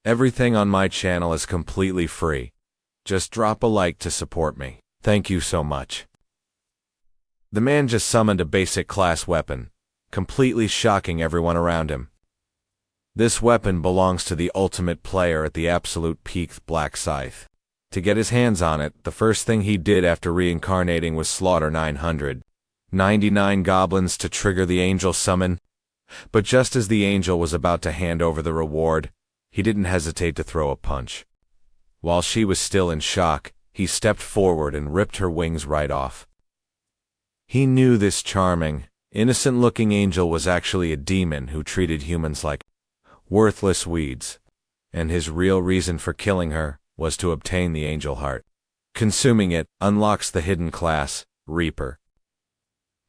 Everything on my channel is completely free. Just drop a like to support me. Thank you so much. The man just summoned a basic class weapon, completely shocking everyone around him. This weapon belongs to the ultimate player at the absolute peak, Black Scythe. To get his hands on it, the first thing he did after reincarnating was slaughter 999 goblins to trigger the angel summon. But just as the angel was about to hand over the reward, he didn't hesitate to throw a punch. While she was still in shock, he stepped forward and ripped her wings right off. He knew this charming, innocent-looking angel was actually a demon who treated humans like worthless weeds, and his real reason for killing her was to obtain the angel heart. Consuming it unlocks the hidden class, Reaper.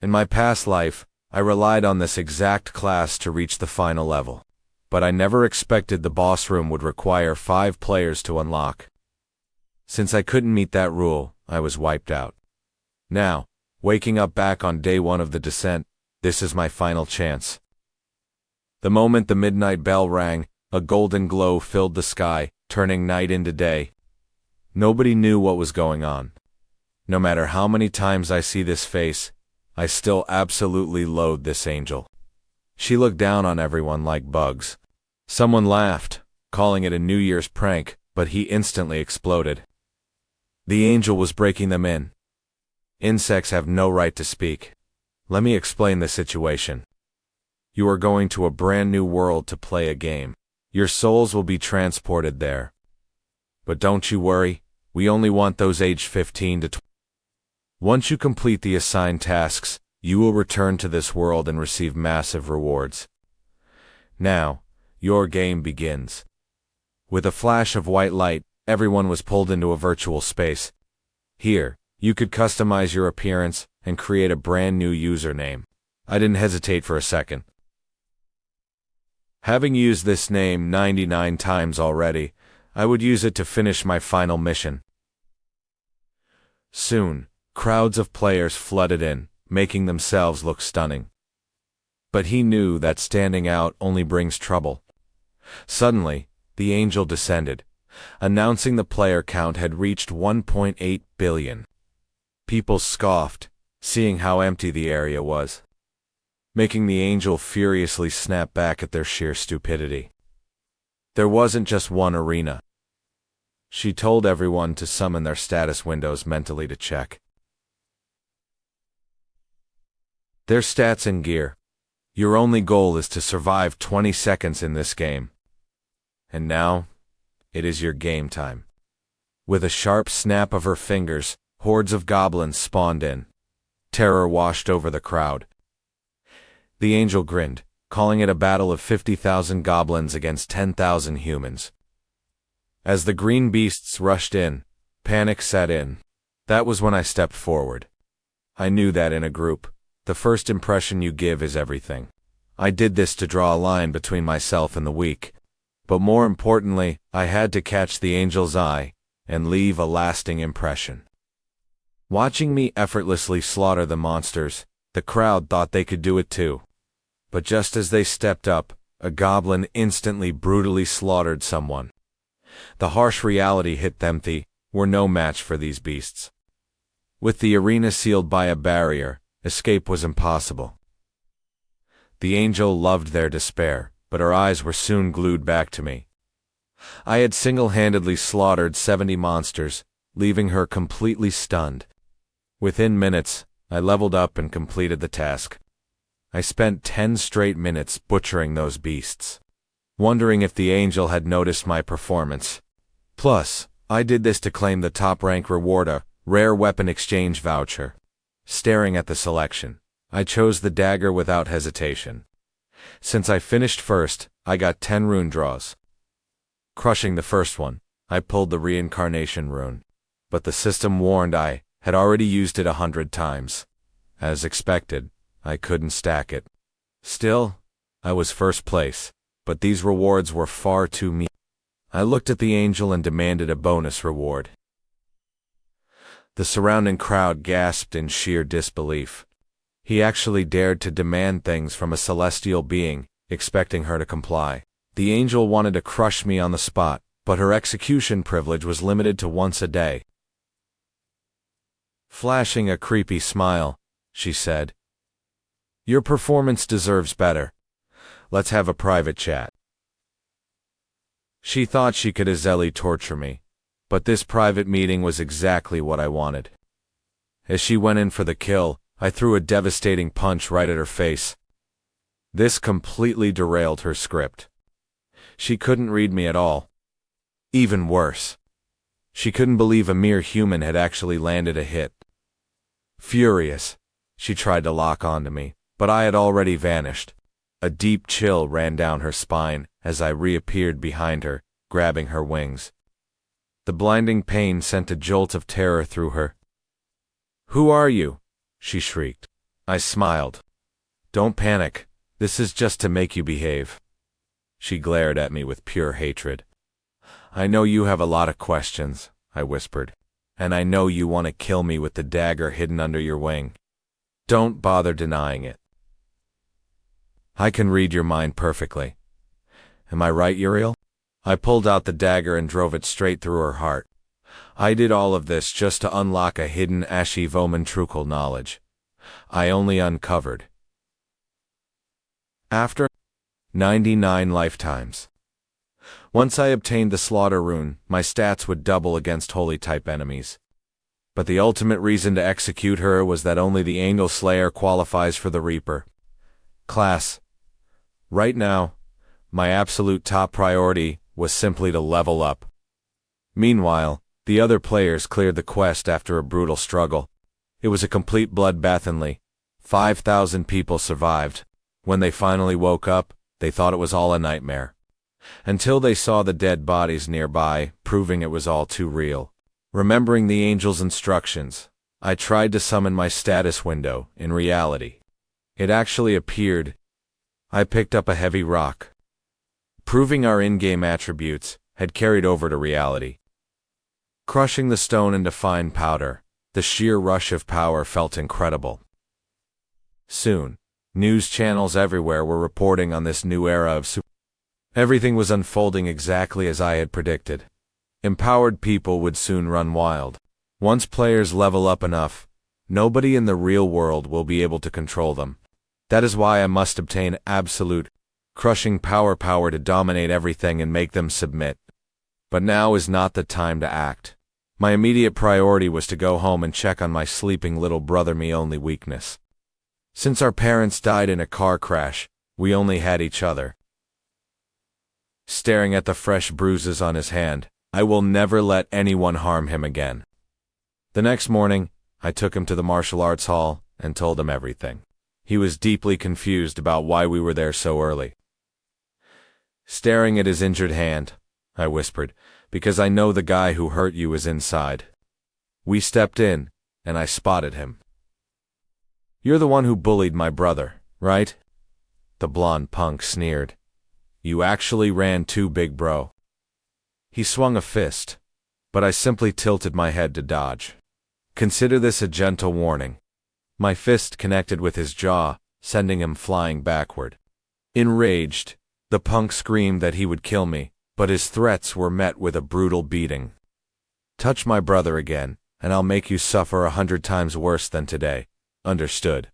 In my past life, I relied on this exact class to reach the final level, but I never expected the boss room would require 5 players to unlock. Since I couldn't meet that rule, I was wiped out. Now, waking up back on day 1 of the descent, this is my final chance. The moment the midnight bell rang, a golden glow filled the sky, turning night into day. Nobody knew what was going on. No matter how many times I see this face, I still absolutely loathe this angel. She looked down on everyone like bugs. Someone laughed, calling it a New Year's prank, but he instantly exploded. The angel was breaking them in. Insects have no right to speak. Let me explain the situation. You are going to a brand new world to play a game. Your souls will be transported there. But don't you worry, we only want those aged 15 to 20. Once you complete the assigned tasks, you will return to this world and receive massive rewards. Now, your game begins. With a flash of white light, everyone was pulled into a virtual space. Here, you could customize your appearance and create a brand new username. I didn't hesitate for a second. Having used this name 99 times already, I would use it to finish my final mission. Soon, crowds of players flooded in, making themselves look stunning. But he knew that standing out only brings trouble. Suddenly, the angel descended, announcing the player count had reached 1.8 billion. People scoffed, seeing how empty the area was, making the angel furiously snap back at their sheer stupidity. There wasn't just one arena. She told everyone to summon their status windows mentally to check their stats and gear. Your only goal is to survive 20 seconds in this game. And now, it is your game time. With a sharp snap of her fingers, hordes of goblins spawned in. Terror washed over the crowd. The angel grinned, calling it a battle of 50,000 goblins against 10,000 humans. As the green beasts rushed in, panic set in. That was when I stepped forward. I knew that in a group, the first impression you give is everything. I did this to draw a line between myself and the weak. But more importantly, I had to catch the angel's eye and leave a lasting impression. Watching me effortlessly slaughter the monsters, the crowd thought they could do it too. But just as they stepped up, a goblin instantly brutally slaughtered someone. The harsh reality hit them. They were no match for these beasts. With the arena sealed by a barrier, escape was impossible. The angel loved their despair, but her eyes were soon glued back to me. I had single-handedly slaughtered 70 monsters, leaving her completely stunned. Within minutes, I leveled up and completed the task. I spent 10 straight minutes butchering those beasts, wondering if the angel had noticed my performance. Plus, I did this to claim the top-rank reward, a rare weapon exchange voucher. Staring at the selection, I chose the dagger without hesitation. Since I finished first, I got 10 rune draws. Crushing the first one, I pulled the reincarnation rune. But the system warned I had already used it 100 times. As expected, I couldn't stack it. Still, I was first place, but these rewards were far too mean. I looked at the angel and demanded a bonus reward. The surrounding crowd gasped in sheer disbelief. He actually dared to demand things from a celestial being, expecting her to comply. The angel wanted to crush me on the spot, but her execution privilege was limited to once a day. Flashing a creepy smile, she said, "Your performance deserves better. Let's have a private chat." She thought she could easily torture me, but this private meeting was exactly what I wanted. As she went in for the kill, I threw a devastating punch right at her face. This completely derailed her script. She couldn't read me at all. Even worse, she couldn't believe a mere human had actually landed a hit. Furious, she tried to lock onto me, but I had already vanished. A deep chill ran down her spine as I reappeared behind her, grabbing her wings. The blinding pain sent a jolt of terror through her. "Who are you?" she shrieked. I smiled. "Don't panic. This is just to make you behave." She glared at me with pure hatred. "I know you have a lot of questions," I whispered, "and I know you want to kill me with the dagger hidden under your wing. Don't bother denying it. I can read your mind perfectly. Am I right, Uriel?" I pulled out the dagger and drove it straight through her heart. I did all of this just to unlock a hidden Ashivoman-Trukal knowledge I only uncovered after 99 lifetimes. Once I obtained the Slaughter rune, my stats would double against holy-type enemies. But the ultimate reason to execute her was that only the Angel Slayer qualifies for the Reaper class. Right now, my absolute top priority was simply to level up. Meanwhile, the other players cleared the quest after a brutal struggle. It was a complete bloodbath and 5,000 people survived. When they finally woke up, they thought it was all a nightmare. Until they saw the dead bodies nearby, proving it was all too real. Remembering the angel's instructions, I tried to summon my status window in reality. It actually appeared. I picked up a heavy rock, proving our in-game attributes had carried over to reality. Crushing the stone into fine powder, the sheer rush of power felt incredible. Soon, news channels everywhere were reporting on this new era of super. Everything was unfolding exactly as I had predicted. Empowered people would soon run wild. Once players level up enough, nobody in the real world will be able to control them. That is why I must obtain absolute, crushing power to dominate everything and make them submit. But now is not the time to act. My immediate priority was to go home and check on my sleeping little brother, my only weakness. Since our parents died in a car crash, we only had each other. Staring at the fresh bruises on his hand, I will never let anyone harm him again. The next morning, I took him to the martial arts hall and told him everything. He was deeply confused about why we were there so early. Staring at his injured hand, I whispered, "Because I know the guy who hurt you is inside." We stepped in, and I spotted him. "You're the one who bullied my brother, right?" The blonde punk sneered. "You actually ran too big, bro." He swung a fist, but I simply tilted my head to dodge. Consider this a gentle warning. My fist connected with his jaw, sending him flying backward. Enraged, the punk screamed that he would kill me, but his threats were met with a brutal beating. "Touch my brother again, and I'll make you suffer 100 times worse than today. Understood?"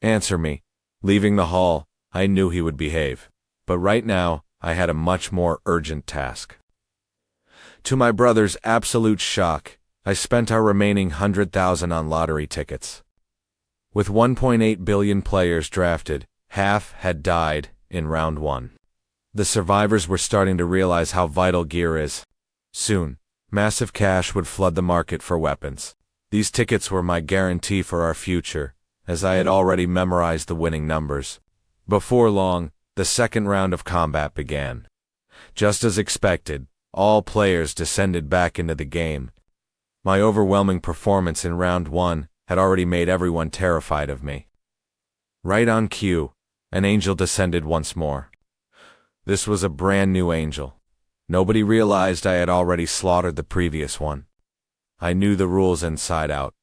"Answer me." Leaving the hall, I knew he would behave. But right now, I had a much more urgent task. To my brother's absolute shock, I spent our remaining 100,000 on lottery tickets. With 1.8 billion players drafted, half had died in round 1. The survivors were starting to realize how vital gear is. Soon, massive cash would flood the market for weapons. These tickets were my guarantee for our future, as I had already memorized the winning numbers. Before long, the second round of combat began. Just as expected, all players descended back into the game. My overwhelming performance in round 1 had already made everyone terrified of me. Right on cue, an angel descended once more. This was a brand new angel. Nobody realized I had already slaughtered the previous one. I knew the rules inside out.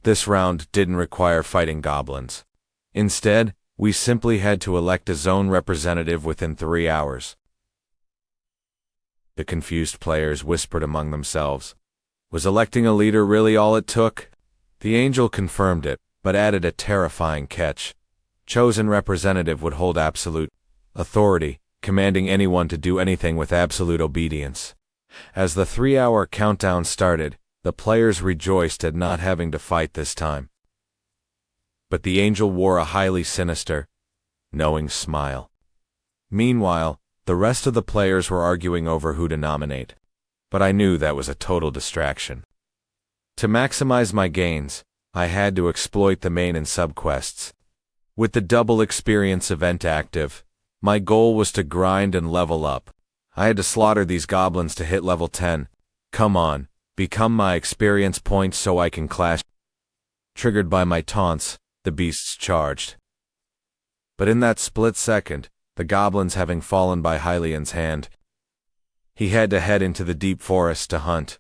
This round didn't require fighting goblins. Instead, We simply had to elect a zone representative within 3 hours. The confused players whispered among themselves. Was electing a leader really all it took? The angel confirmed it, but added a terrifying catch. Chosen representative would hold absolute authority, commanding anyone to do anything with absolute obedience. As the 3-hour countdown started, the players rejoiced at not having to fight this time. But the angel wore a highly sinister, knowing smile. Meanwhile, the rest of the players were arguing over who to nominate. But I knew that was a total distraction. To maximize my gains, I had to exploit the main and subquests. With the double experience event active, my goal was to grind and level up. I had to slaughter these goblins to hit level 10. Come on, become my experience points so I can clash. Triggered by my taunts, the beasts charged. But in that split second, the goblins having fallen by Hylian's hand, he had to head into the deep forest to hunt.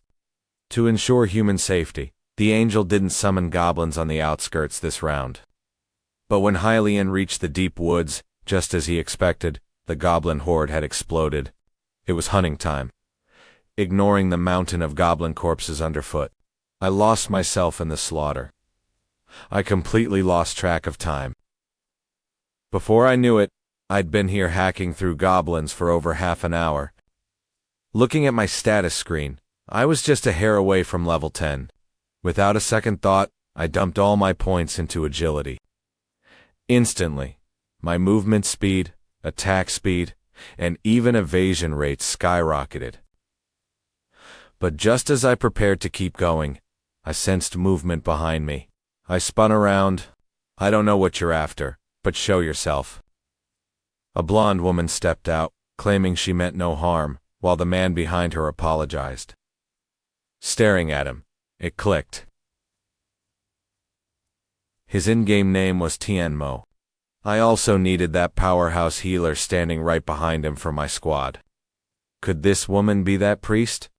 To ensure human safety, the angel didn't summon goblins on the outskirts this round. But when Hylian reached the deep woods, just as he expected, the goblin horde had exploded. It was hunting time. Ignoring the mountain of goblin corpses underfoot, I lost myself in the slaughter. I completely lost track of time. Before I knew it, I'd been here hacking through goblins for over half an hour. Looking at my status screen, I was just a hair away from level 10. Without a second thought, I dumped all my points into agility. Instantly, my movement speed, attack speed, and even evasion rates skyrocketed. But just as I prepared to keep going, I sensed movement behind me. I spun around. I don't know what you're after, but show yourself. A blonde woman stepped out, claiming she meant no harm, while the man behind her apologized. Staring at him, it clicked. His in-game name was Tianmo. I also needed that powerhouse healer standing right behind him for my squad. Could this woman be that priest?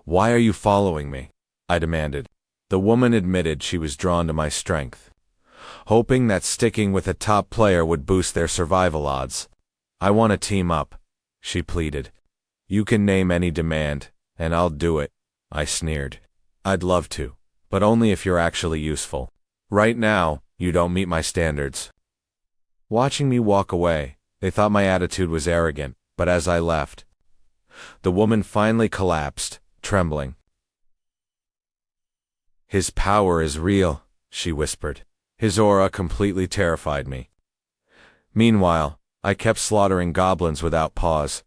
Why are you following me? I demanded. The woman admitted she was drawn to my strength, hoping that sticking with a top player would boost their survival odds. I want to team up, she pleaded. You can name any demand, and I'll do it, I sneered. I'd love to, but only if you're actually useful. Right now, you don't meet my standards. Watching me walk away, they thought my attitude was arrogant, but as I left, the woman finally collapsed, trembling. His power is real, she whispered. His aura completely terrified me. Meanwhile, I kept slaughtering goblins without pause.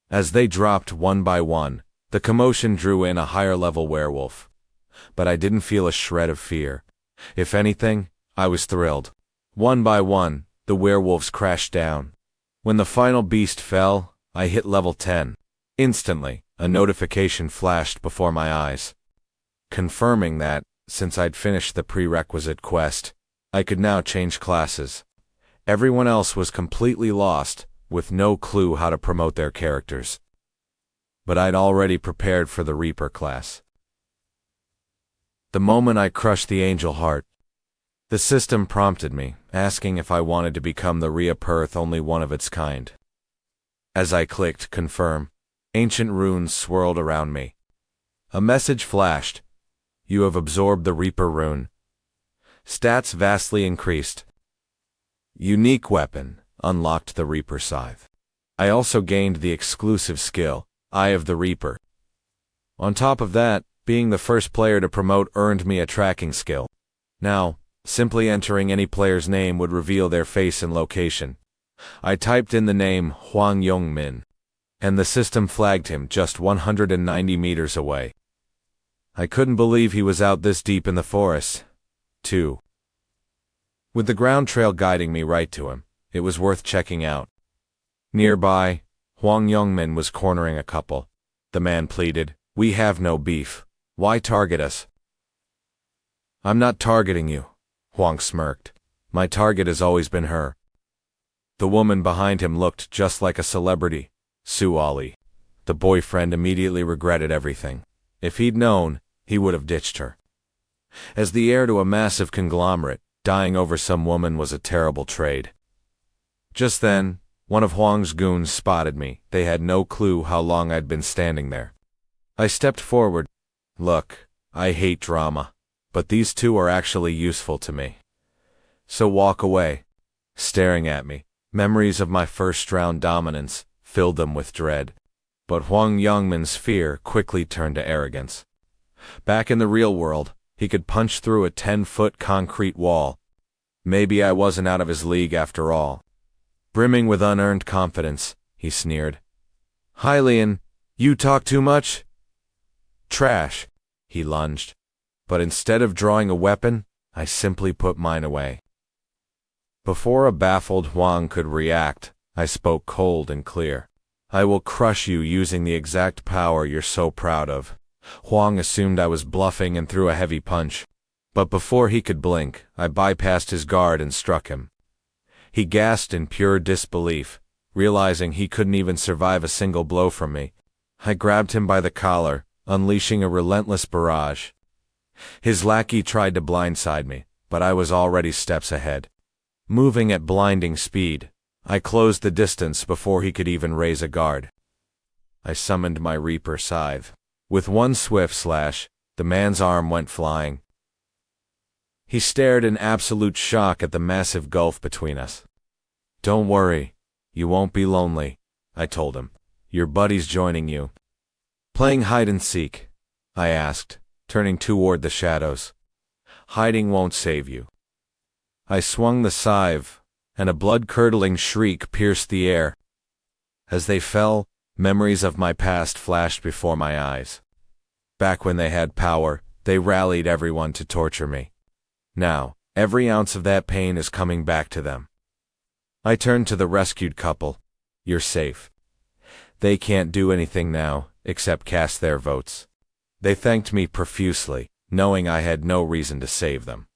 As they dropped one by one, the commotion drew in a higher-level werewolf. But I didn't feel a shred of fear. If anything, I was thrilled. One by one, the werewolves crashed down. When the final beast fell, I hit level 10. Instantly, a notification flashed before my eyes, confirming that, since I'd finished the prerequisite quest, I could now change classes. Everyone else was completely lost, with no clue how to promote their characters. But I'd already prepared for the Reaper class. The moment I crushed the angel heart, the system prompted me, asking if I wanted to become the Reaperth, only one of its kind. As I clicked confirm, ancient runes swirled around me. A message flashed. You have absorbed the Reaper rune. Stats vastly increased. Unique weapon, unlocked the Reaper Scythe. I also gained the exclusive skill, Eye of the Reaper. On top of that, being the first player to promote earned me a tracking skill. Now, simply entering any player's name would reveal their face and location. I typed in the name Huang Yongmin, and the system flagged him just 190 meters away. I couldn't believe he was out this deep in the forest, too. With the ground trail guiding me right to him, it was worth checking out. Nearby, Huang Yongmin was cornering a couple. The man pleaded, "We have no beef. Why target us?" "I'm not targeting you," Huang smirked. "My target has always been her." The woman behind him looked just like a celebrity, Sue Ollie. The boyfriend immediately regretted everything. If he'd known, he would have ditched her. As the heir to a massive conglomerate, Dying over some woman was a terrible trade. Just then, one of Huang's goons spotted me. They had no clue how long I'd been standing there. I stepped forward. Look, I hate drama, but these two are actually useful to me. So walk away. Staring at me, memories of my first-round dominance filled them with dread. But Huang Yongmin's fear quickly turned to arrogance. Back in the real world, he could punch through a 10-foot concrete wall. Maybe I wasn't out of his league after all. Brimming with unearned confidence, he sneered. Hylian, you talk too much? Trash, he lunged. But instead of drawing a weapon, I simply put mine away. Before a baffled Huang could react, I spoke cold and clear. I will crush you using the exact power you're so proud of. Huang assumed I was bluffing and threw a heavy punch. But before he could blink, I bypassed his guard and struck him. He gasped in pure disbelief, realizing he couldn't even survive a single blow from me. I grabbed him by the collar, unleashing a relentless barrage. His lackey tried to blindside me, but I was already steps ahead. Moving at blinding speed, I closed the distance before he could even raise a guard. I summoned my Reaper Scythe. With one swift slash, the man's arm went flying. He stared in absolute shock at the massive gulf between us. Don't worry, you won't be lonely, I told him. Your buddy's joining you. Playing hide and seek? I asked, turning toward the shadows. Hiding won't save you. I swung the scythe, and a blood-curdling shriek pierced the air. As they fell, memories of my past flashed before my eyes. Back when they had power, they rallied everyone to torture me. Now, every ounce of that pain is coming back to them. I turned to the rescued couple. You're safe. They can't do anything now, except cast their votes. They thanked me profusely, knowing I had no reason to save them.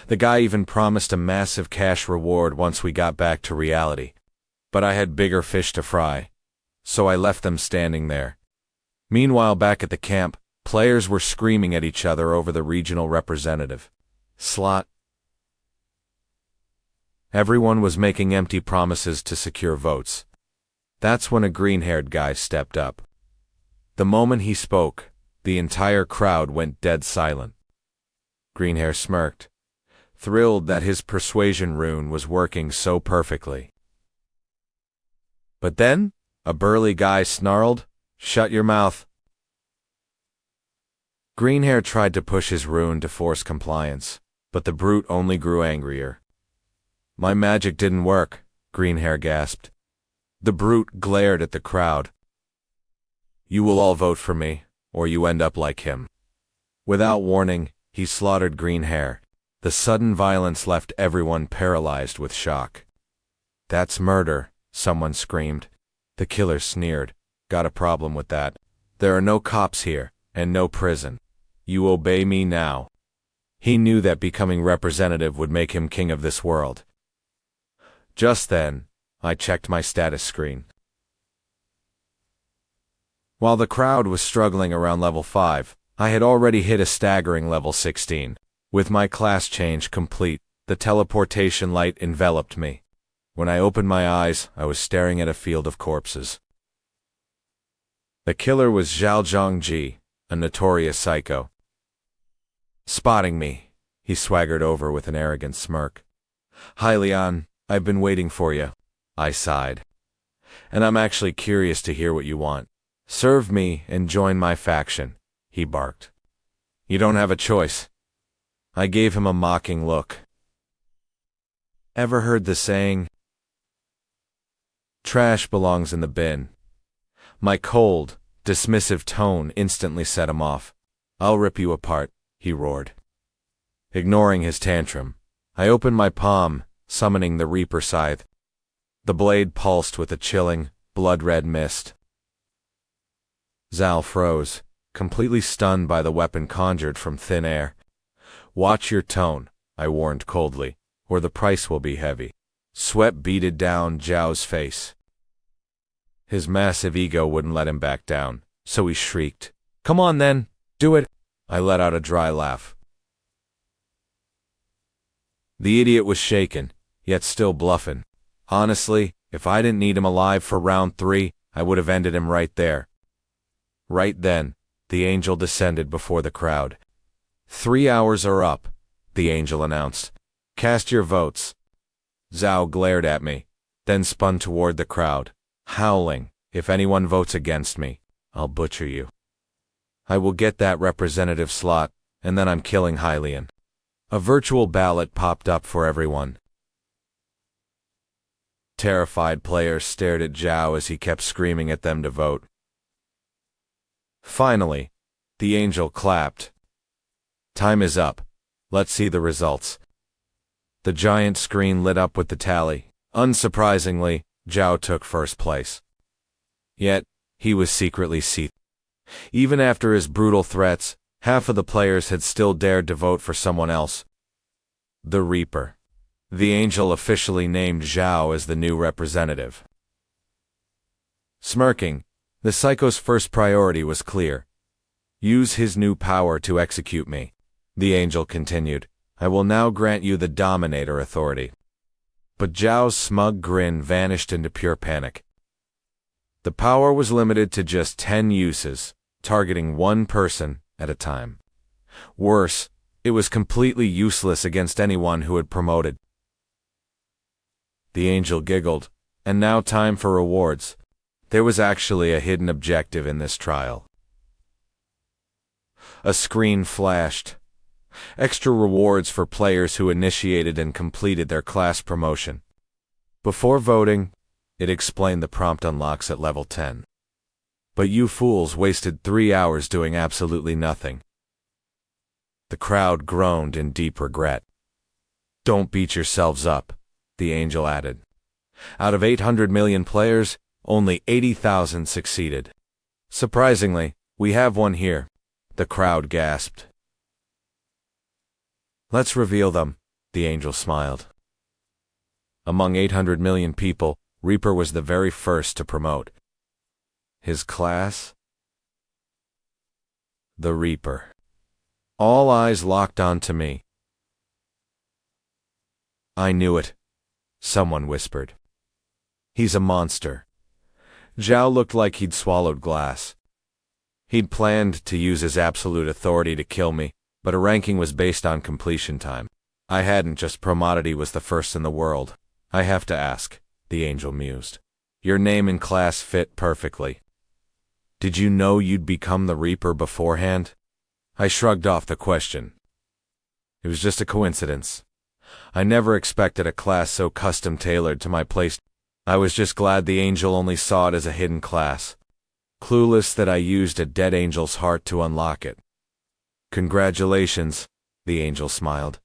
The guy even promised a massive cash reward once we got back to reality. But I had bigger fish to fry, so I left them standing there. Meanwhile, back at the camp, players were screaming at each other over the regional representative. Slot. Everyone was making empty promises to secure votes. That's when a green-haired guy stepped up. The moment he spoke, the entire crowd went dead silent. Greenhair smirked, thrilled that his persuasion rune was working so perfectly. But then, a burly guy snarled, "Shut your mouth." Greenhair tried to push his rune to force compliance, but the brute only grew angrier. My magic didn't work, Greenhair gasped. The brute glared at the crowd. You will all vote for me, or you end up like him. Without warning, he slaughtered Greenhair. The sudden violence left everyone paralyzed with shock. That's murder, someone screamed. The killer sneered. Got a problem with that. There are no cops here, and no prison. You obey me now. He knew that becoming representative would make him king of this world. Just then, I checked my status screen. While the crowd was struggling around level 5, I had already hit a staggering level 16. With my class change complete, the teleportation light enveloped me. When I opened my eyes, I was staring at a field of corpses. The killer was Zhao Zhongji, a notorious psycho. Spotting me, he swaggered over with an arrogant smirk. Hi, Leon, I've been waiting for you, I sighed. And I'm actually curious to hear what you want. Serve me and join my faction, he barked. You don't have a choice. I gave him a mocking look. Ever heard the saying, trash belongs in the bin? My cold, dismissive tone instantly set him off. I'll rip you apart, he roared. Ignoring his tantrum, I opened my palm, summoning the Reaper Scythe. The blade pulsed with a chilling, blood-red mist. Zal froze, completely stunned by the weapon conjured from thin air. Watch your tone, I warned coldly, or the price will be heavy. Sweat beaded down Zhao's face. His massive ego wouldn't let him back down, so he shrieked. Come on then, do it! I let out a dry laugh. The idiot was shaken, yet still bluffing. Honestly, if I didn't need him alive for round 3, I would have ended him right there. Right then, the angel descended before the crowd. 3 hours are up, the angel announced. Cast your votes. Zhao glared at me, then spun toward the crowd, howling, if anyone votes against me, I'll butcher you. I will get that representative slot, and then I'm killing Hylian. A virtual ballot popped up for everyone. Terrified players stared at Zhao as he kept screaming at them to vote. Finally, the angel clapped. Time is up. Let's see the results. The giant screen lit up with the tally. Unsurprisingly, Zhao took first place. Yet, he was secretly seething. Even after his brutal threats, half of the players had still dared to vote for someone else. The Reaper. The angel officially named Zhao as the new representative. Smirking, the psycho's first priority was clear. Use his new power to execute me. The angel continued. I will now grant you the Dominator authority. But Zhao's smug grin vanished into pure panic. The power was limited to just 10 uses, targeting one person at a time. Worse, it was completely useless against anyone who had promoted. The angel giggled. And now time for rewards. There was actually a hidden objective in this trial. A screen flashed. Extra rewards for players who initiated and completed their class promotion. Before voting, it explained the prompt unlocks at level 10. But you fools wasted 3 hours doing absolutely nothing. The crowd groaned in deep regret. Don't beat yourselves up, the angel added. Out of 800 million players, only 80,000 succeeded. Surprisingly, we have one here, the crowd gasped. Let's reveal them, the angel smiled. Among 800 million people, Reaper was the very first to promote. His class? The Reaper. All eyes locked onto me. I knew it, someone whispered. He's a monster. Zhao looked like he'd swallowed glass. He'd planned to use his absolute authority to kill me, but a ranking was based on completion time. I hadn't just promoted, he was the first in the world. I have to ask, the angel mused. Your name and class fit perfectly. Did you know you'd become the Reaper beforehand? I shrugged off the question. It was just a coincidence. I never expected a class so custom-tailored to my place. I was just glad the angel only saw it as a hidden class. Clueless that I used a dead angel's heart to unlock it. Congratulations, the angel smiled.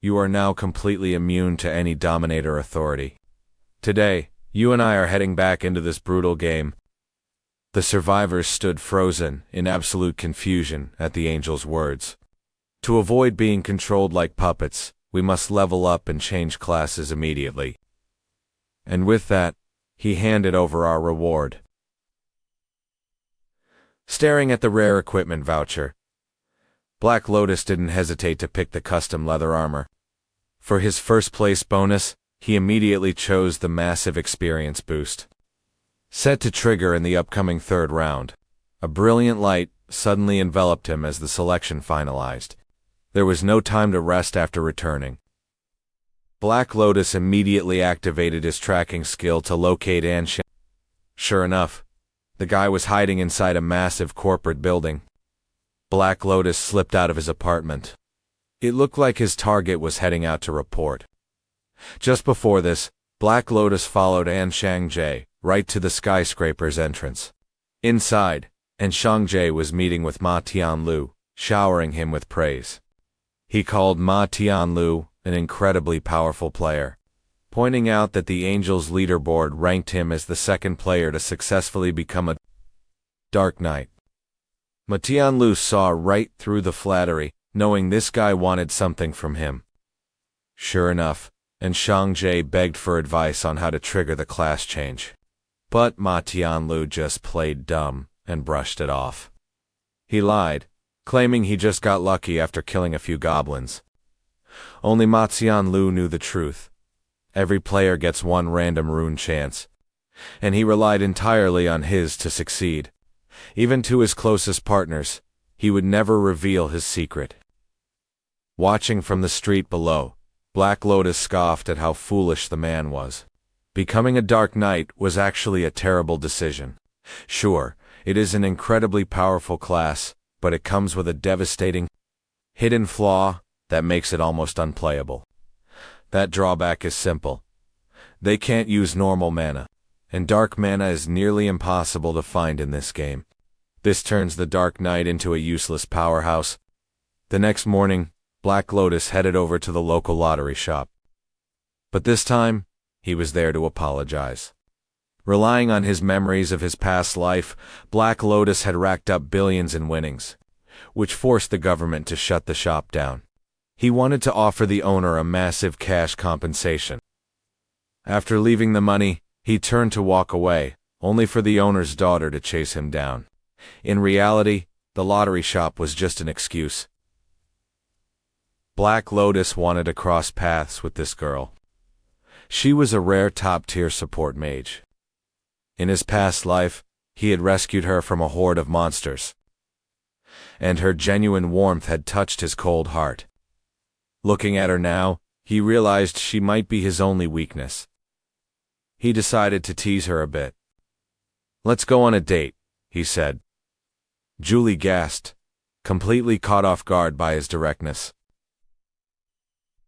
You are now completely immune to any Dominator authority. Today, you and I are heading back into this brutal game. The survivors stood frozen, in absolute confusion, at the angel's words. To avoid being controlled like puppets, we must level up and change classes immediately. And with that, he handed over our reward. Staring at the rare equipment voucher, Black Lotus didn't hesitate to pick the custom leather armor. For his first place bonus, he immediately chose the massive experience boost. Set to trigger in the upcoming third round, a brilliant light suddenly enveloped him as the selection finalized. There was no time to rest after returning. Black Lotus immediately activated his tracking skill to locate Anshan. Sure enough, the guy was hiding inside a massive corporate building. Black Lotus slipped out of his apartment. It looked like his target was heading out to report. Just before this, Black Lotus followed An Shangjae right to the skyscraper's entrance. Inside, An Shangjae was meeting with Ma Tianlu, showering him with praise. He called Ma Tianlu an incredibly powerful player, pointing out that the Angels leaderboard ranked him as the second player to successfully become a Dark Knight. Ma Tianlu saw right through the flattery, knowing this guy wanted something from him. Sure enough, An Shangjae begged for advice on how to trigger the class change. But Ma Tianlu just played dumb and brushed it off. He lied, claiming he just got lucky after killing a few goblins. Only Matsuyan Lu knew the truth. Every player gets one random rune chance, and he relied entirely on his to succeed. Even to his closest partners, he would never reveal his secret. Watching from the street below, Black Lotus scoffed at how foolish the man was. Becoming a Dark Knight was actually a terrible decision. Sure, it is an incredibly powerful class, but it comes with a devastating, hidden flaw that makes it almost unplayable. That drawback is simple. They can't use normal mana, and dark mana is nearly impossible to find in this game. This turns the Dark Knight into a useless powerhouse. The next morning, Black Lotus headed over to the local lottery shop. But this time, he was there to apologize. Relying on his memories of his past life, Black Lotus had racked up billions in winnings, which forced the government to shut the shop down. He wanted to offer the owner a massive cash compensation. After leaving the money, he turned to walk away, only for the owner's daughter to chase him down. In reality, the lottery shop was just an excuse. Black Lotus wanted to cross paths with this girl. She was a rare top-tier support mage. In his past life, he had rescued her from a horde of monsters, and her genuine warmth had touched his cold heart. Looking at her now, he realized she might be his only weakness. He decided to tease her a bit. "Let's go on a date," he said. Julie gasped, completely caught off guard by his directness.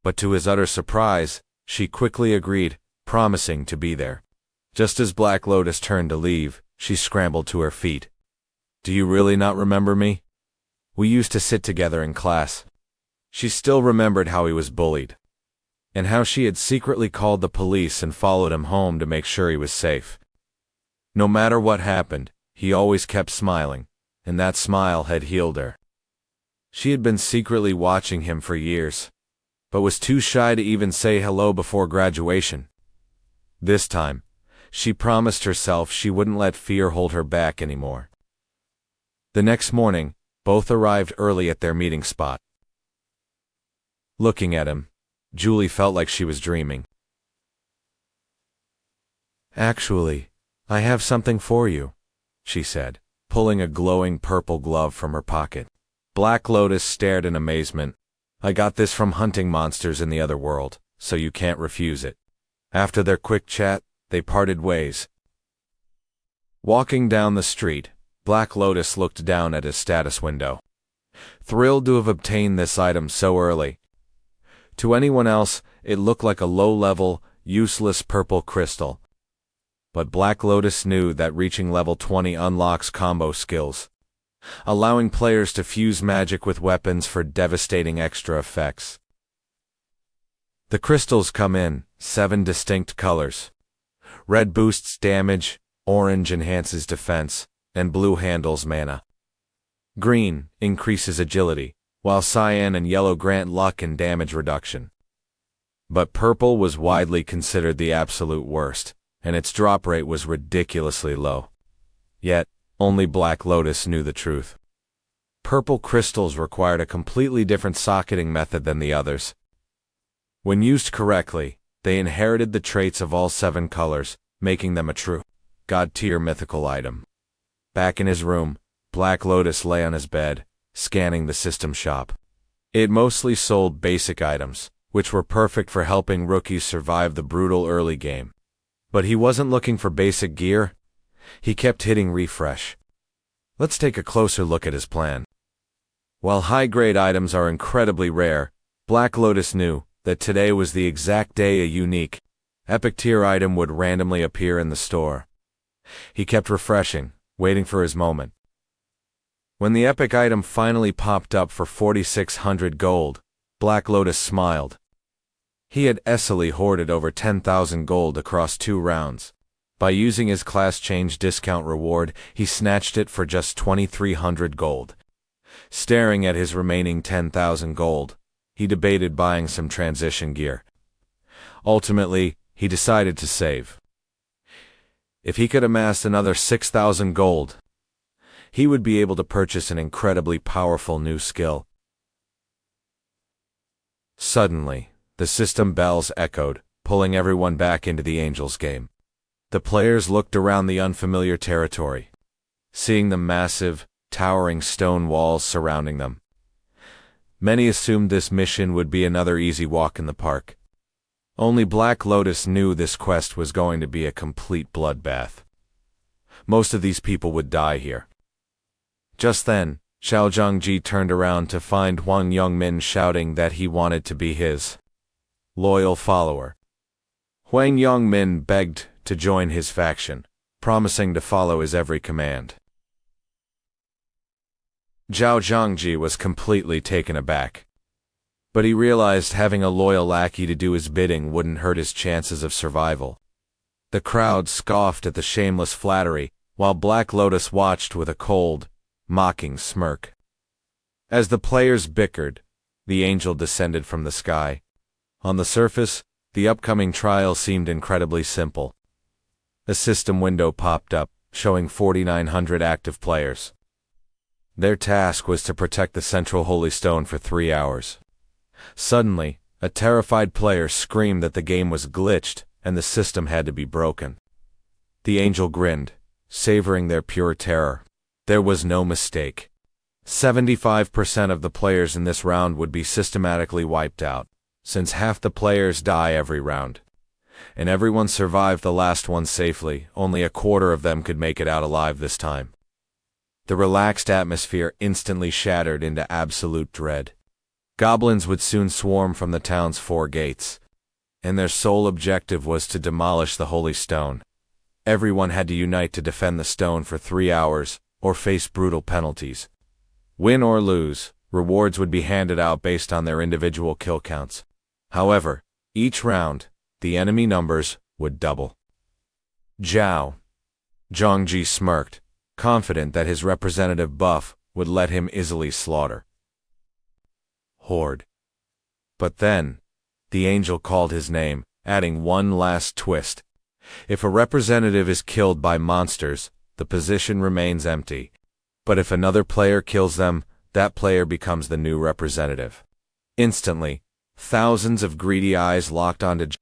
But to his utter surprise, she quickly agreed, promising to be there. Just as Black Lotus turned to leave, she scrambled to her feet. "Do you really not remember me? We used to sit together in class." She still remembered how he was bullied, and how she had secretly called the police and followed him home to make sure he was safe. No matter what happened, he always kept smiling, and that smile had healed her. She had been secretly watching him for years, but was too shy to even say hello before graduation. This time, she promised herself she wouldn't let fear hold her back anymore. The next morning, both arrived early at their meeting spot. Looking at him, Julie felt like she was dreaming. "Actually, I have something for you," she said, pulling a glowing purple glove from her pocket. Black Lotus stared in amazement. "I got this from hunting monsters in the other world, so you can't refuse it." After their quick chat, they parted ways. Walking down the street, Black Lotus looked down at his status window. Thrilled to have obtained this item so early. To anyone else, it looked like a low-level, useless purple crystal. But Black Lotus knew that reaching level 20 unlocks combo skills, allowing players to fuse magic with weapons for devastating extra effects. The crystals come in 7 distinct colors. Red boosts damage, orange enhances defense, and blue handles mana. Green increases agility, while cyan and yellow grant luck and damage reduction. But purple was widely considered the absolute worst, and its drop rate was ridiculously low. Yet, only Black Lotus knew the truth. Purple crystals required a completely different socketing method than the others. When used correctly, they inherited the traits of all 7 colors, making them a true god-tier mythical item. Back in his room, Black Lotus lay on his bed, scanning the system shop. It mostly sold basic items, which were perfect for helping rookies survive the brutal early game. But he wasn't looking for basic gear. He kept hitting refresh. Let's take a closer look at his plan. While high-grade items are incredibly rare, Black Lotus knew that today was the exact day a unique, epic-tier item would randomly appear in the store. He kept refreshing, waiting for his moment. When the epic item finally popped up for 4,600 gold, Black Lotus smiled. He had easily hoarded over 10,000 gold across 2 rounds. By using his class change discount reward, he snatched it for just 2,300 gold. Staring at his remaining 10,000 gold, he debated buying some transition gear. Ultimately, he decided to save. If he could amass another 6,000 gold, he would be able to purchase an incredibly powerful new skill. Suddenly, the system bells echoed, pulling everyone back into the Angels game. The players looked around the unfamiliar territory, seeing the massive, towering stone walls surrounding them. Many assumed this mission would be another easy walk in the park. Only Black Lotus knew this quest was going to be a complete bloodbath. Most of these people would die here. Just then, Xiao Zhangji turned around to find Huang Yongmin shouting that he wanted to be his loyal follower. Huang Yongmin begged to join his faction, promising to follow his every command. Zhao Zhangji was completely taken aback. But he realized having a loyal lackey to do his bidding wouldn't hurt his chances of survival. The crowd scoffed at the shameless flattery, while Black Lotus watched with a cold, mocking smirk. As the players bickered, the angel descended from the sky. On the surface, the upcoming trial seemed incredibly simple. A system window popped up, showing 4,900 active players. Their task was to protect the central holy stone for 3 hours. Suddenly, a terrified player screamed that the game was glitched and the system had to be broken. The angel grinned, savoring their pure terror. There was no mistake. 75% of the players in this round would be systematically wiped out, since half the players die every round. And everyone survived the last one safely. Only a quarter of them could make it out alive this time. The relaxed atmosphere instantly shattered into absolute dread. Goblins would soon swarm from the town's 4 gates, and their sole objective was to demolish the holy stone. Everyone had to unite to defend the stone for 3 hours, or face brutal penalties. Win or lose, rewards would be handed out based on their individual kill counts. However, each round, the enemy numbers would double. Zhao Zhangji smirked, confident that his representative buff would let him easily slaughter Horde. But then, the angel called his name, adding one last twist. If a representative is killed by monsters, the position remains empty. But if another player kills them, that player becomes the new representative. Instantly, thousands of greedy eyes locked onto Zhao.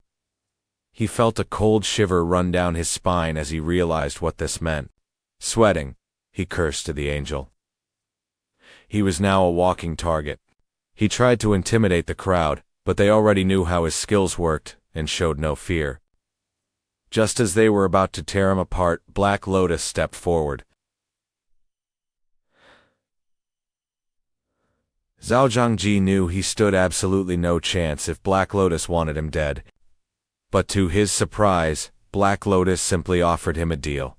He felt a cold shiver run down his spine as he realized what this meant. Sweating, he cursed to the angel. He was now a walking target. He tried to intimidate the crowd, but they already knew how his skills worked and showed no fear. Just as they were about to tear him apart, Black Lotus stepped forward. Zhao Zhangji knew he stood absolutely no chance if Black Lotus wanted him dead. But to his surprise, Black Lotus simply offered him a deal.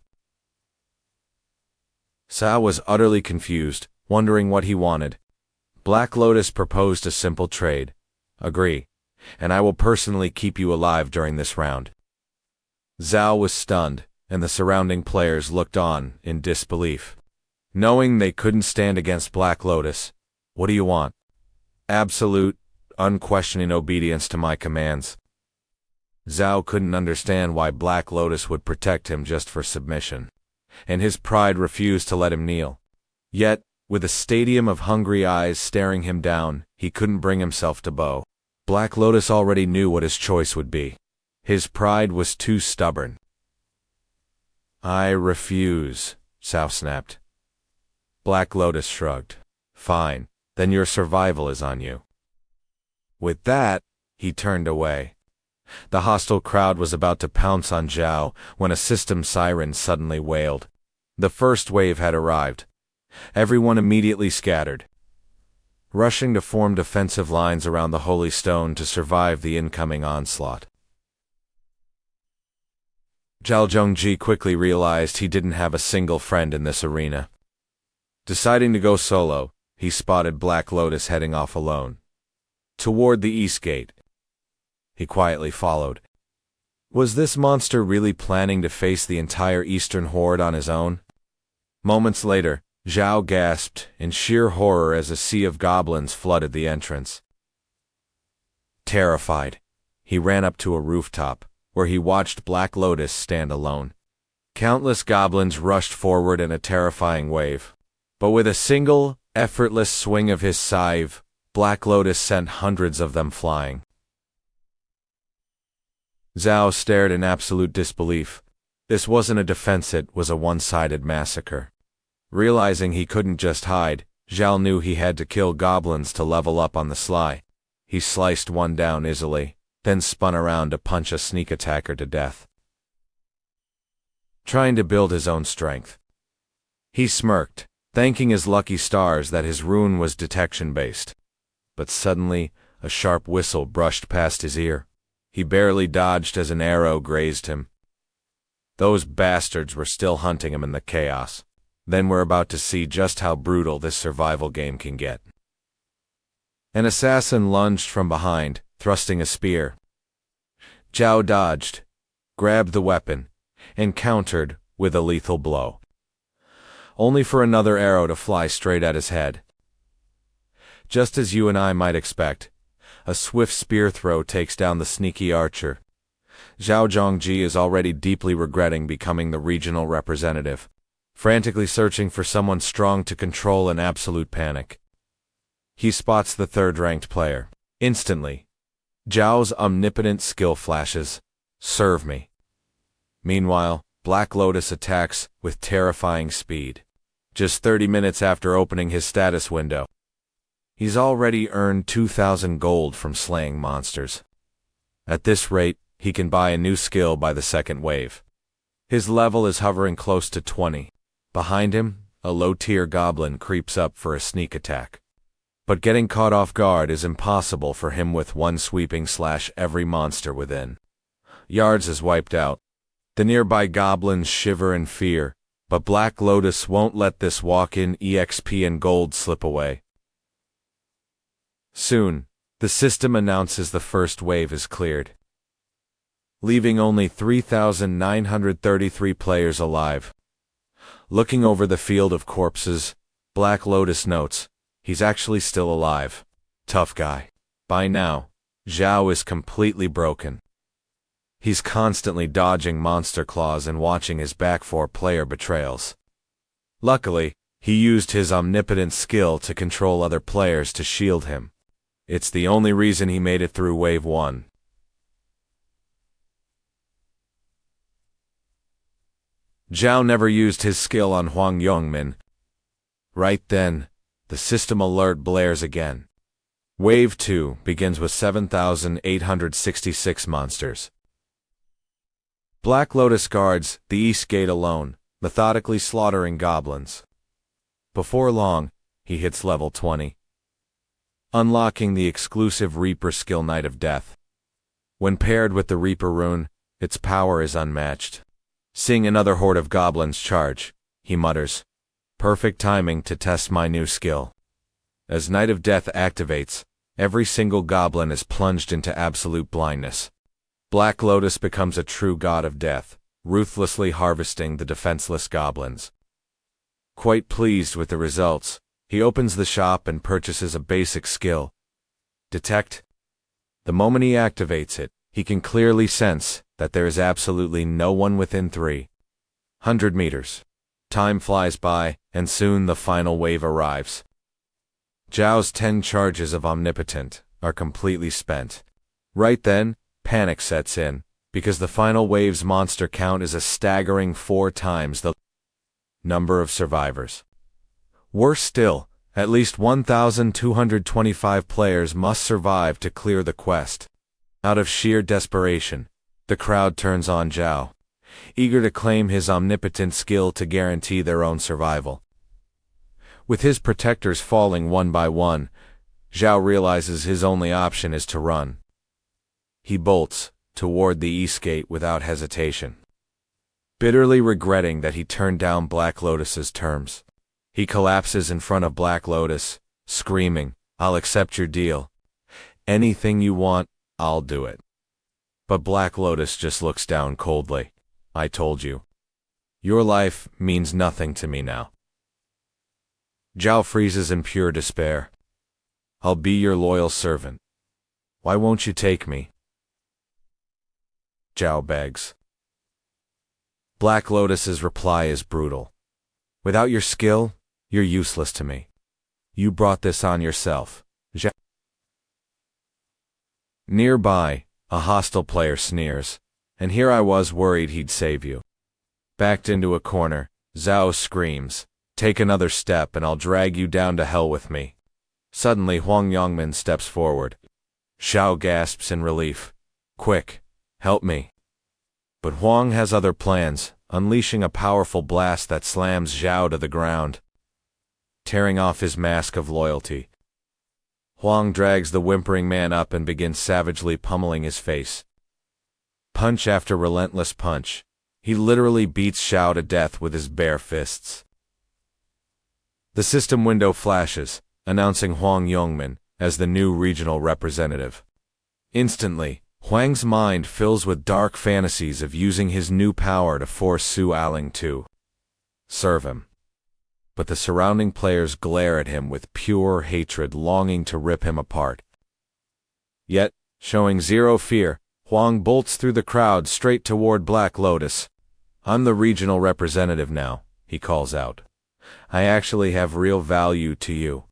Zhao was utterly confused, wondering what he wanted. Black Lotus proposed a simple trade. Agree, and I will personally keep you alive during this round. Zhao was stunned, and the surrounding players looked on in disbelief. Knowing they couldn't stand against Black Lotus, what do you want? Absolute, unquestioning obedience to my commands. Zhao couldn't understand why Black Lotus would protect him just for submission, and his pride refused to let him kneel. Yet, with a stadium of hungry eyes staring him down, he couldn't bring himself to bow. Black Lotus already knew what his choice would be. His pride was too stubborn. I refuse, Zhao snapped. Black Lotus shrugged. Fine, then your survival is on you. With that, he turned away. The hostile crowd was about to pounce on Zhao when a system siren suddenly wailed. The first wave had arrived. Everyone immediately scattered, rushing to form defensive lines around the holy stone to survive the incoming onslaught. Zhao Zhangji quickly realized he didn't have a single friend in this arena. Deciding to go solo, he spotted Black Lotus heading off alone toward the east gate. He quietly followed. Was this monster really planning to face the entire eastern horde on his own? Moments later, Zhao gasped in sheer horror as a sea of goblins flooded the entrance. Terrified, he ran up to a rooftop, where he watched Black Lotus stand alone. Countless goblins rushed forward in a terrifying wave. But with a single, effortless swing of his scythe, Black Lotus sent hundreds of them flying. Zhao stared in absolute disbelief. This wasn't a defense, it was a one-sided massacre. Realizing he couldn't just hide, Zhao knew he had to kill goblins to level up on the sly. He sliced one down easily, then spun around to punch a sneak attacker to death. Trying to build his own strength. He smirked, thanking his lucky stars that his rune was detection-based. But suddenly, a sharp whistle brushed past his ear. He barely dodged as an arrow grazed him. Those bastards were still hunting him in the chaos. Then we're about to see just how brutal this survival game can get. An assassin lunged from behind, thrusting a spear. Zhao dodged, grabbed the weapon, and countered with a lethal blow. Only for another arrow to fly straight at his head. Just as you and I might expect, a swift spear throw takes down the sneaky archer. Zhao Zhongji is already deeply regretting becoming the regional representative, frantically searching for someone strong to control an absolute panic. He spots the third-ranked player. Instantly, Zhao's omnipotent skill flashes. Serve me. Meanwhile, Black Lotus attacks with terrifying speed. Just 30 minutes after opening his status window, he's already earned 2,000 gold from slaying monsters. At this rate, he can buy a new skill by the second wave. His level is hovering close to 20. Behind him, a low-tier goblin creeps up for a sneak attack. But getting caught off guard is impossible for him with one sweeping slash every monster within. Yards is wiped out. The nearby goblins shiver in fear, but Black Lotus won't let this walk-in EXP and gold slip away. Soon, the system announces the first wave is cleared, leaving only 3,933 players alive. Looking over the field of corpses, Black Lotus notes, he's actually still alive. Tough guy. By now, Zhao is completely broken. He's constantly dodging monster claws and watching his back for player betrayals. Luckily, he used his omnipotent skill to control other players to shield him. It's the only reason he made it through Wave 1. Zhao never used his skill on Huang Yongmin. Right then, the system alert blares again. Wave 2 begins with 7,866 monsters. Black Lotus guards the East Gate alone, methodically slaughtering goblins. Before long, he hits level 20, unlocking the exclusive Reaper skill Night of Death. When paired with the Reaper rune, its power is unmatched. Seeing another horde of goblins charge, he mutters, "Perfect timing to test my new skill." As Night of Death activates, every single goblin is plunged into absolute blindness. Black Lotus becomes a true god of death, ruthlessly harvesting the defenseless goblins. Quite pleased with the results, he opens the shop and purchases a basic skill, Detect. The moment he activates it, he can clearly sense that there is absolutely no one within 300 meters. Time flies by, and soon the final wave arrives. Zhao's 10 charges of Omnipotent are completely spent. Right then, panic sets in, because the final wave's monster count is a staggering 4 times the number of survivors. Worse still, at least 1,225 players must survive to clear the quest. Out of sheer desperation, the crowd turns on Zhao, eager to claim his omnipotent skill to guarantee their own survival. With his protectors falling one by one, Zhao realizes his only option is to run. He bolts toward the East Gate without hesitation, bitterly regretting that he turned down Black Lotus's terms. He collapses in front of Black Lotus, screaming, "I'll accept your deal. Anything you want, I'll do it." But Black Lotus just looks down coldly. "I told you. Your life means nothing to me now." Zhao freezes in pure despair. "I'll be your loyal servant. Why won't you take me?" Zhao begs. Black Lotus's reply is brutal. "Without your skill, you're useless to me. You brought this on yourself." Nearby, a hostile player sneers, and here I was worried he'd save you. Backed into a corner, Zhao screams, "Take another step and I'll drag you down to hell with me." Suddenly Huang Yongmin steps forward. Xiao gasps in relief. "Quick, help me." But Huang has other plans, unleashing a powerful blast that slams Zhao to the ground, tearing off his mask of loyalty. Huang drags the whimpering man up and begins savagely pummeling his face. Punch after relentless punch, he literally beats Xiao to death with his bare fists. The system window flashes, announcing Huang Yongmin as the new regional representative. Instantly, Huang's mind fills with dark fantasies of using his new power to force Su Aling to serve him. But the surrounding players glare at him with pure hatred, longing to rip him apart. Yet, showing zero fear, Huang bolts through the crowd straight toward Black Lotus. "I'm the regional representative now," he calls out. "I actually have real value to you.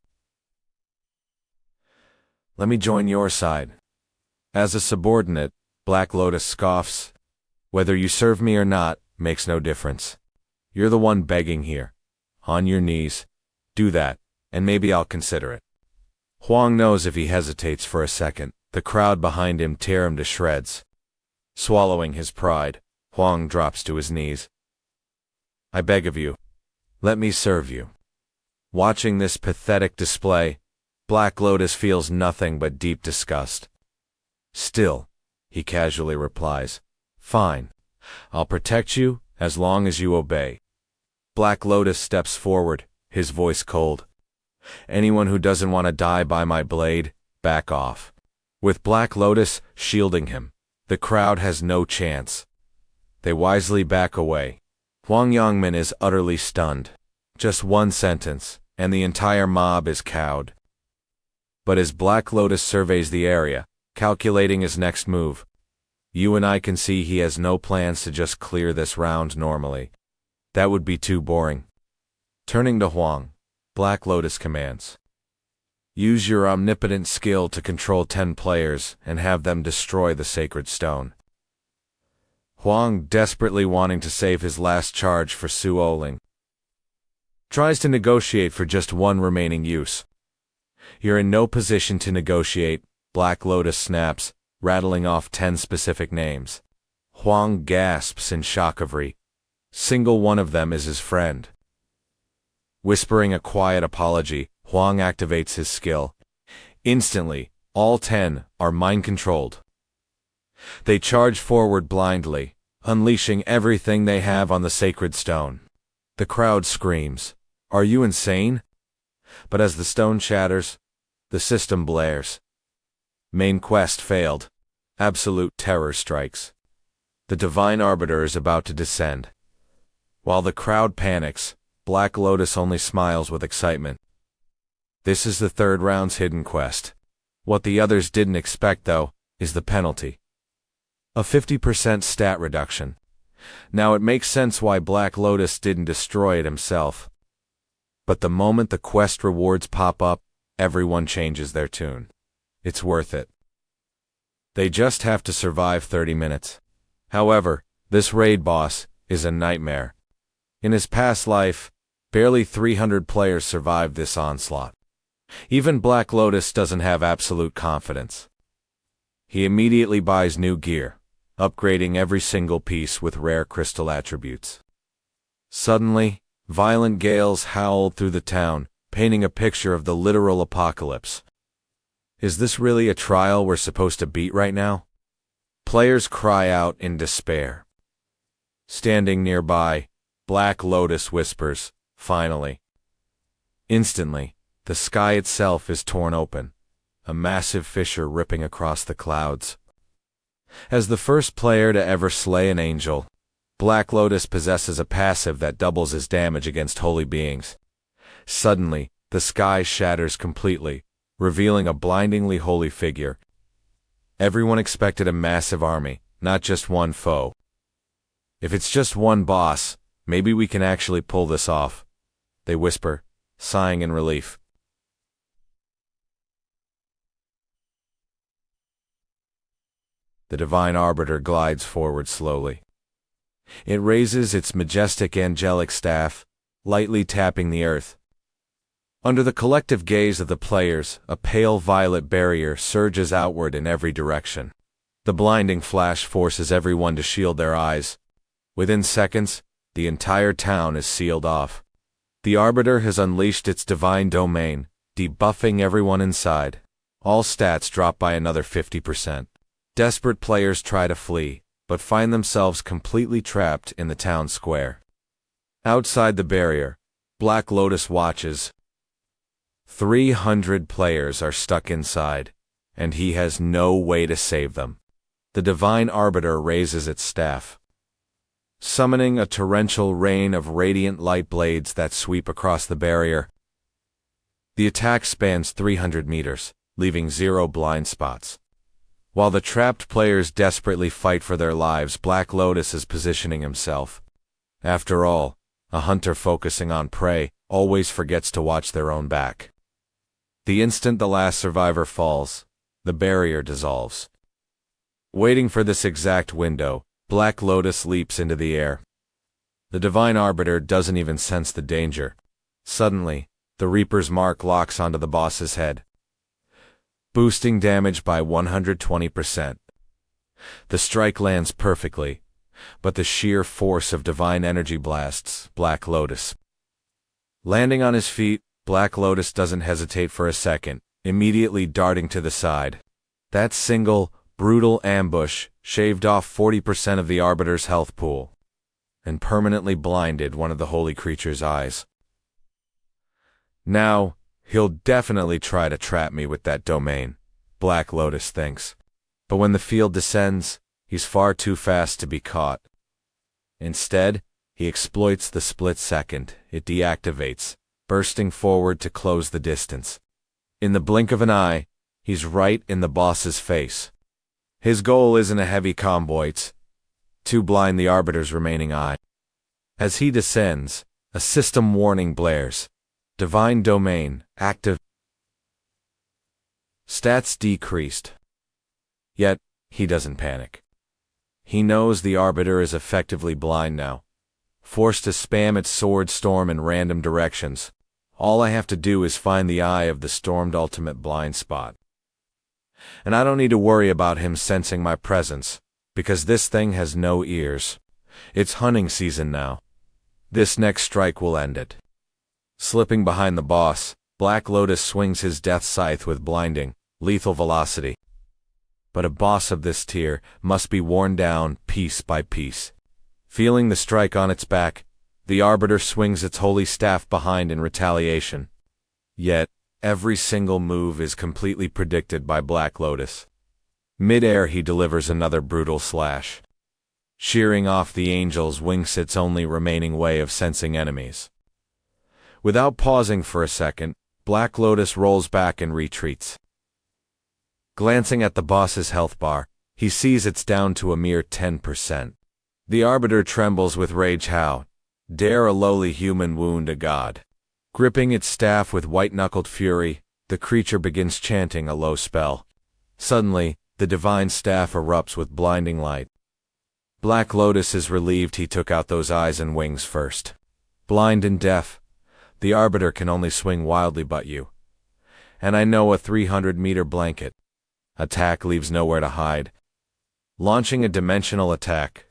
Let me join your side." As a subordinate, Black Lotus scoffs. "Whether you serve me or not makes no difference. You're the one begging here. On your knees. Do that, and maybe I'll consider it." Huang knows if he hesitates for a second, the crowd behind him tear him to shreds. Swallowing his pride, Huang drops to his knees. "I beg of you, let me serve you." Watching this pathetic display, Black Lotus feels nothing but deep disgust. "Still," he casually replies, "fine. I'll protect you as long as you obey." Black Lotus steps forward, his voice cold. "Anyone who doesn't want to die by my blade, back off." With Black Lotus shielding him, the crowd has no chance. They wisely back away. Huang Yongmin is utterly stunned. Just one sentence, and the entire mob is cowed. But as Black Lotus surveys the area, calculating his next move, you and I can see he has no plans to just clear this round normally. That would be too boring. Turning to Huang, Black Lotus commands, "Use your omnipotent skill to control 10 players and have them destroy the sacred stone." Huang, desperately wanting to save his last charge for Su Aling, tries to negotiate for just one remaining use. "You're in no position to negotiate," Black Lotus snaps, rattling off 10 specific names. Huang gasps in shock of single one of them is his friend. Whispering a quiet apology, Huang activates his skill. Instantly, all 10 are mind-controlled. They charge forward blindly, unleashing everything they have on the sacred stone. The crowd screams, "Are you insane?" But as the stone shatters, the system blares. Main quest failed. Absolute terror strikes. The Divine Arbiter is about to descend. While the crowd panics, Black Lotus only smiles with excitement. This is the third round's hidden quest. What the others didn't expect, though, is the penalty. A 50% stat reduction. Now it makes sense why Black Lotus didn't destroy it himself. But the moment the quest rewards pop up, everyone changes their tune. It's worth it. They just have to survive 30 minutes. However, this raid boss is a nightmare. In his past life, barely 300 players survived this onslaught. Even Black Lotus doesn't have absolute confidence. He immediately buys new gear, upgrading every single piece with rare crystal attributes. Suddenly, violent gales howled through the town, painting a picture of the literal apocalypse. Is this really a trial we're supposed to beat right now? Players cry out in despair. Standing nearby, Black Lotus whispers, "Finally." Instantly, the sky itself is torn open, a massive fissure ripping across the clouds. As the first player to ever slay an angel, Black Lotus possesses a passive that doubles his damage against holy beings. Suddenly, the sky shatters completely, revealing a blindingly holy figure. Everyone expected a massive army, not just one foe. "If it's just one boss, maybe we can actually pull this off," they whisper, sighing in relief. the Divine Arbiter glides forward slowly. It raises its majestic angelic staff, lightly tapping the earth. Under the collective gaze of the players, a pale violet barrier surges outward in every direction. The blinding flash forces everyone to shield their eyes. Within seconds, the entire town is sealed off. The Arbiter has unleashed its divine domain, debuffing everyone inside. All stats drop by another 50%. Desperate players try to flee, but find themselves completely trapped in the town square. Outside the barrier, Black Lotus watches. 300 players are stuck inside, and he has no way to save them. The Divine Arbiter raises its staff, summoning a torrential rain of radiant light blades that sweep across the barrier. The attack spans 300 meters, leaving 0 blind spots. While the trapped players desperately fight for their lives, Black Lotus is positioning himself. After all, a hunter focusing on prey always forgets to watch their own back. The instant the last survivor falls, the barrier dissolves. Waiting for this exact window, Black Lotus leaps into the air. The Divine Arbiter doesn't even sense the danger. Suddenly, the Reaper's mark locks onto the boss's head, boosting damage by 120%. The strike lands perfectly, but the sheer force of divine energy blasts Black Lotus. Landing on his feet, Black Lotus doesn't hesitate for a second, immediately darting to the side. That single, brutal ambush shaved off 40% of the Arbiter's health pool, and permanently blinded one of the holy creature's eyes. Now, he'll definitely try to trap me with that domain, Black Lotus thinks. But when the field descends, he's far too fast to be caught. Instead, he exploits the split second it deactivates, bursting forward to close the distance. In the blink of an eye, he's right in the boss's face. His goal isn't a heavy combo, it's to blind the Arbiter's remaining eye. As he descends, a system warning blares. Divine Domain, active. Stats decreased. Yet, he doesn't panic. He knows the Arbiter is effectively blind now, forced to spam its sword storm in random directions. All I have to do is find the eye of the stormed ultimate blind spot. And I don't need to worry about him sensing my presence, because this thing has no ears. It's hunting season now. This next strike will end it. Slipping behind the boss, Black Lotus swings his death scythe with blinding, lethal velocity. But a boss of this tier must be worn down piece by piece. Feeling the strike on its back, the Arbiter swings its holy staff behind in retaliation. Yet, every single move is completely predicted by Black Lotus. Mid-air he delivers another brutal slash, shearing off the angel's wingsuit's only remaining way of sensing enemies. Without pausing for a second, Black Lotus rolls back and retreats. Glancing at the boss's health bar, he sees it's down to a mere 10%. The Arbiter trembles with rage. How dare a lowly human wound a god? Gripping its staff with white-knuckled fury, the creature begins chanting a low spell. Suddenly, the divine staff erupts with blinding light. Black Lotus is relieved he took out those eyes and wings first. Blind and deaf, the Arbiter can only swing wildly but you. And I know a 300-meter blanket attack leaves nowhere to hide. Launching a dimensional attack,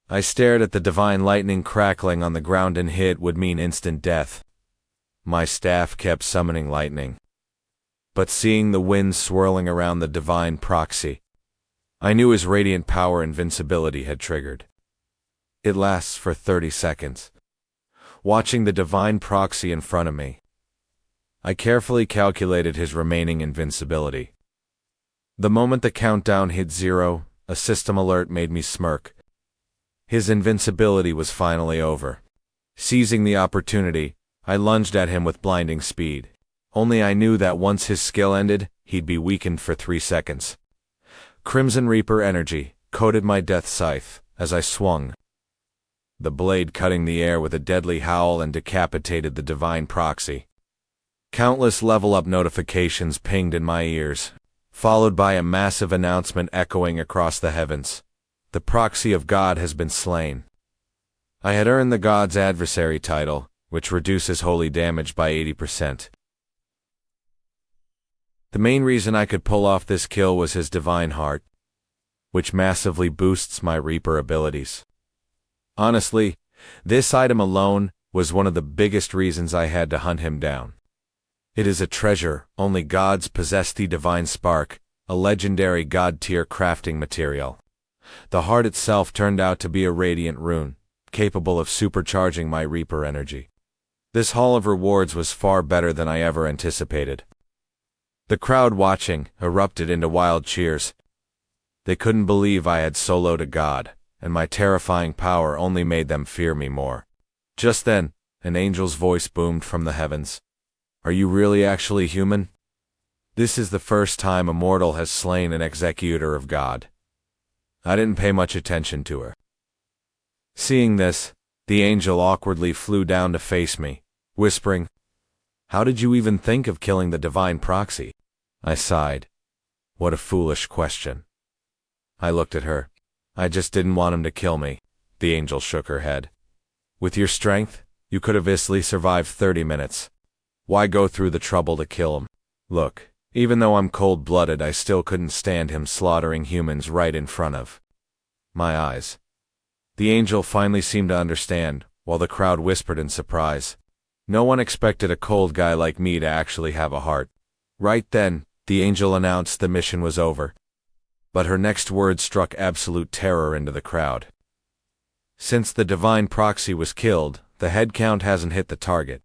I stared at the divine lightning crackling on the ground and hit would mean instant death. My staff kept summoning lightning. But seeing the wind swirling around the divine proxy, I knew his radiant power invincibility had triggered. It lasts for 30 seconds. Watching the divine proxy in front of me, I carefully calculated his remaining invincibility. The moment the countdown hit 0, a system alert made me smirk. His invincibility was finally over. Seizing the opportunity, I lunged at him with blinding speed. Only I knew that once his skill ended, he'd be weakened for 3 seconds. Crimson Reaper energy coated my death scythe as I swung, the blade cutting the air with a deadly howl, and decapitated the divine proxy. Countless level-up notifications pinged in my ears, followed by a massive announcement echoing across the heavens. The proxy of God has been slain. I had earned the God's adversary title, which reduces holy damage by 80%. The main reason I could pull off this kill was his divine heart, which massively boosts my Reaper abilities. Honestly, this item alone was one of the biggest reasons I had to hunt him down. It is a treasure only gods possess, the divine spark, a legendary god-tier crafting material. The heart itself turned out to be a radiant rune, capable of supercharging my Reaper energy. This haul of rewards was far better than I ever anticipated. The crowd watching erupted into wild cheers. They couldn't believe I had soloed a god, and my terrifying power only made them fear me more. Just then, an angel's voice boomed from the heavens. Are you really actually human? This is the first time a mortal has slain an executor of God. I didn't pay much attention to her. Seeing this, the angel awkwardly flew down to face me, whispering, "How did you even think of killing the divine proxy?" I sighed. What a foolish question. I looked at her. I just didn't want him to kill me. The angel shook her head. With your strength, you could have easily survived 30 minutes. Why go through the trouble to kill him? Look, even though I'm cold-blooded, I still couldn't stand him slaughtering humans right in front of my eyes. The angel finally seemed to understand, while the crowd whispered in surprise. No one expected a cold guy like me to actually have a heart. Right then, the angel announced the mission was over. But her next words struck absolute terror into the crowd. Since the divine proxy was killed, the head count hasn't hit the target.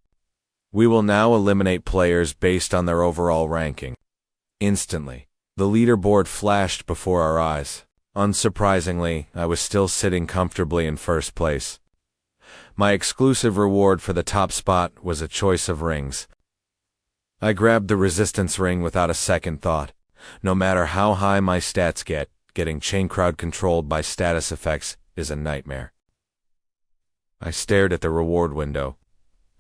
We will now eliminate players based on their overall ranking. Instantly, the leaderboard flashed before our eyes. Unsurprisingly, I was still sitting comfortably in first place. My exclusive reward for the top spot was a choice of rings. I grabbed the resistance ring without a second thought. No matter how high my stats get, getting chain crowd controlled by status effects is a nightmare. I stared at the reward window.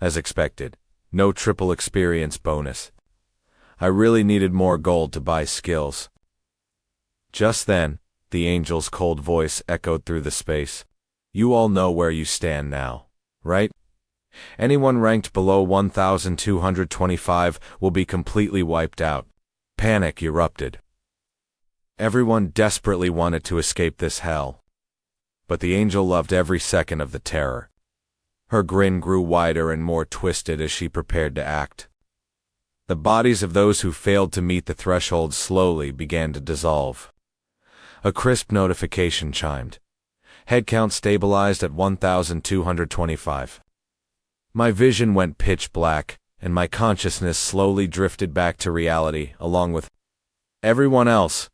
As expected, no triple experience bonus. I really needed more gold to buy skills. Just then, the angel's cold voice echoed through the space. You all know where you stand now, right? Anyone ranked below 1,225 will be completely wiped out. Panic erupted. Everyone desperately wanted to escape this hell. But the angel loved every second of the terror. Her grin grew wider and more twisted as she prepared to act. The bodies of those who failed to meet the threshold slowly began to dissolve. A crisp notification chimed. Head count stabilized at 1,225. My vision went pitch black, and my consciousness slowly drifted back to reality along with everyone else.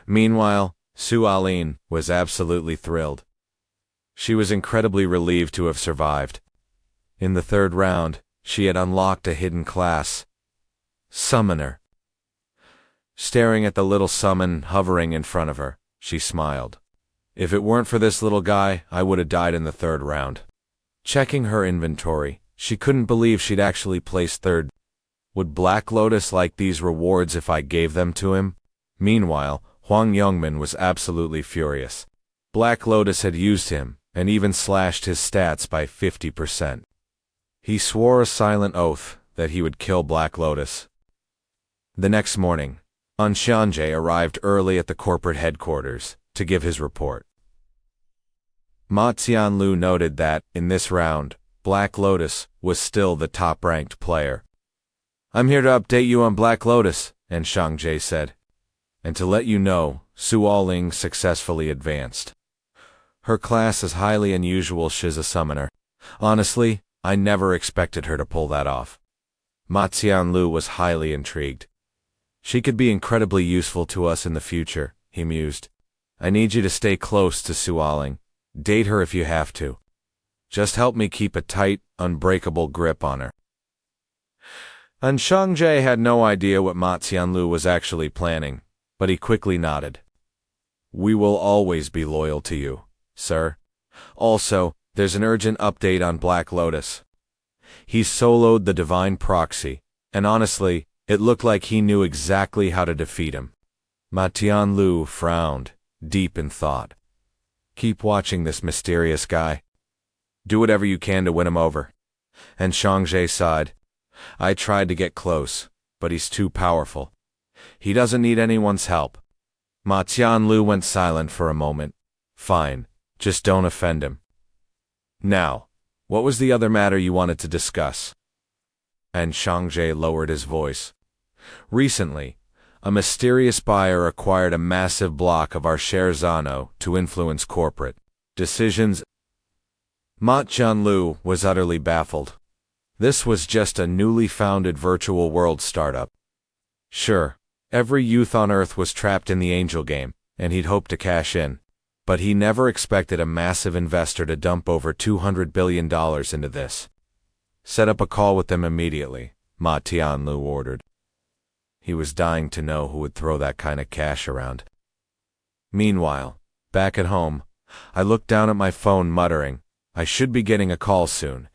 Meanwhile, Su Aline was absolutely thrilled. She was incredibly relieved to have survived. In the third round, she had unlocked a hidden class, Summoner. Staring at the little summon hovering in front of her, she smiled. If it weren't for this little guy, I would have died in the third round. Checking her inventory, she couldn't believe she'd actually placed third. Would Black Lotus like these rewards if I gave them to him? Meanwhile, Huang Yongmin was absolutely furious. Black Lotus had used him, and even slashed his stats by 50%. He swore a silent oath that he would kill Black Lotus. The next morning, Anxianje arrived early at the corporate headquarters to give his report. Ma Qianlu noted that, in this round, Black Lotus was still the top-ranked player. I'm here to update you on Black Lotus, Anxianje said, and to let you know, Su Aling successfully advanced. Her class is highly unusual. She's a summoner. Honestly, I never expected her to pull that off. Ma Qianlu was highly intrigued. She could be incredibly useful to us in the future, he mused. I need you to stay close to Su Aling. Date her if you have to. Just help me keep a tight, unbreakable grip on her. Anxianje had no idea what Ma Qianlu was actually planning, but he quickly nodded. We will always be loyal to you, sir. Also, there's an urgent update on Black Lotus. He soloed the divine proxy, and honestly, it looked like he knew exactly how to defeat him. Ma Tianlu frowned, deep in thought. Keep watching this mysterious guy. Do whatever you can to win him over. And Shangzhe sighed. I tried to get close, but he's too powerful. He doesn't need anyone's help. Ma Tianlu went silent for a moment. Fine, just don't offend him. Now, what was the other matter you wanted to discuss? And Shangzhe lowered his voice. Recently, a mysterious buyer acquired a massive block of our shares Zano to influence corporate decisions. Ma Tianlu was utterly baffled. This was just a newly founded virtual world startup. Sure, every youth on Earth was trapped in the angel game, and he'd hoped to cash in. But he never expected a massive investor to dump over $200 billion into this. Set up a call with them immediately, Ma Tianlu ordered. He was dying to know who would throw that kind of cash around. Meanwhile, back at home, I looked down at my phone muttering, I should be getting a call soon.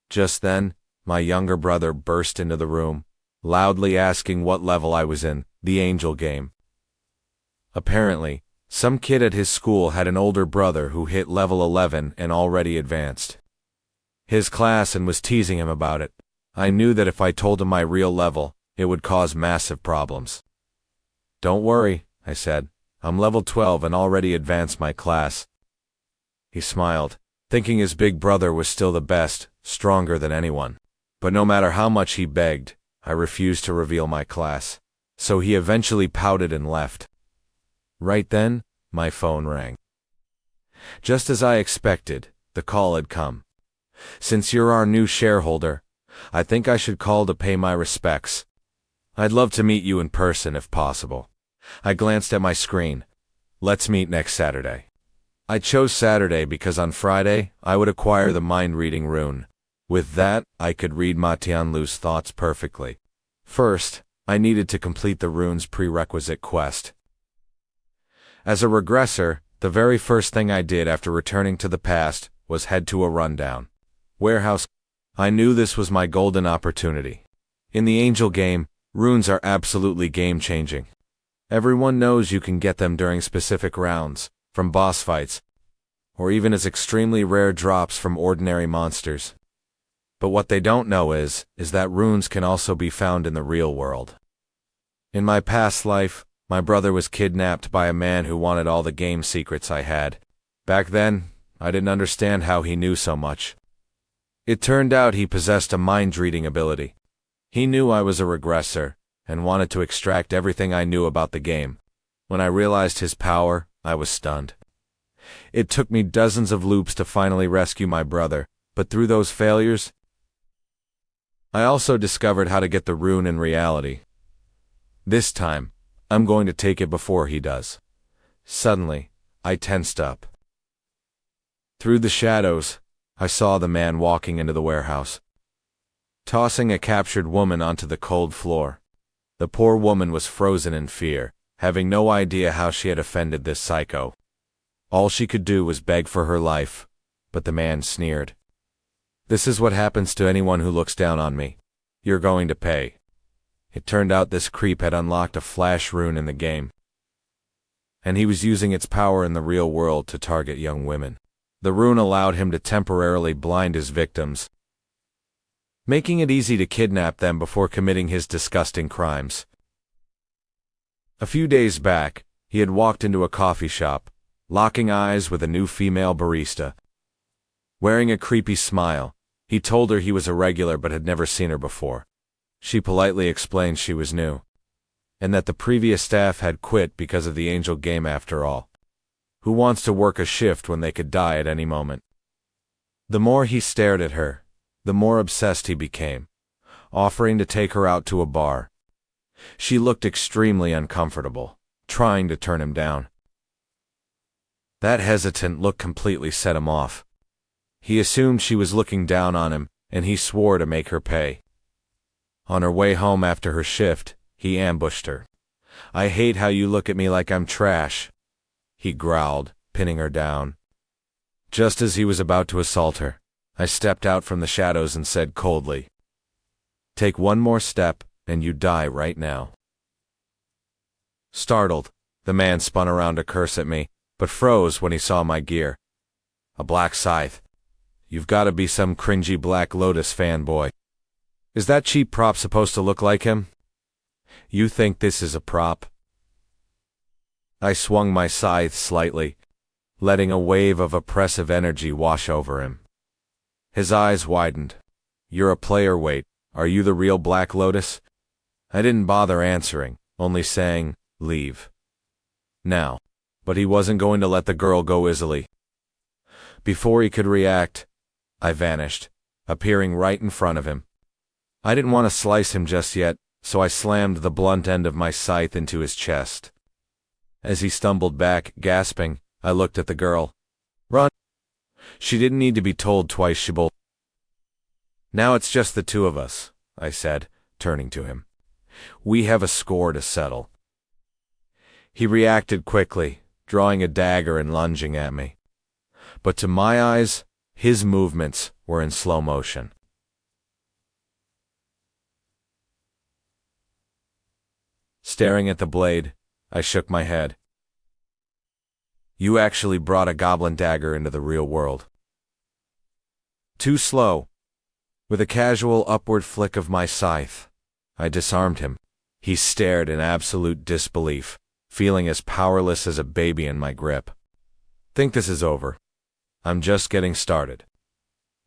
Just then, my younger brother burst into the room, loudly asking what level I was in, the angel game. Apparently, some kid at his school had an older brother who hit level 11 and already advanced his class and was teasing him about it. I knew that if I told him my real level, it would cause massive problems. Don't worry, I said. I'm level 12 and already advanced my class. He smiled, thinking his big brother was still the best, stronger than anyone. But no matter how much he begged, I refused to reveal my class. So he eventually pouted and left. Right then, my phone rang. Just as I expected, the call had come. Since you're our new shareholder, I think I should call to pay my respects. I'd love to meet you in person if possible. I glanced at my screen. Let's meet next Saturday. I chose Saturday because on Friday, I would acquire the mind-reading rune. With that, I could read Ma Tianlu's thoughts perfectly. First, I needed to complete the rune's prerequisite quest. As a regressor, the very first thing I did after returning to the past was head to a rundown warehouse. I knew this was my golden opportunity. In the angel game, runes are absolutely game-changing. Everyone knows you can get them during specific rounds, from boss fights, or even as extremely rare drops from ordinary monsters. But what they don't know is that runes can also be found in the real world. In my past life, my brother was kidnapped by a man who wanted all the game secrets I had. Back then, I didn't understand how he knew so much. It turned out he possessed a mind-reading ability. He knew I was a regressor, and wanted to extract everything I knew about the game. When I realized his power, I was stunned. It took me dozens of loops to finally rescue my brother, but through those failures, I also discovered how to get the rune in reality. This time, I'm going to take it before he does. Suddenly, I tensed up. Through the shadows, I saw the man walking into the warehouse, tossing a captured woman onto the cold floor. The poor woman was frozen in fear, having no idea how she had offended this psycho. All she could do was beg for her life, but the man sneered. This is what happens to anyone who looks down on me. You're going to pay. It turned out this creep had unlocked a flash rune in the game, and he was using its power in the real world to target young women. The rune allowed him to temporarily blind his victims, making it easy to kidnap them before committing his disgusting crimes. A few days back, he had walked into a coffee shop, locking eyes with a new female barista. Wearing a creepy smile, he told her he was a regular but had never seen her before. She politely explained she was new, and that the previous staff had quit because of the angel game after all. Who wants to work a shift when they could die at any moment? The more he stared at her, the more obsessed he became, offering to take her out to a bar. She looked extremely uncomfortable, trying to turn him down. That hesitant look completely set him off. He assumed she was looking down on him, and he swore to make her pay. On her way home after her shift, he ambushed her. "I hate how you look at me like I'm trash," he growled, pinning her down. Just as he was about to assault her, I stepped out from the shadows and said coldly, "Take one more step, and you die right now." Startled, the man spun around to curse at me, but froze when he saw my gear. A Black Scythe. You've got to be some cringy Black Lotus fanboy. Is that cheap prop supposed to look like him? You think this is a prop? I swung my scythe slightly, letting a wave of oppressive energy wash over him. His eyes widened. You're a player, wait, are you the real Black Lotus? I didn't bother answering, only saying, leave. Now. But he wasn't going to let the girl go easily. Before he could react, I vanished, appearing right in front of him. I didn't want to slice him just yet, so I slammed the blunt end of my scythe into his chest. As he stumbled back, gasping, I looked at the girl. Run! She didn't need to be told twice, she bolted. Now it's just the two of us, I said, turning to him. We have a score to settle. He reacted quickly, drawing a dagger and lunging at me. But to my eyes, his movements were in slow motion. Staring at the blade, I shook my head. You actually brought a goblin dagger into the real world. Too slow. With a casual upward flick of my scythe, I disarmed him. He stared in absolute disbelief, feeling as powerless as a baby in my grip. Think this is over. I'm just getting started.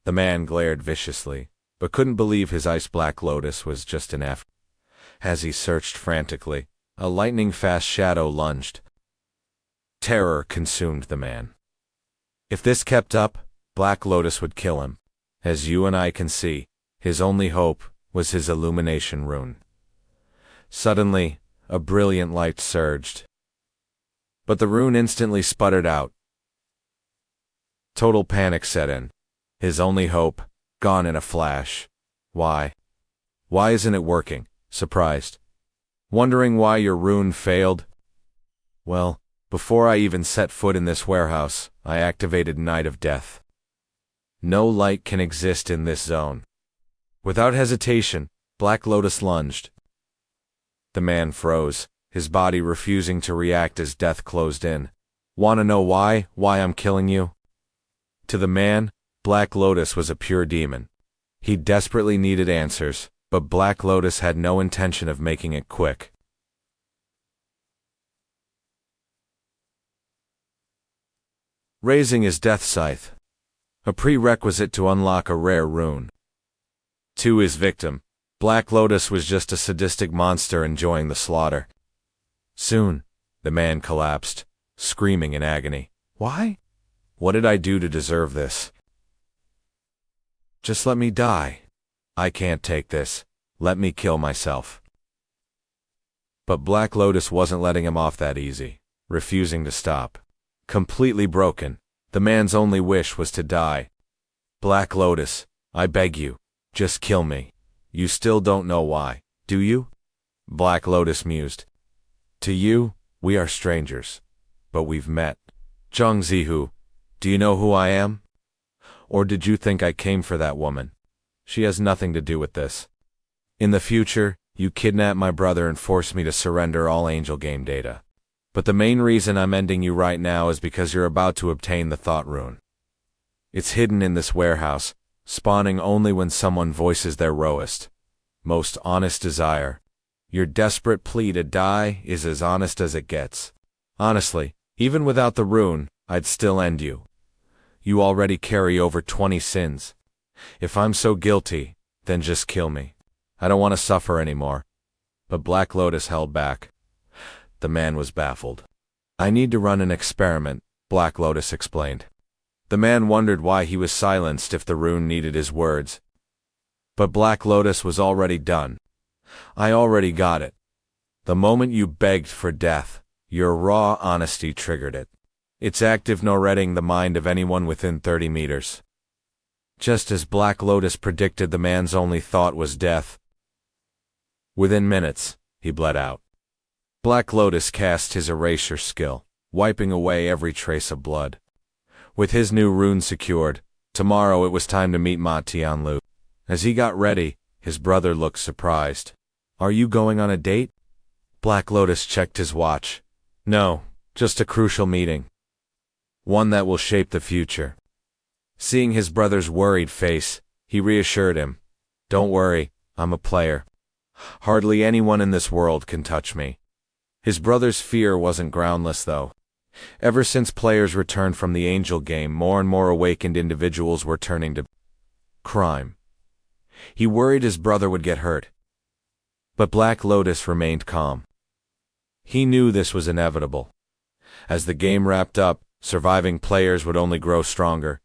The man glared viciously, but couldn't believe his ice Black Lotus was just an F. As he searched frantically, a lightning-fast shadow lunged. Terror consumed the man. If this kept up, Black Lotus would kill him. As you and I can see, his only hope was his illumination rune. Suddenly, a brilliant light surged. But the rune instantly sputtered out. Total panic set in. His only hope, gone in a flash. Why? Why isn't it working? Surprised. Wondering why your rune failed? Well, before I even set foot in this warehouse, I activated Night of Death. No light can exist in this zone. Without hesitation, Black Lotus lunged. The man froze, his body refusing to react as death closed in. Wanna know why? Why I'm killing you? To the man, Black Lotus was a pure demon. He desperately needed answers, but Black Lotus had no intention of making it quick. Raising his death scythe. A prerequisite to unlock a rare rune. To his victim, Black Lotus was just a sadistic monster enjoying the slaughter. Soon, the man collapsed, screaming in agony. Why? What did I do to deserve this? Just let me die. I can't take this. Let me kill myself. But Black Lotus wasn't letting him off that easy, refusing to stop. Completely broken, the man's only wish was to die. Black Lotus, I beg you, just kill me. You still don't know why, do you? Black Lotus mused. To you, we are strangers, but we've met. Zhang Zihu, do you know who I am? Or did you think I came for that woman? She has nothing to do with this. In the future, you kidnap my brother and force me to surrender all Angel Game data. But the main reason I'm ending you right now is because you're about to obtain the Thought Rune. It's hidden in this warehouse, spawning only when someone voices their lowest, most honest desire. Your desperate plea to die is as honest as it gets. Honestly, even without the rune, I'd still end you. You already carry over 20 sins. If I'm so guilty, then just kill me. I don't want to suffer anymore. But Black Lotus held back. The man was baffled. I need to run an experiment, Black Lotus explained. The man wondered why he was silenced if the rune needed his words. But Black Lotus was already done. I already got it. The moment you begged for death, your raw honesty triggered it. It's active reading the mind of anyone within 30 meters. Just as Black Lotus predicted, the man's only thought was death. Within minutes, he bled out. Black Lotus cast his erasure skill, wiping away every trace of blood. With his new rune secured, tomorrow it was time to meet Ma Tianlu. As he got ready, his brother looked surprised. Are you going on a date? Black Lotus checked his watch. No, just a crucial meeting. One that will shape the future. Seeing his brother's worried face, he reassured him. Don't worry, I'm a player. Hardly anyone in this world can touch me. His brother's fear wasn't groundless, though. Ever since players returned from the Angel game, more and more awakened individuals were turning to crime. He worried his brother would get hurt. But Black Lotus remained calm. He knew this was inevitable. As the game wrapped up, surviving players would only grow stronger.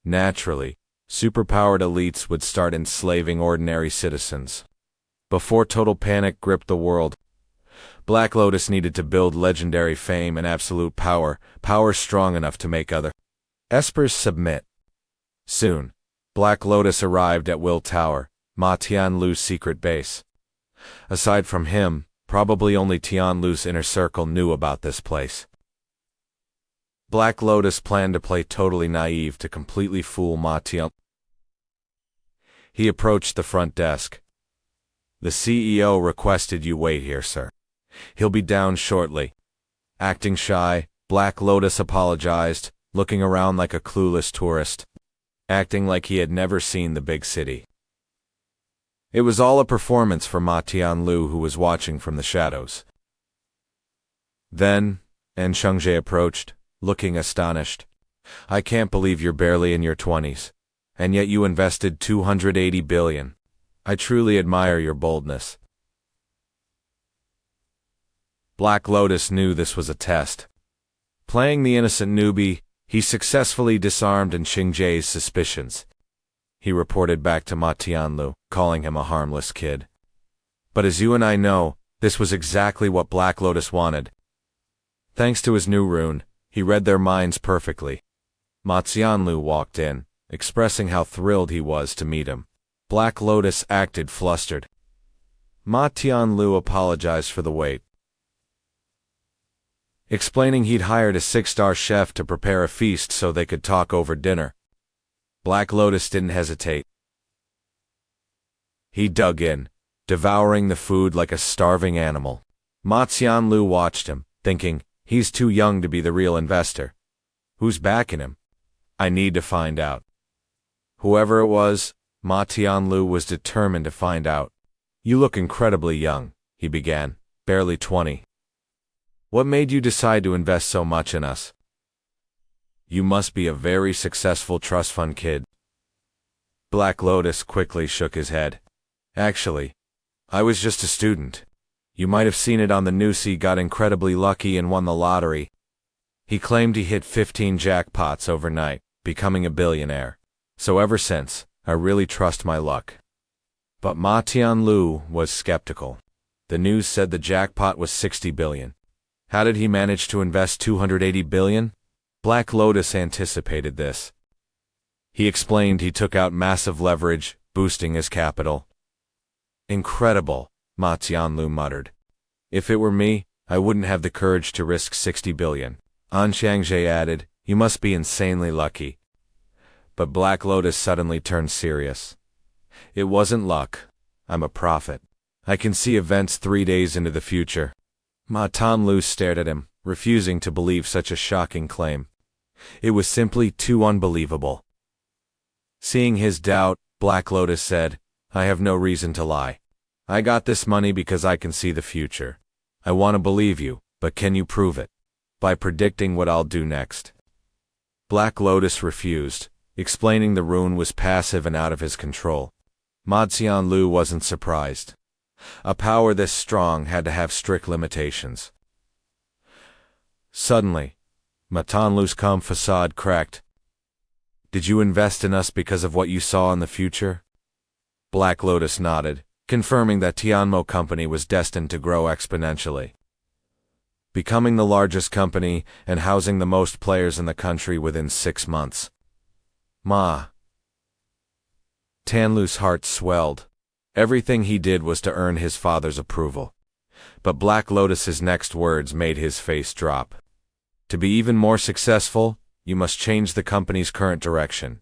Naturally, superpowered elites would start enslaving ordinary citizens. Before total panic gripped the world, Black Lotus needed to build legendary fame and absolute power, power strong enough to make other espers submit. Soon, Black Lotus arrived at Will Tower, Ma Tianlu's secret base. Aside from him, probably only Tianlu's inner circle knew about this place. Black Lotus planned to play totally naive to completely fool Ma Tianlu. He approached the front desk. The CEO requested you wait here, sir. He'll be down shortly. Acting shy, Black Lotus apologized, looking around like a clueless tourist, acting like he had never seen the big city. It was all a performance for Ma Tianlu, who was watching from the shadows. Then, En Shengzhe approached, looking astonished. I can't believe you're barely in your 20s, and yet you invested 280 billion. I truly admire your boldness. Black Lotus knew this was a test. Playing the innocent newbie, he successfully disarmed En Shengzhe's suspicions. He reported back to Ma Tianlu, calling him a harmless kid. But as you and I know, this was exactly what Black Lotus wanted. Thanks to his new rune, he read their minds perfectly. Ma Tianlu walked in, expressing how thrilled he was to meet him. Black Lotus acted flustered. Ma Tianlu apologized for the wait, explaining he'd hired a 6-star chef to prepare a feast so they could talk over dinner. Black Lotus didn't hesitate. He dug in, devouring the food like a starving animal. Ma Tianlu watched him, thinking, he's too young to be the real investor. Who's backing him? I need to find out. Whoever it was, Ma Tianlu was determined to find out. You look incredibly young, he began, barely 20. What made you decide to invest so much in us? You must be a very successful trust fund kid. Black Lotus quickly shook his head. Actually, I was just a student. You might have seen it on the news. He got incredibly lucky and won the lottery. He claimed he hit 15 jackpots overnight, becoming a billionaire. So ever since, I really trust my luck. But Ma Tianlu was skeptical. The news said the jackpot was 60 billion. How did he manage to invest 280 billion? Black Lotus anticipated this. He explained he took out massive leverage, boosting his capital. Incredible, Ma Tianlu muttered. If it were me, I wouldn't have the courage to risk 60 billion. En Shengzhe added, you must be insanely lucky. But Black Lotus suddenly turned serious. It wasn't luck. I'm a prophet. I can see events 3 days into the future. Ma Tianlu stared at him, refusing to believe such a shocking claim. It was simply too unbelievable. Seeing his doubt, Black Lotus said, I have no reason to lie. I got this money because I can see the future. I want to believe you, but can you prove it? By predicting what I'll do next. Black Lotus refused, explaining the rune was passive and out of his control. Ma Tianlu wasn't surprised. A power this strong had to have strict limitations. Suddenly, Ma Tianlu's calm facade cracked. Did you invest in us because of what you saw in the future? Black Lotus nodded, confirming that Tianmo Company was destined to grow exponentially, becoming the largest company and housing the most players in the country within 6 months. Ma Tianlu's heart swelled. Everything he did was to earn his father's approval. But Black Lotus's next words made his face drop. To be even more successful, you must change the company's current direction.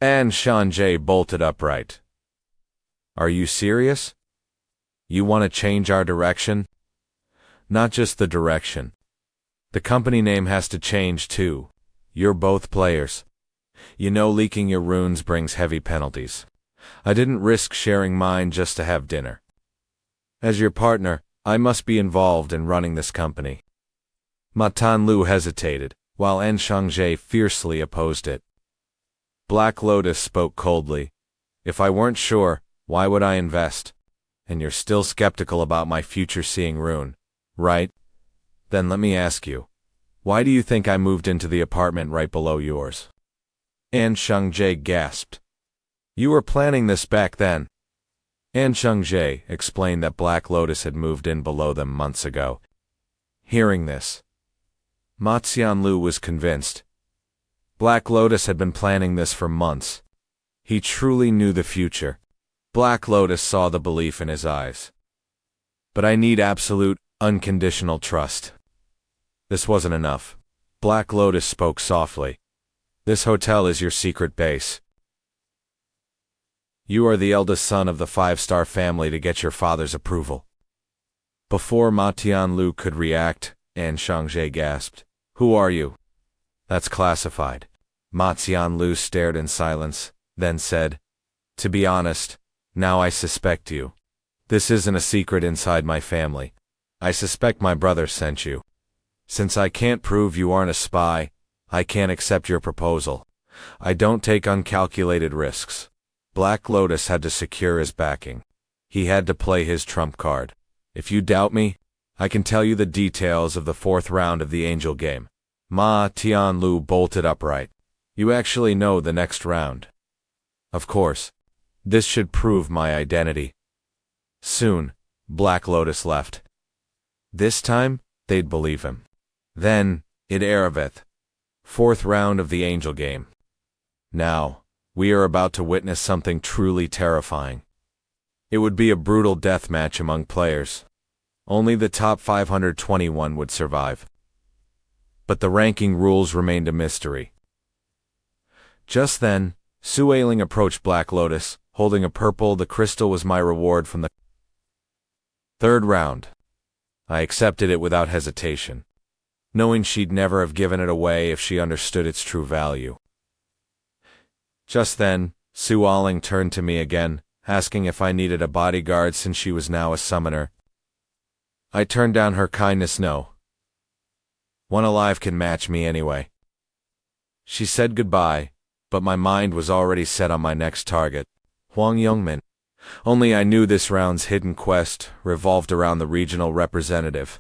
En Shengzhe bolted upright. Are you serious? You want to change our direction? Not just the direction. The company name has to change too. You're both players. You know leaking your runes brings heavy penalties. I didn't risk sharing mine just to have dinner. As your partner, I must be involved in running this company. Ma Tanlu hesitated, while En Shangje fiercely opposed it. Black Lotus spoke coldly. If I weren't sure, why would I invest? And you're still skeptical about my future seeing rune, right? Then let me ask you, why do you think I moved into the apartment right below yours? En Shangje gasped. You were planning this back then. En Shangje explained that Black Lotus had moved in below them months ago. Hearing this, Ma Tianlu was convinced. Black Lotus had been planning this for months. He truly knew the future. Black Lotus saw the belief in his eyes. But I need absolute, unconditional trust. This wasn't enough. Black Lotus spoke softly. This hotel is your secret base. You are the eldest son of the 5-star family to get your father's approval. Before Ma Tianlu could react, En Shangje gasped. Who are you? That's classified. Ma Tianlu stared in silence, then said, To be honest, now I suspect you. This isn't a secret inside my family. I suspect my brother sent you. Since I can't prove you aren't a spy, I can't accept your proposal. I don't take uncalculated risks. Black Lotus had to secure his backing. He had to play his trump card. If you doubt me, I can tell you the details of the 4th round of the angel game. Ma Tianlu bolted upright. You actually know the next round. Of course. This should prove my identity. Soon, Black Lotus left. This time, they'd believe him. Then, it Aravith. 4th round of the angel game. Now, we are about to witness something truly terrifying. It would be a brutal death match among players. Only the top 521 would survive. But the ranking rules remained a mystery. Just then, Su Ailing approached Black Lotus, holding a purple. The crystal was my reward from the 3rd round. I accepted it without hesitation, knowing she'd never have given it away if she understood its true value. Just then, Su Ailing turned to me again, asking if I needed a bodyguard since she was now a summoner. I turned down her kindness. No. One alive can match me anyway. She said goodbye, but my mind was already set on my next target, Huang Yongmin. Only I knew this round's hidden quest revolved around the regional representative.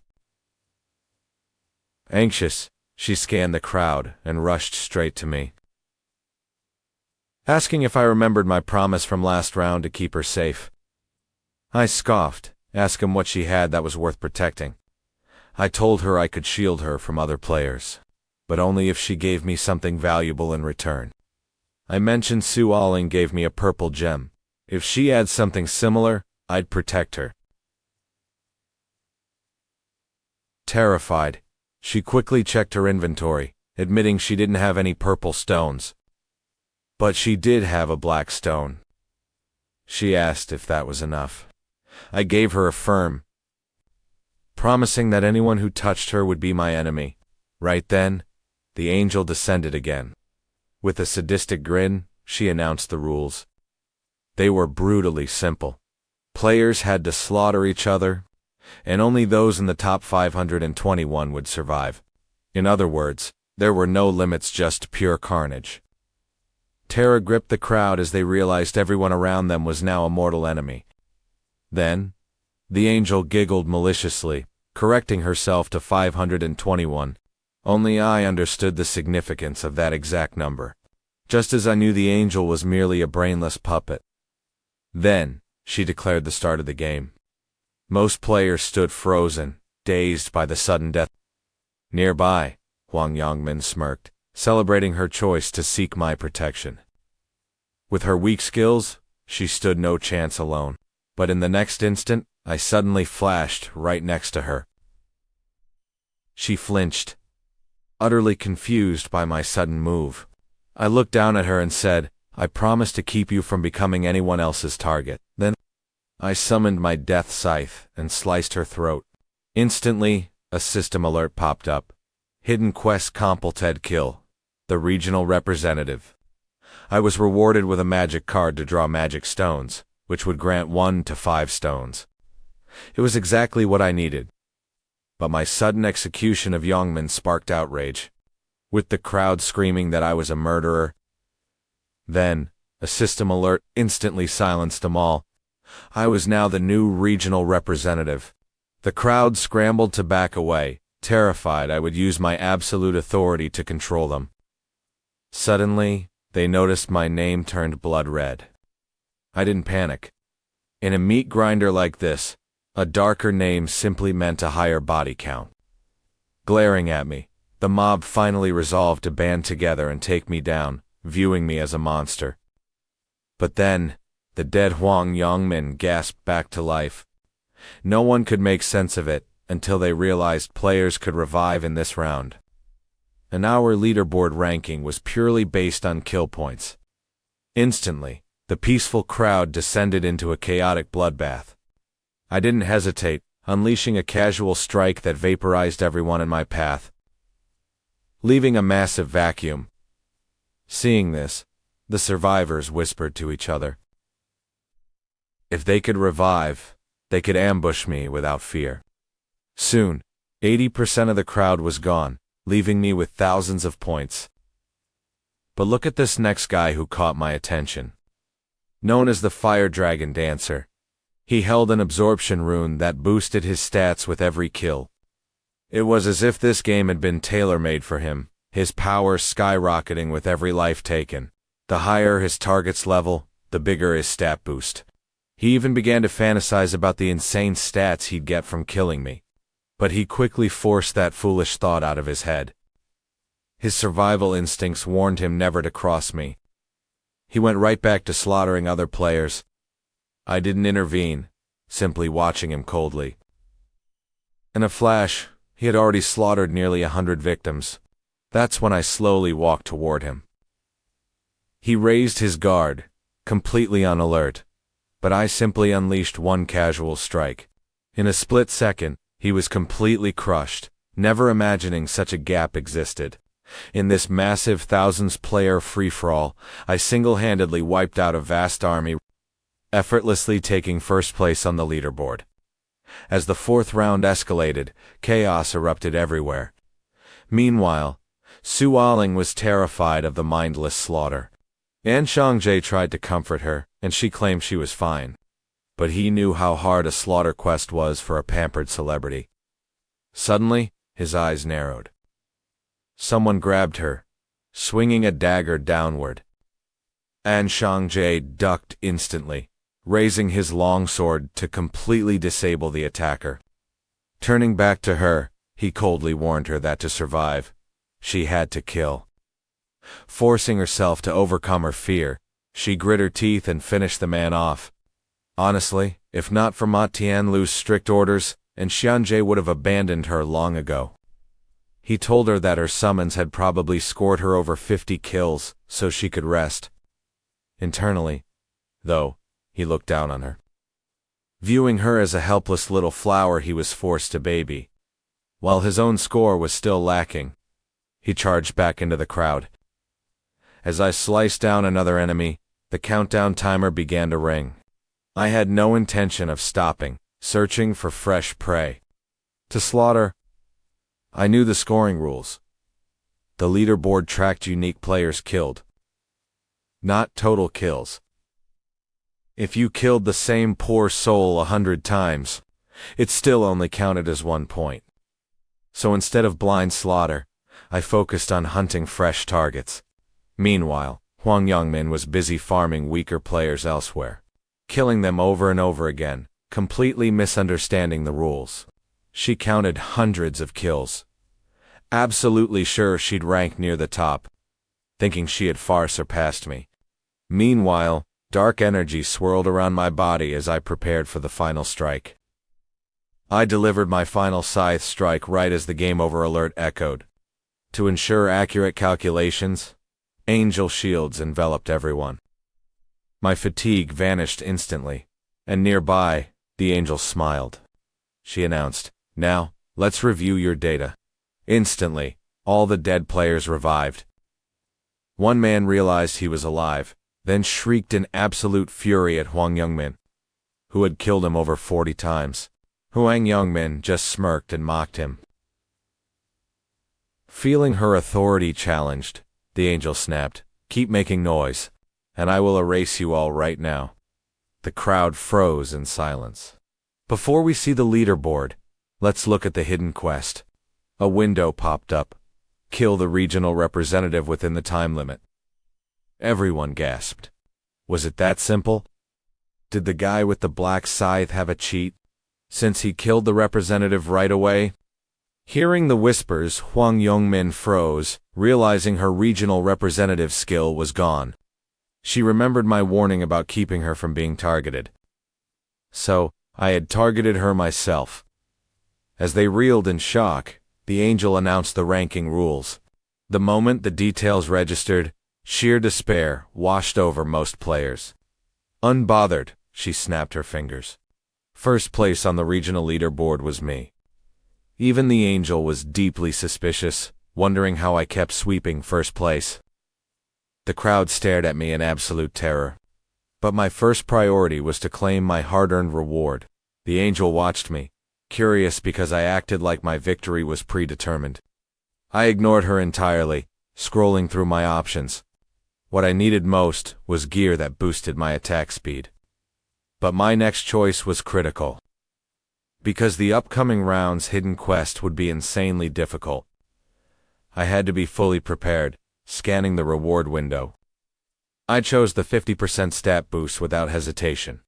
Anxious, she scanned the crowd and rushed straight to me, asking if I remembered my promise from last round to keep her safe. I scoffed, asking what she had that was worth protecting. I told her I could shield her from other players, but only if she gave me something valuable in return. I mentioned Su Ailing gave me a purple gem. If she had something similar, I'd protect her. Terrified, she quickly checked her inventory, admitting she didn't have any purple stones. But she did have a black stone. She asked if that was enough. I gave her a firm, promising that anyone who touched her would be my enemy. Right then, the angel descended again. With a sadistic grin, she announced the rules. They were brutally simple. Players had to slaughter each other, and only those in the top 521 would survive. In other words, there were no limits, just pure carnage. Terror gripped the crowd as they realized everyone around them was now a mortal enemy. Then, the angel giggled maliciously, correcting herself to 521. Only I understood the significance of that exact number, just as I knew the angel was merely a brainless puppet. Then, she declared the start of the game. Most players stood frozen, dazed by the sudden death. Nearby, Huang Yongmin smirked, celebrating her choice to seek my protection. With her weak skills, she stood no chance alone. But in the next instant, I suddenly flashed right next to her. She flinched, utterly confused by my sudden move. I looked down at her and said, I promise to keep you from becoming anyone else's target. Then, I summoned my death scythe and sliced her throat. Instantly, a system alert popped up. Hidden quest completed kill. The regional representative. I was rewarded with a magic card to draw magic stones, which would grant 1 to 5 stones. It was exactly what I needed. But my sudden execution of Youngman sparked outrage, with the crowd screaming that I was a murderer. Then, a system alert instantly silenced them all. I was now the new regional representative. The crowd scrambled to back away, terrified I would use my absolute authority to control them. Suddenly, they noticed my name turned blood red. I didn't panic. In a meat grinder like this, a darker name simply meant a higher body count. Glaring at me, the mob finally resolved to band together and take me down, viewing me as a monster. But then, the dead Huang Yongmin gasped back to life. No one could make sense of it until they realized players could revive in this round. And our leaderboard ranking was purely based on kill points. Instantly, the peaceful crowd descended into a chaotic bloodbath. I didn't hesitate, unleashing a casual strike that vaporized everyone in my path, leaving a massive vacuum. Seeing this, the survivors whispered to each other. If they could revive, they could ambush me without fear. Soon, 80% of the crowd was gone, leaving me with thousands of points. But look at this next guy who caught my attention. Known as the Fire Dragon Dancer, he held an absorption rune that boosted his stats with every kill. It was as if this game had been tailor-made for him, his power skyrocketing with every life taken. The higher his target's level, the bigger his stat boost. He even began to fantasize about the insane stats he'd get from killing me. But he quickly forced that foolish thought out of his head. His survival instincts warned him never to cross me. He went right back to slaughtering other players. I didn't intervene, simply watching him coldly. In a flash, he had already slaughtered nearly 100 victims. That's when I slowly walked toward him. He raised his guard, completely on alert, but I simply unleashed one casual strike. In a split second, he was completely crushed, never imagining such a gap existed. In this massive thousands-player free-for-all, I single-handedly wiped out a vast army, effortlessly taking first place on the leaderboard. As the fourth round escalated, chaos erupted everywhere. Meanwhile, Su Aling was terrified of the mindless slaughter. An Xiangjae tried to comfort her, and she claimed she was fine. But he knew how hard a slaughter quest was for a pampered celebrity. Suddenly, his eyes narrowed. Someone grabbed her, swinging a dagger downward. An Xiangjae ducked instantly, raising his long sword to completely disable the attacker. Turning back to her, he coldly warned her that to survive, she had to kill. Forcing herself to overcome her fear, she grit her teeth and finished the man off. Honestly, if not for Ma Tianlu's strict orders, An Xiangjae would have abandoned her long ago. He told her that her summons had probably scored her over 50 kills, so she could rest. Internally, though, he looked down on her. Viewing her as a helpless little flower he was forced to baby. While his own score was still lacking, he charged back into the crowd. As I sliced down another enemy, the countdown timer began to ring. I had no intention of stopping, searching for fresh prey to slaughter. I knew the scoring rules. The leaderboard tracked unique players killed, not total kills. If you killed the same poor soul 100 times, it still only counted as 1 point. So instead of blind slaughter, I focused on hunting fresh targets. Meanwhile, Huang Yongmin was busy farming weaker players elsewhere, killing them over and over again, completely misunderstanding the rules. She counted hundreds of kills, absolutely sure she'd rank near the top, thinking she had far surpassed me. Meanwhile, dark energy swirled around my body as I prepared for the final strike. I delivered my final scythe strike right as the game over alert echoed. To ensure accurate calculations, angel shields enveloped everyone. My fatigue vanished instantly, And nearby, the angel smiled. She announced, "Now, let's review your data." Instantly, all the dead players revived. One man realized he was alive, then shrieked in absolute fury at Huang Yongmin, who had killed him over 40 times. Huang Yongmin just smirked and mocked him. Feeling her authority challenged, the angel snapped, "Keep making noise, and I will erase you all right now." The crowd froze in silence. Before we see the leaderboard, let's look at the hidden quest. A window popped up. Kill the regional representative within the time limit. Everyone gasped. Was it that simple? Did the guy with the Black Scythe have a cheat, since he killed the representative right away? Hearing the whispers, Huang Yongmin froze, realizing her regional representative skill was gone. She remembered my warning about keeping her from being targeted. So, I had targeted her myself. As they reeled in shock, the angel announced the ranking rules. The moment the details registered, sheer despair washed over most players. Unbothered, she snapped her fingers. First place on the regional leaderboard was me. Even the angel was deeply suspicious, wondering how I kept sweeping first place. The crowd stared at me in absolute terror. But my first priority was to claim my hard-earned reward. The angel watched me, curious because I acted like my victory was predetermined. I ignored her entirely, scrolling through my options. What I needed most was gear that boosted my attack speed. But my next choice was critical. Because the upcoming round's hidden quest would be insanely difficult. I had to be fully prepared, scanning the reward window. I chose the 50% stat boost without hesitation.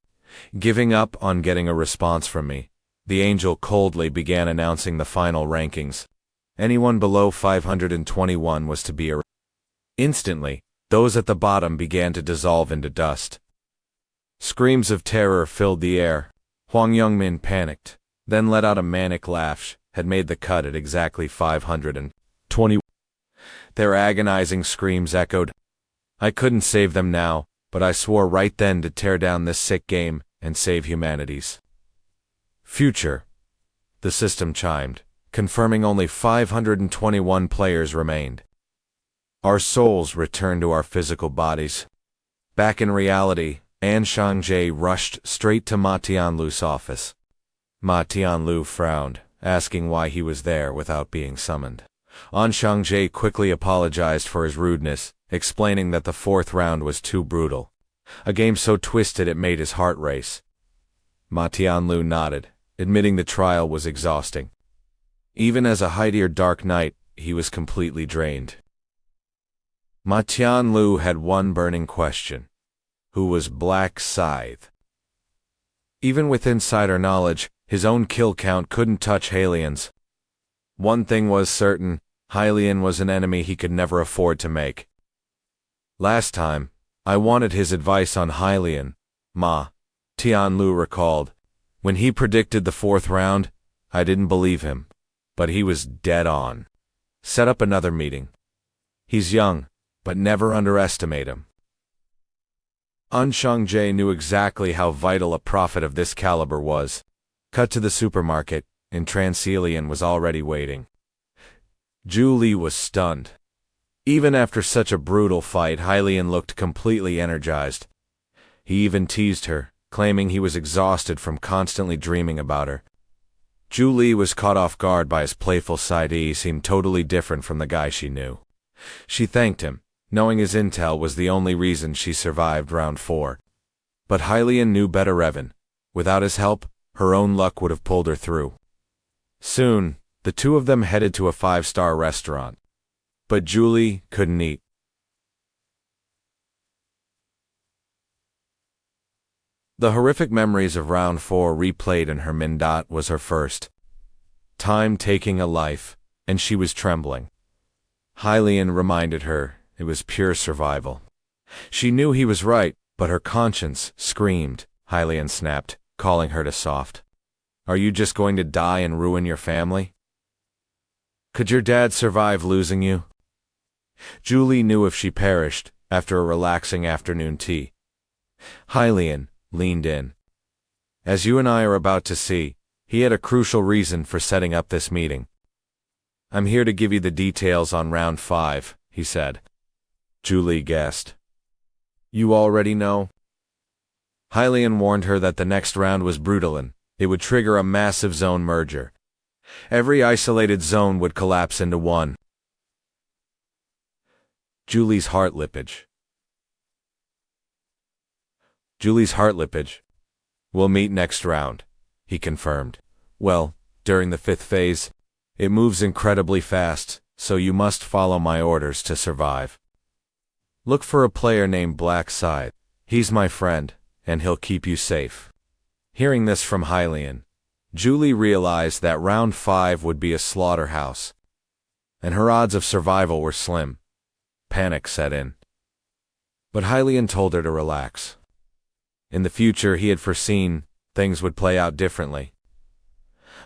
Giving up on getting a response from me, the angel coldly began announcing the final rankings. Anyone below 521 was to be erased. Instantly, those at the bottom began to dissolve into dust. Screams of terror filled the air. Huang Yongmin panicked, then let out a manic laugh. Had made the cut at exactly 520. Their agonizing screams echoed. I couldn't save them now, but I swore right then to tear down this sick game and save humanity's future. The system chimed, confirming only 521 players remained. Our souls returned to our physical bodies. Back in reality, An Shangjae rushed straight to Ma Tianlu's office. Ma Tianlu frowned, asking why he was there without being summoned. An Shangjae quickly apologized for his rudeness, explaining that the fourth round was too brutal. A game so twisted it made his heart race. Ma Tianlu nodded, admitting the trial was exhausting. Even as a Haidir Dark Knight, he was completely drained. Ma Tianlu had one burning question. Who was Black Scythe? Even with insider knowledge, his own kill count couldn't touch Hylian's. One thing was certain, Hylian was an enemy he could never afford to make. Last time, I wanted his advice on Hylian, Ma Tianlu recalled. When he predicted the fourth round, I didn't believe him. But he was dead on. Set up another meeting. He's young, but never underestimate him. An Shangjae knew exactly how vital a prophet of this caliber was. Cut to the supermarket, and Transilian was already waiting. Zhu Li was stunned. Even after such a brutal fight, Hylian looked completely energized. He even teased her, claiming he was exhausted from constantly dreaming about her. Zhu Li was caught off guard by his playful side. He seemed totally different from the guy she knew. She thanked him, knowing his intel was the only reason she survived round 4. But Hylian knew better Evan. Without his help, her own luck would have pulled her through. Soon, the two of them headed to a 5-star restaurant. But Zhu Li couldn't eat. The horrific memories of round 4 replayed in her Mindot was her first time taking a life, and she was trembling. Hylian reminded her it was pure survival. She knew he was right, but her conscience screamed. Hylian snapped, calling her to soft. Are you just going to die and ruin your family? Could your dad survive losing you? Zhu Li knew if she perished, after a relaxing afternoon tea. Hylian leaned in. As you and I are about to see, he had a crucial reason for setting up this meeting. I'm here to give you the details on round 5, he said. Julie guessed. You already know? Hylian warned her that the next round was brutal and it would trigger a massive zone merger. Every isolated zone would collapse into one. Julie's heart leapage. We'll meet next round, he confirmed. Well, during the 5th phase, it moves incredibly fast, so you must follow my orders to survive. Look for a player named Black Scythe. He's my friend, and he'll keep you safe. Hearing this from Hylian, Julie realized that round 5 would be a slaughterhouse, and her odds of survival were slim. Panic set in. But Hylian told her to relax. In the future, he had foreseen things would play out differently.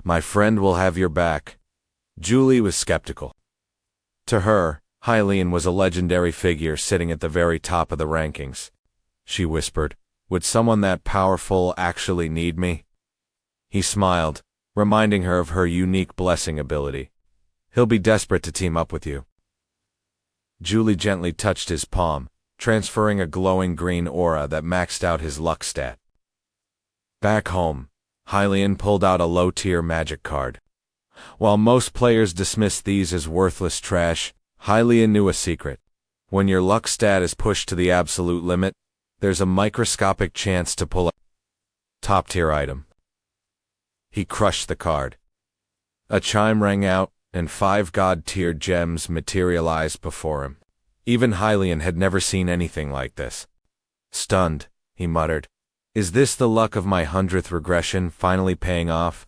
My friend will have your back. Julie was skeptical. To her, Hylian was a legendary figure sitting at the very top of the rankings. She whispered, would someone that powerful actually need me? He smiled, reminding her of her unique blessing ability. He'll be desperate to team up with you. Julie gently touched his palm, transferring a glowing green aura that maxed out his luck stat. Back home, Hylian pulled out a low-tier magic card. While most players dismissed these as worthless trash, Hylian knew a secret. When your luck stat is pushed to the absolute limit, there's a microscopic chance to pull a top-tier item. He crushed the card. A chime rang out, and 5 god-tier gems materialized before him. Even Hylian had never seen anything like this. Stunned, he muttered, is this the luck of my 100th regression finally paying off?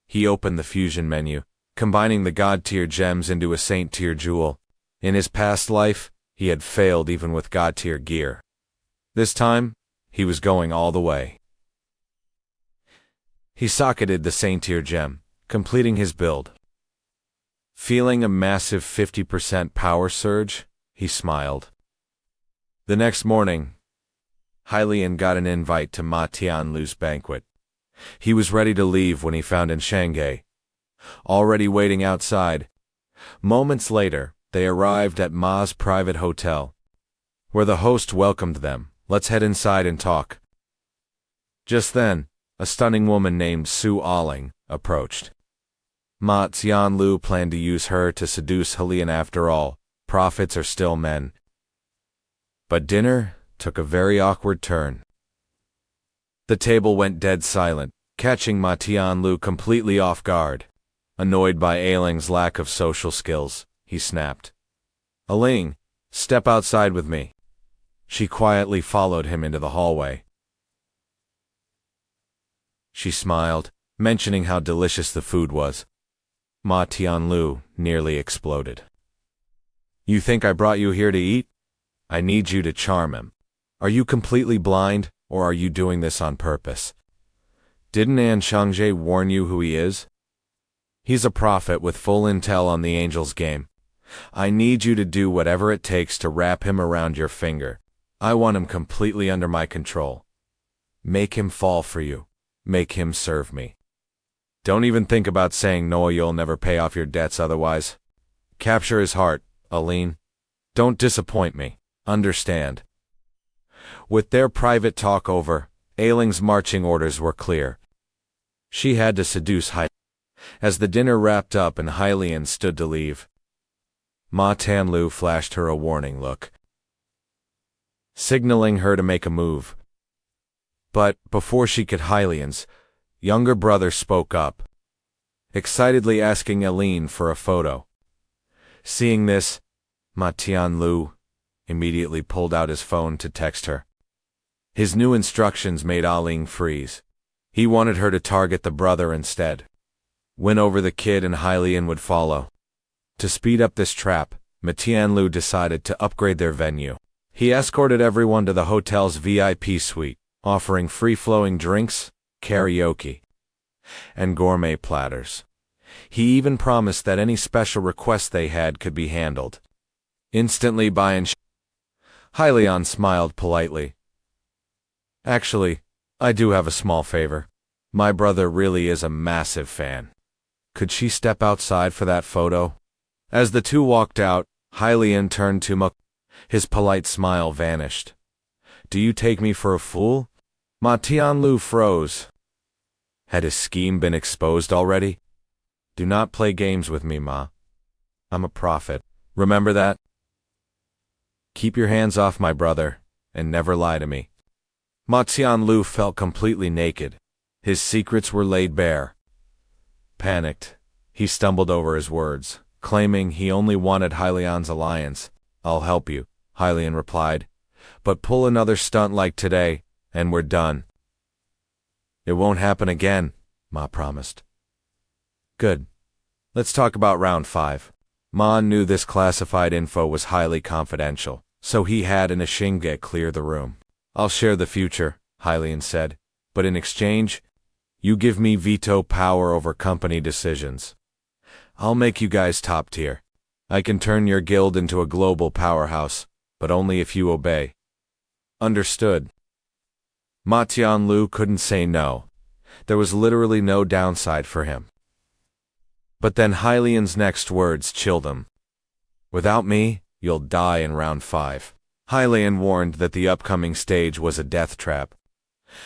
He opened the fusion menu, combining the god-tier gems into a saint-tier jewel. In his past life, he had failed even with god-tier gear. This time, he was going all the way. He socketed the saint-tier gem, completing his build. Feeling a massive 50% power surge, he smiled. The next morning, Hylian got an invite to Ma Tianlu's banquet. He was ready to leave when he found Shanghai already waiting outside. Moments later, they arrived at Ma's private hotel, where the host welcomed them. Let's head inside and talk. Just then, a stunning woman named Su Aling approached. Ma Tianlu planned to use her to seduce Hylian after all. Prophets are still men. But dinner took a very awkward turn. The table went dead silent, catching Ma Tianlu completely off guard. Annoyed by Ailing's lack of social skills, he snapped. Aling, step outside with me. She quietly followed him into the hallway. She smiled, mentioning how delicious the food was. Ma Tianlu nearly exploded. You think I brought you here to eat? I need you to charm him. Are you completely blind, or are you doing this on purpose? Didn't Shanghai warn you who he is? He's a prophet with full intel on the Angels game. I need you to do whatever it takes to wrap him around your finger. I want him completely under my control. Make him fall for you. Make him serve me. Don't even think about saying no, you'll never pay off your debts otherwise. Capture his heart, Aline. Don't disappoint me. Understand. With their private talk over, Ailing's marching orders were clear. She had to seduce Hylian. As the dinner wrapped up and Hylian stood to leave, Ma Tianlu flashed her a warning look, signaling her to make a move. But before she could, Hylian's younger brother spoke up, excitedly asking Aline for a photo. Seeing this, Ma Tianlu immediately pulled out his phone to text her. His new instructions made Aline freeze. He wanted her to target the brother instead. Win over the kid and Hylian would follow. To speed up this trap, Ma Tianlu decided to upgrade their venue. He escorted everyone to the hotel's VIP suite, offering free-flowing drinks, karaoke, and gourmet platters. He even promised that any special requests they had could be handled instantly by Hylian smiled politely. Actually, I do have a small favor. My brother really is a massive fan. Could she step outside for that photo? As the two walked out, Hylian turned to Ma. His polite smile vanished. Do you take me for a fool? Ma Tianlu froze. Had his scheme been exposed already? Do not play games with me, Ma. I'm a prophet. Remember that? Keep your hands off my brother, and never lie to me. Ma Tianlu felt completely naked. His secrets were laid bare. Panicked, he stumbled over his words, claiming he only wanted Hylian's alliance. I'll help you, Hylian replied. But pull another stunt like today, and we're done. It won't happen again, Ma promised. Good. Let's talk about round 5. Ma knew this classified info was highly confidential, so he had an Ashinga clear the room. I'll share the future, Hylian said, but in exchange, you give me veto power over company decisions. I'll make you guys top tier. I can turn your guild into a global powerhouse, but only if you obey. Understood. Ma Tianlu couldn't say no. There was literally no downside for him. But then Hylian's next words chilled him. Without me, you'll die in round 5. Hylian warned that the upcoming stage was a death trap.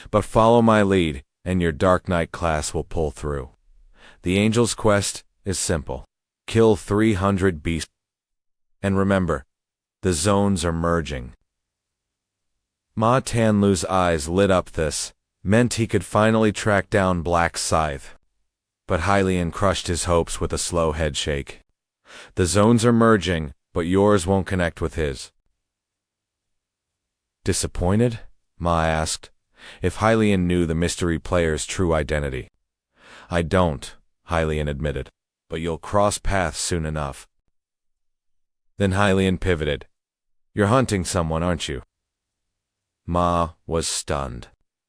But follow my lead, and your Dark Knight class will pull through. The Angel's quest is simple. Kill 300 beasts. And remember, the zones are merging. Ma Tianlu's eyes lit up. This meant he could finally track down Black Scythe. But Hylian crushed his hopes with a slow headshake. The zones are merging, but yours won't connect with his. Disappointed? Ma asked, if Hylian knew the mystery player's true identity. I don't, Hylian admitted, but you'll cross paths soon enough. Then Hylian pivoted. You're hunting someone, aren't you? Ma was stunned.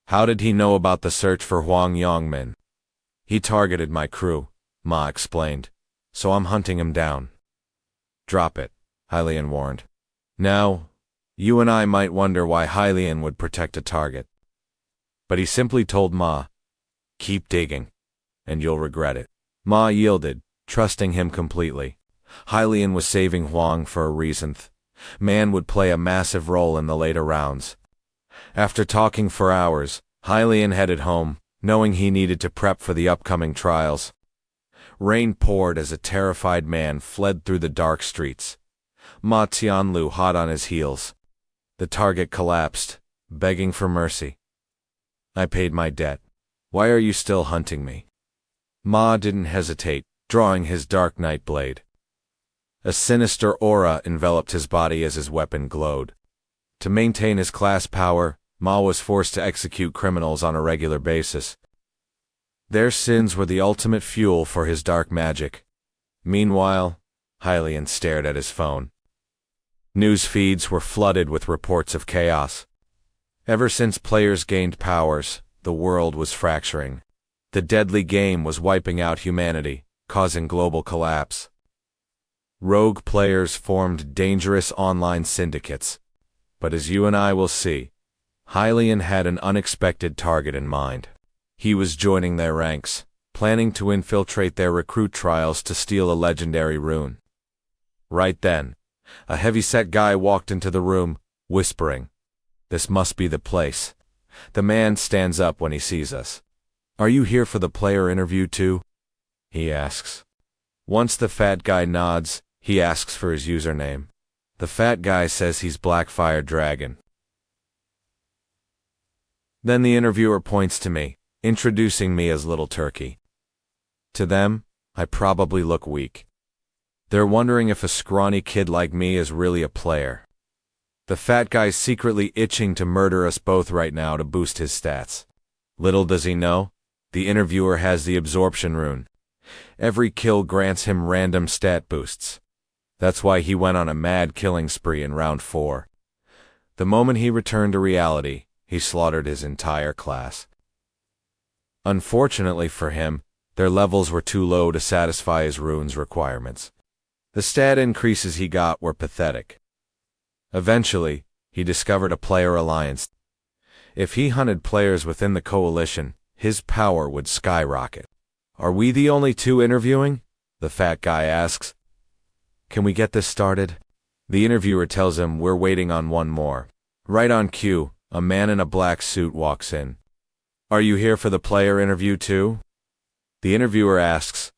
How did he know about the search for Huang Yongmin? He targeted my crew, Ma explained, so I'm hunting him down. Drop it, Hylian warned. Now, you and I might wonder why Hylian would protect a target. But he simply told Ma, keep digging, and you'll regret it. Ma yielded, trusting him completely. Hylian was saving Huang for a reason. Man would play a massive role in the later rounds. After talking for hours, Hylian headed home, knowing he needed to prep for the upcoming trials. Rain poured as a terrified man fled through the dark streets. Ma Tianlu hot on his heels. The target collapsed, begging for mercy. I paid my debt. Why are you still hunting me? Ma didn't hesitate, drawing his Dark Knight blade. A sinister aura enveloped his body as his weapon glowed. To maintain his class power, Ma was forced to execute criminals on a regular basis. Their sins were the ultimate fuel for his dark magic. Meanwhile, Hylian stared at his phone. News feeds were flooded with reports of chaos. Ever since players gained powers, the world was fracturing. The deadly game was wiping out humanity, causing global collapse. Rogue players formed dangerous online syndicates. But as you and I will see, Hylian had an unexpected target in mind. He was joining their ranks, planning to infiltrate their recruit trials to steal a legendary rune. Right then, a heavy-set guy walked into the room, whispering, "This must be the place." The man stands up when he sees us. "Are you here for the player interview too?" he asks. Once the fat guy nods, he asks for his username. The fat guy says he's Blackfire Dragon. Then the interviewer points to me, introducing me as Little Turkey. To them, I probably look weak. They're wondering if a scrawny kid like me is really a player. The fat guy's secretly itching to murder us both right now to boost his stats. Little does he know, the interviewer has the absorption rune. Every kill grants him random stat boosts. That's why he went on a mad killing spree in round 4. The moment he returned to reality, he slaughtered his entire class. Unfortunately for him, their levels were too low to satisfy his rune's requirements. The stat increases he got were pathetic. Eventually, he discovered a player alliance. If he hunted players within the coalition, his power would skyrocket. Are we the only two interviewing? The fat guy asks. Can we get this started? The interviewer tells him we're waiting on one more. Right on cue, a man in a black suit walks in. Are you here for the player interview too? The interviewer asks,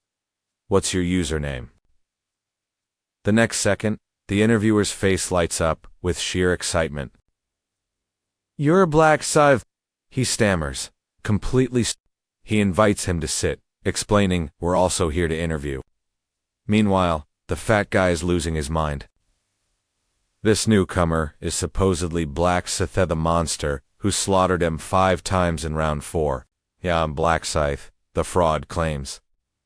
what's your username? The next second, the interviewer's face lights up with sheer excitement. You're a Black Scythe, he stammers, He invites him to sit, explaining we're also here to interview. Meanwhile, the fat guy is losing his mind. This newcomer is supposedly Black Scythe the monster who slaughtered him 5 times in round 4. Yeah, I'm Black Scythe, the fraud claims.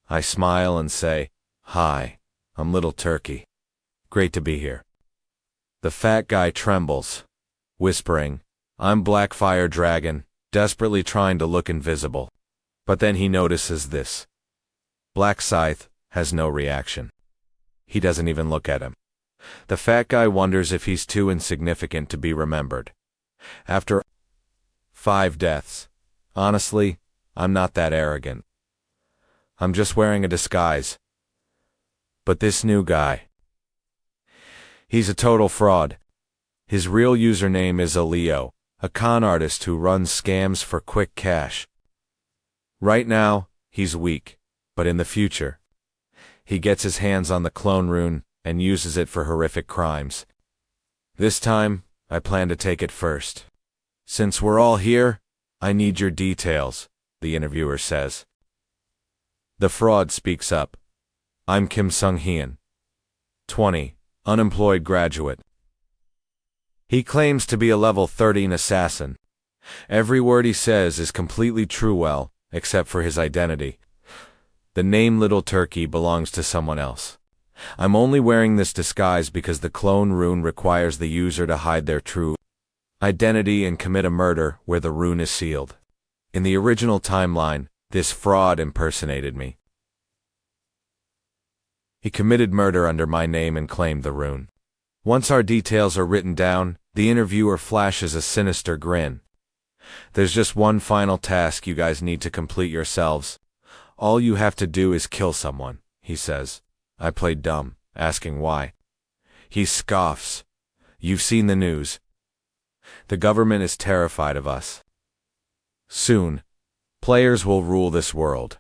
I smile and say, hi, I'm Little Turkey. Great to be here. The fat guy trembles, whispering, I'm Blackfire Dragon, desperately trying to look invisible. But then he notices this. Black Scythe has no reaction. He doesn't even look at him. The fat guy wonders if he's too insignificant to be remembered. After 5 deaths, honestly, I'm not that arrogant. I'm just wearing a disguise. But this new guy, he's a total fraud. His real username is Leo, a con artist who runs scams for quick cash. Right now, he's weak, but in the future, he gets his hands on the clone rune and uses it for horrific crimes. This time, I plan to take it first. Since we're all here, I need your details, the interviewer says. The fraud speaks up. I'm Kim Sung-hyun, 20, unemployed graduate. He claims to be a level 13 assassin. Every word he says is completely true, well, except for his identity. The name Little Turkey belongs to someone else. I'm only wearing this disguise because the clone rune requires the user to hide their true identity and commit a murder where the rune is sealed. In the original timeline, this fraud impersonated me. He committed murder under my name and claimed the rune. Once our details are written down, the interviewer flashes a sinister grin. There's just one final task you guys need to complete yourselves. All you have to do is kill someone, he says. I played dumb, asking why. He scoffs. You've seen the news. The government is terrified of us. Soon, players will rule this world.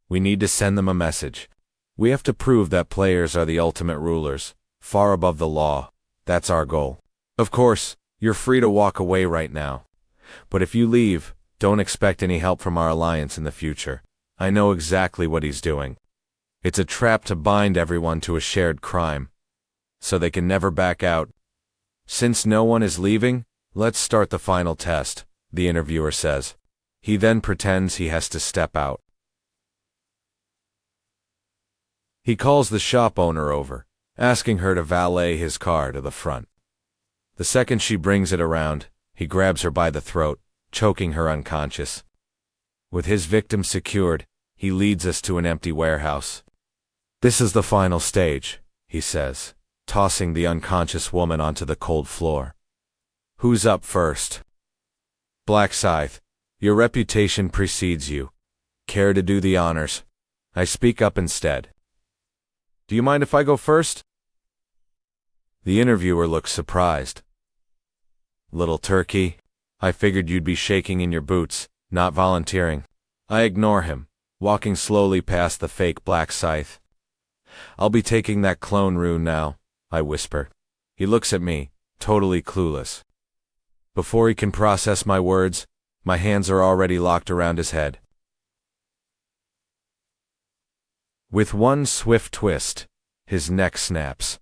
We need to send them a message. We have to prove that players are the ultimate rulers, far above the law. That's our goal. Of course, you're free to walk away right now. But if you leave, don't expect any help from our alliance in the future. I know exactly what he's doing. It's a trap to bind everyone to a shared crime, so they can never back out. Since no one is leaving, let's start the final test, the interviewer says. He then pretends he has to step out. He calls the shop owner over, asking her to valet his car to the front. The second she brings it around, he grabs her by the throat, choking her unconscious. With his victim secured, he leads us to an empty warehouse. This is the final stage, he says, tossing the unconscious woman onto the cold floor. Who's up first? Black Scythe, your reputation precedes you. Care to do the honors? I speak up instead. Do you mind if I go first? The interviewer looks surprised. Little Turkey, I figured you'd be shaking in your boots, not volunteering. I ignore him, walking slowly past the fake Black Scythe. I'll be taking that clone rune now, I whisper. He looks at me, totally clueless. Before he can process my words, my hands are already locked around his head. With one swift twist, his neck snaps.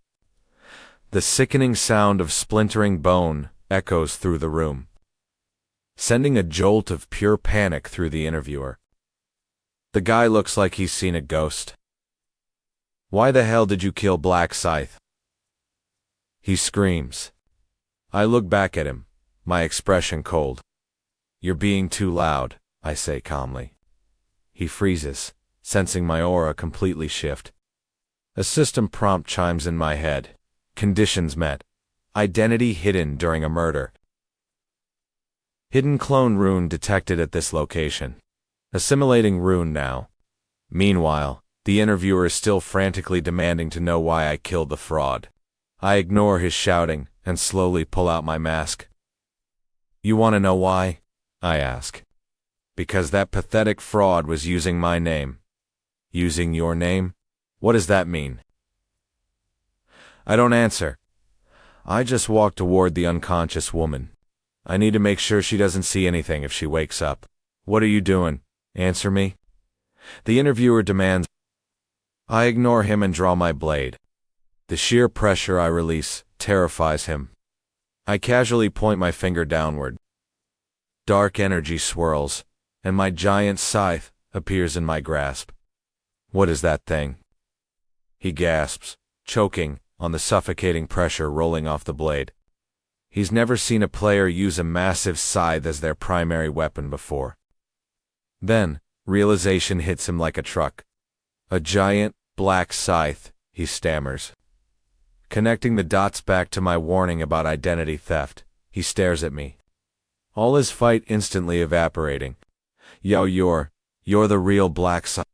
The sickening sound of splintering bone echoes through the room, sending a jolt of pure panic through the interviewer. The guy looks like he's seen a ghost. Why the hell did you kill Black Scythe? He screams. I look back at him, my expression cold. You're being too loud, I say calmly. He freezes, sensing my aura completely shift. A system prompt chimes in my head. Conditions met. Identity hidden during a murder. Hidden clone rune detected at this location. Assimilating rune now. Meanwhile, the interviewer is still frantically demanding to know why I killed the fraud. I ignore his shouting and slowly pull out my mask. You want to know why? I ask. Because that pathetic fraud was using my name. Using your name? What does that mean? I don't answer. I just walk toward the unconscious woman. I need to make sure she doesn't see anything if she wakes up. What are you doing? Answer me. The interviewer demands. I ignore him and draw my blade. The sheer pressure I release terrifies him. I casually point my finger downward. Dark energy swirls, and my giant scythe appears in my grasp. What is that thing? He gasps, choking on the suffocating pressure rolling off the blade. He's never seen a player use a massive scythe as their primary weapon before. Then, realization hits him like a truck. A giant, black scythe, he stammers. Connecting the dots back to my warning about identity theft, he stares at me. All his fight instantly evaporating. Yo, you're the real Black Scythe.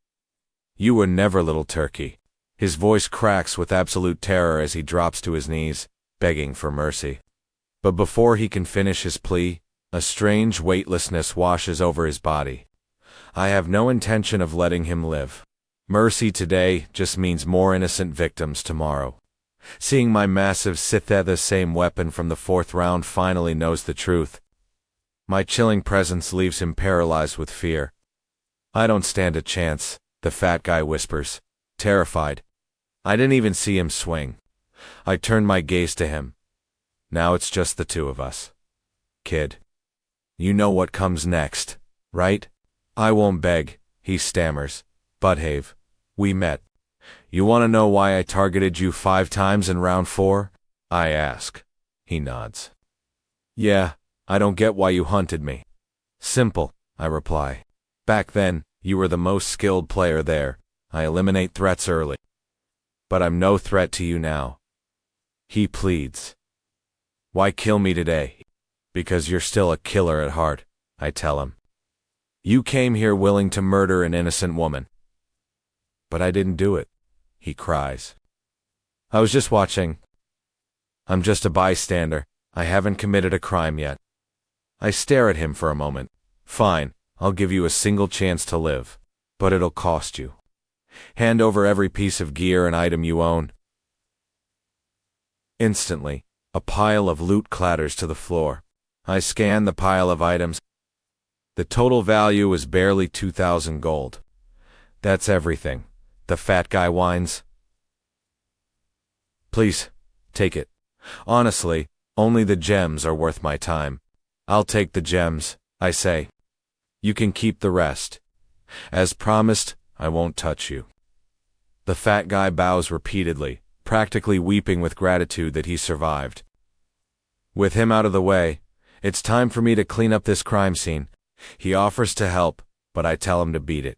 You were never, little turkey. His voice cracks with absolute terror as he drops to his knees, begging for mercy. But before he can finish his plea, a strange weightlessness washes over his body. I have no intention of letting him live. Mercy today just means more innocent victims tomorrow. Seeing my massive Scythe, the same weapon from the 4th round, finally knows the truth. My chilling presence leaves him paralyzed with fear. I don't stand a chance, the fat guy whispers, terrified. I didn't even see him swing. I turn my gaze to him. Now it's just the two of us. Kid. You know what comes next, right? I won't beg, he stammers. Butthave. We met. You want to know why I targeted you 5 times in round 4? I ask. He nods. Yeah, I don't get why you hunted me. Simple, I reply. Back then, you were the most skilled player there. I eliminate threats early. But I'm no threat to you now. He pleads. Why kill me today? Because you're still a killer at heart, I tell him. You came here willing to murder an innocent woman. But I didn't do it, he cries. I was just watching. I'm just a bystander. I haven't committed a crime yet. I stare at him for a moment. Fine, I'll give you a single chance to live. But it'll cost you. Hand over every piece of gear and item you own. Instantly, a pile of loot clatters to the floor. I scan the pile of items. The total value is barely 2,000 gold. That's everything, the fat guy whines. Please, take it. Honestly, only the gems are worth my time. I'll take the gems, I say. You can keep the rest. As promised, I won't touch you. The fat guy bows repeatedly, practically weeping with gratitude that he survived. With him out of the way, it's time for me to clean up this crime scene. He offers to help, but I tell him to beat it.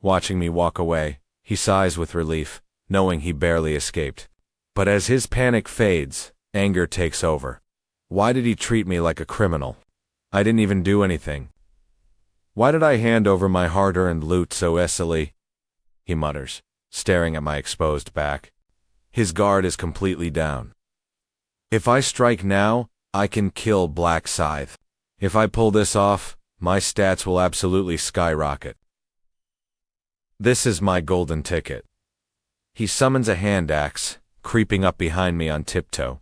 Watching me walk away, he sighs with relief, knowing he barely escaped. But as his panic fades, anger takes over. Why did he treat me like a criminal? I didn't even do anything. Why did I hand over my hard-earned loot so easily? He mutters, staring at my exposed back. His guard is completely down. If I strike now, I can kill Black Scythe. If I pull this off, my stats will absolutely skyrocket. This is my golden ticket. He summons a hand axe, creeping up behind me on tiptoe.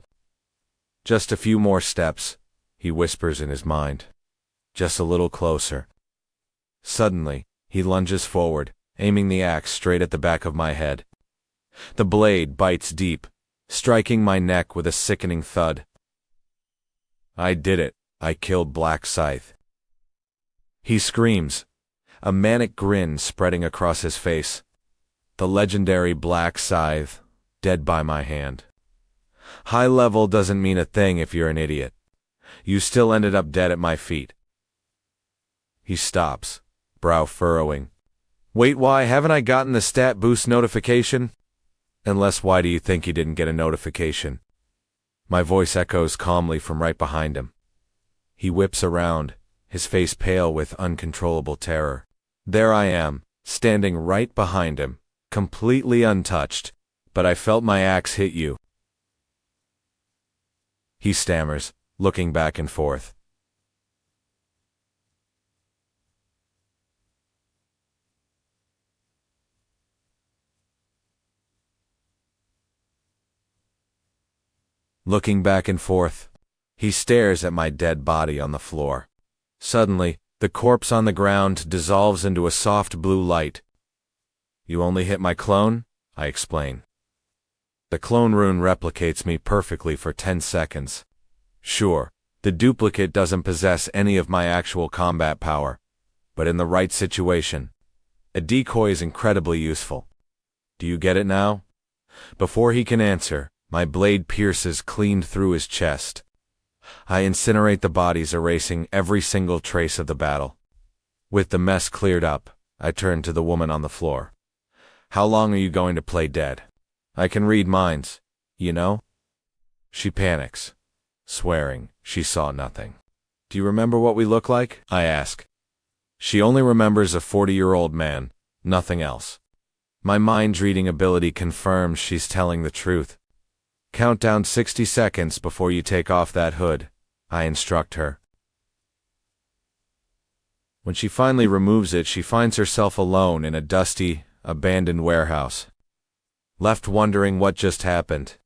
Just a few more steps, he whispers in his mind. Just a little closer. Suddenly, he lunges forward, aiming the axe straight at the back of my head. The blade bites deep, striking my neck with a sickening thud. I did it. I killed Black Scythe. He screams, a manic grin spreading across his face. The legendary Black Scythe, dead by my hand. High level doesn't mean a thing if you're an idiot. You still ended up dead at my feet. He stops, brow furrowing. Wait, why haven't I gotten the stat boost notification? Unless why do you think you didn't get a notification? My voice echoes calmly from right behind him. He whips around, his face pale with uncontrollable terror. There I am, standing right behind him, completely untouched, but I felt my axe hit you. He stammers, looking back and forth. Looking back and forth, he stares at my dead body on the floor. Suddenly, the corpse on the ground dissolves into a soft blue light. You only hit my clone? I explain. The clone rune replicates me perfectly for 10 seconds. Sure, the duplicate doesn't possess any of my actual combat power, but in the right situation, a decoy is incredibly useful. Do you get it now? Before he can answer, my blade pierces clean through his chest. I incinerate the bodies, erasing every single trace of the battle. With the mess cleared up, I turn to the woman on the floor. How long are you going to play dead? I can read minds, you know? She panics, swearing she saw nothing. Do you remember what we look like? I ask. She only remembers a 40-year-old man, nothing else. My mind-reading ability confirms she's telling the truth. Count down 60 seconds before you take off that hood, I instruct her. When she finally removes it, she finds herself alone in a dusty, abandoned warehouse. Left wondering what just happened.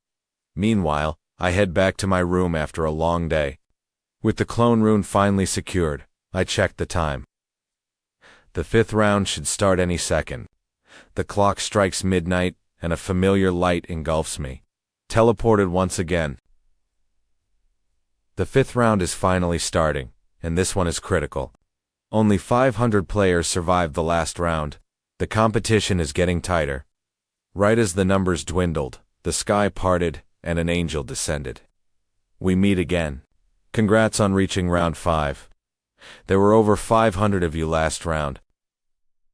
Meanwhile, I head back to my room after a long day. With the clone rune finally secured, I check the time. The 5th round should start any second. The clock strikes midnight, and a familiar light engulfs me. Teleported once again. The 5th round is finally starting, and this one is critical. Only 500 players survived the last round. The competition is getting tighter. Right as the numbers dwindled, the sky parted, and an angel descended. We meet again. Congrats on reaching round 5. There were over 500 of you last round.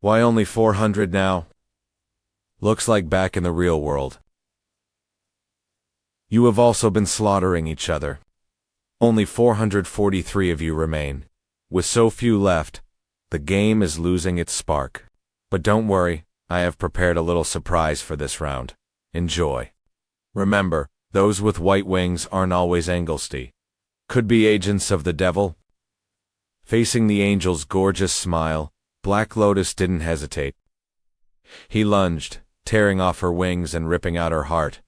Why only 400 now? Looks like back in the real world. You have also been slaughtering each other. Only 443 of you remain. With so few left, the game is losing its spark. But don't worry, I have prepared a little surprise for this round. Enjoy. Remember, those with white wings aren't always Anglesty. Could be agents of the devil. Facing the angel's gorgeous smile, Black Lotus didn't hesitate. He lunged, tearing off her wings and ripping out her heart.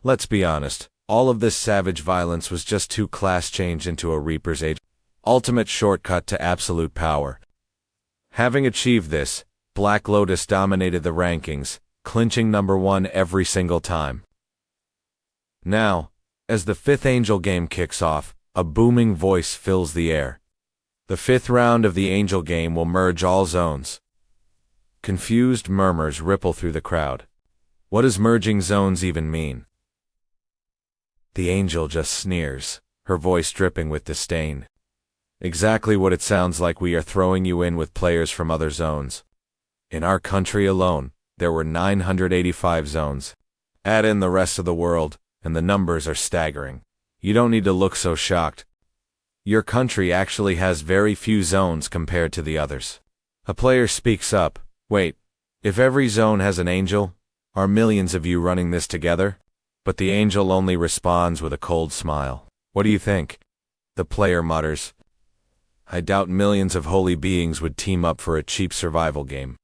Let's be honest, all of this savage violence was just to class change into a Reaper's age. Ultimate shortcut to absolute power. Having achieved this, Black Lotus dominated the rankings, clinching number 1 every single time. Now, as the 5th Angel game kicks off, a booming voice fills the air. The 5th round of the Angel game will merge all zones. Confused murmurs ripple through the crowd. What does merging zones even mean? The Angel just sneers, her voice dripping with disdain. Exactly what it sounds like. We are throwing you in with players from other zones. In our country alone, there were 985 zones. Add in the rest of the world, and the numbers are staggering. You don't need to look so shocked. Your country actually has very few zones compared to the others. A player speaks up. Wait, if every zone has an angel, are millions of you running this together? But the angel only responds with a cold smile. What do you think? The player mutters. I doubt millions of holy beings would team up for a cheap survival game.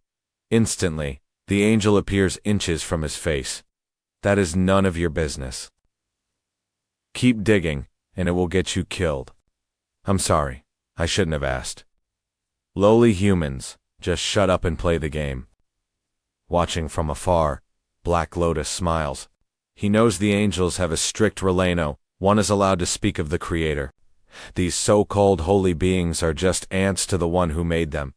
Instantly, the angel appears inches from his face. That is none of your business. Keep digging, and it will get you killed. I'm sorry, I shouldn't have asked. Lowly humans, just shut up and play the game. Watching from afar, Black Lotus smiles. He knows the angels have a strict releno. One is allowed to speak of the Creator. These so-called holy beings are just ants to the one who made them.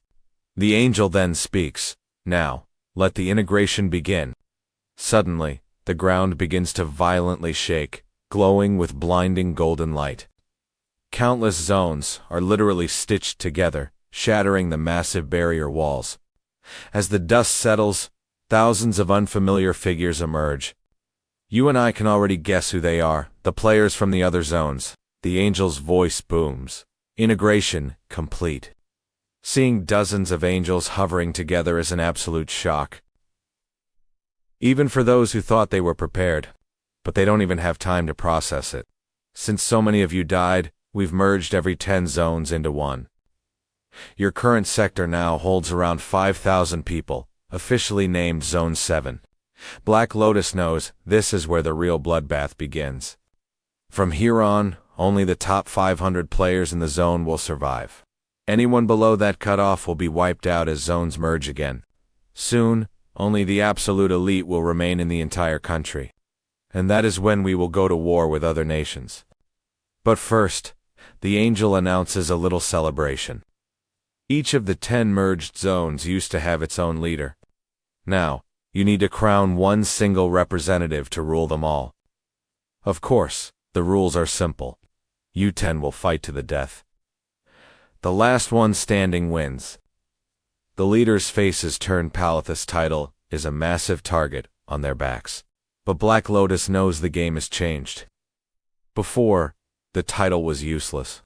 The angel then speaks. Now, let the integration begin. Suddenly, the ground begins to violently shake, glowing with blinding golden light. Countless zones are literally stitched together, shattering the massive barrier walls. As the dust settles, thousands of unfamiliar figures emerge. You and I can already guess who they are, the players from the other zones. The angel's voice booms. Integration complete. Seeing dozens of angels hovering together is an absolute shock. Even for those who thought they were prepared. But they don't even have time to process it. Since so many of you died, we've merged every 10 zones into one. Your current sector now holds around 5,000 people, officially named Zone 7. Black Lotus knows this is where the real bloodbath begins. From here on, only the top 500 players in the zone will survive. Anyone below that cutoff will be wiped out as zones merge again. Soon, only the absolute elite will remain in the entire country. And that is when we will go to war with other nations. But first, the angel announces a little celebration. Each of the 10 merged zones used to have its own leader. Now, you need to crown one single representative to rule them all. Of course, the rules are simple. You 10 will fight to the death. The last one standing wins. The leaders' faces turn pale. This title is a massive target on their backs. But Black Lotus knows the game has changed. Before, the title was useless.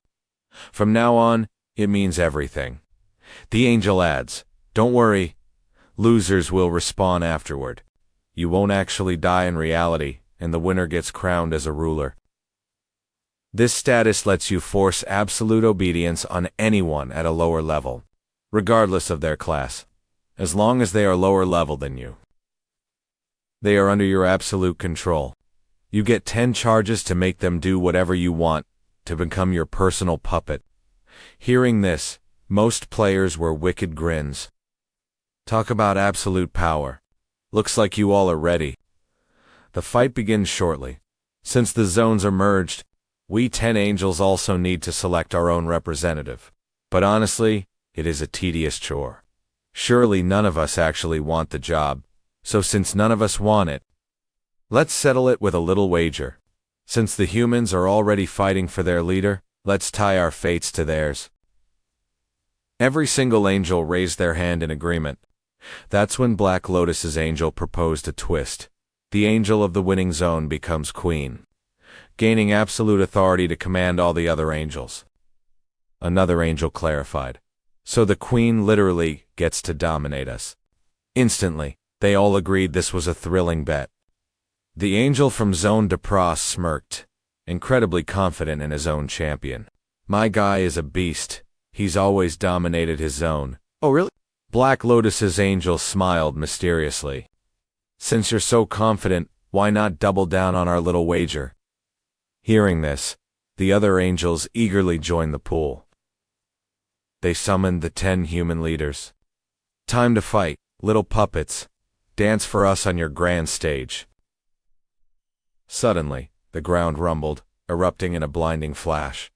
From now on, it means everything. The angel adds, "Don't worry, losers will respawn afterward. You won't actually die in reality, and the winner gets crowned as a ruler." This status lets you force absolute obedience on anyone at a lower level, regardless of their class, as long as they are lower level than you. They are under your absolute control. You get 10 charges to make them do whatever you want, to become your personal puppet. Hearing this, most players were wicked grins. Talk about absolute power. Looks like you all are ready. The fight begins shortly. Since the zones are merged, we 10 angels also need to select our own representative. But honestly, it is a tedious chore. Surely none of us actually want the job. So since none of us want it, let's settle it with a little wager. Since the humans are already fighting for their leader, let's tie our fates to theirs. Every single angel raised their hand in agreement. That's when Black Lotus's angel proposed a twist. The angel of the winning zone becomes queen, gaining absolute authority to command all the other angels. Another angel clarified. So the queen literally gets to dominate us. Instantly, they all agreed this was a thrilling bet. The angel from Zone de Pros smirked, incredibly confident in his own champion. "My guy is a beast. He's always dominated his zone." "Oh, really?" Black Lotus's angel smiled mysteriously. "Since you're so confident, why not double down on our little wager?" Hearing this, the other angels eagerly joined the pool. They summoned the 10 human leaders. "Time to fight, little puppets. Dance for us on your grand stage." Suddenly, the ground rumbled, erupting in a blinding flash.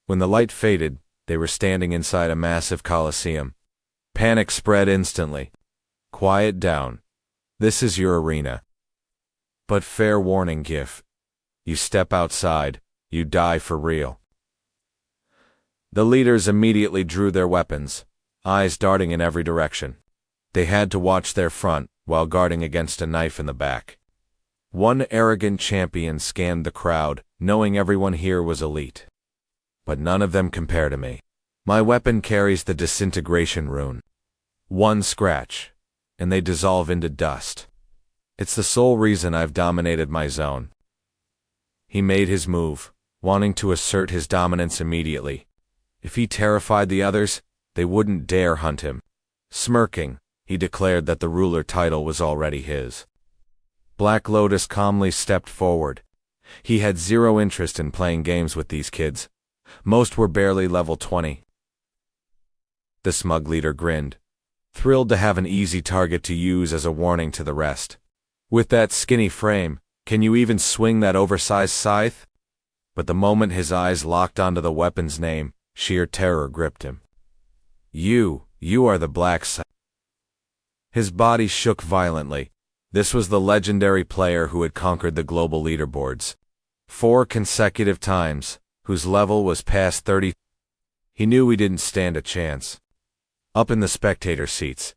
When the light faded, they were standing inside a massive coliseum. Panic spread instantly. "Quiet down. This is your arena. But fair warning, GIF. You step outside, you die for real." The leaders immediately drew their weapons, eyes darting in every direction. They had to watch their front while guarding against a knife in the back. One arrogant champion scanned the crowd, knowing everyone here was elite. But none of them compare to me. My weapon carries the disintegration rune. One scratch, and they dissolve into dust. It's the sole reason I've dominated my zone. He made his move, wanting to assert his dominance immediately. If he terrified the others, they wouldn't dare hunt him. Smirking, he declared that the ruler title was already his. Black Lotus calmly stepped forward. He had zero interest in playing games with these kids. Most were barely level 20. The smug leader grinned, thrilled to have an easy target to use as a warning to the rest. "With that skinny frame, can you even swing that oversized scythe?" But the moment his eyes locked onto the weapon's name, sheer terror gripped him. You are the Black Scythe." His body shook violently. This was the legendary player who had conquered the global leaderboards 4 consecutive times, whose level was past 30. He knew he didn't stand a chance. Up in the spectator seats,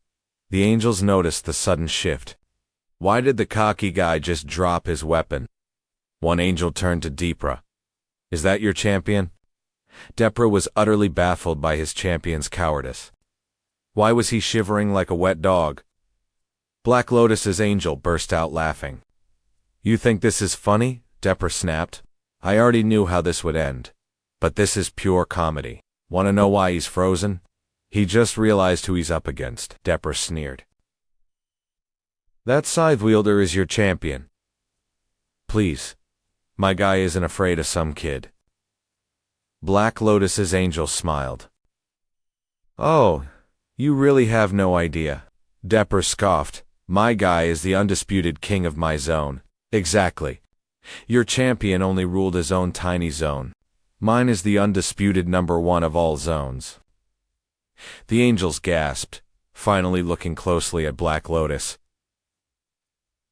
the angels noticed the sudden shift. Why did the cocky guy just drop his weapon? One angel turned to Deepra. Is that your champion? Depra was utterly baffled by his champion's cowardice. Why was he shivering like a wet dog? Black Lotus's angel burst out laughing. You think this is funny? Depra snapped. I already knew how this would end. But this is pure comedy. Want to know why he's frozen? He just realized who he's up against, Depra sneered. That scythe wielder is your champion. Please. My guy isn't afraid of some kid. Black Lotus's angel smiled. Oh, you really have no idea. Depra scoffed. My guy is the undisputed king of my zone. Exactly. Your champion only ruled his own tiny zone. Mine is the undisputed #1 of all zones. The angels gasped, finally looking closely at Black Lotus.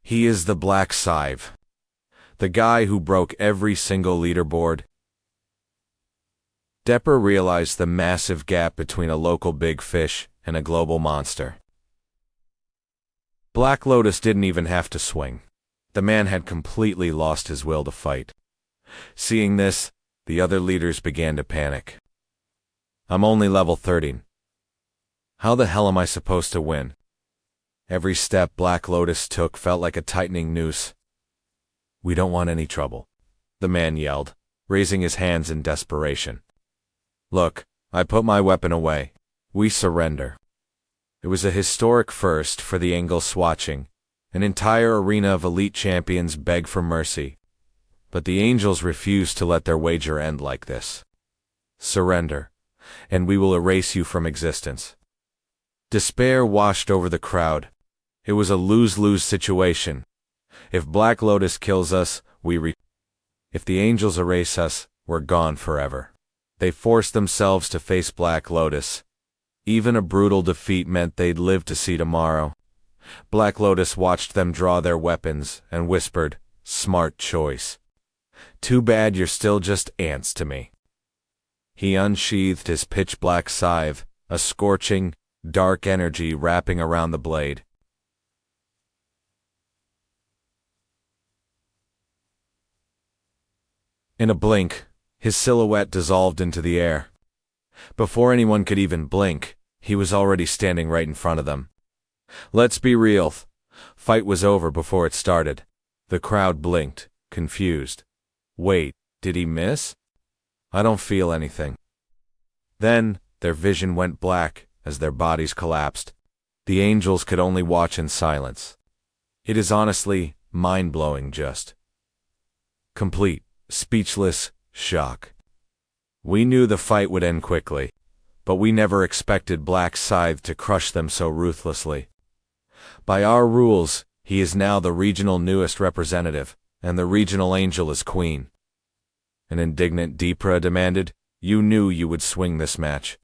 He is the Black Scythe. The guy who broke every single leaderboard. Depra realized the massive gap between a local big fish and a global monster. Black Lotus didn't even have to swing. The man had completely lost his will to fight. Seeing this, the other leaders began to panic. I'm only level 13. How the hell am I supposed to win? Every step Black Lotus took felt like a tightening noose. We don't want any trouble, the man yelled, raising his hands in desperation. Look, I put my weapon away. We surrender. It was a historic first for the Angel swatching. An entire arena of elite champions begged for mercy. But the angels refused to let their wager end like this. Surrender, and we will erase you from existence. Despair washed over the crowd. It was a lose-lose situation. If Black Lotus kills us, if the angels erase us, we're gone forever. They forced themselves to face Black Lotus. Even a brutal defeat meant they'd live to see tomorrow. Black Lotus watched them draw their weapons and whispered, "Smart choice. Too bad you're still just ants to me." He unsheathed his pitch-black scythe, a scorching, dark energy wrapping around the blade. In a blink, his silhouette dissolved into the air. Before anyone could even blink, he was already standing right in front of them. Let's be real. Fight was over before it started. The crowd blinked, confused. Wait, did he miss? I don't feel anything. Then, their vision went black as their bodies collapsed. The angels could only watch in silence. It is honestly mind-blowing just. Complete, speechless shock. We knew the fight would end quickly, but we never expected Black Scythe to crush them so ruthlessly. By our rules, he is now the regional newest representative, and the regional angel is queen. An indignant Depra demanded, "You knew you would swing this match."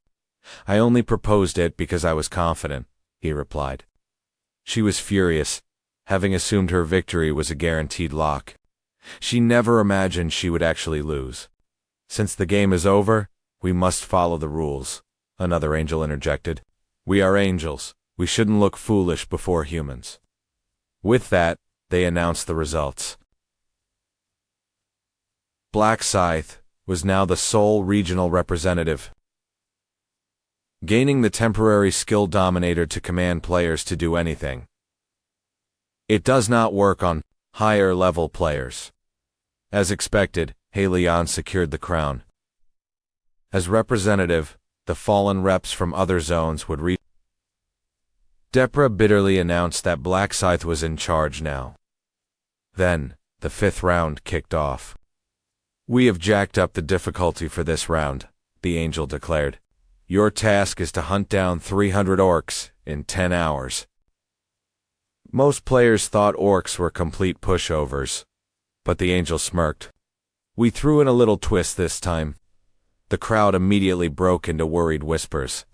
"I only proposed it because I was confident," he replied. She was furious, having assumed her victory was a guaranteed lock. She never imagined she would actually lose. "Since the game is over, we must follow the rules," another angel interjected. "We are angels. We shouldn't look foolish before humans." With that, they announced the results. Black Scythe was now the sole regional representative, gaining the temporary skill dominator to command players to do anything. It does not work on higher-level players. As expected, Helion secured the crown. As representative, the fallen reps from other zones would Depra bitterly announced that Black Scythe was in charge now. Then, the 5th round kicked off. "We have jacked up the difficulty for this round," the angel declared. "Your task is to hunt down 300 orcs in 10 hours. Most players thought orcs were complete pushovers, but the angel smirked. "We threw in a little twist this time." The crowd immediately broke into worried whispers.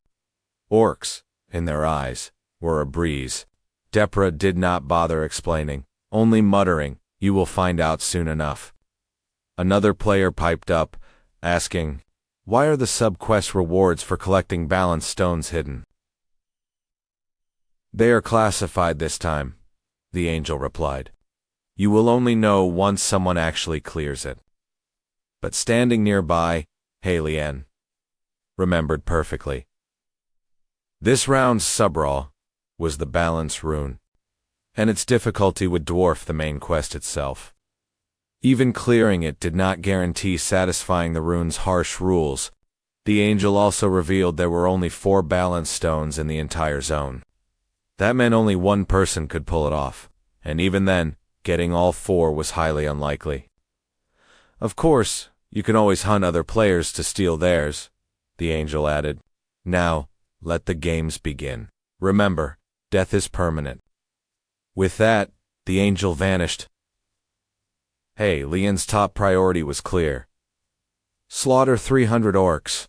Orcs, in their eyes, were a breeze. Depra did not bother explaining, only muttering, "You will find out soon enough." Another player piped up, asking, "Why are the sub-quest rewards for collecting balance stones hidden?" "They are classified this time," the angel replied. "You will only know once someone actually clears it." but standing nearby, Halian remembered perfectly. This round's subraw was the balance rune, and its difficulty would dwarf the main quest itself. Even clearing it did not guarantee satisfying the rune's harsh rules. The angel also revealed there were only 4 balance stones in the entire zone. That meant only one person could pull it off, and even then, getting all 4 was highly unlikely. Of course, you can always hunt other players to steal theirs, the angel added. Now, let the games begin. Remember, death is permanent. With that, the angel vanished. Lian's top priority was clear. Slaughter 300 orcs.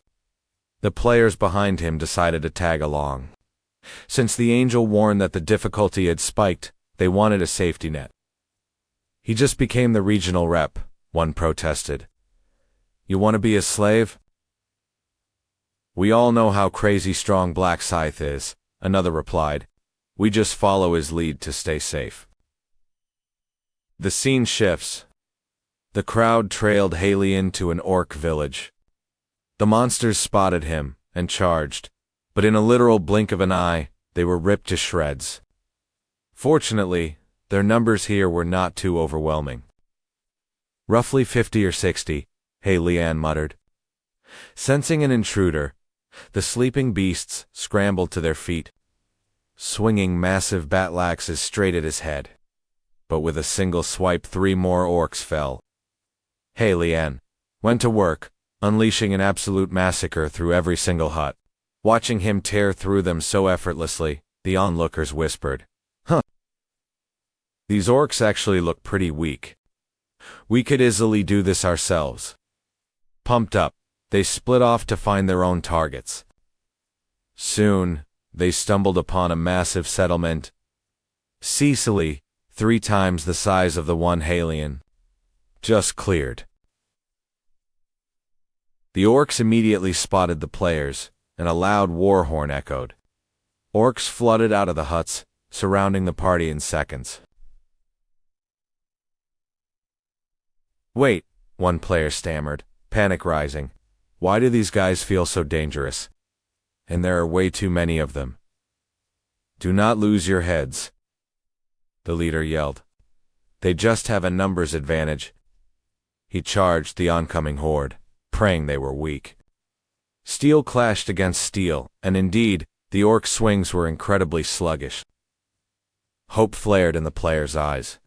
The players behind him decided to tag along. Since the angel warned that the difficulty had spiked, they wanted a safety net. He just became the regional rep, one protested. You want to be a slave? We all know how crazy strong Black Scythe is, another replied. We just follow his lead to stay safe. The scene shifts. The crowd trailed Halian to an orc village. The monsters spotted him and charged, but in a literal blink of an eye, they were ripped to shreds. Fortunately, their numbers here were not too overwhelming. Roughly 50 or 60, Halian muttered. Sensing an intruder, the sleeping beasts scrambled to their feet, swinging massive batlaxes straight at his head. But with a single swipe 3 more orcs fell. Halian went to work, unleashing an absolute massacre through every single hut. Watching him tear through them so effortlessly, the onlookers whispered, "Huh. These orcs actually look pretty weak. We could easily do this ourselves." Pumped up, they split off to find their own targets. Soon, they stumbled upon a massive settlement, Cecily, 3 times the size of the one Halian just cleared. The orcs immediately spotted the players, and a loud war horn echoed. Orcs flooded out of the huts, surrounding the party in seconds. Wait, one player stammered, panic rising. Why do these guys feel so dangerous? And there are way too many of them. Do not lose your heads, the leader yelled. They just have a numbers advantage. He charged the oncoming horde, praying they were weak. Steel clashed against steel, and indeed, the orc swings were incredibly sluggish. Hope flared in the players' eyes.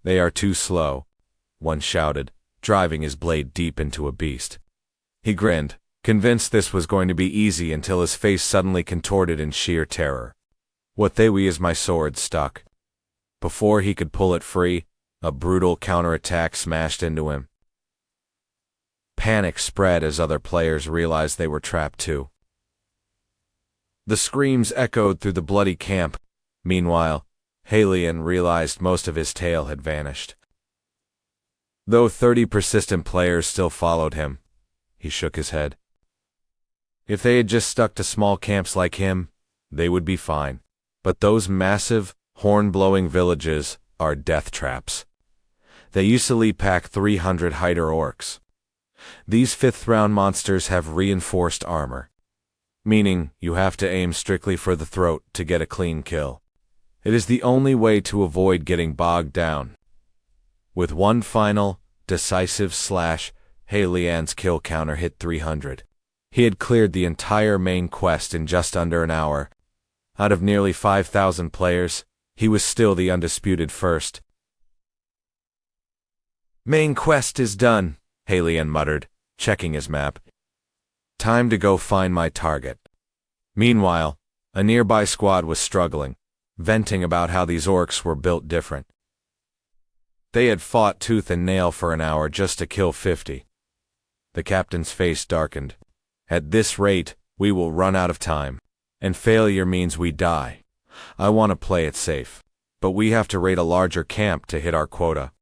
They are too slow, one shouted, driving his blade deep into a beast. He grinned, convinced this was going to be easy until his face suddenly contorted in sheer terror. What they we is my sword stuck. Before he could pull it free, a brutal counterattack smashed into him. Panic spread as other players realized they were trapped too. The screams echoed through the bloody camp. Meanwhile, Halian realized most of his tail had vanished. Though 30 persistent players still followed him, he shook his head. If they had just stuck to small camps like him, they would be fine. But those massive, horn-blowing villages are death traps. They usually pack 300 hider orcs. These 5th-round monsters have reinforced armor, meaning you have to aim strictly for the throat to get a clean kill. It is the only way to avoid getting bogged down. With one final, decisive slash, Halian's kill counter hit 300. He had cleared the entire main quest in just under an hour. Out of nearly 5,000 players, he was still the undisputed first. Main quest is done, Halian muttered, checking his map. Time to go find my target. Meanwhile, a nearby squad was struggling, venting about how these orcs were built different. They had fought tooth and nail for an hour just to kill 50. The captain's face darkened. At this rate, we will run out of time, and failure means we die. I want to play it safe, but we have to raid a larger camp to hit our quota.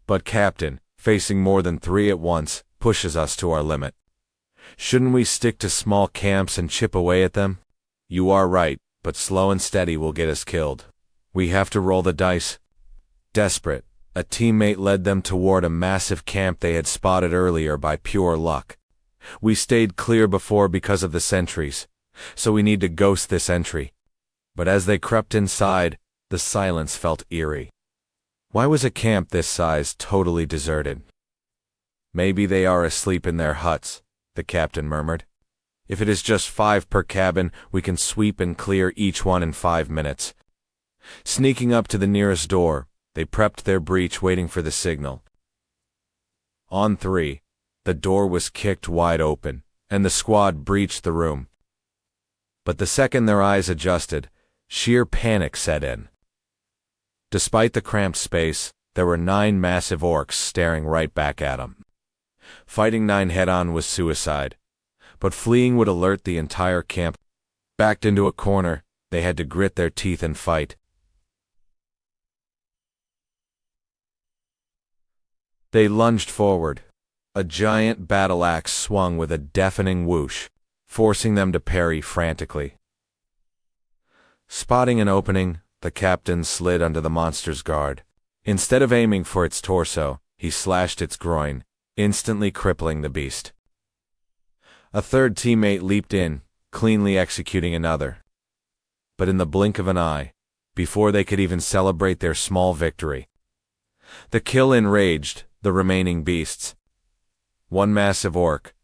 But Captain, facing more than 3 at once, pushes us to our limit. Shouldn't we stick to small camps and chip away at them? You are right, but slow and steady will get us killed. We have to roll the dice. Desperate, A teammate led them toward a massive camp they had spotted earlier by pure luck. We stayed clear before because of the sentries, so we need to ghost this entry. But as they crept inside, the silence felt eerie. Why was a camp this size totally deserted? Maybe they are asleep in their huts, the captain murmured. If it is just 5 per cabin, we can sweep and clear each one in 5 minutes. Sneaking up to the nearest door, they prepped their breach waiting for the signal. On 3, the door was kicked wide open, and the squad breached the room. But the second their eyes adjusted, sheer panic set in. Despite the cramped space, there were 9 massive orcs staring right back at them. Fighting 9 head-on was suicide, but fleeing would alert the entire camp. Backed into a corner, they had to grit their teeth and fight. They lunged forward. A giant battle axe swung with a deafening whoosh, forcing them to parry frantically. Spotting an opening, the captain slid under the monster's guard. Instead of aiming for its torso, he slashed its groin, instantly crippling the beast. A third teammate leaped in, cleanly executing another. But in the blink of an eye, before they could even celebrate their small victory, the kill enraged the remaining beasts. One massive orc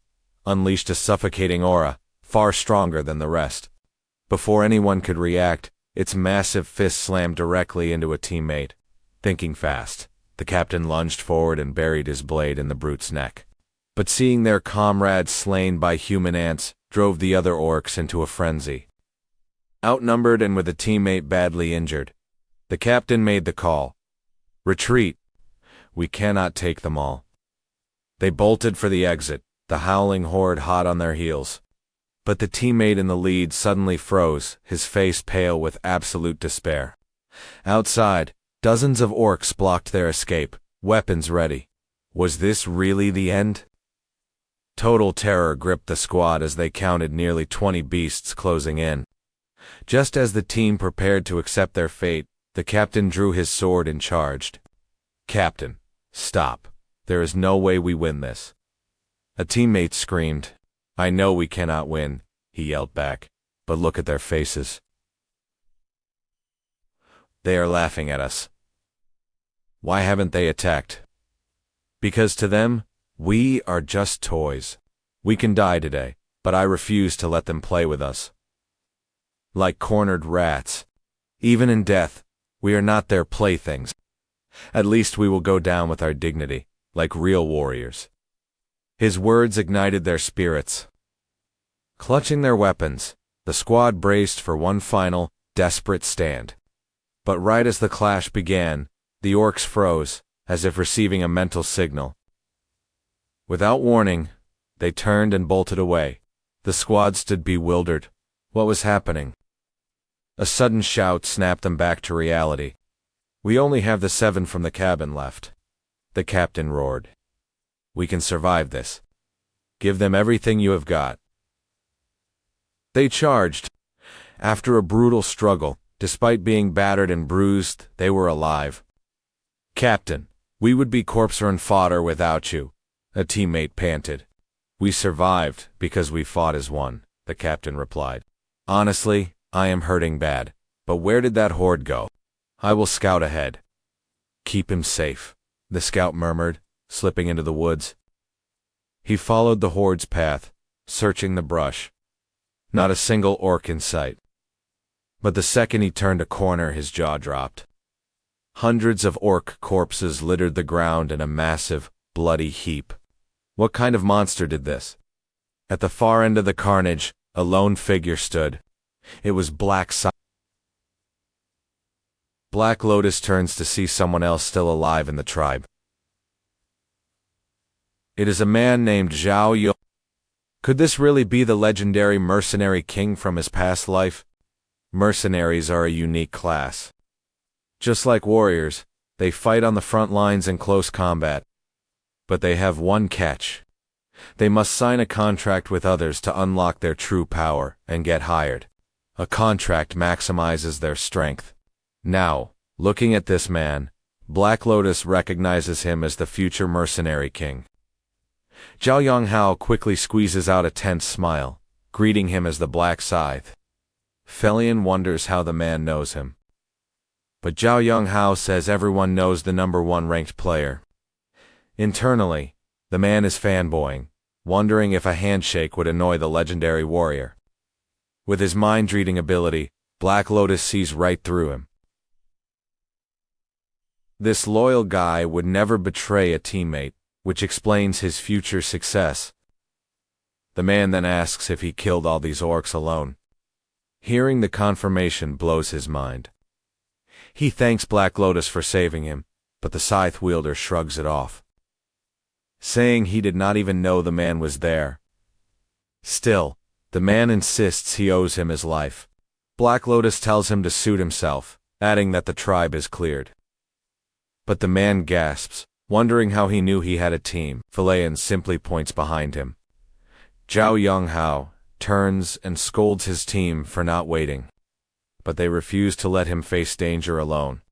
unleashed a suffocating aura, far stronger than the rest. Before anyone could react, its massive fist slammed directly into a teammate. Thinking fast, the captain lunged forward and buried his blade in the brute's neck. But seeing their comrades slain by human ants drove the other orcs into a frenzy. Outnumbered and with a teammate badly injured, the captain made the call. Retreat. We cannot take them all. They bolted for the exit, the howling horde hot on their heels. But the teammate in the lead suddenly froze, his face pale with absolute despair. Outside, dozens of orcs blocked their escape, weapons ready. Was this really the end? Total terror gripped the squad as they counted nearly 20 beasts closing in. Just as the team prepared to accept their fate, the captain drew his sword and charged. Captain, stop. There is no way we win this. A teammate screamed. I know we cannot win, he yelled back, but look at their faces. They are laughing at us. Why haven't they attacked? Because to them, we are just toys. We can die today, but I refuse to let them play with us. Like cornered rats. Even in death, we are not their playthings. At least we will go down with our dignity, like real warriors. His words ignited their spirits. Clutching their weapons, the squad braced for one final, desperate stand. But right as the clash began, the orcs froze, as if receiving a mental signal. Without warning, they turned and bolted away. The squad stood bewildered. What was happening? A sudden shout snapped them back to reality. We only have the 7 from the cabin left. The captain roared. We can survive this. Give them everything you have got. They charged. After a brutal struggle, despite being battered and bruised, they were alive. Captain, we would be corpse-run fodder without you, a teammate panted. We survived because we fought as one, the captain replied. Honestly, I am hurting bad, but where did that horde go? I will scout ahead. Keep him safe, the scout murmured, slipping into the woods. He followed the horde's path, searching the brush. Not a single orc in sight. But the second he turned a corner, his jaw dropped. Hundreds of orc corpses littered the ground in a massive, bloody heap. What kind of monster did this? At the far end of the carnage, a lone figure stood. It was Black Scythe. Black Lotus turns to see someone else still alive in the tribe. It is a man named Zhao Yo. Could this really be the legendary mercenary king from his past life? Mercenaries are a unique class. Just like warriors, they fight on the front lines in close combat. But they have one catch. They must sign a contract with others to unlock their true power and get hired. A contract maximizes their strength. Now, looking at this man, Black Lotus recognizes him as the future mercenary king. Zhao Yonghao quickly squeezes out a tense smile, greeting him as the Black Scythe. Felian wonders how the man knows him. But Zhao Yonghao says everyone knows the #1 ranked player. Internally, the man is fanboying, wondering if a handshake would annoy the legendary warrior. With his mind-reading ability, Black Lotus sees right through him. This loyal guy would never betray a teammate, which explains his future success. The man then asks if he killed all these orcs alone. Hearing the confirmation blows his mind. He thanks Black Lotus for saving him, but the scythe wielder shrugs it off, saying he did not even know the man was there. Still, the man insists he owes him his life. Black Lotus tells him to suit himself, adding that the tribe is cleared. But the man gasps, wondering how he knew he had a team. Felian simply points behind him. Zhao Yonghao turns and scolds his team for not waiting, but they refuse to let him face danger alone.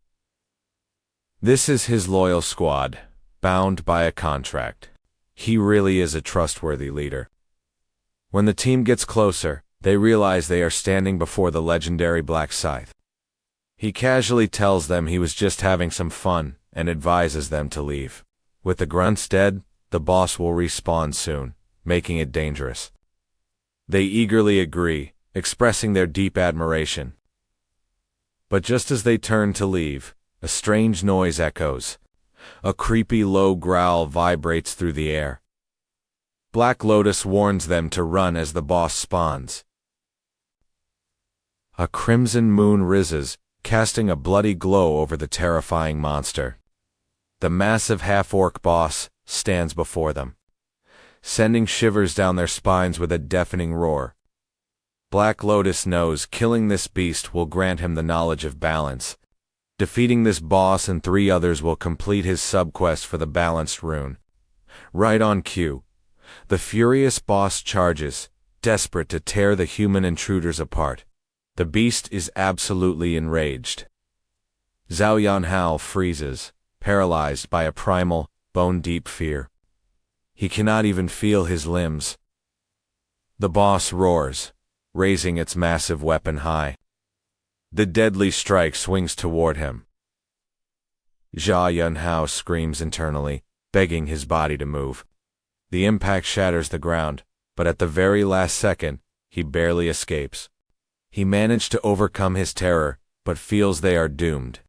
This is his loyal squad, bound by a contract. He really is a trustworthy leader. When the team gets closer, they realize they are standing before the legendary Black Scythe. He casually tells them he was just having some fun and advises them to leave. With the grunts dead, the boss will respawn soon, making it dangerous. They eagerly agree, expressing their deep admiration. But just as they turn to leave, a strange noise echoes. A creepy low growl vibrates through the air. Black Lotus warns them to run as the boss spawns. A crimson moon rises, casting a bloody glow over the terrifying monster. The massive half-orc boss stands before them, sending shivers down their spines with a deafening roar. Black Lotus knows killing this beast will grant him the knowledge of balance. Defeating this boss and 3 others will complete his subquest for the balanced rune. Right on cue, the furious boss charges, desperate to tear the human intruders apart. The beast is absolutely enraged. Zhao Yonghao freezes, paralyzed by a primal, bone-deep fear. He cannot even feel his limbs. The boss roars, raising its massive weapon high. The deadly strike swings toward him. Zhao Yonghao screams internally, begging his body to move. The impact shatters the ground, but at the very last second, he barely escapes. He managed to overcome his terror, but feels they are doomed.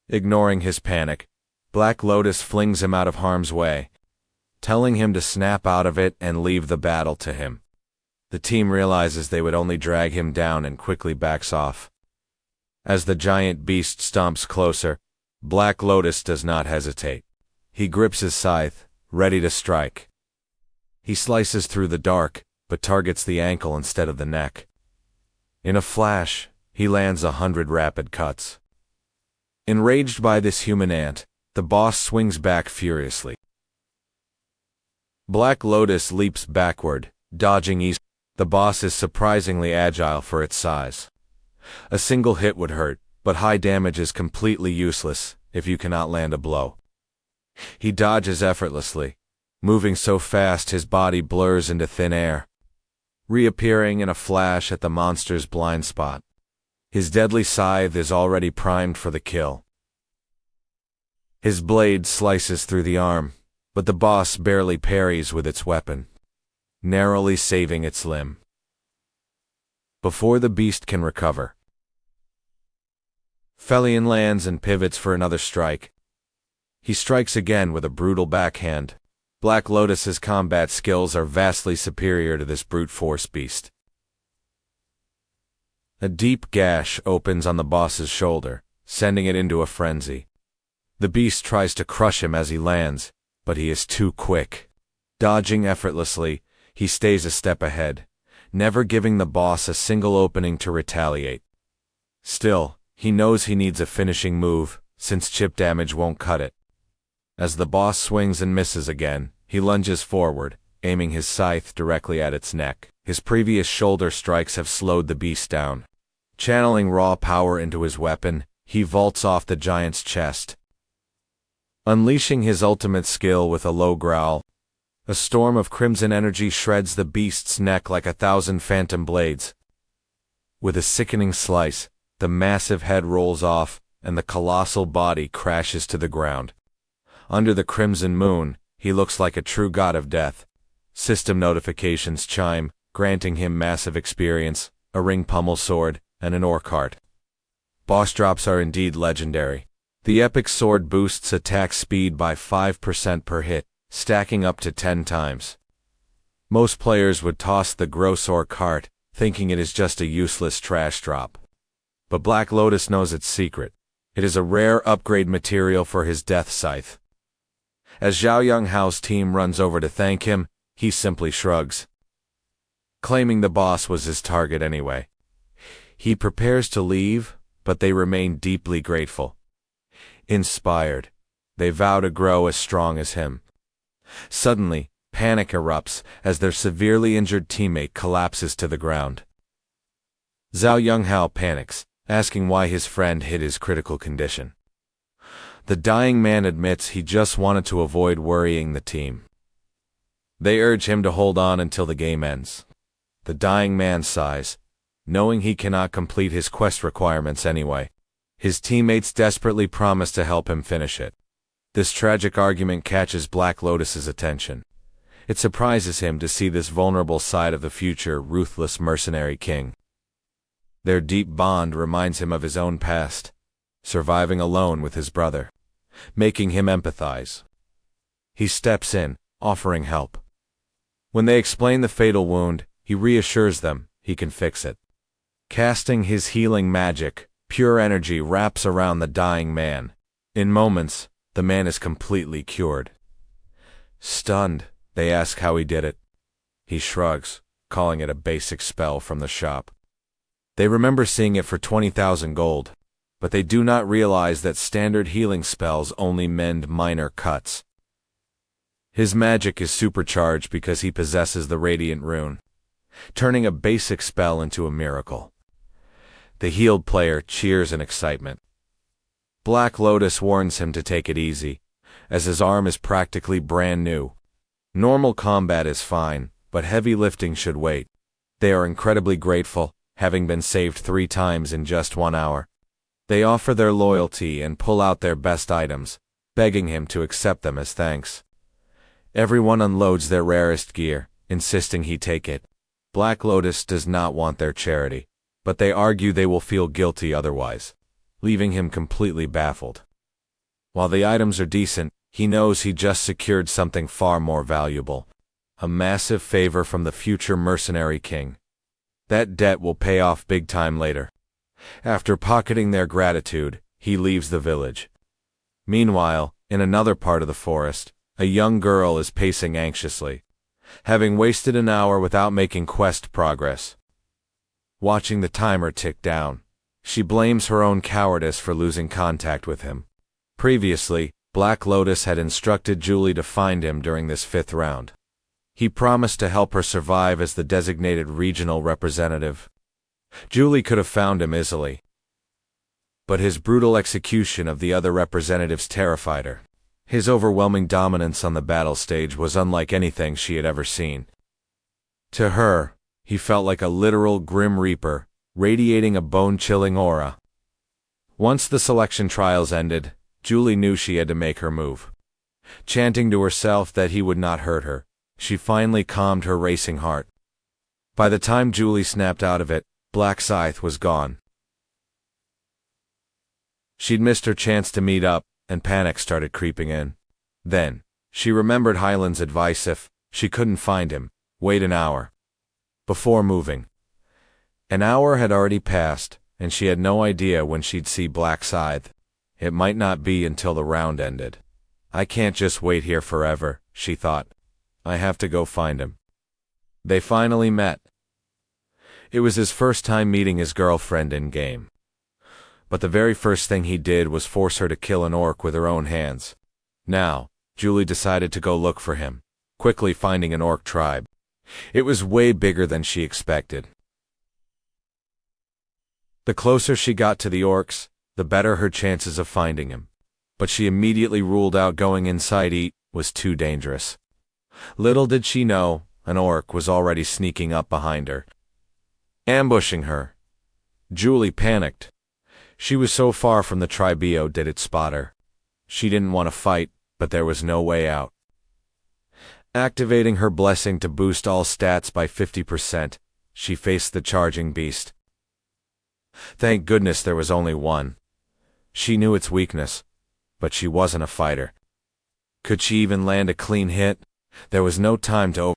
Ignoring his panic, Black Lotus flings him out of harm's way, telling him to snap out of it and leave the battle to him. The team realizes they would only drag him down and quickly backs off. As the giant beast stomps closer, Black Lotus does not hesitate. He grips his scythe, ready to strike. He slices through the dark, but targets the ankle instead of the neck. In a flash, he lands 100 rapid cuts. Enraged by this human ant, the boss swings back furiously. Black Lotus leaps backward, dodging easily. The boss is surprisingly agile for its size. A single hit would hurt, but high damage is completely useless if you cannot land a blow. He dodges effortlessly, moving so fast his body blurs into thin air, reappearing in a flash at the monster's blind spot. His deadly scythe is already primed for the kill. His blade slices through the arm, but the boss barely parries with its weapon, narrowly saving its limb. Before the beast can recover, Felian lands and pivots for another strike. He strikes again with a brutal backhand. Black Lotus's combat skills are vastly superior to this brute force beast. A deep gash opens on the boss's shoulder, sending it into a frenzy. The beast tries to crush him as he lands, but he is too quick. Dodging effortlessly, he stays a step ahead, never giving the boss a single opening to retaliate. Still, he knows he needs a finishing move, since chip damage won't cut it. As the boss swings and misses again, he lunges forward, aiming his scythe directly at its neck. His previous shoulder strikes have slowed the beast down. Channeling raw power into his weapon, he vaults off the giant's chest, Unleashing his ultimate skill with a low growl, a storm of crimson energy shreds the beast's neck like 1,000 phantom blades. With a sickening slice, the massive head rolls off, and the colossal body crashes to the ground. Under the crimson moon, he looks like a true god of death. System notifications chime, granting him massive experience, a ring pummel sword, and an orc heart. Boss drops are indeed legendary. The epic sword boosts attack speed by 5% per hit, stacking up to 10 times. Most players would toss the gross orc heart, thinking it is just a useless trash drop. But Black Lotus knows its secret. It is a rare upgrade material for his death scythe. As Zhao Yonghao's team runs over to thank him, he simply shrugs, claiming the boss was his target anyway. He prepares to leave, but they remain deeply grateful. Inspired, they vow to grow as strong as him. Suddenly, panic erupts as their severely injured teammate collapses to the ground. Zhao Yonghao panics, asking why his friend hid his critical condition. The dying man admits he just wanted to avoid worrying the team. They urge him to hold on until the game ends. The dying man sighs, knowing he cannot complete his quest requirements anyway. His teammates desperately promise to help him finish it. This tragic argument catches Black Lotus's attention. It surprises him to see this vulnerable side of the future ruthless mercenary king. Their deep bond reminds him of his own past, surviving alone with his brother, making him empathize. He steps in, offering help. When they explain the fatal wound, he reassures them he can fix it. Casting his healing magic, pure energy wraps around the dying man. In moments, the man is completely cured. Stunned, they ask how he did it. He shrugs, calling it a basic spell from the shop. They remember seeing it for 20,000 gold, but they do not realize that standard healing spells only mend minor cuts. His magic is supercharged because he possesses the Radiant Rune, turning a basic spell into a miracle. The healed player cheers in excitement. Black Lotus warns him to take it easy, as his arm is practically brand new. Normal combat is fine, but heavy lifting should wait. They are incredibly grateful, having been saved 3 times in just 1 hour. They offer their loyalty and pull out their best items, begging him to accept them as thanks. Everyone unloads their rarest gear, insisting he take it. Black Lotus does not want their charity, but they argue they will feel guilty otherwise, leaving him completely baffled. While the items are decent, he knows he just secured something far more valuable, a massive favor from the future mercenary king. That debt will pay off big time later. After pocketing their gratitude, he leaves the village. Meanwhile, in another part of the forest, a young girl is pacing anxiously, having wasted an hour without making quest progress. Watching the timer tick down, she blames her own cowardice for losing contact with him. Previously, Black Lotus had instructed Julie to find him during this 5th round. He promised to help her survive as the designated regional representative. Julie could have found him easily, but his brutal execution of the other representatives terrified her. His overwhelming dominance on the battle stage was unlike anything she had ever seen. To her, he felt like a literal Grim Reaper, radiating a bone-chilling aura. Once the selection trials ended, Julie knew she had to make her move. Chanting to herself that he would not hurt her, she finally calmed her racing heart. By the time Julie snapped out of it, Black Scythe was gone. She'd missed her chance to meet up, and panic started creeping in. Then, she remembered Hyland's advice: if she couldn't find him, wait an hour before moving. An hour had already passed, and she had no idea when she'd see Black Scythe. It might not be until the round ended. I can't just wait here forever, she thought. I have to go find him. They finally met. It was his first time meeting his girlfriend in-game. But the very first thing he did was force her to kill an orc with her own hands. Now, Julie decided to go look for him, quickly finding an orc tribe. It was way bigger than she expected. The closer she got to the orcs, the better her chances of finding him. but she immediately ruled out going inside. It was too dangerous. Little did she know, an orc was already sneaking up behind her, ambushing her. Julie panicked. She was so far from the tribeo did it spot her. She didn't want to fight, but there was no way out. Activating her blessing to boost all stats by 50%, she faced the charging beast. Thank goodness there was only one. She knew its weakness, but she wasn't a fighter. Could she even land a clean hit? There was no time to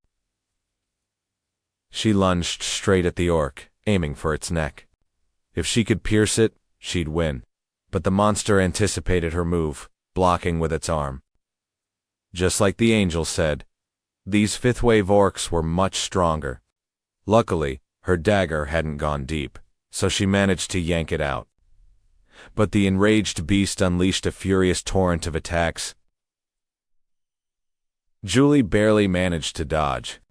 She lunged straight at the orc, aiming for its neck. If she could pierce it, she'd win. But the monster anticipated her move, blocking with its arm. Just like the angel said, these fifth-wave orcs were much stronger. Luckily, her dagger hadn't gone deep, so she managed to yank it out. But the enraged beast unleashed a furious torrent of attacks. Julie barely managed to dodge.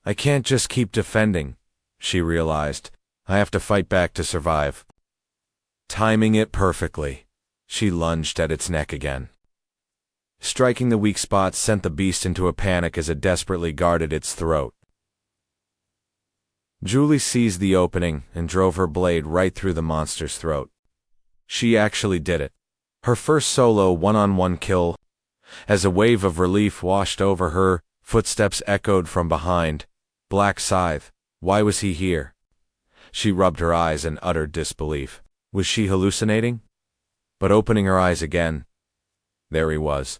I can't just keep defending, she realized. I have to fight back to survive. Timing it perfectly, she lunged at its neck again. Striking the weak spot sent the beast into a panic as it desperately guarded its throat. Julie seized the opening and drove her blade right through the monster's throat. She actually did it. Her first solo one-on-one kill. As a wave of relief washed over her, footsteps echoed from behind. Black Scythe, why was he here? She rubbed her eyes in utter disbelief. Was she hallucinating? But opening her eyes again, there he was.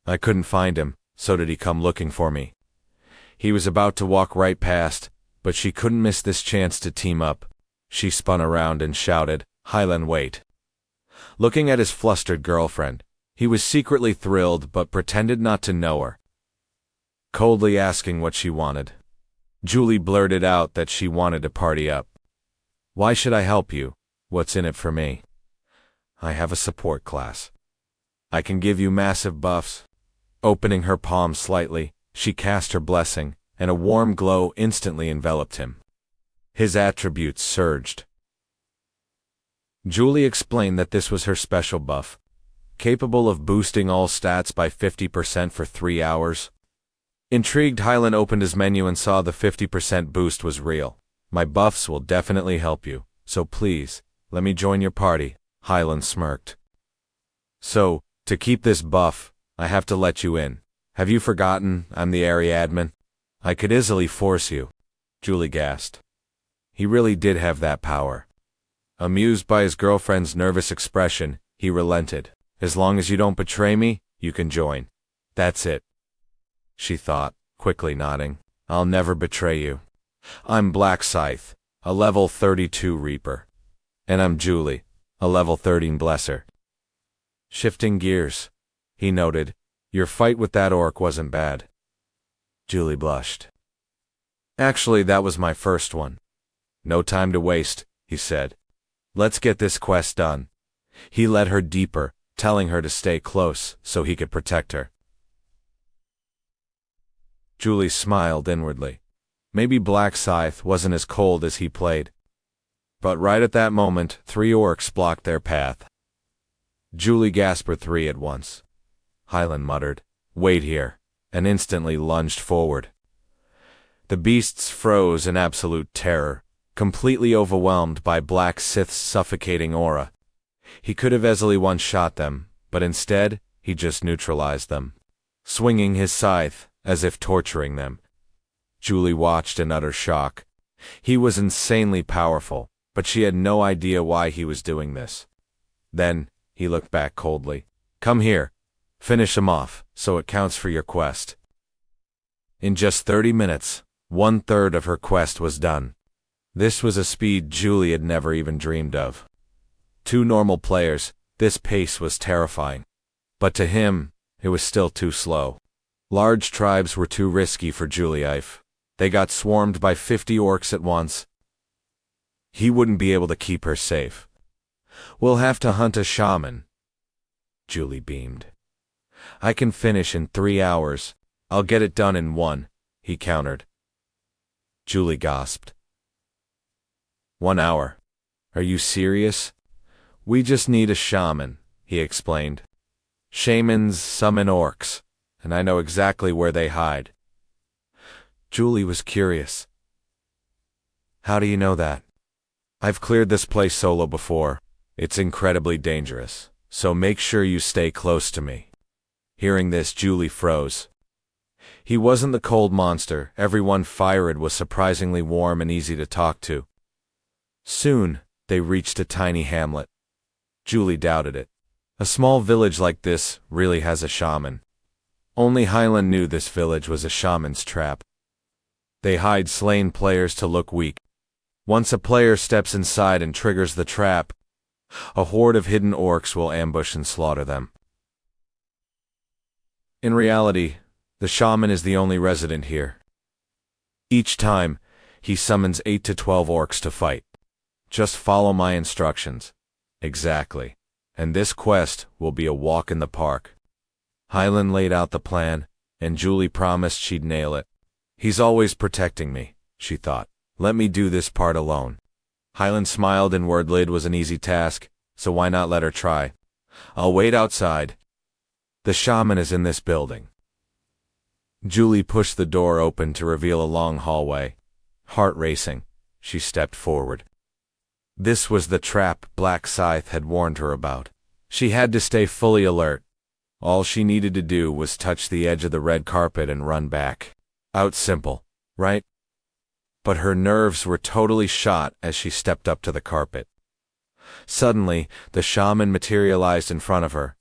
I couldn't find him, so did he come looking for me? He was about to walk right past, but she couldn't miss this chance to team up. She spun around and shouted, Hylan, wait. Looking at his flustered girlfriend, he was secretly thrilled but pretended not to know her. Coldly asking what she wanted, Julie blurted out that she wanted to party up. Why should I help you? What's in it for me? I have a support class. I can give you massive buffs. Opening her palm slightly, she cast her blessing, and a warm glow instantly enveloped him. His attributes surged. Julie explained that this was her special buff, capable of boosting all stats by 50% for 3 hours. Intrigued, Hylan opened his menu and saw the 50% boost was real. My buffs will definitely help you, so please, let me join your party, Hylan smirked. So, to keep this buff, I have to let you in. Have you forgotten I'm the area admin? I could easily force you, Julie gasped. He really did have that power. Amused by his girlfriend's nervous expression, he relented. As long as you don't betray me, you can join. That's it, she thought, quickly nodding. I'll never betray you. I'm Black Scythe, a level 32 Reaper. And I'm Julie, a level 13 Blesser. Shifting gears, he noted, your fight with that orc wasn't bad. Julie blushed. Actually, that was my first one. No time to waste, he said. Let's get this quest done. He led her deeper, telling her to stay close so he could protect her. Julie smiled inwardly. Maybe Black Scythe wasn't as cold as he played. But right at that moment, 3 orcs blocked their path. Julie gasped for 3 at once. Hylan muttered, wait here, and instantly lunged forward. The beasts froze in absolute terror, completely overwhelmed by Black Scythe's suffocating aura. He could have easily one-shot them, but instead, he just neutralized them, swinging his scythe, as if torturing them. Julie watched in utter shock. He was insanely powerful, but she had no idea why he was doing this. Then, he looked back coldly. Come here. Finish him off, so it counts for your quest. In just 30 minutes, 1/3 of her quest was done. This was a speed Julie had never even dreamed of. To normal players, this pace was terrifying. But to him, it was still too slow. Large tribes were too risky for Julie. They got swarmed by 50 orcs at once. He wouldn't be able to keep her safe. We'll have to hunt a shaman. Julie beamed. I can finish in 3 hours. I'll get it done in 1, he countered. Julie gasped. 1 hour? Are you serious? We just need a shaman, he explained. Shamans summon orcs, and I know exactly where they hide. Julie was curious. How do you know that? I've cleared this place solo before. It's incredibly dangerous, so make sure you stay close to me. Hearing this, Julie froze. He wasn't the cold monster everyone feared was surprisingly warm and easy to talk to. Soon, they reached a tiny hamlet. Julie doubted it. A small village like this really has a shaman. Only Hyland knew this village was a shaman's trap. They hide slain players to look weak. Once a player steps inside and triggers the trap, a horde of hidden orcs will ambush and slaughter them. In reality, the shaman is the only resident here. Each time, he summons 8 to 12 orcs to fight. Just follow my instructions. Exactly. And this quest will be a walk in the park. Hyland laid out the plan, and Julie promised she'd nail it. He's always protecting me, she thought. Let me do this part alone. Hyland smiled and wordlid was an easy task, so why not let her try? I'll wait outside. The shaman is in this building. Julie pushed the door open to reveal a long hallway. Heart racing, she stepped forward. This was the trap Black Scythe had warned her about. She had to stay fully alert. All she needed to do was touch the edge of the red carpet and run back. Out simple, right? But her nerves were totally shot as she stepped up to the carpet. Suddenly, the shaman materialized in front of her.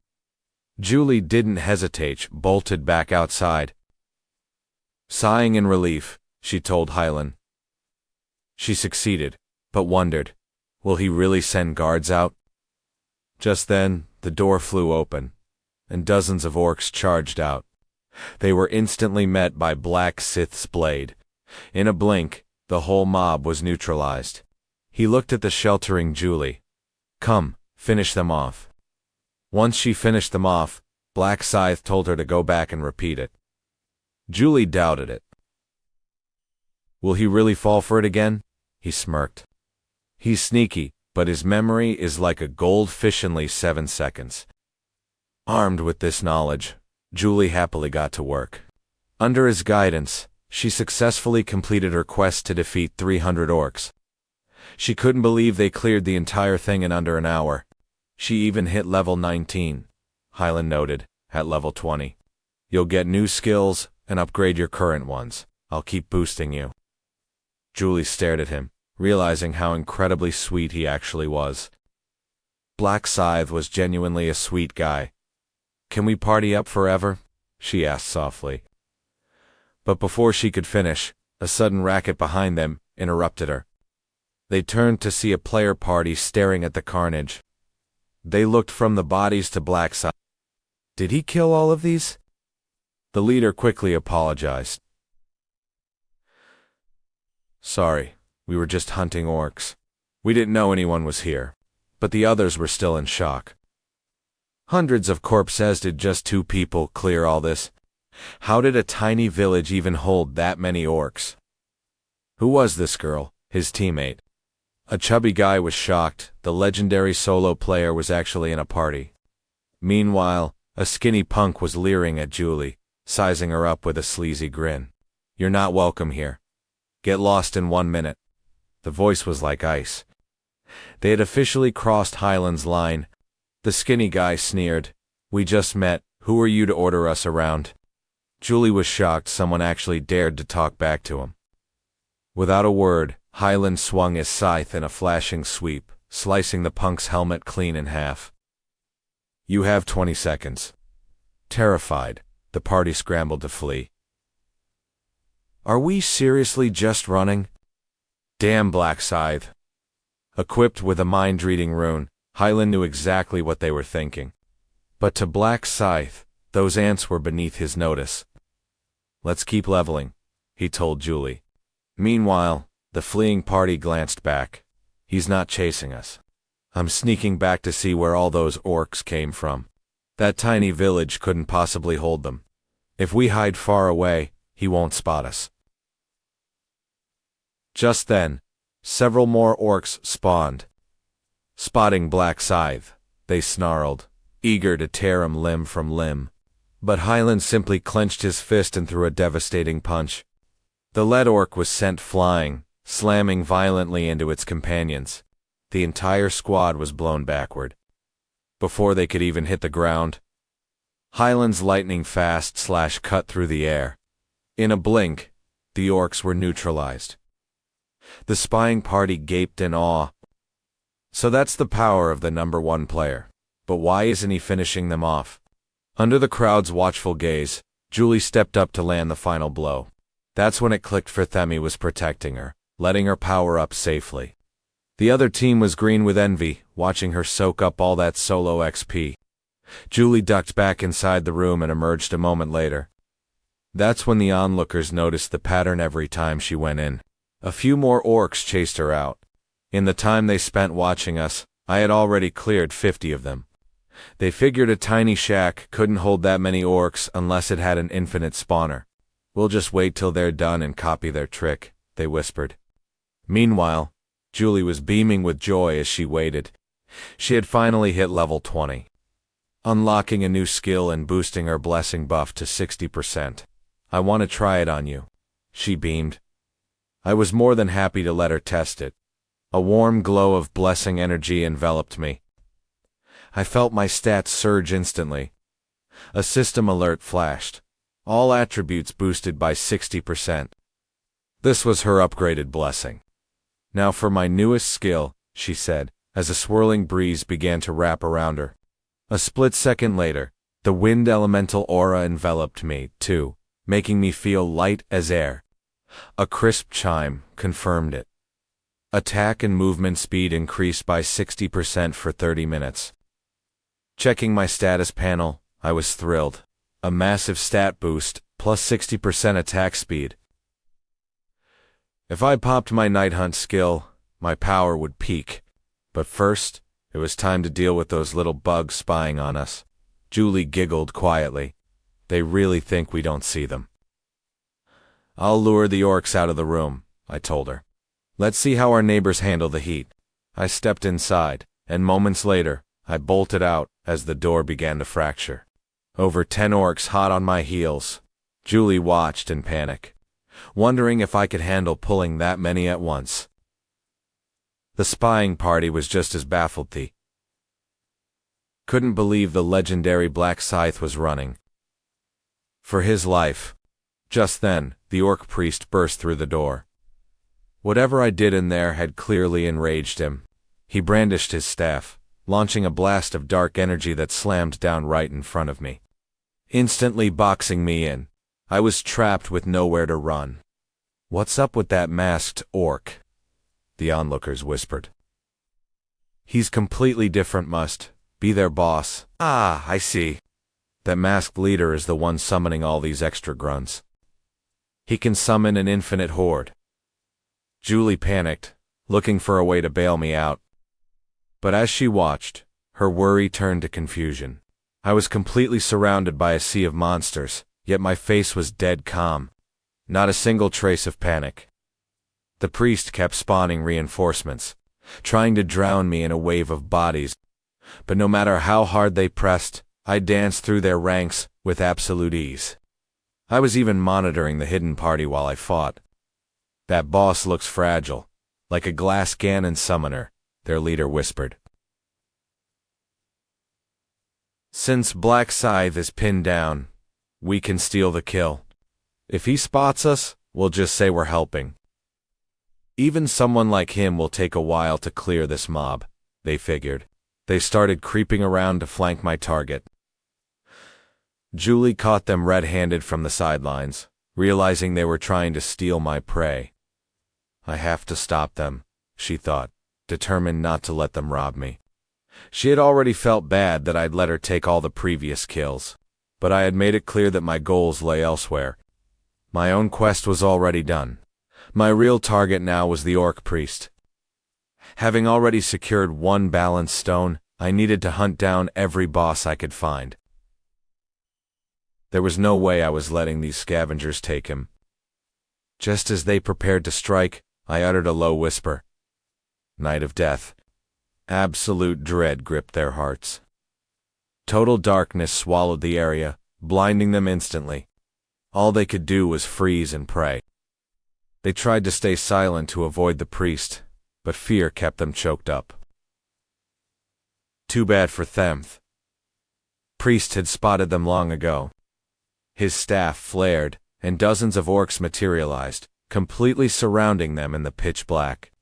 Julie didn't hesitate, bolted back outside. Sighing in relief, she told Hyland. She succeeded, but wondered, will he really send guards out? Just then, the door flew open, and dozens of orcs charged out. They were instantly met by Black Scythe's blade. In a blink, the whole mob was neutralized. He looked at the sheltering Julie. Come, finish them off. Once she finished them off, Black Scythe told her to go back and repeat it. Julie doubted it. Will he really fall for it again? He smirked. He's sneaky, but his memory is like a goldfish in only 7 seconds. Armed with this knowledge, Julie happily got to work. Under his guidance, she successfully completed her quest to defeat 300 orcs. She couldn't believe they cleared the entire thing in under an hour. She even hit level 19, Hyland noted, at level 20. You'll get new skills and upgrade your current ones. I'll keep boosting you. Julie stared at him, realizing how incredibly sweet he actually was. Black Scythe was genuinely a sweet guy. Can we party up forever? She asked softly. But before she could finish, a sudden racket behind them interrupted her. They turned to see a player party staring at the carnage. They looked from the bodies to Black Scythe. Did he kill all of these? The leader quickly apologized. Sorry, we were just hunting orcs. We didn't know anyone was here, but the others were still in shock. Hundreds of corpses. Did just 2 people clear all this? How did a tiny village even hold that many orcs? Who was this girl, his teammate? A chubby guy was shocked. The legendary solo player was actually in a party. Meanwhile, a skinny punk was leering at Julie, sizing her up with a sleazy grin. You're not welcome here. Get lost in 1 minute. The voice was like ice. They had officially crossed Hyland's line. The skinny guy sneered. We just met. Who are you to order us around? Julie was shocked someone actually dared to talk back to him. Without a word, Hyland swung his scythe in a flashing sweep, slicing the punk's helmet clean in half. You have 20 seconds. Terrified, the party scrambled to flee. Are we seriously just running? Damn Black Scythe. Equipped with a mind-reading rune, Hyland knew exactly what they were thinking. But to Black Scythe, those ants were beneath his notice. Let's keep leveling, he told Julie. Meanwhile, the fleeing party glanced back. He's not chasing us. I'm sneaking back to see where all those orcs came from. That tiny village couldn't possibly hold them. If we hide far away, he won't spot us. Just then, several more orcs spawned. Spotting Black Scythe, they snarled. eager to tear him limb from limb. But Highland simply clenched his fist and threw a devastating punch. The lead orc was sent flying, slamming violently into its companions. The entire squad was blown backward. Before they could even hit the ground, Highland's lightning fast slash cut through the air. In a blink, the orcs were neutralized. The spying party gaped in awe. So that's the power of the number one player. But why isn't he finishing them off? Under the crowd's watchful gaze, Julie stepped up to land the final blow. That's when it clicked for Themi was protecting her, letting her power up safely. The other team was green with envy, watching her soak up all that solo XP. Julie ducked back inside the room and emerged a moment later. That's when the onlookers noticed the pattern every time she went in. A few more orcs chased her out. In the time they spent watching us, I had already cleared 50 of them. They figured a tiny shack couldn't hold that many orcs unless it had an infinite spawner. We'll just wait till they're done and copy their trick, they whispered. Meanwhile, Julie was beaming with joy as she waited. She had finally hit level 20. Unlocking a new skill and boosting her blessing buff to 60%. I want to try it on you. She beamed. I was more than happy to let her test it. A warm glow of blessing energy enveloped me. I felt my stats surge instantly. A system alert flashed. All attributes boosted by 60%. This was her upgraded blessing. Now for my newest skill, she said, as a swirling breeze began to wrap around her. A split second later, the wind elemental aura enveloped me, too, making me feel light as air. A crisp chime confirmed it. Attack and movement speed increased by 60% for 30 minutes. Checking my status panel, I was thrilled. A massive stat boost, plus 60% attack speed. If I popped my night hunt skill, my power would peak. But first, it was time to deal with those little bugs spying on us. Julie giggled quietly. They really think we don't see them. I'll lure the orcs out of the room, I told her. Let's see how our neighbors handle the heat. I stepped inside, and moments later, I bolted out as the door began to fracture. Over 10 orcs hot on my heels. Julie watched in panic, wondering if I could handle pulling that many at once. The spying party was just as baffled. They couldn't believe the legendary Black Scythe was running for his life. Just then, the orc priest burst through the door. Whatever I did in there had clearly enraged him. He brandished his staff, launching a blast of dark energy that slammed down right in front of me, instantly boxing me in. I was trapped with nowhere to run. What's up with that masked orc? The onlookers whispered. He's completely different, must be their boss. Ah, I see. That masked leader is the one summoning all these extra grunts. He can summon an infinite horde. Julie panicked, looking for a way to bail me out. But as she watched, her worry turned to confusion. I was completely surrounded by a sea of monsters, yet my face was dead calm. Not a single trace of panic. The priest kept spawning reinforcements, trying to drown me in a wave of bodies. But no matter how hard they pressed, I danced through their ranks with absolute ease. I was even monitoring the hidden party while I fought. That boss looks fragile, like a glass Ganon summoner, their leader whispered. Since Black Scythe is pinned down, we can steal the kill. If he spots us, we'll just say we're helping. Even someone like him will take a while to clear this mob, they figured. They started creeping around to flank my target. Julie caught them red-handed from the sidelines, realizing they were trying to steal my prey. I have to stop them, she thought, determined not to let them rob me. She had already felt bad that I'd let her take all the previous kills, but I had made it clear that my goals lay elsewhere. My own quest was already done. My real target now was the orc priest. Having already secured one balance stone, I needed to hunt down every boss I could find. There was no way I was letting these scavengers take him. Just as they prepared to strike, I uttered a low whisper. Night of death. Absolute dread gripped their hearts. Total darkness swallowed the area, blinding them instantly. All they could do was freeze and pray. They tried to stay silent to avoid the priest, but fear kept them choked up. Too bad for them. Priest had spotted them long ago. His staff flared, and dozens of orcs materialized, completely surrounding them in the pitch black.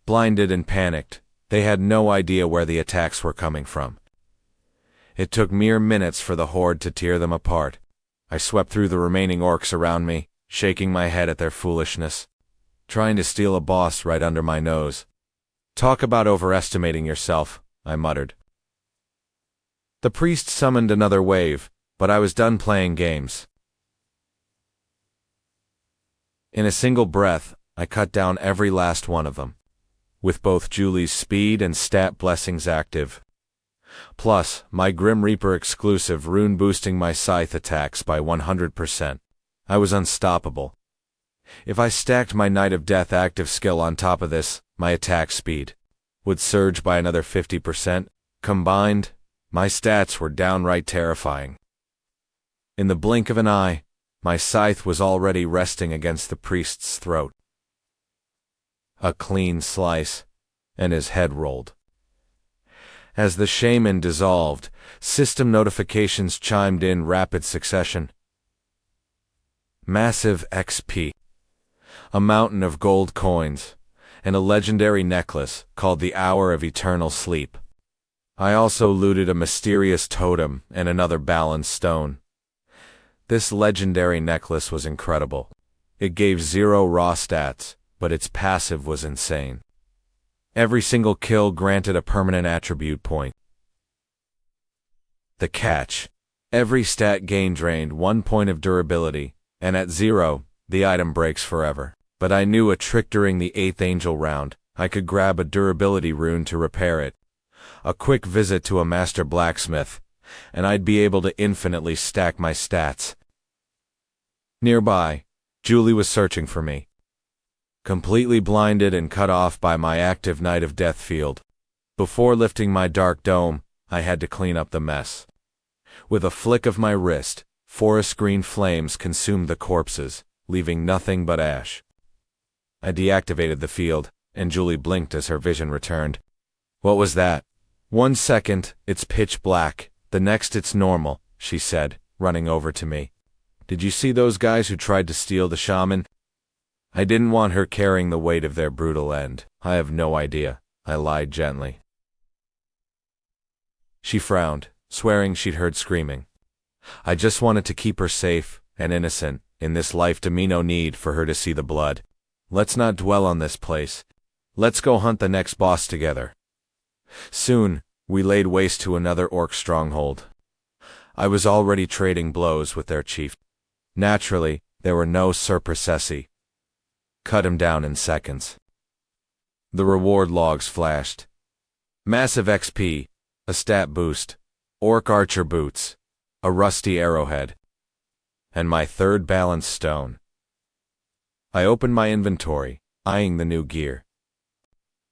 Blinded and panicked, they had no idea where the attacks were coming from. It took mere minutes for the horde to tear them apart. I swept through the remaining orcs around me, shaking my head at their foolishness. Trying to steal a boss right under my nose. Talk about overestimating yourself, I muttered. The priest summoned another wave, but I was done playing games. In a single breath, I cut down every last one of them, with both Julie's speed and stat blessings active. Plus, my Grim Reaper exclusive rune boosting my scythe attacks by 100%. I was unstoppable. If I stacked my Knight of Death active skill on top of this, my attack speed would surge by another 50%. Combined, my stats were downright terrifying. In the blink of an eye, my scythe was already resting against the priest's throat. A clean slice, and his head rolled. As the shaman dissolved, system notifications chimed in rapid succession. Massive XP, a mountain of gold coins, and a legendary necklace called the Hour of Eternal Sleep. I also looted a mysterious totem and another balance stone. This legendary necklace was incredible. It gave 0 raw stats, but its passive was insane. Every single kill granted a permanent attribute point. The catch: every stat gain drained 1 point of durability, and at 0, the item breaks forever. But I knew a trick during the 8th Angel round. I could grab a durability rune to repair it. A quick visit to a master blacksmith, and I'd be able to infinitely stack my stats. Nearby, Julie was searching for me. Completely blinded and cut off by my active Knight of Death field. Before lifting my dark dome, I had to clean up the mess. With a flick of my wrist, forest green flames consumed the corpses, leaving nothing but ash. I deactivated the field, and Julie blinked as her vision returned. What was that? 1 second, it's pitch black, the next it's normal, she said, running over to me. Did you see those guys who tried to steal the shaman? I didn't want her carrying the weight of their brutal end. I have no idea, I lied gently. She frowned, swearing she'd heard screaming. I just wanted to keep her safe and innocent. In this life to me no need for her to see the blood. Let's not dwell on this place. Let's go hunt the next boss together. Soon, we laid waste to another orc stronghold. I was already trading blows with their chief. Naturally, there were no surprocessi. Cut him down in seconds. The reward logs flashed. Massive XP, a stat boost, orc archer boots, a rusty arrowhead, and my 3rd balance stone. I opened my inventory, eyeing the new gear.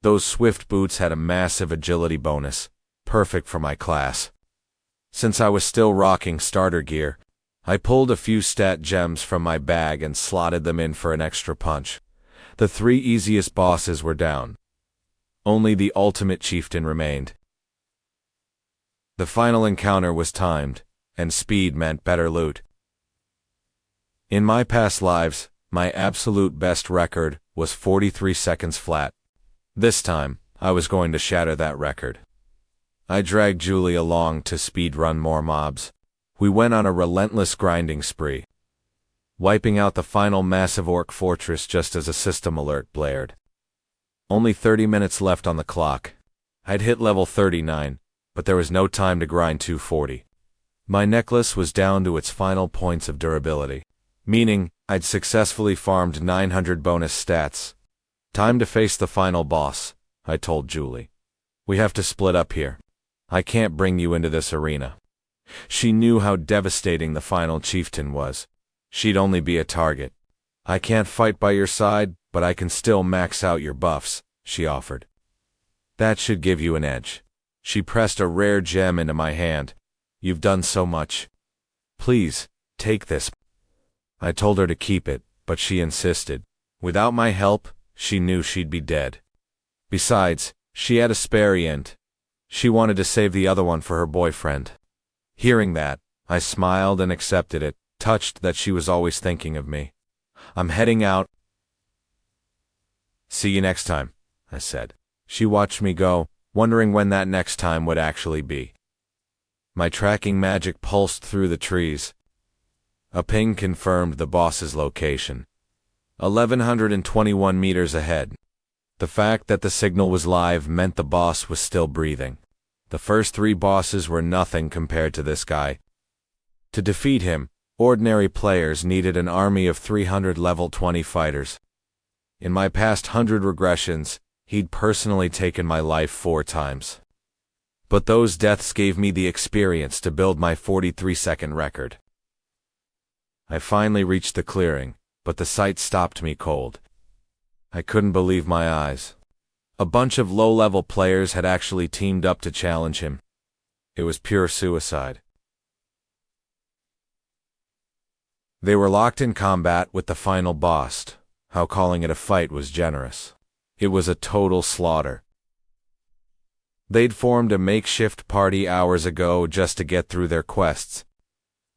Those swift boots had a massive agility bonus, perfect for my class. Since I was still rocking starter gear, I pulled a few stat gems from my bag and slotted them in for an extra punch. The 3 easiest bosses were down. Only the ultimate chieftain remained. The final encounter was timed, and speed meant better loot. In my past lives, my absolute best record was 43 seconds flat. This time, I was going to shatter that record. I dragged Julie along to speedrun more mobs. We went on a relentless grinding spree, wiping out the final massive orc fortress just as a system alert blared. Only 30 minutes left on the clock. I'd hit level 39, but there was no time to grind 240. My necklace was down to its final points of durability, meaning I'd successfully farmed 900 bonus stats. Time to face the final boss, I told Julie. We have to split up here. I can't bring you into this arena. She knew how devastating the final chieftain was. She'd only be a target. I can't fight by your side, but I can still max out your buffs, she offered. That should give you an edge. She pressed a rare gem into my hand, You've done so much. Please, take this. I told her to keep it, but she insisted. Without my help, she knew she'd be dead. Besides, she had a spare int. She wanted to save the other one for her boyfriend. Hearing that, I smiled and accepted it, touched that she was always thinking of me. I'm heading out. See you next time, I said. She watched me go, wondering when that next time would actually be. My tracking magic pulsed through the trees. A ping confirmed the boss's location. 1,121 meters ahead. The fact that the signal was live meant the boss was still breathing. The first 3 bosses were nothing compared to this guy. To defeat him, ordinary players needed an army of 300 level 20 fighters. In my past 100 regressions, he'd personally taken my life 4 times. But those deaths gave me the experience to build my 43-second record. I finally reached the clearing, but the sight stopped me cold. I couldn't believe my eyes. A bunch of low-level players had actually teamed up to challenge him. It was pure suicide. They were locked in combat with the final boss. How calling it a fight was generous. It was a total slaughter. They'd formed a makeshift party hours ago just to get through their quests.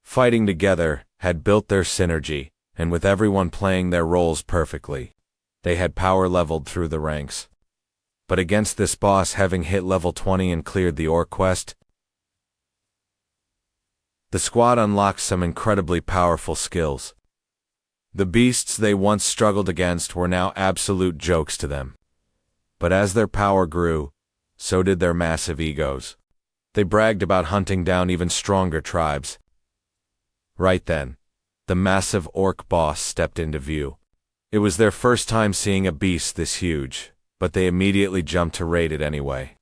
Fighting together had built their synergy, and with everyone playing their roles perfectly, they had power leveled through the ranks. But against this boss having hit level 20 and cleared the orc quest, the squad unlocked some incredibly powerful skills. The beasts they once struggled against were now absolute jokes to them. But as their power grew, so did their massive egos. They bragged about hunting down even stronger tribes. Right then, the massive orc boss stepped into view. It was their first time seeing a beast this huge, but they immediately jumped to raid it anyway.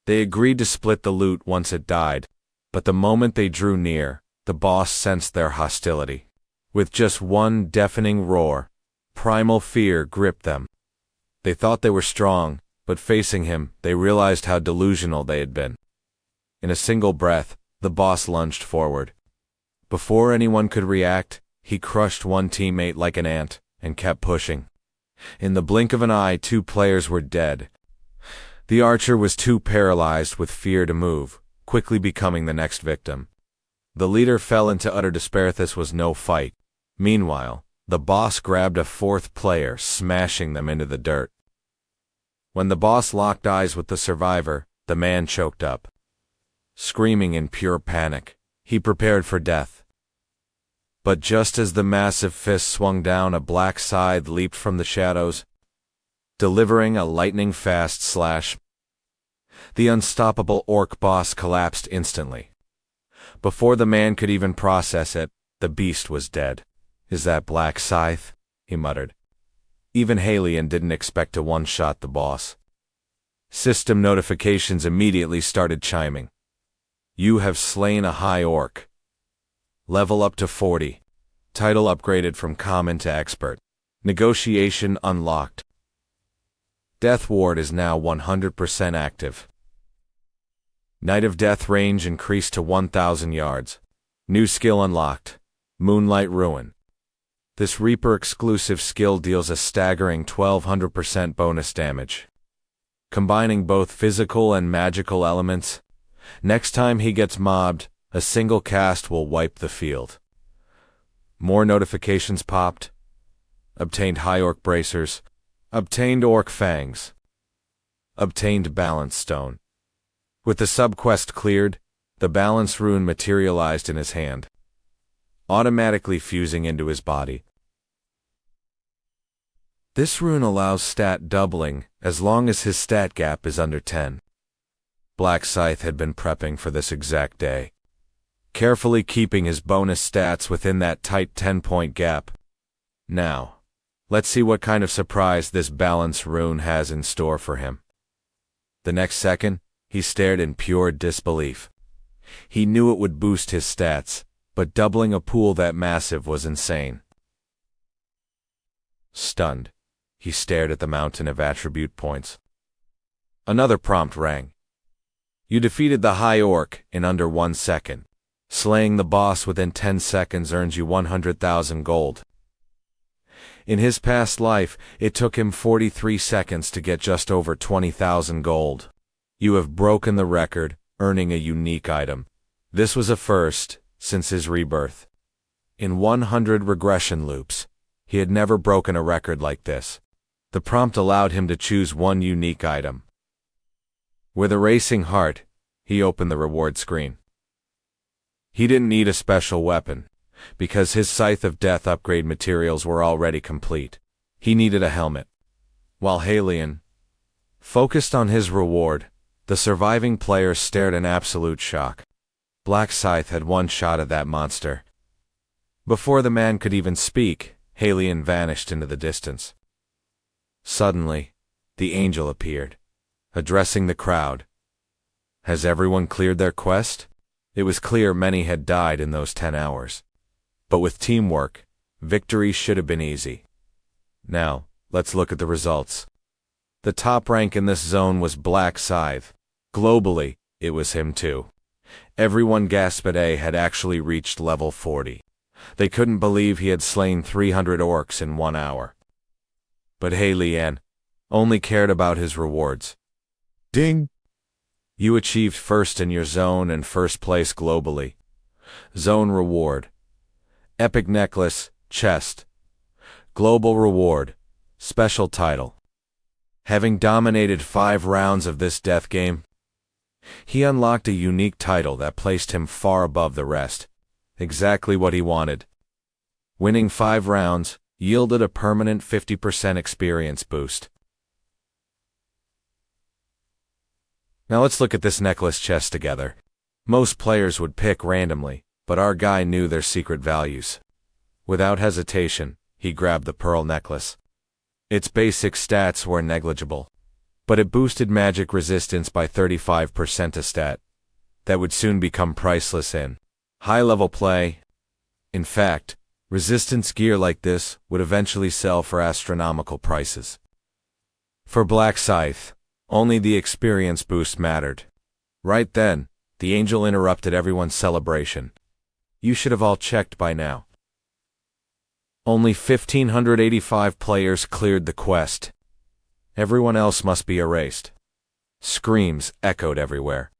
They agreed to split the loot once it died, but the moment they drew near, the boss sensed their hostility. With just one deafening roar, primal fear gripped them. They thought they were strong, but facing him, they realized how delusional they had been. In a single breath, the boss lunged forward. Before anyone could react, he crushed one teammate like an ant, and kept pushing. In the blink of an eye, 2 players were dead. The archer was too paralyzed with fear to move, quickly becoming the next victim. The leader fell into utter despair. This was no fight. Meanwhile, the boss grabbed a 4th player, smashing them into the dirt. When the boss locked eyes with the survivor, the man choked up. Screaming in pure panic, he prepared for death. But just as the massive fist swung down, a Black Scythe leaped from the shadows, delivering a lightning-fast slash. The unstoppable orc boss collapsed instantly. Before the man could even process it, the beast was dead. "Is that Black Scythe?" he muttered. Even Halion didn't expect to one-shot the boss. System notifications immediately started chiming. You have slain a high orc. Level up to 40. Title upgraded from common to expert. Negotiation unlocked. Death ward is now 100% active. Night of Death range increased to 1,000 yards. New skill unlocked. Moonlight Ruin. This Reaper exclusive skill deals a staggering 1,200% bonus damage. Combining both physical and magical elements, next time he gets mobbed, a single cast will wipe the field. More notifications popped. Obtained High Orc Bracers. Obtained Orc Fangs. Obtained Balance Stone. With the subquest cleared, the Balance Rune materialized in his hand, automatically fusing into his body. This rune allows stat doubling as long as his stat gap is under 10. Black Scythe had been prepping for this exact day, carefully keeping his bonus stats within that tight 10-point gap. Now, let's see what kind of surprise this balance rune has in store for him. The next second, he stared in pure disbelief. He knew it would boost his stats, but doubling a pool that massive was insane. Stunned, he stared at the mountain of attribute points. Another prompt rang. You defeated the High Orc in under 1 second. Slaying the boss within 10 seconds earns you 100,000 gold. In his past life, it took him 43 seconds to get just over 20,000 gold. You have broken the record, earning a unique item. This was a first since his rebirth. In 100 regression loops, he had never broken a record like this. The prompt allowed him to choose one unique item. With a racing heart, he opened the reward screen. He didn't need a special weapon, because his Scythe of Death upgrade materials were already complete. He needed a helmet. While Halion focused on his reward, the surviving players stared in absolute shock. Black Scythe had one shot at that monster. Before the man could even speak, Halion vanished into the distance. Suddenly, the angel appeared, addressing the crowd. Has everyone cleared their quest? It was clear many had died in those 10 hours. But with teamwork, victory should have been easy. Now, let's look at the results. The top rank in this zone was Black Scythe. Globally, it was him too. Everyone gasped at A had actually reached level 40. They couldn't believe he had slain 300 orcs in 1 hour. But Halion only cared about his rewards. Ding! You achieved first in your zone and first place globally. Zone reward. Epic necklace, chest. Global reward. Special title. Having dominated 5 rounds of this death game, he unlocked a unique title that placed him far above the rest. Exactly what he wanted. Winning 5 rounds yielded a permanent 50% experience boost. Now let's look at this necklace chest together. Most players would pick randomly, but our guy knew their secret values. Without hesitation, he grabbed the pearl necklace. Its basic stats were negligible, but it boosted magic resistance by 35% a stat. That would soon become priceless in high-level play. In fact, resistance gear like this would eventually sell for astronomical prices. For Black Scythe, only the experience boost mattered. Right then, the angel interrupted everyone's celebration. You should have all checked by now. Only 1,585 players cleared the quest. Everyone else must be erased. Screams echoed everywhere.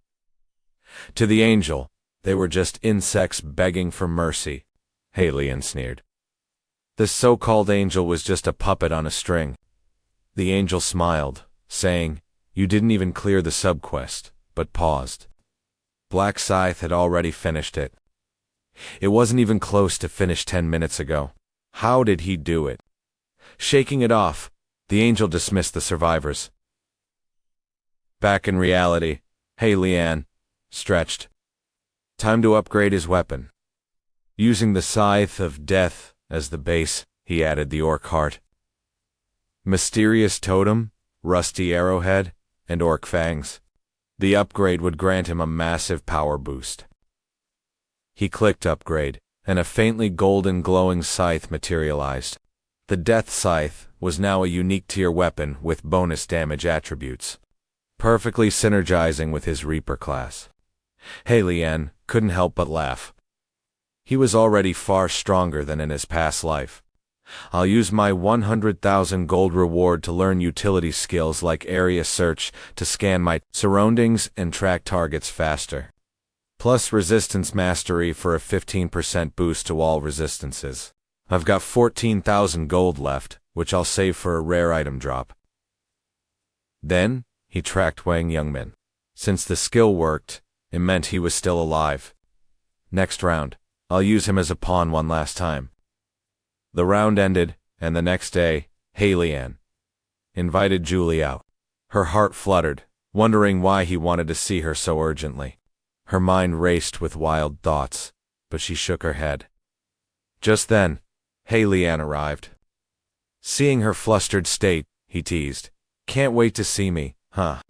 To the angel, they were just insects begging for mercy, Halion sneered. This so-called angel was just a puppet on a string. The angel smiled, saying, You didn't even clear the subquest, but paused. Black Scythe had already finished it. It wasn't even close to finish 10 minutes ago. How did he do it? Shaking it off, the angel dismissed the survivors. Back in reality, Halion stretched. Time to upgrade his weapon. Using the Scythe of Death as the base, he added the orc heart. Mysterious totem, rusty arrowhead, and orc fangs. The upgrade would grant him a massive power boost. He clicked upgrade, and a faintly golden glowing scythe materialized. The Death Scythe was now a unique tier weapon with bonus damage attributes, perfectly synergizing with his Reaper class. Halion couldn't help but laugh. He was already far stronger than in his past life. I'll use my 100,000 gold reward to learn utility skills like area search to scan my surroundings and track targets faster. Plus resistance mastery for a 15% boost to all resistances. I've got 14,000 gold left, which I'll save for a rare item drop. Then, he tracked Wang Youngmin. Since the skill worked, it meant he was still alive. Next round, I'll use him as a pawn one last time. The round ended, and the next day, Halion invited Julie out. Her heart fluttered, wondering why he wanted to see her so urgently. Her mind raced with wild thoughts, but she shook her head. Just then, Halion arrived. Seeing her flustered state, he teased, "Can't wait to see me, huh?"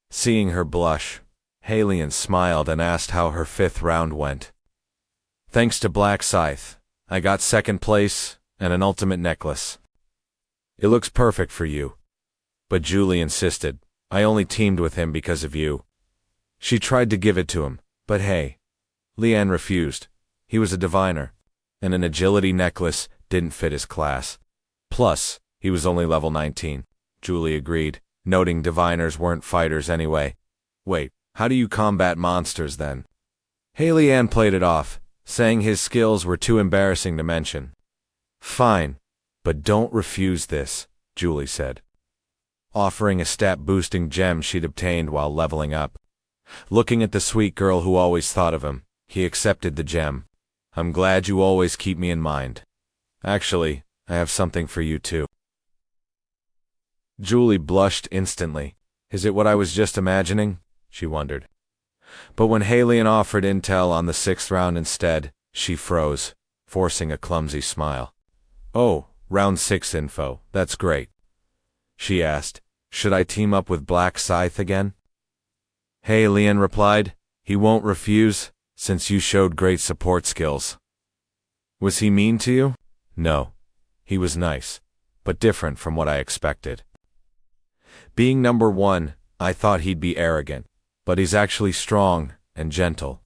Seeing her blush, Halion smiled and asked how her 5th round went. Thanks to Black Scythe, I got 2nd place and an ultimate necklace. It looks perfect for you. But Julie insisted, I only teamed with him because of you. She tried to give it to him, but hey. Leanne refused. He was a diviner, and an agility necklace didn't fit his class. Plus, he was only level 19. Julie agreed, noting diviners weren't fighters anyway. Wait, how do you combat monsters then? Leanne played it off, saying his skills were too embarrassing to mention. Fine, but don't refuse this, Julie said, offering a stat-boosting gem she'd obtained while leveling up. Looking at the sweet girl who always thought of him, he accepted the gem. I'm glad you always keep me in mind. Actually, I have something for you too. Julie blushed instantly. Is it what I was just imagining? She wondered. But when Leanne offered intel on the 6th round instead, she froze, forcing a clumsy smile. Oh, round 6 info, that's great. She asked, should I team up with Black Scythe again? Leanne replied, he won't refuse, since you showed great support skills. Was he mean to you? No. He was nice, but different from what I expected. Being number 1, I thought he'd be arrogant, but he's actually strong and gentle.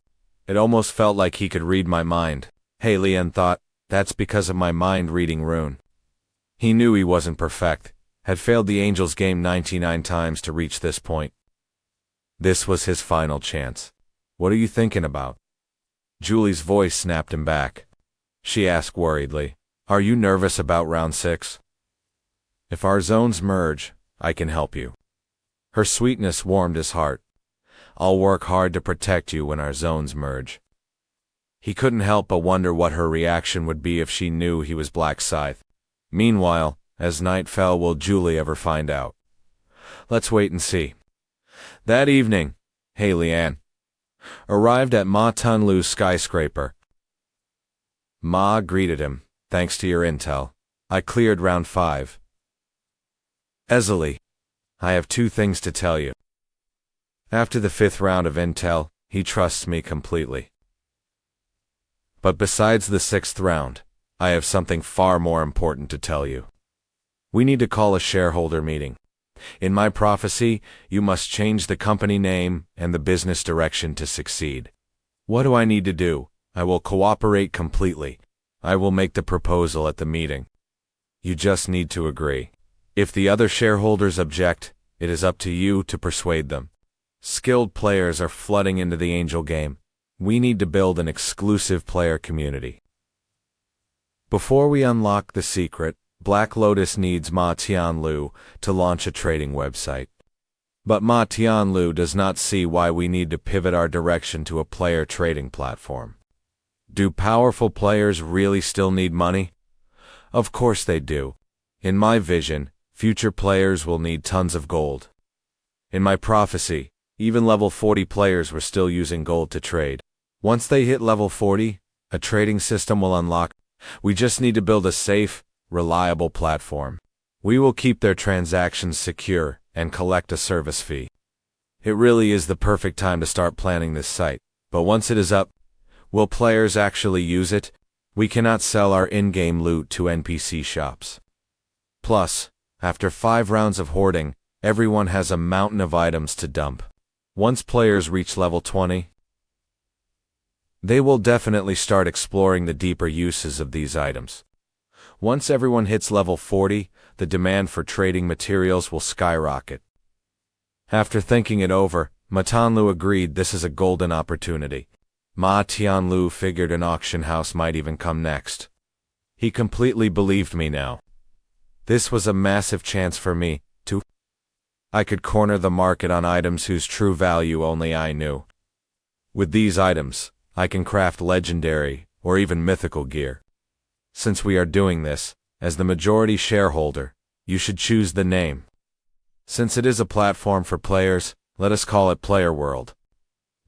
It almost felt like he could read my mind. Leanne thought, that's because of my mind-reading rune. He knew he wasn't perfect, had failed the Angels game 99 times to reach this point. This was his final chance. What are you thinking about? Julie's voice snapped him back. She asked worriedly, are you nervous about round 6? If our zones merge, I can help you. Her sweetness warmed his heart. I'll work hard to protect you when our zones merge. He couldn't help but wonder what her reaction would be if she knew he was Black Scythe. Meanwhile, as night fell, will Julie ever find out? Let's wait and see. That evening, Leanne arrived at Ma Tunlu's skyscraper. Ma greeted him. Thanks to your intel, I cleared round 5. Easily. I have 2 things to tell you. After the 5th round of intel, he trusts me completely. But besides the 6th round, I have something far more important to tell you. We need to call a shareholder meeting. In my prophecy, you must change the company name and the business direction to succeed. What do I need to do? I will cooperate completely. I will make the proposal at the meeting. You just need to agree. If the other shareholders object, it is up to you to persuade them. Skilled players are flooding into the Angel game. We need to build an exclusive player community. Before we unlock the secret, Black Lotus needs Ma Tianlu to launch a trading website. But Ma Tianlu does not see why we need to pivot our direction to a player trading platform. Do powerful players really still need money? Of course they do. In my vision, future players will need tons of gold. In my prophecy, even level 40 players were still using gold to trade. Once they hit level 40, a trading system will unlock. We just need to build a safe, reliable platform. We will keep their transactions secure and collect a service fee. It really is the perfect time to start planning this site, but once it is up, will players actually use it? We cannot sell our in-game loot to NPC shops. Plus, after 5 rounds of hoarding, everyone has a mountain of items to dump. Once players reach level 20, they will definitely start exploring the deeper uses of these items. Once everyone hits level 40, the demand for trading materials will skyrocket. After thinking it over, Ma Tianlu agreed this is a golden opportunity. Ma Tianlu figured an auction house might even come next. He completely believed me now. This was a massive chance for me, to. I could corner the market on items whose true value only I knew. With these items, I can craft legendary, or even mythical gear. Since we are doing this, as the majority shareholder, you should choose the name. Since it is a platform for players, let us call it Player World.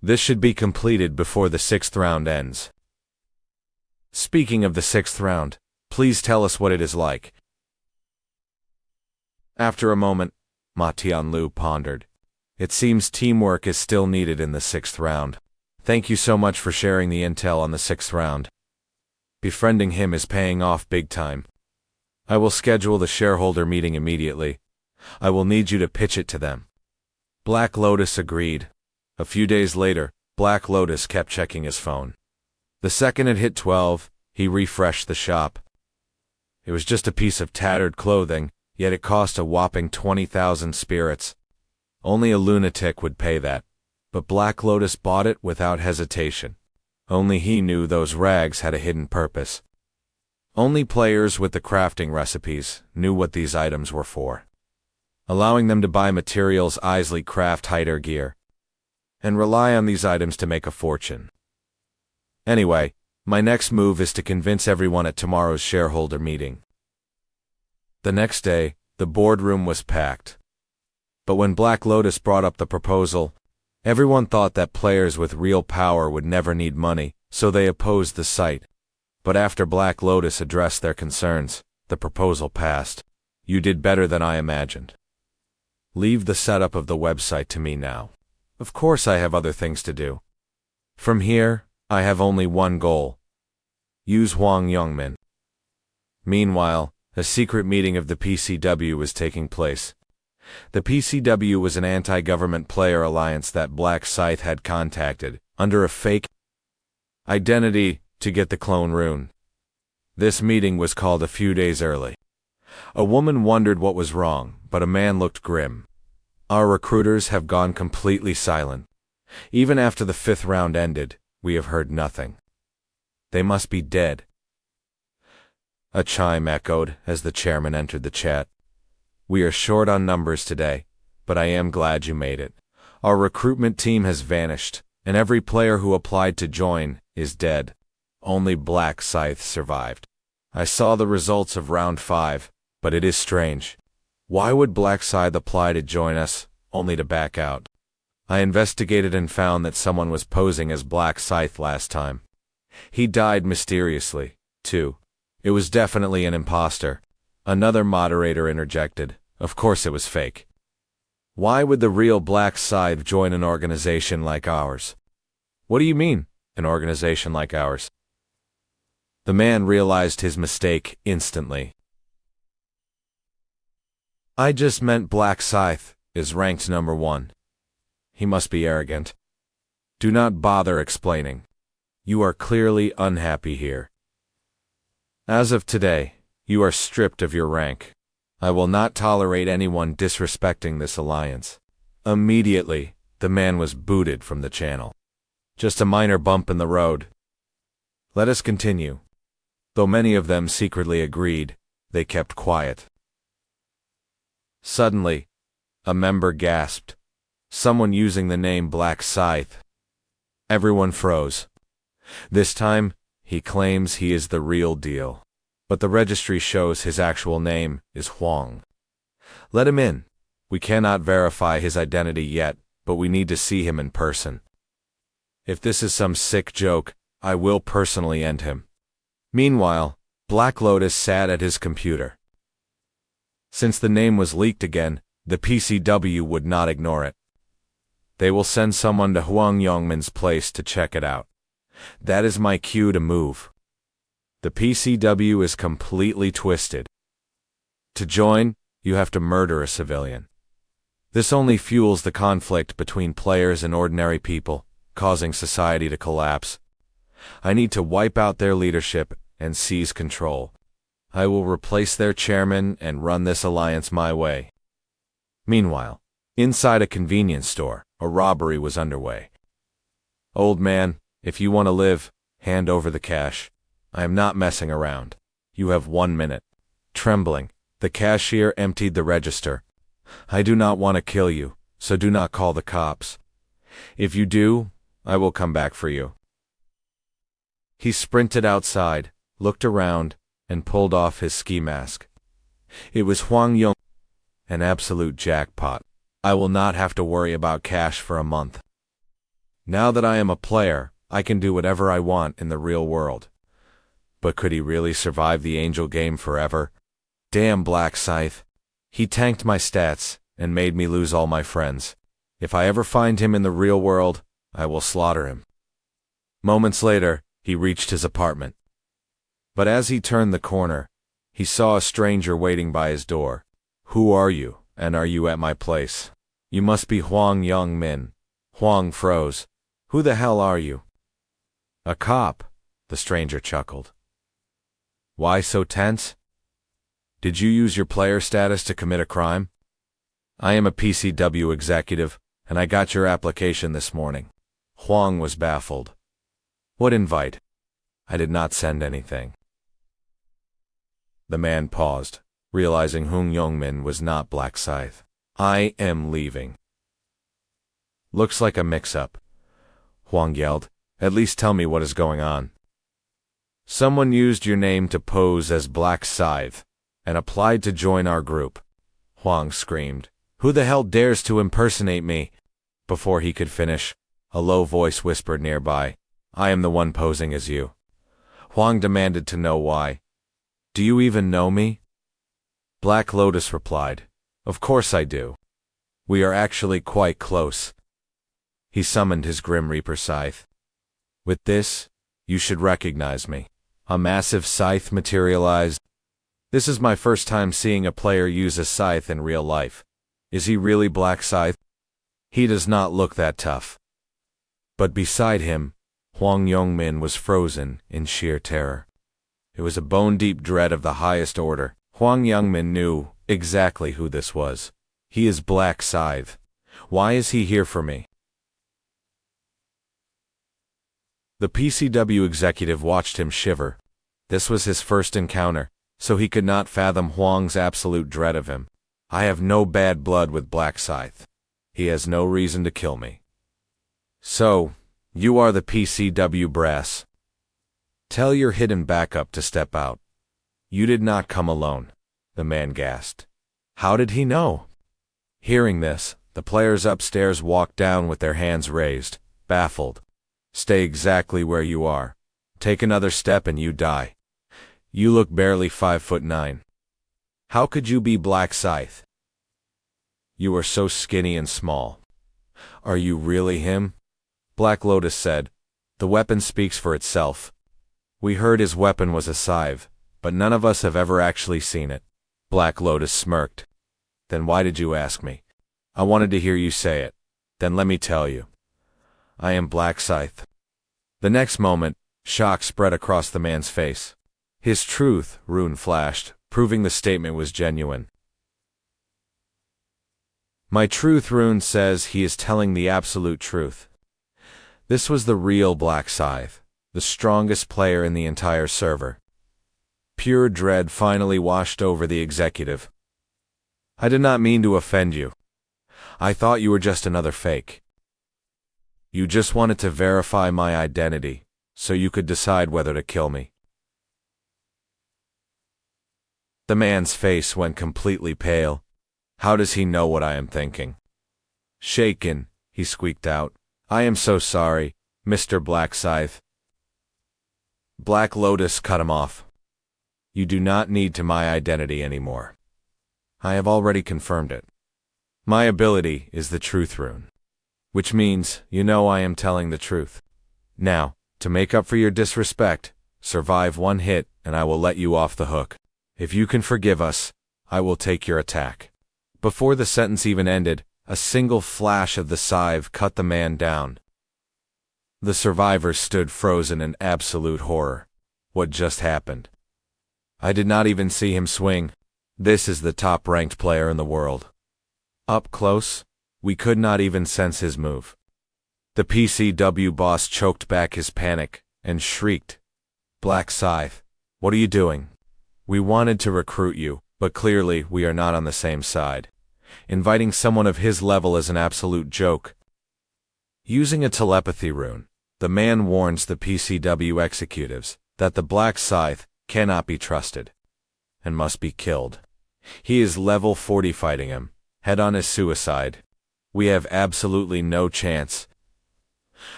This should be completed before the 6th round ends. Speaking of the 6th round, please tell us what it is like. After a moment, Ma Tianlu pondered. It seems teamwork is still needed in the 6th round. Thank you so much for sharing the intel on the 6th round. Befriending him is paying off big time. I will schedule the shareholder meeting immediately. I will need you to pitch it to them. Black Lotus agreed. A few days later, Black Lotus kept checking his phone. The second it hit 12, he refreshed the shop. It was just a piece of tattered clothing, yet it cost a whopping 20,000 spirits. Only a lunatic would pay that, but Black Lotus bought it without hesitation. Only he knew those rags had a hidden purpose. Only players with the crafting recipes knew what these items were for, allowing them to buy materials easily craft hider gear, and rely on these items to make a fortune. Anyway, my next move is to convince everyone at tomorrow's shareholder meeting. The next day, the boardroom was packed. But when Black Lotus brought up the proposal, everyone thought that players with real power would never need money, so they opposed the site. But after Black Lotus addressed their concerns, the proposal passed. You did better than I imagined. Leave the setup of the website to me now. Of course I have other things to do. From here, I have only one goal. Use Hwang Youngmin. Meanwhile, a secret meeting of the PCW was taking place. The PCW was an anti-government player alliance that Black Scythe had contacted, under a fake identity, to get the clone rune. This meeting was called a few days early. A woman wondered what was wrong, but a man looked grim. Our recruiters have gone completely silent. Even after the 5th round ended, we have heard nothing. They must be dead. A chime echoed as the chairman entered the chat. We are short on numbers today, but I am glad you made it. Our recruitment team has vanished, and every player who applied to join is dead. Only Black Scythe survived. I saw the results of round 5, but it is strange. Why would Black Scythe apply to join us, only to back out? I investigated and found that someone was posing as Black Scythe last time. He died mysteriously, too. It was definitely an imposter. Another moderator interjected. Of course it was fake. Why would the real Black Scythe join an organization like ours? What do you mean, an organization like ours? The man realized his mistake instantly. I just meant Black Scythe is ranked number 1. He must be arrogant. Do not bother explaining. You are clearly unhappy here. As of today, you are stripped of your rank. I will not tolerate anyone disrespecting this alliance. Immediately, the man was booted from the channel. Just a minor bump in the road. Let us continue. Though many of them secretly agreed, they kept quiet. Suddenly, a member gasped. Someone using the name Black Scythe. Everyone froze. This time, he claims he is the real deal. But the registry shows his actual name is Hwang. Let him in. We cannot verify his identity yet, but we need to see him in person. If this is some sick joke, I will personally end him. Meanwhile, Black Lotus sat at his computer. Since the name was leaked again, the PCW would not ignore it. They will send someone to Hwang Youngmin's place to check it out. That is my cue to move. The PCW is completely twisted. To join, you have to murder a civilian. This only fuels the conflict between players and ordinary people, causing society to collapse. I need to wipe out their leadership and seize control. I will replace their chairman and run this alliance my way. Meanwhile, inside a convenience store, a robbery was underway. Old man, if you want to live, hand over the cash. I am not messing around. You have 1 minute. Trembling, the cashier emptied the register. I do not want to kill you, so do not call the cops. If you do, I will come back for you. He sprinted outside, looked around, and pulled off his ski mask. It was Hwang Young. An absolute jackpot. I will not have to worry about cash for a month. Now that I am a player, I can do whatever I want in the real world. But could he really survive the Angel game forever? Damn Black Scythe. He tanked my stats and made me lose all my friends. If I ever find him in the real world, I will slaughter him. Moments later, he reached his apartment. But as he turned the corner, he saw a stranger waiting by his door. Who are you, and are you at my place? You must be Hwang Youngmin. Huang froze. Who the hell are you? A cop, the stranger chuckled. Why so tense? Did you use your player status to commit a crime? I am a PCW executive, and I got your application this morning. Huang was baffled. What invite? I did not send anything. The man paused, realizing Hung Yongmin was not Black Scythe. I am leaving. Looks like a mix-up, Huang yelled. At least tell me what is going on. Someone used your name to pose as Black Scythe and applied to join our group, Huang screamed. Who the hell dares to impersonate me? Before he could finish, a low voice whispered nearby, I am the one posing as you. Huang demanded to know why. Do you even know me? Black Lotus replied, Of course I do. We are actually quite close. He summoned his Grim Reaper scythe. With this, you should recognize me. A massive scythe materialized. This is my first time seeing a player use a scythe in real life. Is he really Black Scythe? He does not look that tough. But beside him, Huang Yongmin was frozen in sheer terror. It was a bone-deep dread of the highest order. Huang Yongmin knew exactly who this was. He is Black Scythe. Why is he here for me? The PCW executive watched him shiver. This was his first encounter, so he could not fathom Huang's absolute dread of him. I have no bad blood with Black Scythe. He has no reason to kill me. So, you are the PCW brass. Tell your hidden backup to step out. You did not come alone, the man gasped. How did he know? Hearing this, the players upstairs walked down with their hands raised, baffled. Stay exactly where you are. Take another step and you die. You look barely 5'9". How could you be Black Scythe? You are so skinny and small. Are you really him? Black Lotus said. The weapon speaks for itself. We heard his weapon was a scythe, but none of us have ever actually seen it. Black Lotus smirked. Then why did you ask me? I wanted to hear you say it. Then let me tell you. I am Black Scythe. The next moment, shock spread across the man's face. His truth rune flashed, proving the statement was genuine. My truth rune says he is telling the absolute truth. This was the real Black Scythe, the strongest player in the entire server. Pure dread finally washed over the executive. I did not mean to offend you. I thought you were just another fake. You just wanted to verify my identity, so you could decide whether to kill me. The man's face went completely pale. How does he know what I am thinking? Shaken, he squeaked out. I am so sorry, Mr. Black Scythe. Black Lotus cut him off. You do not need to my identity anymore. I have already confirmed it. My ability is the truth rune, which means you know I am telling the truth. Now, to make up for your disrespect, survive one hit and I will let you off the hook. If you can forgive us, I will take your attack. Before the sentence even ended, a single flash of the scythe cut the man down. The survivors stood frozen in absolute horror. What just happened? I did not even see him swing. This is the top-ranked player in the world. Up close, we could not even sense his move. The PCW boss choked back his panic and shrieked, Black Scythe, what are you doing? We wanted to recruit you, but clearly we are not on the same side. Inviting someone of his level is an absolute joke. Using a telepathy rune, the man warns the PCW executives that the Black Scythe cannot be trusted and must be killed. He is level 40 fighting him. Head-on is suicide. We have absolutely no chance.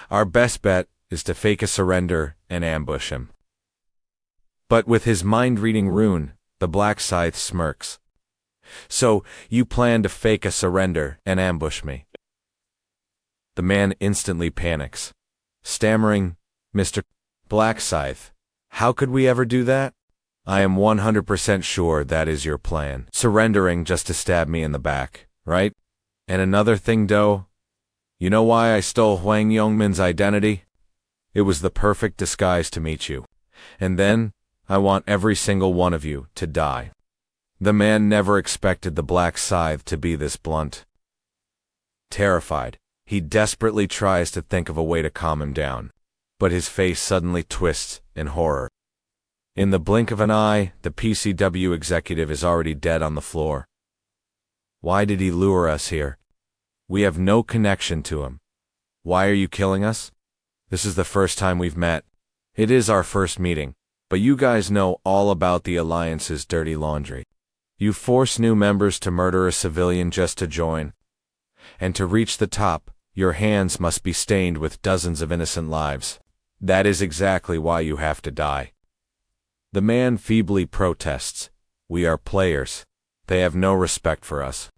Our best bet is to fake a surrender and ambush him. But with his mind-reading rune, the Black Scythe smirks. So, you plan to fake a surrender and ambush me? The man instantly panics, stammering, Mr. Black Scythe, how could we ever do that? I am 100% sure that is your plan. Surrendering just to stab me in the back, right? And another thing, though, You know why I stole Huang Yongmin's identity? It was the perfect disguise to meet you. And then, I want every single one of you to die. The man never expected the Black Scythe to be this blunt. Terrified, he desperately tries to think of a way to calm him down, but his face suddenly twists in horror. In the blink of an eye, the PCW executive is already dead on the floor. Why did he lure us here? We have no connection to him. Why are you killing us? This is the first time we've met. It is our first meeting, but you guys know all about the Alliance's dirty laundry. You force new members to murder a civilian just to join. And to reach the top, your hands must be stained with dozens of innocent lives. That is exactly why you have to die. The man feebly protests. We are players. They have no respect for us.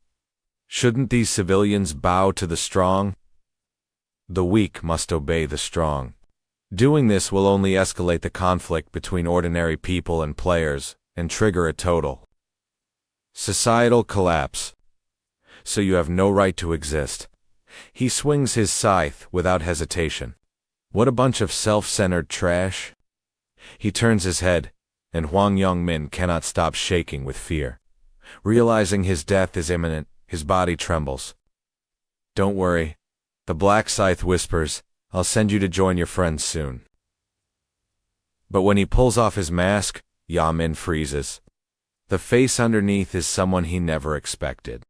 Shouldn't these civilians bow to the strong? The weak must obey the strong. Doing this will only escalate the conflict between ordinary people and players, and trigger a total societal collapse. So you have no right to exist. He swings his scythe without hesitation. What a bunch of self-centered trash. He turns his head, and Huang Yongmin cannot stop shaking with fear. Realizing his death is imminent, his body trembles. Don't worry. The Black Scythe whispers, I'll send you to join your friends soon. But when he pulls off his mask, Yamin freezes. The face underneath is someone he never expected.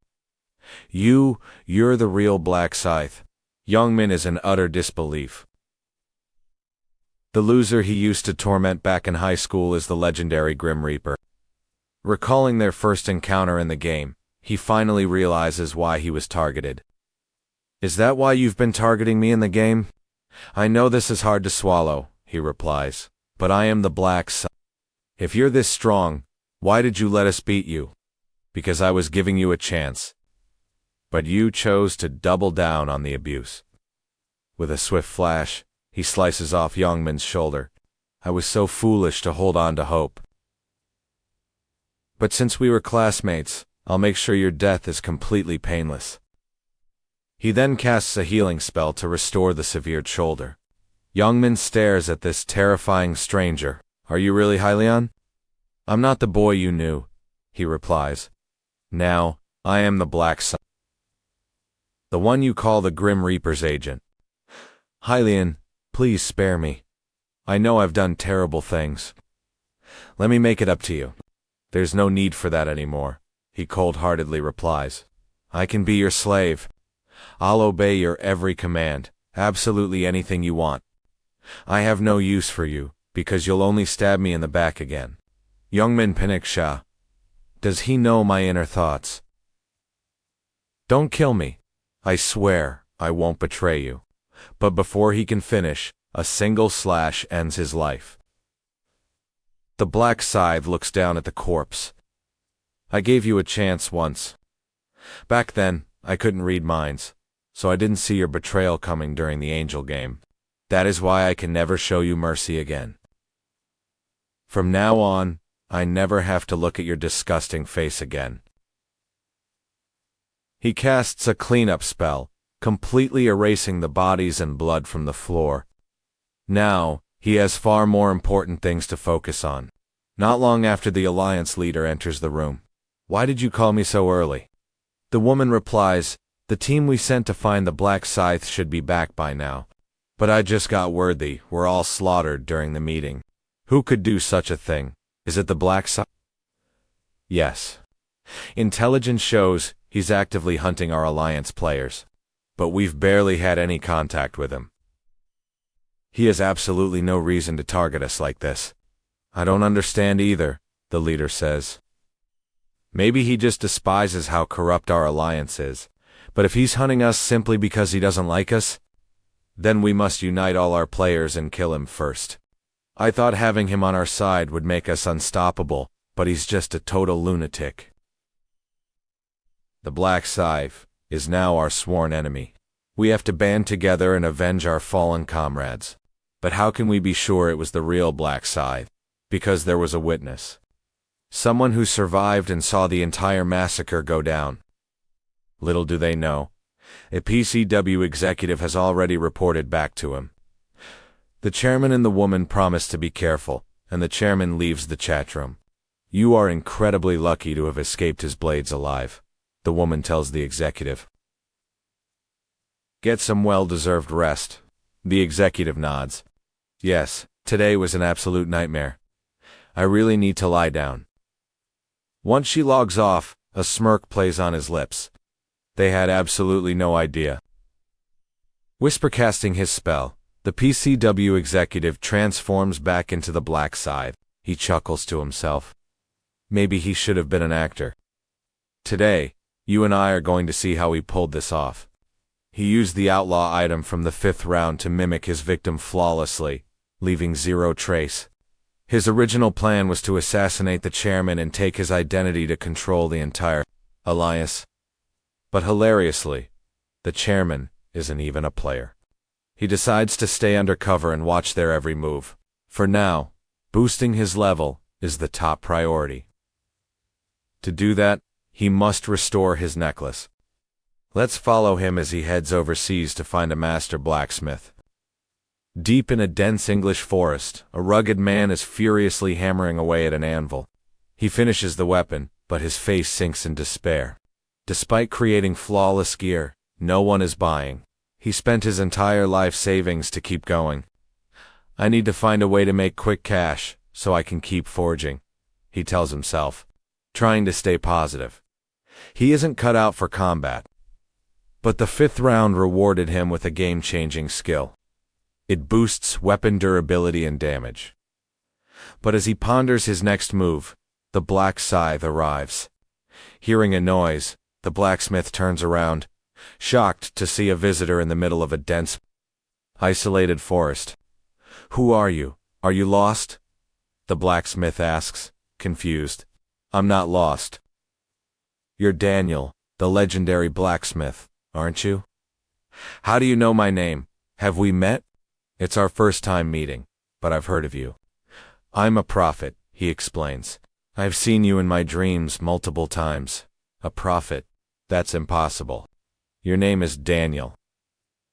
You're the real Black Scythe. Yongmin is in utter disbelief. The loser he used to torment back in high school is the legendary Grim Reaper. Recalling their first encounter in the game, he finally realizes why he was targeted. Is that why you've been targeting me in the game? I know this is hard to swallow, he replies, but I am the Black Scythe. If you're this strong, why did you let us beat you? Because I was giving you a chance. But you chose to double down on the abuse. With a swift flash, he slices off Yongmin's shoulder. I was so foolish to hold on to hope. But since we were classmates, I'll make sure your death is completely painless. He then casts a healing spell to restore the severed shoulder. Yongmin stares at this terrifying stranger. Are you really Hylian? I'm not the boy you knew, he replies. Now, I am the Black Scythe. The one you call the Grim Reaper's agent. Hylian, please spare me. I know I've done terrible things. Let me make it up to you. There's no need for that anymore, he cold-heartedly replies. I can be your slave. I'll obey your every command, absolutely anything you want. I have no use for you, because you'll only stab me in the back again. Yongmin Paniksha. Does he know my inner thoughts? Don't kill me. I swear, I won't betray you. But before he can finish, a single slash ends his life. The Black Scythe looks down at the corpse. I gave you a chance once. Back then, I couldn't read minds, so I didn't see your betrayal coming during the Angel game. That is why I can never show you mercy again. From now on, I never have to look at your disgusting face again. He casts a cleanup spell, completely erasing the bodies and blood from the floor. Now, he has far more important things to focus on. Not long after the Alliance leader enters the room. Why did you call me so early? The woman replies, the team we sent to find the Black Scythe should be back by now. But I just got word they were all slaughtered during the meeting. Who could do such a thing? Is it the Black Scythe? Yes. Intelligence shows he's actively hunting our Alliance players. But we've barely had any contact with him. He has absolutely no reason to target us like this. I don't understand either, the leader says. Maybe he just despises how corrupt our Alliance is. But if he's hunting us simply because he doesn't like us, then we must unite all our players and kill him first. I thought having him on our side would make us unstoppable, but he's just a total lunatic. The Black Scythe is now our sworn enemy. We have to band together and avenge our fallen comrades. But how can we be sure it was the real Black Scythe? Because there was a witness. Someone who survived and saw the entire massacre go down. Little do they know, A PCW executive has already reported back to him. The chairman and the woman promise to be careful, and the chairman leaves the chat room. You are incredibly lucky to have escaped his blades alive, the woman tells the executive. Get some well-deserved rest. The executive nods. Yes, today was an absolute nightmare. I really need to lie down. Once she logs off, a smirk plays on his lips. They had absolutely no idea. Whisper-casting his spell, the PCW executive transforms back into the Black Scythe. He chuckles to himself. Maybe he should have been an actor. Today, you and I are going to see how he pulled this off. He used the outlaw item from the 5th round to mimic his victim flawlessly, leaving zero trace. His original plan was to assassinate the chairman and take his identity to control the entire alliance. But hilariously, the chairman isn't even a player. He decides to stay undercover and watch their every move. For now, boosting his level is the top priority. To do that, he must restore his necklace. Let's follow him as he heads overseas to find a master blacksmith. Deep in a dense English forest, a rugged man is furiously hammering away at an anvil. He finishes the weapon, but his face sinks in despair. Despite creating flawless gear, no one is buying. He spent his entire life savings to keep going. I need to find a way to make quick cash, so I can keep forging, he tells himself, trying to stay positive. He isn't cut out for combat. But the 5th round rewarded him with a game-changing skill. It boosts weapon durability and damage. But as he ponders his next move, the Black Scythe arrives. Hearing a noise, the blacksmith turns around, shocked to see a visitor in the middle of a dense, isolated forest. Who are you? Are you lost? The blacksmith asks, confused. I'm not lost. You're Daniel, the legendary blacksmith, aren't you? How do you know my name? Have we met? It's our first time meeting, but I've heard of you. I'm a prophet, he explains. I've seen you in my dreams multiple times. A prophet? That's impossible. Your name is Daniel.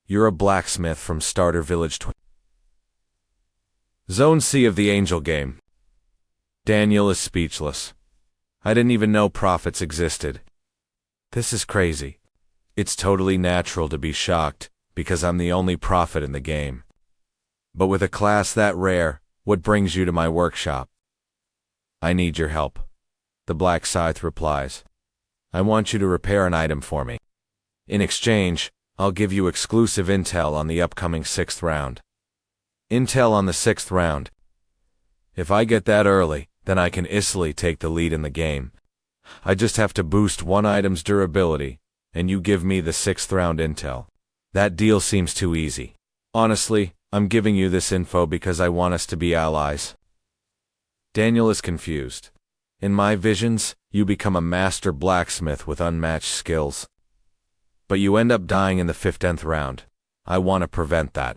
You're a blacksmith from Starter Village. Zone C of the Angel game. Daniel is speechless. I didn't even know prophets existed. This is crazy. It's totally natural to be shocked, because I'm the only prophet in the game. But with a class that rare, what brings you to my workshop? I need your help. The Black Scythe replies. I want you to repair an item for me. In exchange, I'll give you exclusive intel on the upcoming 6th round. Intel on the 6th round. If I get that early, then I can easily take the lead in the game. I just have to boost one item's durability, and you give me the 6th round intel. That deal seems too easy. Honestly, I'm giving you this info because I want us to be allies. Daniel is confused. In my visions, you become a master blacksmith with unmatched skills. But you end up dying in the 15th round. I want to prevent that.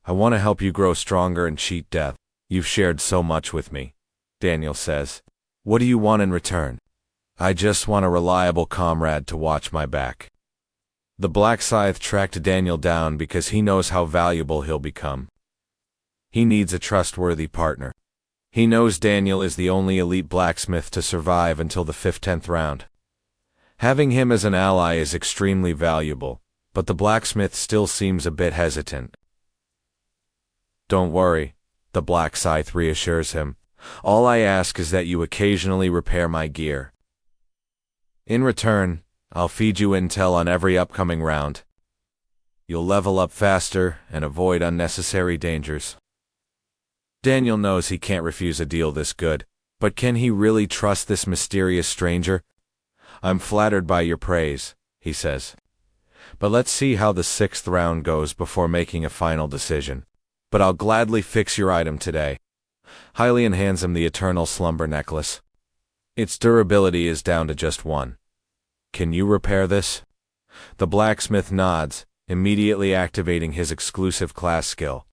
I want to help you grow stronger and cheat death. You've shared so much with me, Daniel says. What do you want in return? I just want a reliable comrade to watch my back. The Black Scythe tracked Daniel down because he knows how valuable he'll become. He needs a trustworthy partner. He knows Daniel is the only elite blacksmith to survive until the 15th round. Having him as an ally is extremely valuable, but the blacksmith still seems a bit hesitant. Don't worry, the Black Scythe reassures him. All I ask is that you occasionally repair my gear. In return, I'll feed you intel on every upcoming round. You'll level up faster and avoid unnecessary dangers. Daniel knows he can't refuse a deal this good, but can he really trust this mysterious stranger? I'm flattered by your praise, he says. But let's see how the 6th round goes before making a final decision. But I'll gladly fix your item today. Hylian hands him the Eternal Slumber Necklace. Its durability is down to just 1. Can you repair this? The blacksmith nods, immediately activating his exclusive class skill.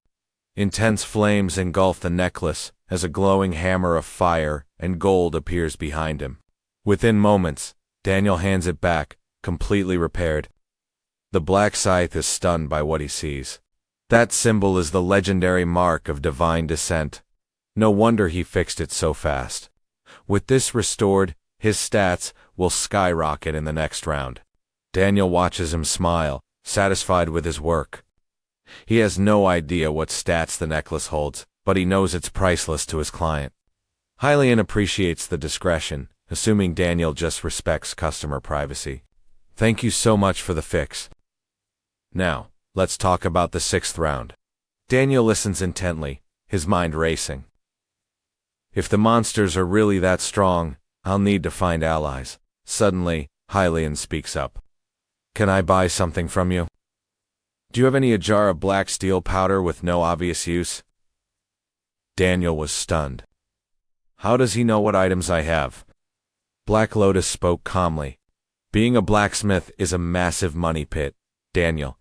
Intense flames engulf the necklace as a glowing hammer of fire and gold appears behind him. Within moments, Daniel hands it back, completely repaired. The Black Scythe is stunned by what he sees. That symbol is the legendary mark of divine descent. No wonder he fixed it so fast. With this restored, his stats will skyrocket in the next round. Daniel watches him smile, satisfied with his work. He has no idea what stats the necklace holds, but he knows it's priceless to his client. Hylian appreciates the discretion, assuming Daniel just respects customer privacy. Thank you so much for the fix. Now, let's talk about the sixth round. Daniel listens intently, his mind racing. If the monsters are really that strong, I'll need to find allies. Suddenly, Hylian speaks up. Can I buy something from you? Do you have a jar of black steel powder with no obvious use? Daniel was stunned. How does he know what items I have? Black Lotus spoke calmly. Being a blacksmith is a massive money pit, Daniel.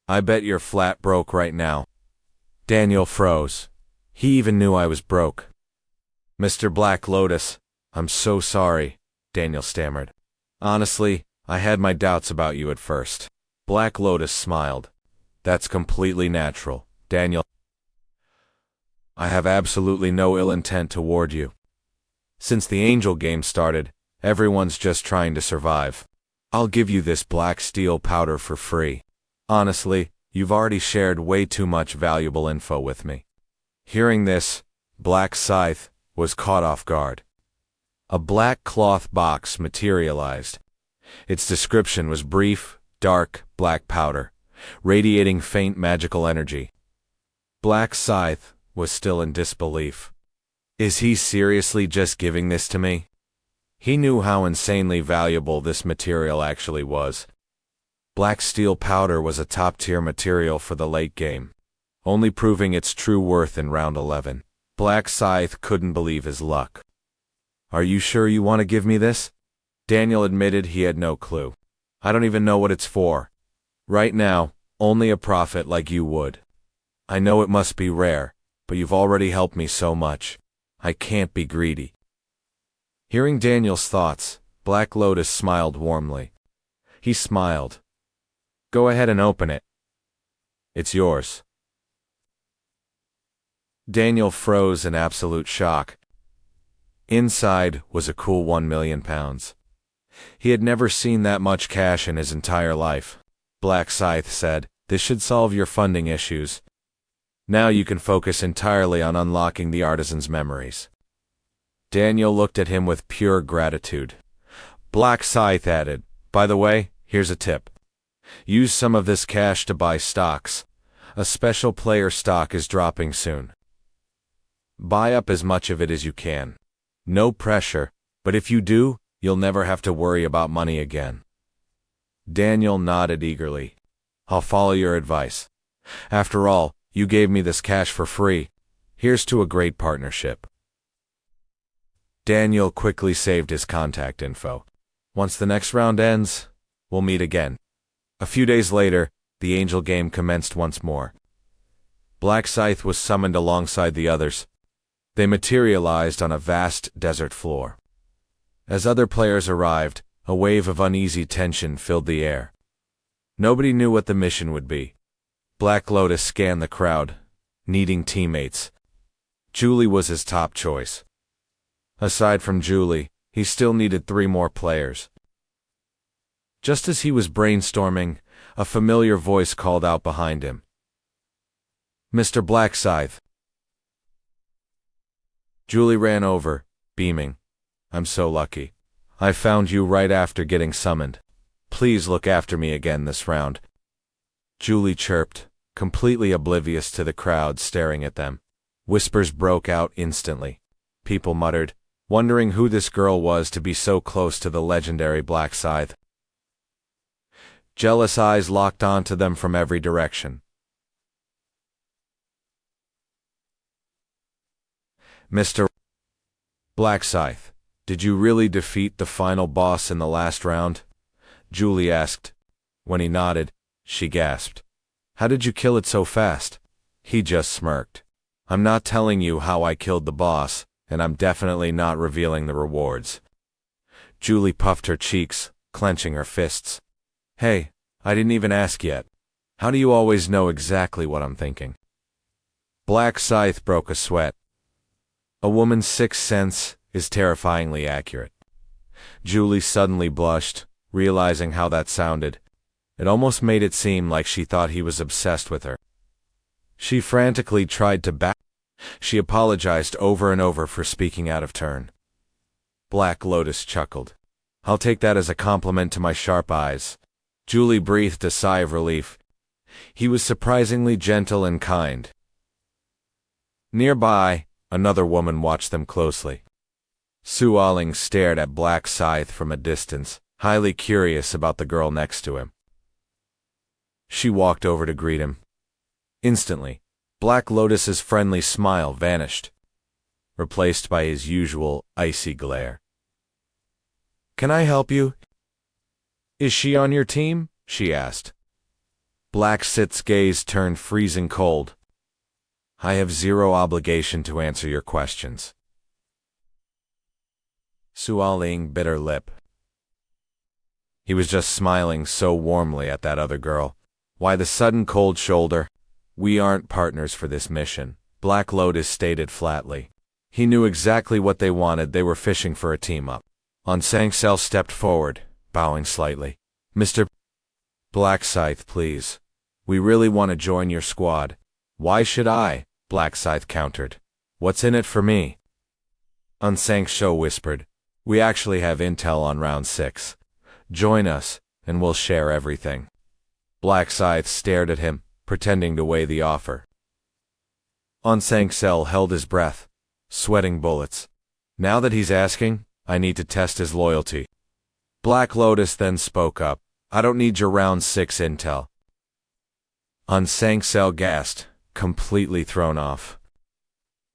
I bet you're flat broke right now. Daniel froze. He even knew I was broke. Mr. Black Lotus, I'm so sorry, Daniel stammered. Honestly, I had my doubts about you at first. Black Lotus smiled. That's completely natural, Daniel. I have absolutely no ill intent toward you. Since the Angel game started, everyone's just trying to survive. I'll give you this black steel powder for free. Honestly, you've already shared way too much valuable info with me. Hearing this, Black Scythe was caught off guard. A black cloth box materialized. Its description was brief, dark, black powder, radiating faint magical energy. Black Scythe was still in disbelief. Is he seriously just giving this to me? He knew how insanely valuable this material actually was. Black steel powder was a top-tier material for the late game, only proving its true worth in round 11. Black Scythe couldn't believe his luck. Are you sure you want to give me this? Daniel admitted he had no clue. I don't even know what it's for. Right now, only a prophet like you would. I know it must be rare, but you've already helped me so much. I can't be greedy. Hearing Daniel's thoughts, Black Lotus smiled warmly. He smiled. Go ahead and open it. It's yours. Daniel froze in absolute shock. Inside was a cool 1 million pounds. He had never seen that much cash in his entire life. Black Scythe said, "This should solve your funding issues. Now you can focus entirely on unlocking the artisan's memories." Daniel looked at him with pure gratitude. Black Scythe added, "By the way, here's a tip. Use some of this cash to buy stocks. A special player stock is dropping soon. Buy up as much of it as you can. No pressure, but if you do, you'll never have to worry about money again." Daniel nodded eagerly. "I'll follow your advice. After all, you gave me this cash for free. Here's to a great partnership." Daniel quickly saved his contact info. Once the next round ends, we'll meet again. A few days later, the Angel game commenced once more. Black Scythe was summoned alongside the others. They materialized on a vast desert floor. As other players arrived, a wave of uneasy tension filled the air. Nobody knew what the mission would be. Black Lotus scanned the crowd, needing teammates. Julie was his top choice. Aside from Julie, he still needed 3 more players. Just as he was brainstorming, a familiar voice called out behind him. "Mr. Black Scythe." Julie ran over, beaming. "I'm so lucky. I found you right after getting summoned. Please look after me again this round." Julie chirped, completely oblivious to the crowd staring at them. Whispers broke out instantly. People muttered, wondering who this girl was to be so close to the legendary Black Scythe. Jealous eyes locked onto them from every direction. "Mr. Black Scythe, did you really defeat the final boss in the last round?" Julie asked. When he nodded, she gasped. "How did you kill it so fast?" He just smirked. "I'm not telling you how I killed the boss, and I'm definitely not revealing the rewards." Julie puffed her cheeks, clenching her fists. "Hey, I didn't even ask yet. How do you always know exactly what I'm thinking? Black Scythe broke a sweat. A woman's sixth sense is terrifyingly accurate. Julie suddenly blushed, realizing how that sounded. It almost made it seem like she thought he was obsessed with her. She frantically tried to back. She apologized over and over for speaking out of turn. Black Lotus chuckled. I'll take that as a compliment to my sharp eyes. Julie breathed a sigh of relief. He was surprisingly gentle and kind. Nearby, another woman watched them closely. Su Aling stared at Black Scythe from a distance, highly curious about the girl next to him. She walked over to greet him. Instantly, Black Lotus's friendly smile vanished, replaced by his usual icy glare. Can I help you? Is she on your team? She asked. Black Scythe's gaze turned freezing cold. I have zero obligation to answer your questions. Su Aling bit her lip. He was just smiling so warmly at that other girl. Why the sudden cold shoulder? We aren't partners for this mission, Black Lotus stated flatly. He knew exactly what they wanted. They were fishing for a team-up. On Sang-sel stepped forward, bowing slightly. Mr. Black Scythe, please. We really want to join your squad. Why should I? Black Scythe countered. What's in it for me? On Sang-sel whispered. We actually have intel on round 6. Join us, and we'll share everything. Black Scythe stared at him, pretending to weigh the offer. On Sang-sel held his breath, sweating bullets. Now that he's asking, I need to test his loyalty. Black Lotus then spoke up. I don't need your round 6 intel. On Sang-sel gasped, completely thrown off.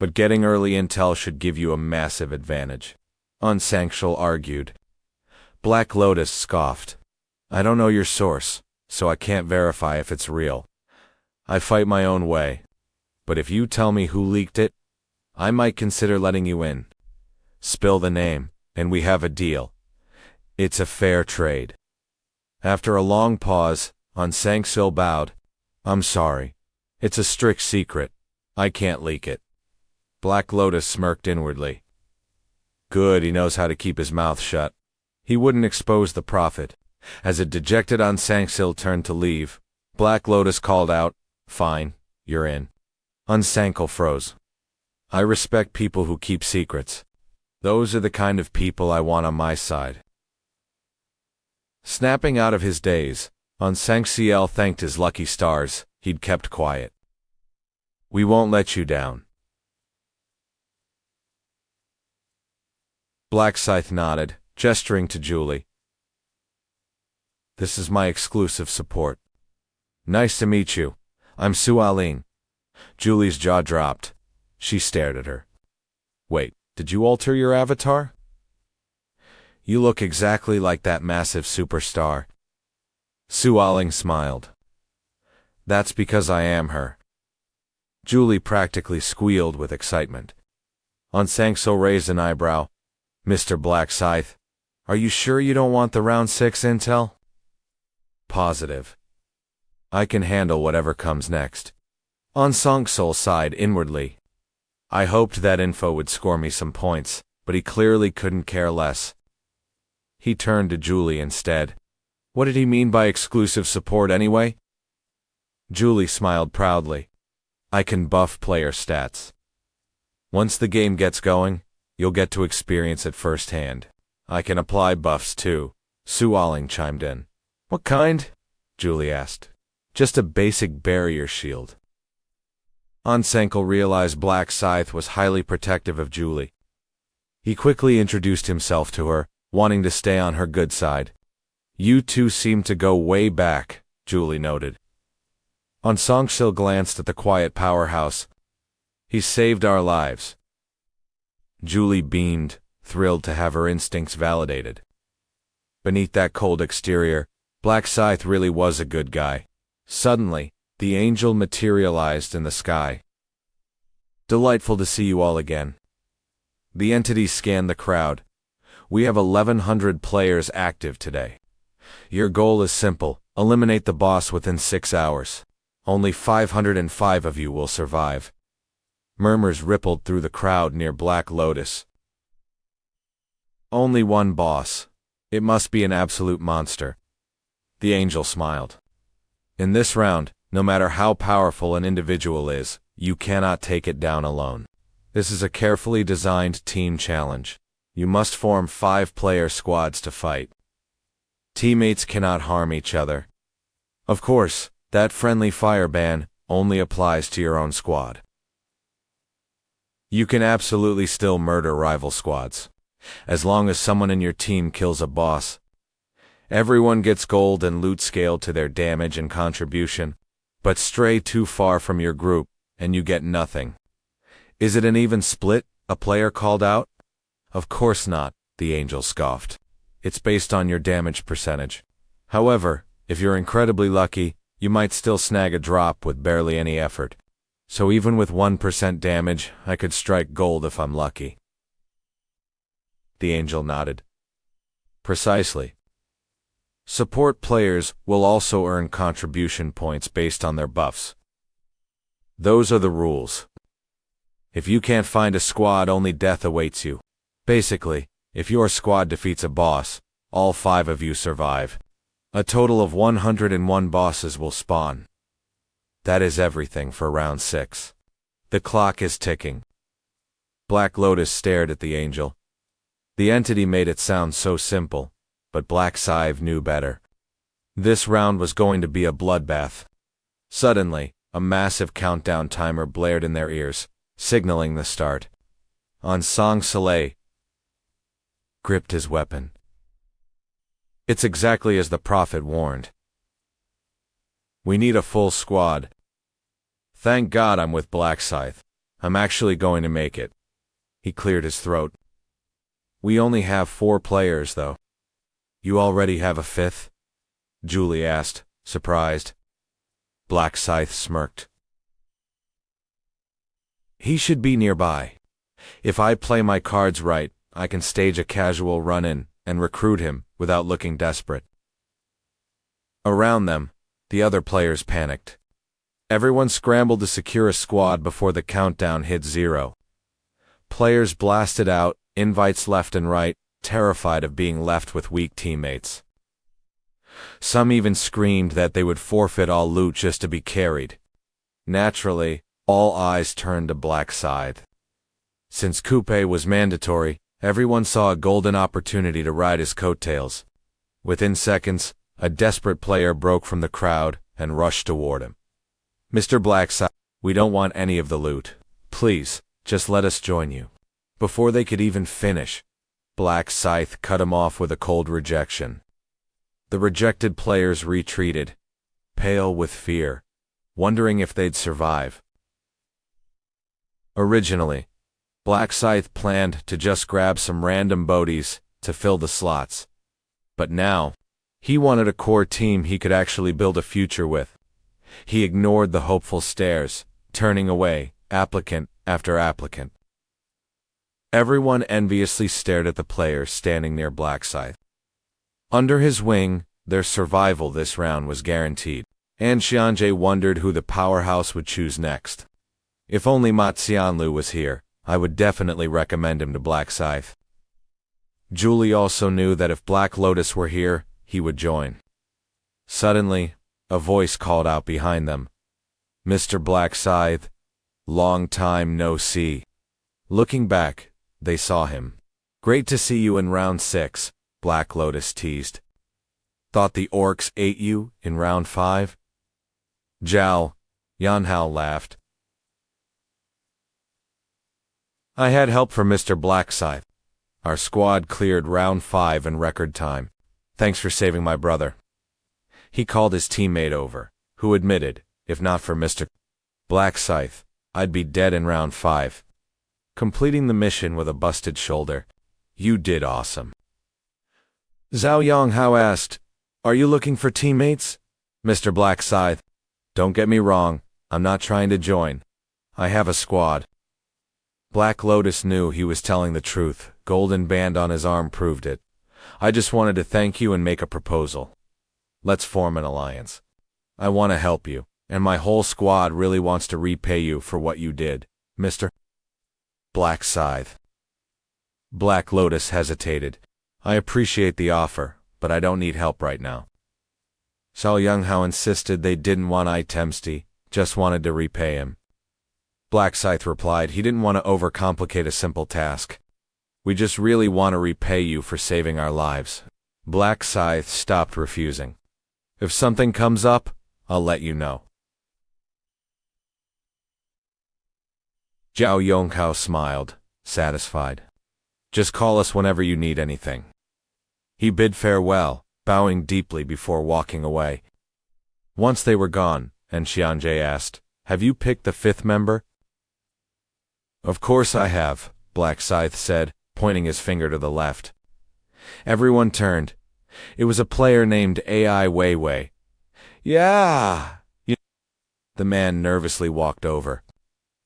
But getting early intel should give you a massive advantage. On Sang-sel argued. Black Lotus scoffed. I don't know your source, so I can't verify if it's real. I fight my own way. But if you tell me who leaked it, I might consider letting you in. Spill the name, and we have a deal. It's a fair trade. After a long pause, On Sang-sel bowed. I'm sorry. It's a strict secret. I can't leak it. Black Lotus smirked inwardly. Good, he knows how to keep his mouth shut. He wouldn't expose the prophet. As a dejected On Sang-sel turned to leave, Black Lotus called out, Fine, you're in. On Sang-sel froze. I respect people who keep secrets. Those are the kind of people I want on my side. Snapping out of his daze, On Sang-sel thanked his lucky stars he'd kept quiet. We won't let you down. Black Scythe nodded, gesturing to Julie. This is my exclusive support. Nice to meet you. I'm Su Aling. Julie's jaw dropped. She stared at her. Wait, did you alter your avatar? You look exactly like that massive superstar. Su Aling smiled. That's because I am her. Julie practically squealed with excitement. On Sang-sel raised an eyebrow. Mr. Black Scythe, are you sure you don't want the round 6 intel? Positive. I can handle whatever comes next. On Sang-sel sighed inwardly. I hoped that info would score me some points, but he clearly couldn't care less. He turned to Julie instead. What did he mean by exclusive support anyway? Julie smiled proudly. I can buff player stats. Once the game gets going, you'll get to experience it firsthand. I can apply buffs too. Su Aling chimed in. What kind? Julie asked. Just a basic barrier shield. On Sang-sel realized Black Scythe was highly protective of Julie. He quickly introduced himself to her, wanting to stay on her good side. You two seem to go way back, Julie noted. On Sang-sel glanced at the quiet powerhouse. He saved our lives. Julie beamed, thrilled to have her instincts validated. Beneath that cold exterior, Black Scythe really was a good guy. Suddenly, the angel materialized in the sky. Delightful to see you all again. The entity scanned the crowd. We have 1,100 players active today. Your goal is simple, Eliminate the boss within 6 hours. Only 505 of you will survive. Murmurs rippled through the crowd near Black Lotus. Only one boss. It must be an absolute monster. The angel smiled. In this round, no matter how powerful an individual is, you cannot take it down alone. This is a carefully designed team challenge. You must form 5-player squads to fight. Teammates cannot harm each other. Of course, that friendly fire ban only applies to your own squad. You can absolutely still murder rival squads, as long as someone in your team kills a boss. Everyone gets gold and loot scaled to their damage and contribution, but stray too far from your group, and you get nothing. Is it an even split? A player called out. Of course not, the angel scoffed. It's based on your damage percentage. However, if you're incredibly lucky, you might still snag a drop with barely any effort. So even with 1% damage, I could strike gold if I'm lucky. The angel nodded. Precisely. Support players will also earn contribution points based on their buffs. Those are the rules. If you can't find a squad, only death awaits you. Basically, if your squad defeats a boss, all 5 of you survive. A total of 101 bosses will spawn. That is everything for round 6. The clock is ticking. Black Lotus stared at the angel. The entity made it sound so simple, but Black Scythe knew better. This round was going to be a bloodbath. Suddenly, a massive countdown timer blared in their ears, signaling the start. Ansang Soleil gripped his weapon. It's exactly as the prophet warned. We need a full squad. Thank God I'm with Black Scythe. I'm actually going to make it. He cleared his throat. We only have 4 players, though. You already have a 5th? Julie asked, surprised. Black Scythe smirked. He should be nearby. If I play my cards right, I can stage a casual run-in and recruit him without looking desperate. Around them, the other players panicked. Everyone scrambled to secure a squad before the countdown hit 0. Players blasted out, invites left and right, terrified of being left with weak teammates. Some even screamed that they would forfeit all loot just to be carried. Naturally, all eyes turned to Black Scythe. Since coupe was mandatory, everyone saw a golden opportunity to ride his coattails. Within seconds, a desperate player broke from the crowd and rushed toward him. Mr. Black Scythe, we don't want any of the loot. Please, just let us join you. Before they could even finish, Black Scythe cut him off with a cold rejection. The rejected players retreated, pale with fear, wondering if they'd survive. Originally, Black Scythe planned to just grab some random bodies to fill the slots. But now, he wanted a core team he could actually build a future with. He ignored the hopeful stares, turning away applicant after applicant. Everyone enviously stared at the player standing near Black Scythe. Under his wing, their survival this round was guaranteed, and Xianjie wondered who the powerhouse would choose next. If only Ma Xianlu was here, I would definitely recommend him to Black Scythe. Julie also knew that if Black Lotus were here, he would join. Suddenly, a voice called out behind them. Mr. Black Scythe, long time no see. Looking back, they saw him. Great to see you in round 6, Black Lotus teased. Thought the orcs ate you in round 5? Zhao, Yanhao laughed. I had help from Mr. Black Scythe. Our squad cleared round 5 in record time. Thanks for saving my brother. He called his teammate over, who admitted, if not for Mr. Black Scythe, I'd be dead in round 5. Completing the mission with a busted shoulder. You did awesome. Zhao Yanghao asked, Are you looking for teammates? Mr. Black Scythe, don't get me wrong, I'm not trying to join. I have a squad. Black Lotus knew he was telling the truth. Golden band on his arm proved it. I just wanted to thank you and make a proposal. Let's form an alliance. I want to help you, and my whole squad really wants to repay you for what you did, Mr. Black Scythe. Black Lotus hesitated. I appreciate the offer, but I don't need help right now. Xiao Yunghao insisted they didn't want Itemsti, just wanted to repay him. Black Scythe replied he didn't want to overcomplicate a simple task. We just really want to repay you for saving our lives. Black Scythe stopped refusing. If something comes up, I'll let you know. Zhao Yonghao smiled, satisfied. Just call us whenever you need anything. He bid farewell, bowing deeply before walking away. Once they were gone, and Xianjie asked, "Have you picked the fifth member?" "Of course I have," Black Scythe said, pointing his finger to the left. Everyone turned. It was a player named AI Weiwei. "Yeah!" The man nervously walked over.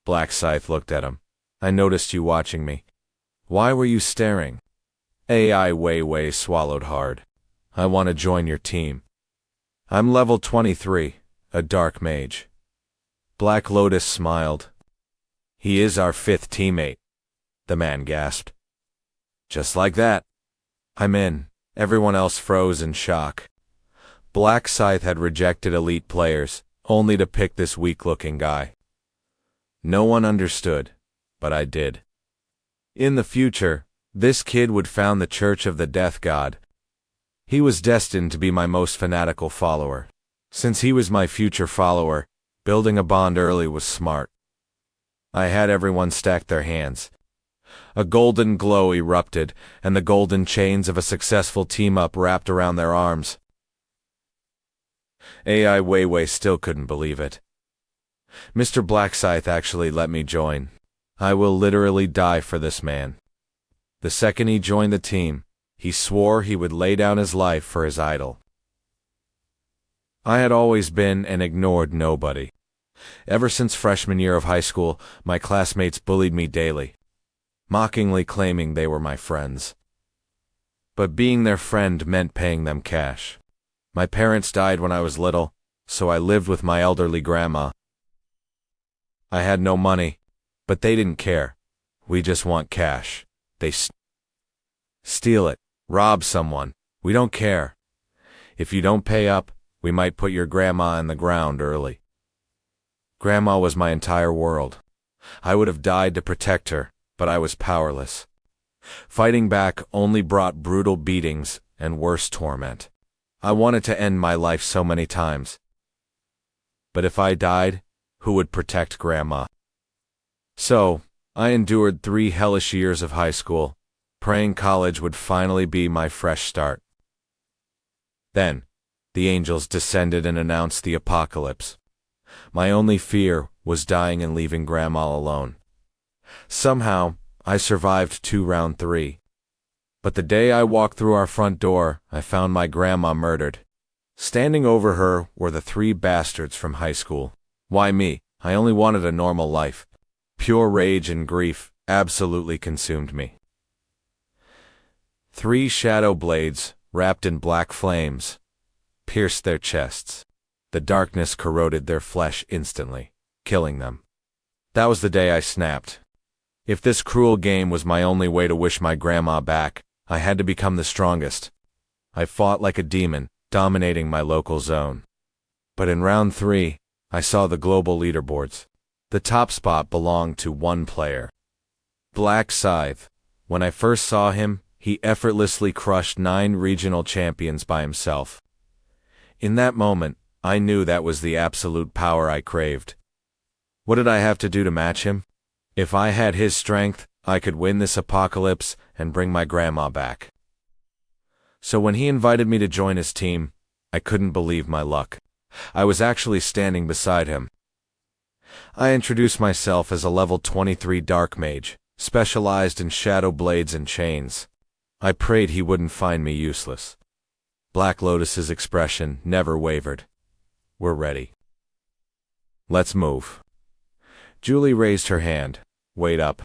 Black Scythe looked at him. "I noticed you watching me. Why were you staring?" AI Weiwei swallowed hard. "I want to join your team. I'm level 23, a dark mage." Black Lotus smiled. "He is our fifth teammate," the man gasped. "Just like that." "I'm in." Everyone else froze in shock. Black Scythe had rejected elite players, only to pick this weak-looking guy. No one understood, but I did. In the future, this kid would found the Church of the Death God. He was destined to be my most fanatical follower. Since he was my future follower, building a bond early was smart. I had everyone stack their hands. A golden glow erupted, and the golden chains of a successful team-up wrapped around their arms. AI Weiwei still couldn't believe it. Mr. Black Scythe actually let me join. I will literally die for this man. The second he joined the team, he swore he would lay down his life for his idol. I had always been an ignored nobody. Ever since freshman year of high school, my classmates bullied me daily, mockingly claiming they were my friends. But being their friend meant paying them cash. My parents died when I was little, so I lived with my elderly grandma. I had no money, but they didn't care. We just want cash. They steal it, rob someone. We don't care. If you don't pay up, we might put your grandma in the ground early. Grandma was my entire world. I would have died to protect her, but I was powerless. Fighting back only brought brutal beatings and worse torment. I wanted to end my life so many times. But if I died, who would protect Grandma? So, I endured 3 hellish years of high school, praying college would finally be my fresh start. Then, the angels descended and announced the apocalypse. My only fear was dying and leaving Grandma alone. Somehow, I survived to round 3. But the day I walked through our front door, I found my grandma murdered. Standing over her were the 3 bastards from high school. Why me? I only wanted a normal life. Pure rage and grief absolutely consumed me. 3 shadow blades, wrapped in black flames, pierced their chests. The darkness corroded their flesh instantly, killing them. That was the day I snapped. If this cruel game was my only way to wish my grandma back, I had to become the strongest. I fought like a demon, dominating my local zone. But in round 3, I saw the global leaderboards. The top spot belonged to one player. Black Scythe. When I first saw him, he effortlessly crushed 9 regional champions by himself. In that moment, I knew that was the absolute power I craved. What did I have to do to match him? If I had his strength, I could win this apocalypse and bring my grandma back. So when he invited me to join his team, I couldn't believe my luck. I was actually standing beside him. I introduced myself as a level 23 dark mage, specialized in shadow blades and chains. I prayed he wouldn't find me useless. Black Lotus's expression never wavered. We're ready. Let's move. Julie raised her hand. Wait up.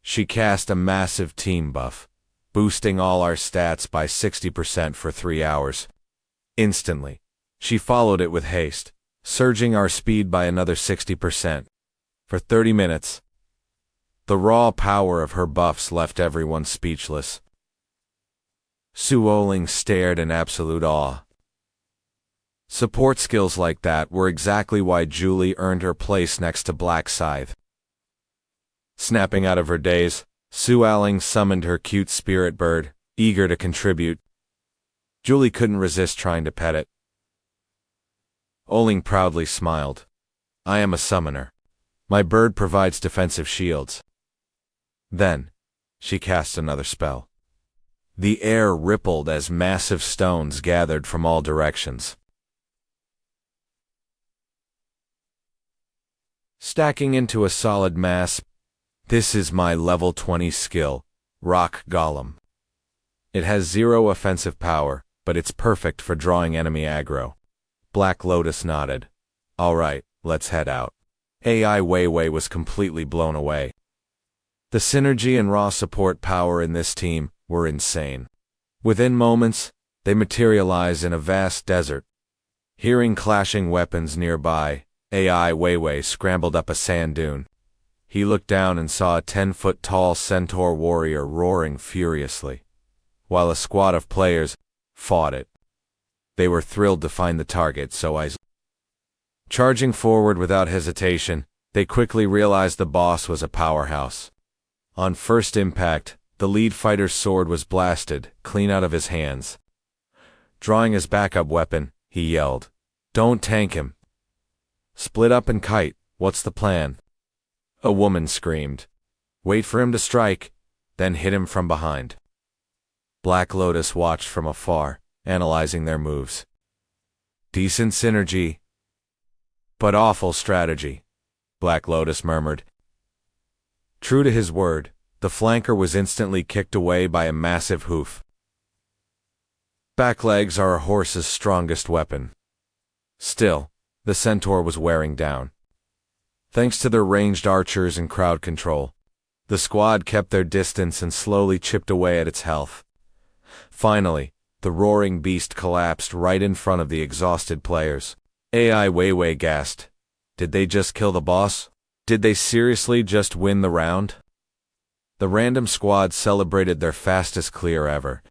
She cast a massive team buff. boosting all our stats by 60% for 3 hours. Instantly, she followed it with haste, surging our speed by another 60%. For 30 minutes, the raw power of her buffs left everyone speechless. Suoling stared in absolute awe. Support skills like that were exactly why Julie earned her place next to Black Scythe. Snapping out of her daze, Suoling summoned her cute spirit bird, eager to contribute. Julie couldn't resist trying to pet it. Oling proudly smiled. I am a summoner. My bird provides defensive shields. Then, she cast another spell. The air rippled as massive stones gathered from all directions, stacking into a solid mass. This is my level 20 skill, Rock Golem. It has 0 offensive power, but it's perfect for drawing enemy aggro. Black Lotus nodded. All right, let's head out. AI Weiwei was completely blown away. The synergy and raw support power in this team were insane. Within moments, they materialized in a vast desert. Hearing clashing weapons nearby, AI Weiwei scrambled up a sand dune. He looked down and saw a 10-foot-tall centaur warrior roaring furiously, while a squad of players fought it. They were thrilled to find the target, charging forward without hesitation, they quickly realized the boss was a powerhouse. On first impact, the lead fighter's sword was blasted clean out of his hands. Drawing his backup weapon, he yelled, "Don't tank him. Split up and kite, what's the plan?" A woman screamed, "Wait for him to strike, then hit him from behind." Black Lotus watched from afar, analyzing their moves. Decent synergy, but awful strategy, Black Lotus murmured. True to his word, the flanker was instantly kicked away by a massive hoof. Back legs are a horse's strongest weapon. Still, the centaur was wearing down. Thanks to their ranged archers and crowd control, the squad kept their distance and slowly chipped away at its health. Finally, the roaring beast collapsed right in front of the exhausted players. AI Weiwei gasped. Did they just kill the boss? Did they seriously just win the round? The random squad celebrated their fastest clear ever.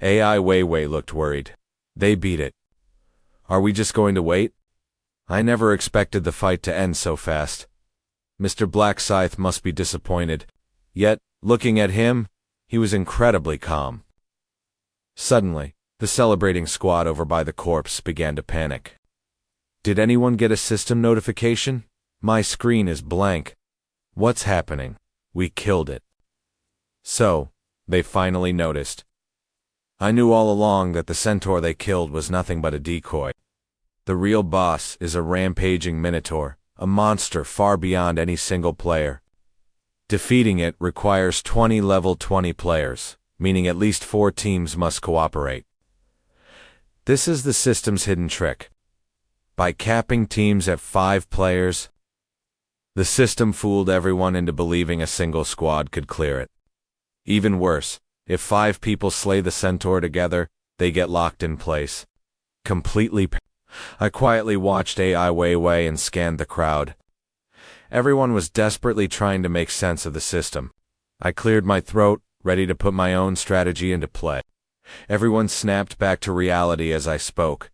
AI Weiwei looked worried. They beat it. Are we just going to wait? I never expected the fight to end so fast. Mr. Black Scythe must be disappointed. Yet, looking at him, he was incredibly calm. Suddenly, the celebrating squad over by the corpse began to panic. Did anyone get a system notification? My screen is blank. What's happening? We killed it. So, they finally noticed. I knew all along that the centaur they killed was nothing but a decoy. The real boss is a rampaging minotaur, a monster far beyond any single player. Defeating it requires 20 level 20 players, meaning at least 4 teams must cooperate. This is the system's hidden trick. By capping teams at 5 players, the system fooled everyone into believing a single squad could clear it. Even worse, if 5 people slay the centaur together, they get locked in place. Completely. I quietly watched AI Weiwei and scanned the crowd. Everyone was desperately trying to make sense of the system. I cleared my throat, ready to put my own strategy into play. Everyone snapped back to reality as I spoke.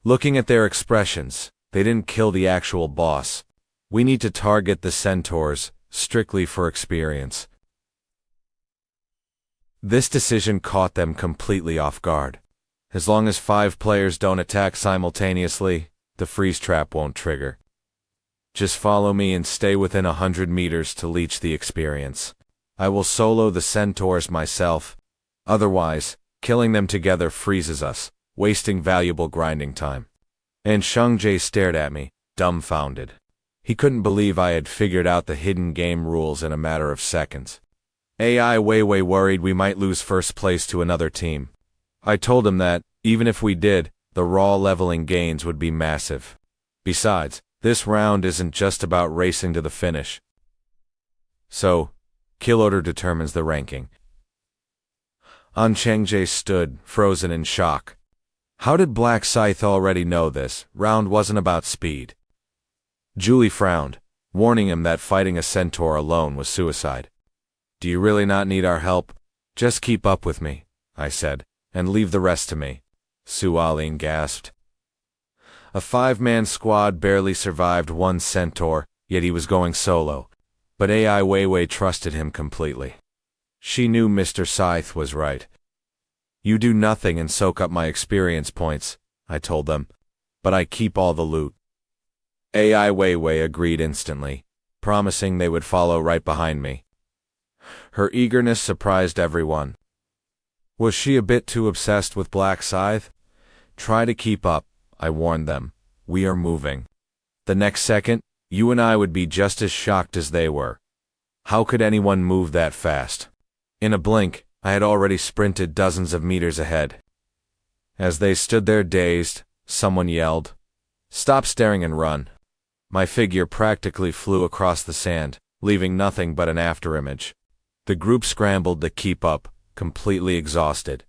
Looking at their expressions, they didn't kill the actual boss. We need to target the centaurs, strictly for experience. This decision caught them completely off guard. As long as 5 players don't attack simultaneously, the freeze trap won't trigger. Just follow me and stay within 100 meters to leech the experience. I will solo the centaurs myself. Otherwise, killing them together freezes us, wasting valuable grinding time. And Shang-Jae stared at me, dumbfounded. He couldn't believe I had figured out the hidden game rules in a matter of seconds. AI Weiwei worried we might lose first place to another team. I told him that, even if we did, the raw leveling gains would be massive. Besides, this round isn't just about racing to the finish. So, kill order determines the ranking. An Changjae stood, frozen in shock. How did Black Scythe already know this round wasn't about speed? Julie frowned, warning him that fighting a centaur alone was suicide. Do you really not need our help? Just keep up with me, I said, and leave the rest to me. Sualin gasped. A 5-man squad barely survived one centaur, yet he was going solo. But AI Weiwei trusted him completely. She knew Mr. Scythe was right. You do nothing and soak up my experience points, I told them, but I keep all the loot. AI Weiwei agreed instantly, promising they would follow right behind me. Her eagerness surprised everyone. Was she a bit too obsessed with Black Scythe? Try to keep up, I warned them. We are moving. The next second, you and I would be just as shocked as they were. How could anyone move that fast? In a blink, I had already sprinted dozens of meters ahead. As they stood there dazed, someone yelled, "Stop staring and run." My figure practically flew across the sand, leaving nothing but an afterimage. The group scrambled to keep up, completely exhausted.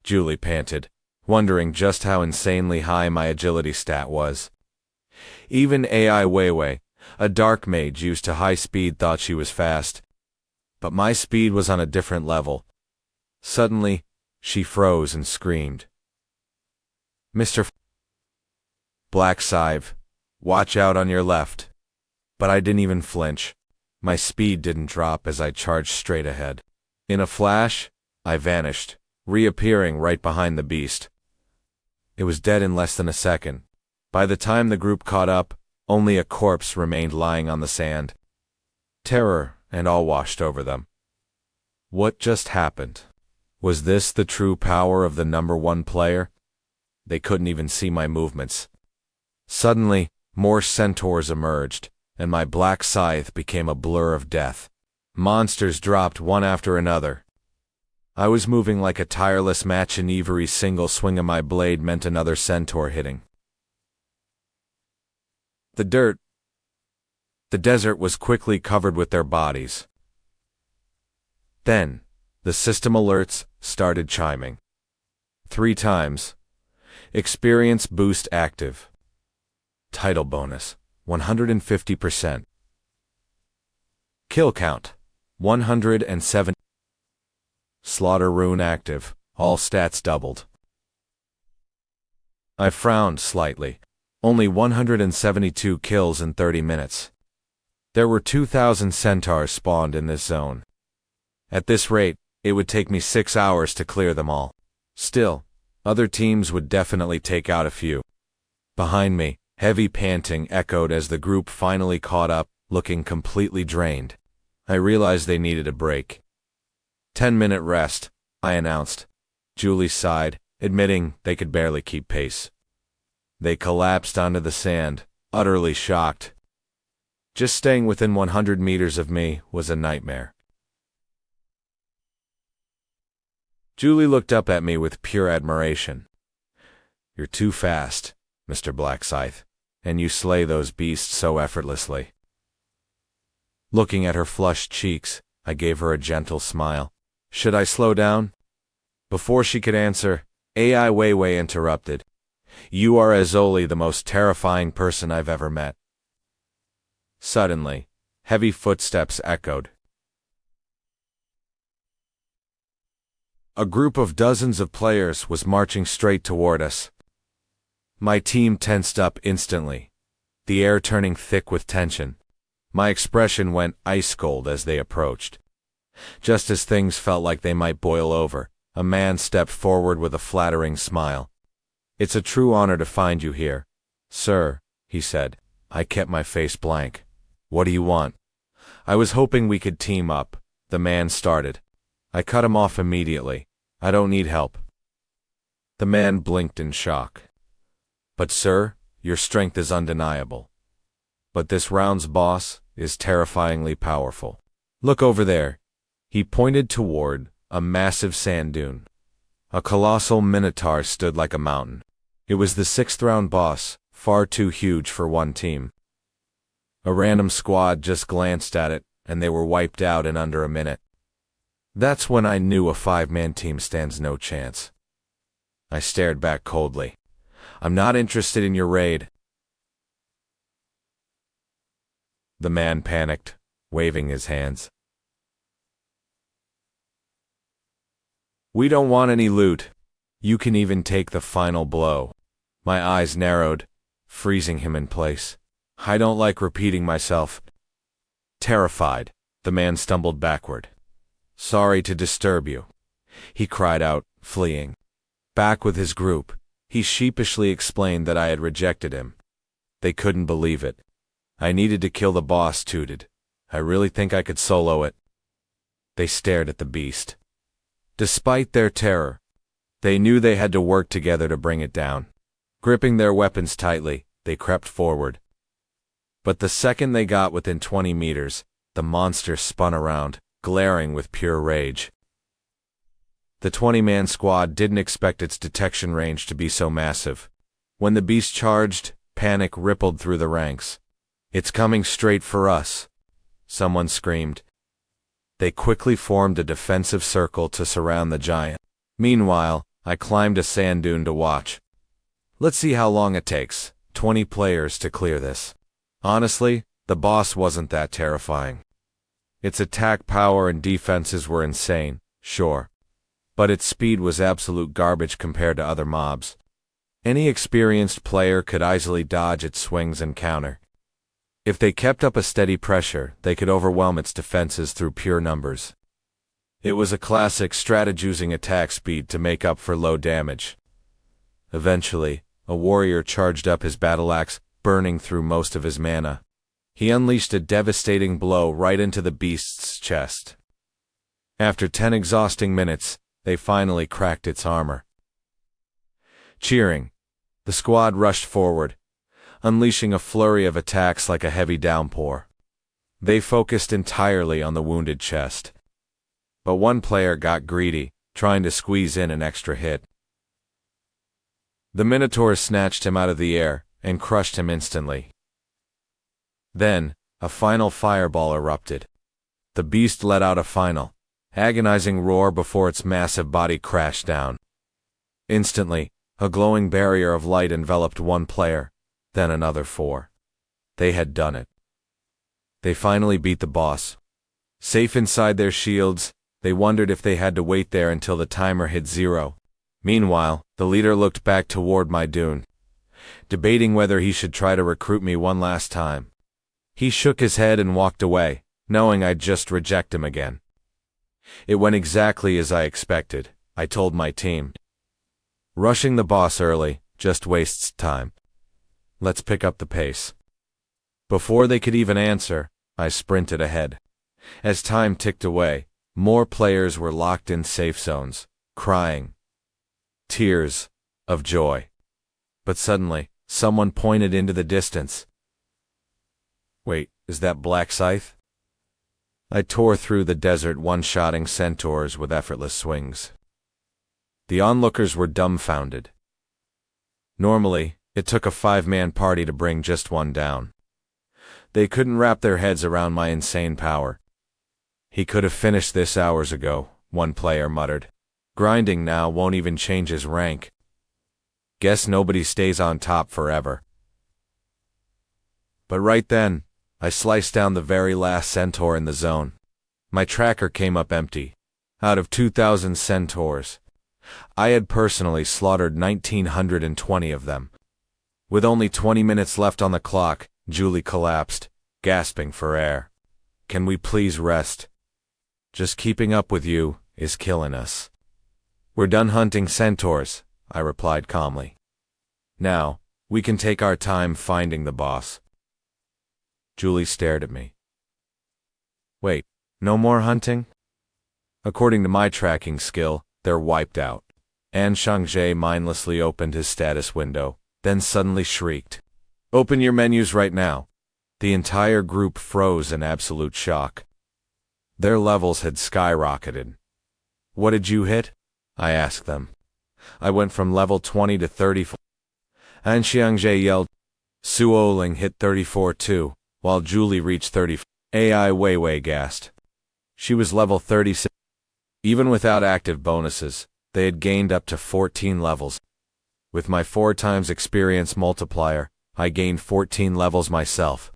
Julie panted, wondering just how insanely high my agility stat was. Even AI Weiwei, a dark mage used to high speed, thought she was fast. But my speed was on a different level. Suddenly, she froze and screamed. Mr. Black Scythe, watch out on your left. But I didn't even flinch. My speed didn't drop as I charged straight ahead. In a flash, I vanished, reappearing right behind the beast. It was dead in less than a second. By the time the group caught up, only a corpse remained lying on the sand. Terror and all washed over them. What just happened? Was this the true power of the #1 player? They couldn't even see my movements. Suddenly, more centaurs emerged, and my Black Scythe became a blur of death. Monsters dropped one after another. I was moving like a tireless match, and every single swing of my blade meant another centaur hitting. The desert was quickly covered with their bodies. Then, the system alerts started chiming. 3 times. Experience boost active. Title bonus, 150%. Kill count, 107. Slaughter rune active, all stats doubled. I frowned slightly. Only 172 kills in 30 minutes. There were 2,000 centaurs spawned in this zone. At this rate, it would take me 6 hours to clear them all. Still, other teams would definitely take out a few. Behind me, heavy panting echoed as the group finally caught up, looking completely drained. I realized they needed a break. 10-minute rest, I announced. Julie sighed, admitting they could barely keep pace. They collapsed onto the sand, utterly shocked. Just staying within 100 meters of me was a nightmare. Julie looked up at me with pure admiration. You're too fast, Mr. Black Scythe, and you slay those beasts so effortlessly. Looking at her flushed cheeks, I gave her a gentle smile. Should I slow down? Before she could answer, AI Weiwei interrupted. You are Azoli, the most terrifying person I've ever met. Suddenly, heavy footsteps echoed. A group of dozens of players was marching straight toward us. My team tensed up instantly, the air turning thick with tension. My expression went ice cold as they approached. Just as things felt like they might boil over, a man stepped forward with a flattering smile. It's a true honor to find you here, sir, he said. I kept my face blank. What do you want? I was hoping we could team up, the man started. I cut him off immediately. I don't need help. The man blinked in shock. But sir, your strength is undeniable. But this round's boss is terrifyingly powerful. Look over there. He pointed toward a massive sand dune. A colossal minotaur stood like a mountain. It was the 6th round boss, far too huge for one team. A random squad just glanced at it, and they were wiped out in under a minute. That's when I knew a 5-man team stands no chance. I stared back coldly. I'm not interested in your raid. The man panicked, waving his hands. We don't want any loot. You can even take the final blow. My eyes narrowed, freezing him in place. I don't like repeating myself. Terrified, the man stumbled backward. Sorry to disturb you, he cried out, fleeing. Back with his group, he sheepishly explained that I had rejected him. They couldn't believe it. I needed to kill the boss, tooted. I really think I could solo it. They stared at the beast. Despite their terror, they knew they had to work together to bring it down. Gripping their weapons tightly, they crept forward. But the second they got within 20 meters, the monster spun around, glaring with pure rage. The 20-man squad didn't expect its detection range to be so massive. When the beast charged, panic rippled through the ranks. It's coming straight for us, someone screamed. They quickly formed a defensive circle to surround the giant. Meanwhile, I climbed a sand dune to watch. Let's see how long it takes, 20 players to clear this. Honestly, the boss wasn't that terrifying. Its attack power and defenses were insane, sure. But its speed was absolute garbage compared to other mobs. Any experienced player could easily dodge its swings and counter. If they kept up a steady pressure, they could overwhelm its defenses through pure numbers. It was a classic strategizing attack speed to make up for low damage. Eventually, a warrior charged up his battle axe, burning through most of his mana. He unleashed a devastating blow right into the beast's chest. After 10 exhausting minutes, they finally cracked its armor. Cheering, the squad rushed forward, unleashing a flurry of attacks like a heavy downpour. They focused entirely on the wounded chest. But one player got greedy, trying to squeeze in an extra hit. The Minotaur snatched him out of the air and crushed him instantly. Then, a final fireball erupted. The beast let out a final, agonizing roar before its massive body crashed down. Instantly, a glowing barrier of light enveloped one player, then another 4. They had done it. They finally beat the boss. Safe inside their shields, they wondered if they had to wait there until the timer hit 0. Meanwhile, the leader looked back toward my dune, debating whether he should try to recruit me one last time. He shook his head and walked away, knowing I'd just reject him again. It went exactly as I expected, I told my team. Rushing the boss early just wastes time. Let's pick up the pace. Before they could even answer, I sprinted ahead. As time ticked away, more players were locked in safe zones, crying. Tears of joy. But suddenly, someone pointed into the distance. Wait, is that Black Scythe? I tore through the desert one-shotting centaurs with effortless swings. The onlookers were dumbfounded. Normally, it took a 5-man party to bring just one down. They couldn't wrap their heads around my insane power. He could have finished this hours ago, one player muttered. Grinding now won't even change his rank. Guess nobody stays on top forever. But right then, I sliced down the very last centaur in the zone. My tracker came up empty. Out of 2,000 centaurs, I had personally slaughtered 1,920 of them. With only 20 minutes left on the clock, Julie collapsed, gasping for air. Can we please rest? Just keeping up with you is killing us. We're done hunting centaurs, I replied calmly. Now, we can take our time finding the boss. Julie stared at me. Wait, no more hunting? According to my tracking skill, they're wiped out. An Shangje mindlessly opened his status window, then suddenly shrieked. Open your menus right now. The entire group froze in absolute shock. Their levels had skyrocketed. What did you hit? I asked them. I went from level 20 to 34. An Xiangje yelled. Suoling hit 34 too, while Julie reached 34. AI Weiwei gasped. She was level 36. Even without active bonuses, they had gained up to 14 levels. With my 4 times experience multiplier, I gained 14 levels myself.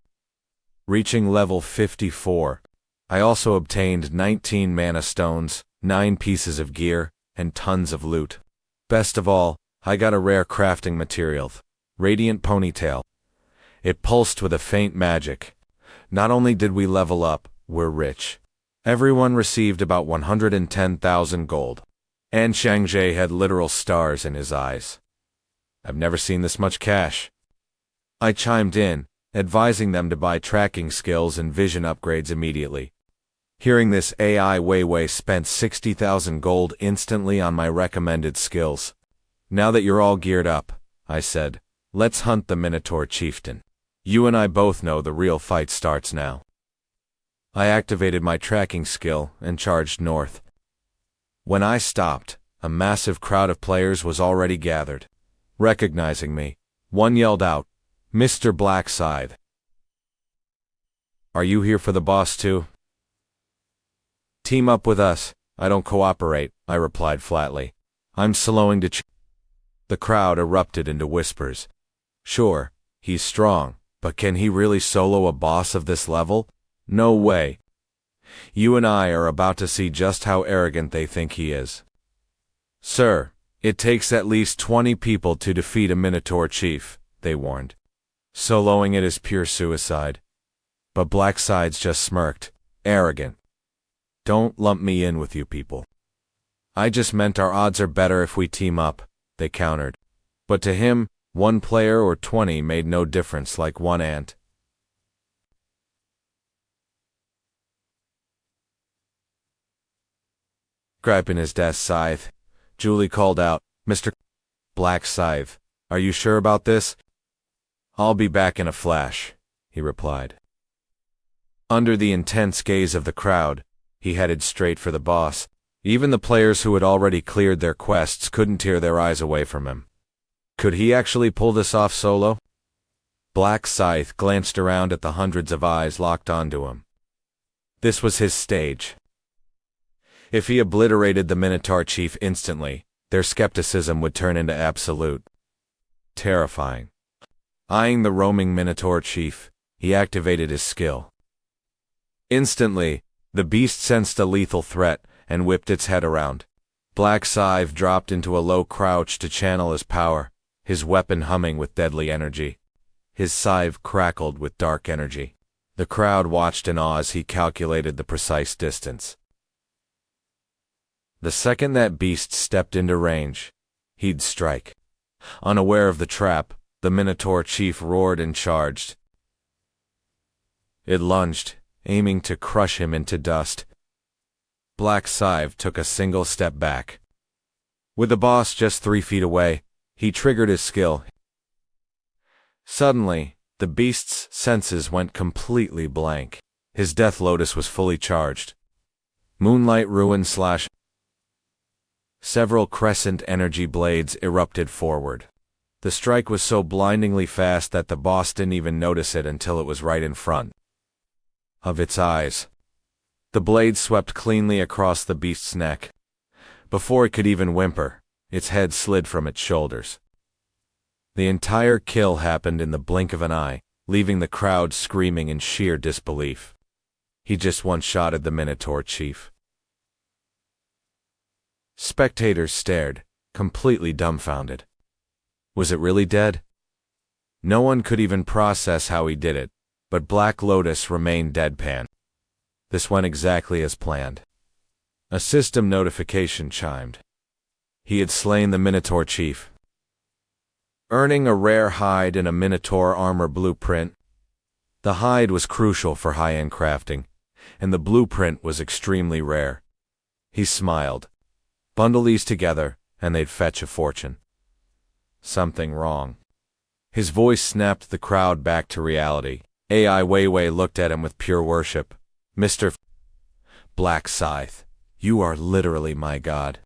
Reaching level 54, I also obtained 19 mana stones, 9 pieces of gear, and tons of loot. Best of all, I got a rare crafting material, Radiant Ponytail. It pulsed with a faint magic. Not only did we level up, we're rich. Everyone received about 110,000 gold. And Shangji had literal stars in his eyes. I've never seen this much cash. I chimed in, advising them to buy tracking skills and vision upgrades immediately. Hearing this, AI Weiwei spent 60,000 gold instantly on my recommended skills. Now that you're all geared up, I said, let's hunt the Minotaur Chieftain. You and I both know the real fight starts now. I activated my tracking skill and charged north. When I stopped, a massive crowd of players was already gathered. Recognizing me, one yelled out, "Mr. Black Scythe. Are you here for the boss too?" "Team up with us, I don't cooperate," I replied flatly. "I'm slowing to The crowd erupted into whispers. Sure, he's strong, but can he really solo a boss of this level? No way. You and I are about to see just how arrogant they think he is. Sir, it takes at least 20 people to defeat a Minotaur chief, they warned. Soloing it is pure suicide. But Black Scythe just smirked. Arrogant. Don't lump me in with you people. I just meant our odds are better if we team up, they countered. But to him, 1 player or 20 made no difference like one ant. Griping his desk scythe, Julie called out, "Mr. Black Scythe, are you sure about this?" "I'll be back in a flash," he replied. Under the intense gaze of the crowd, he headed straight for the boss. Even the players who had already cleared their quests couldn't tear their eyes away from him. Could he actually pull this off solo? Black Scythe glanced around at the hundreds of eyes locked onto him. This was his stage. If he obliterated the Minotaur chief instantly, their skepticism would turn into absolute. Terrifying. Eyeing the roaming Minotaur chief, he activated his skill. Instantly, the beast sensed a lethal threat and whipped its head around. Black Scythe dropped into a low crouch to channel his power, his weapon humming with deadly energy. His scythe crackled with dark energy. The crowd watched in awe as he calculated the precise distance. The second that beast stepped into range, he'd strike. Unaware of the trap, the Minotaur chief roared and charged. It lunged, aiming to crush him into dust. Black Scythe took a single step back. With the boss just 3 feet away, he triggered his skill. Suddenly, the beast's senses went completely blank. His Death Lotus was fully charged. Moonlight Ruin / Several crescent energy blades erupted forward. The strike was so blindingly fast that the boss didn't even notice it until it was right in front of its eyes. The blade swept cleanly across the beast's neck. Before it could even whimper, its head slid from its shoulders. The entire kill happened in the blink of an eye, leaving the crowd screaming in sheer disbelief. He just one-shotted the Minotaur chief. Spectators stared, completely dumbfounded. Was it really dead? No one could even process how he did it, but Black Lotus remained deadpan. This went exactly as planned. A system notification chimed. He had slain the Minotaur chief, earning a rare hide and a Minotaur armor blueprint. The hide was crucial for high-end crafting, and the blueprint was extremely rare. He smiled. Bundle these together, and they'd fetch a fortune. Something wrong. His voice snapped the crowd back to reality. AI Weiwei looked at him with pure worship. "Mr. Black Scythe, you are literally my god."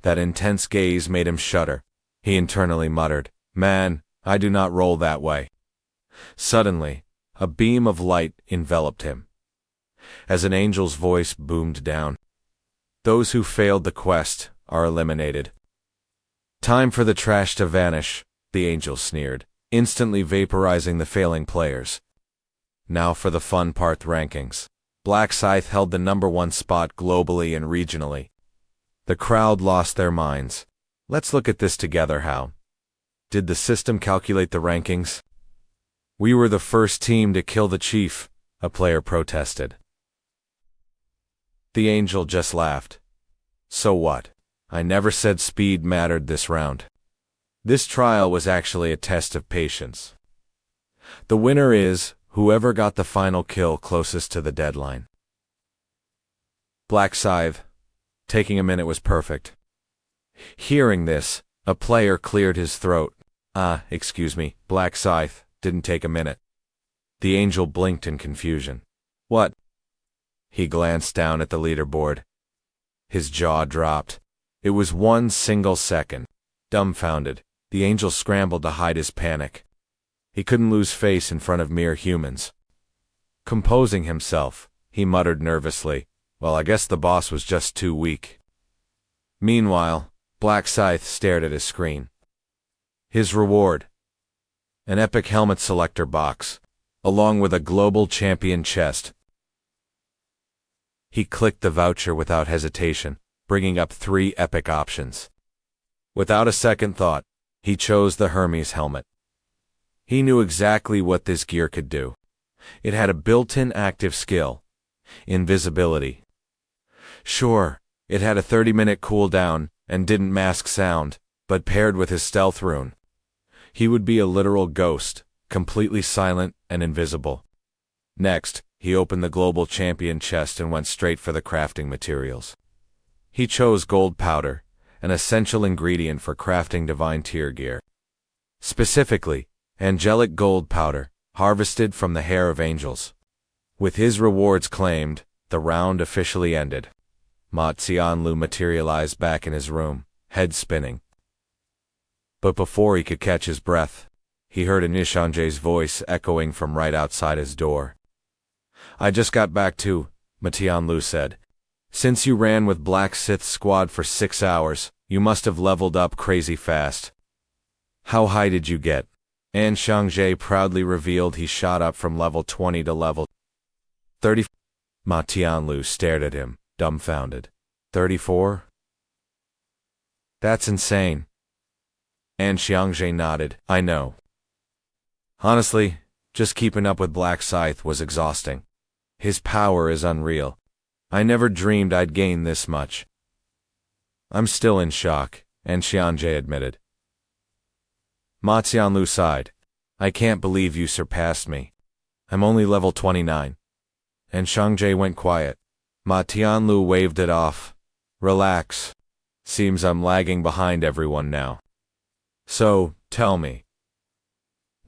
That intense gaze made him shudder. He internally muttered, "Man, I do not roll that way." Suddenly, a beam of light enveloped him. As an angel's voice boomed down, Those who failed the quest are eliminated. Time for the trash to vanish, the angel sneered, instantly vaporizing the failing players. Now for the fun part, rankings. Black Scythe held the #1 spot globally and regionally. The crowd lost their minds. Let's look at this together. How did the system calculate the rankings? We were the first team to kill the chief, a player protested. The angel just laughed. So what? I never said speed mattered this round. This trial was actually a test of patience. The winner is whoever got the final kill closest to the deadline. Black Scythe. Taking a minute was perfect. Hearing this, a player cleared his throat. Excuse me, Black Scythe, didn't take a minute. The angel blinked in confusion. What? He glanced down at the leaderboard. His jaw dropped. It was 1 single second. Dumbfounded, the angel scrambled to hide his panic. He couldn't lose face in front of mere humans. Composing himself, he muttered nervously, well, I guess the boss was just too weak. Meanwhile, Black Scythe stared at his screen. His reward: an epic helmet selector box, along with a global champion chest. He clicked the voucher without hesitation, bringing up 3 epic options. Without a second thought, he chose the Hermes helmet. He knew exactly what this gear could do. It had a built-in active skill: invisibility. Sure, it had a 30-minute cooldown and didn't mask sound, but paired with his stealth rune, he would be a literal ghost, completely silent and invisible. Next, he opened the global champion chest and went straight for the crafting materials. He chose gold powder, an essential ingredient for crafting divine tier gear. Specifically, angelic gold powder, harvested from the hair of angels. With his rewards claimed, the round officially ended. Ma Tianlu materialized back in his room, head spinning. But before he could catch his breath, he heard Anishanje's voice echoing from right outside his door. I just got back too, Ma Tianlu said. Since you ran with Black Scythe's squad for 6 hours, you must have leveled up crazy fast. How high did you get? An Shangje proudly revealed he shot up from level 20 to level 30. Ma Tianlu stared at him, dumbfounded. 34? That's insane. An Xiangje nodded. I know. Honestly, just keeping up with Black Scythe was exhausting. His power is unreal. I never dreamed I'd gain this much. I'm still in shock, An Xiangje admitted. Ma Tianlu sighed. I can't believe you surpassed me. I'm only level 29. And Xiangje went quiet. Ma Tianlu waved it off. Relax. Seems I'm lagging behind everyone now. So, tell me.